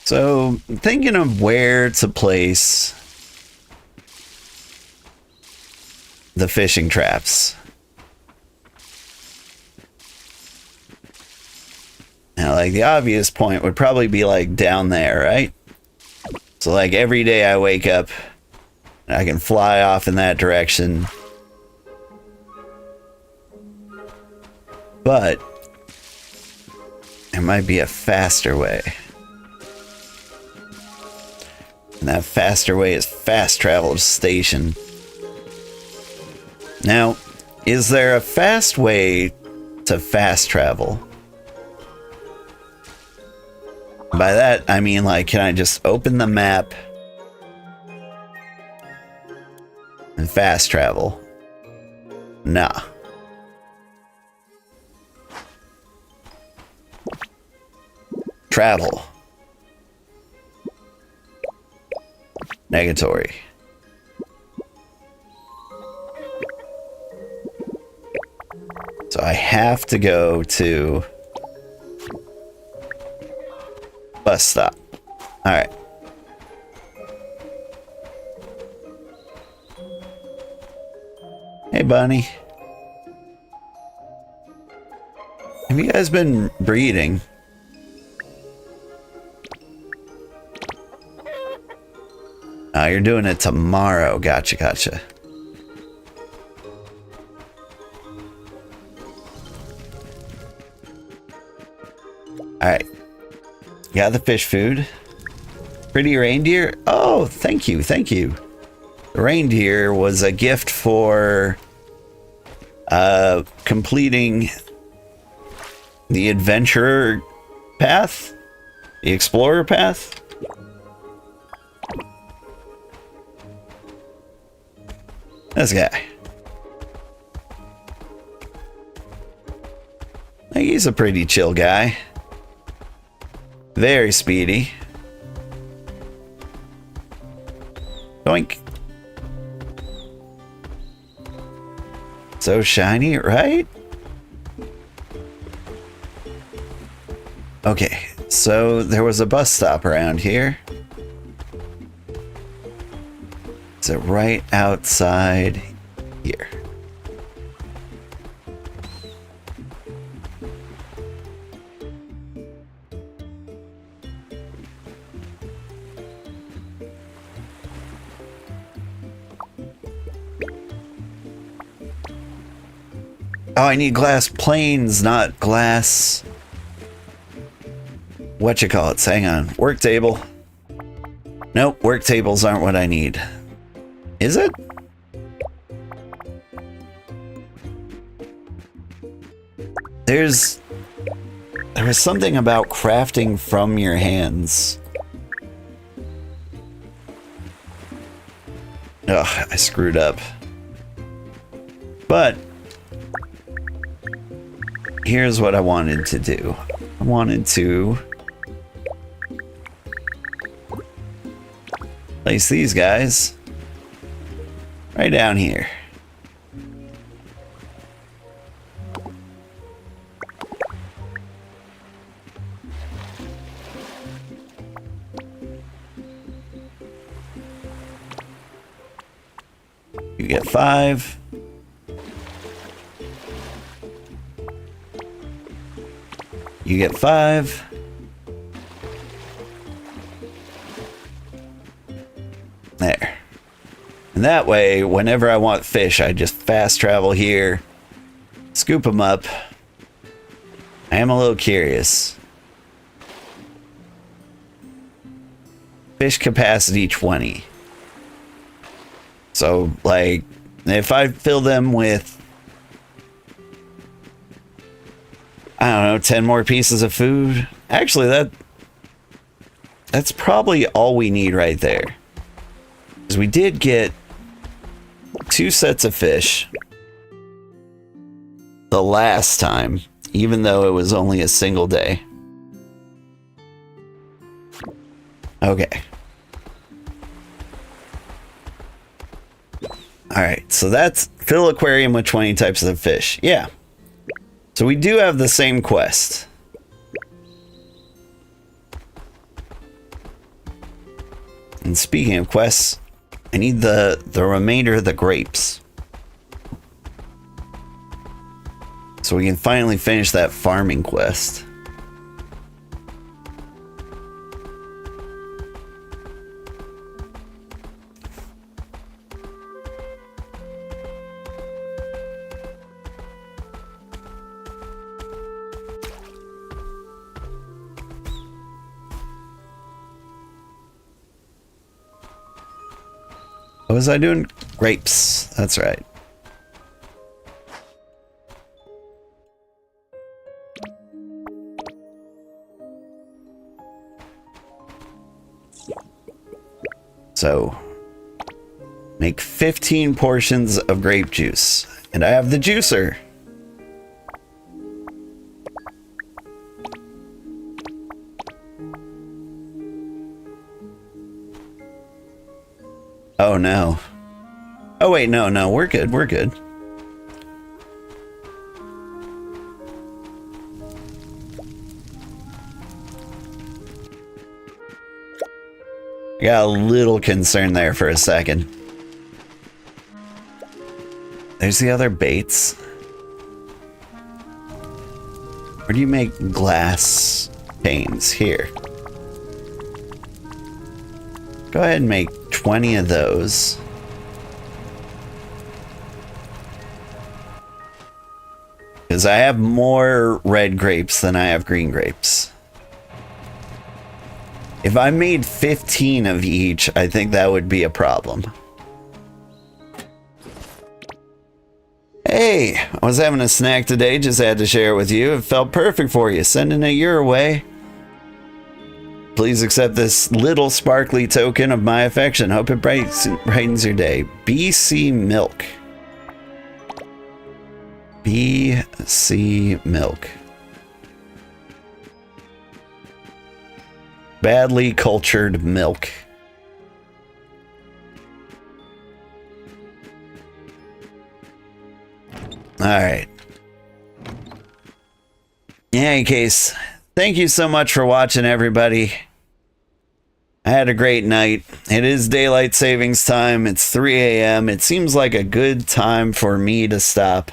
So, I'm thinking of where to place the fishing traps. Now, like, the obvious point would probably be, like, down there, right? So, like, every day I wake up, I can fly off in that direction. But there might be a faster way. And that faster way is fast travel to station. Now, is there a fast way to fast travel? By that, I mean, like, can I just open the map and fast travel? Nah. Travel. Negatory. So I have to go to bus stop. All right. Hey, Bunny. Have you guys been breeding? Oh, you're doing it tomorrow. Gotcha, gotcha. All right. Got the fish food. Pretty reindeer. Oh, thank you, thank you. The reindeer was a gift for completing the adventurer path, the explorer path. This guy. I think he's a pretty chill guy. Very speedy. Doink. So shiny, right? Okay, so there was a bus stop around here. Is it right outside here? Oh, I need glass planes, not glass... Whatchamacallits, hang on. Work table. Nope, work tables aren't what I need. Is it? There was something about crafting from your hands. Ugh, I screwed up. But here's what I wanted to do. I wanted to place these guys right down here. You get 5. You get 5. There. And that way, whenever I want fish, I just fast travel here, scoop them up. I am a little curious. Fish capacity 20. So, like, if I fill them with, I don't know, 10 more pieces of food. Actually, that's probably all we need right there. Because we did get 2 sets of fish the last time, even though it was only a single day. Okay. Alright, so that's fill aquarium with 20 types of fish. Yeah. So we do have the same quest. And speaking of quests, I need the remainder of the grapes. So we can finally finish that farming quest. What was I doing? Grapes. That's right. So, make 15 portions of grape juice. And I have the juicer. Oh no. Oh wait, no, we're good, we're good. I got a little concerned there for a second. There's the other baits. Where do you make glass panes? Here. Go ahead and make 20 of those. Because I have more red grapes than I have green grapes. If I made 15 of each, I think that would be a problem. Hey, I was having a snack today, just had to share it with you. It felt perfect for you, sending it your way. Please accept this little sparkly token of my affection. Hope it brightens your day. BC Milk. BC Milk. Badly cultured milk. Alright. In any case, thank you so much for watching, everybody. I had a great night. It is daylight savings time. It's 3 a.m. It seems like a good time for me to stop.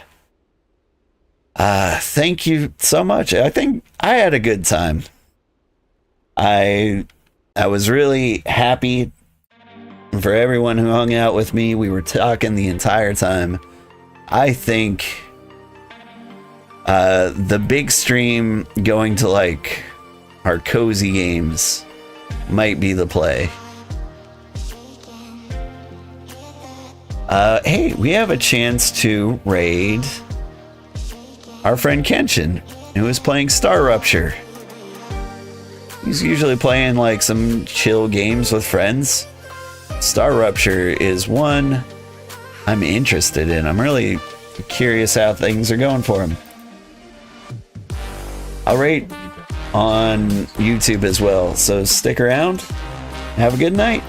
Thank you so much. I think I had a good time. I was really happy for everyone who hung out with me. We were talking the entire time. I think the big stream going to like our cozy games might be the play. Hey, we have a chance to raid our friend Kenshin, who is playing Star Rupture. He's usually playing like some chill games with friends. Star Rupture is one I'm interested in. I'm really curious how things are going for him. I'll rate on YouTube as well, so stick around. Have a good night.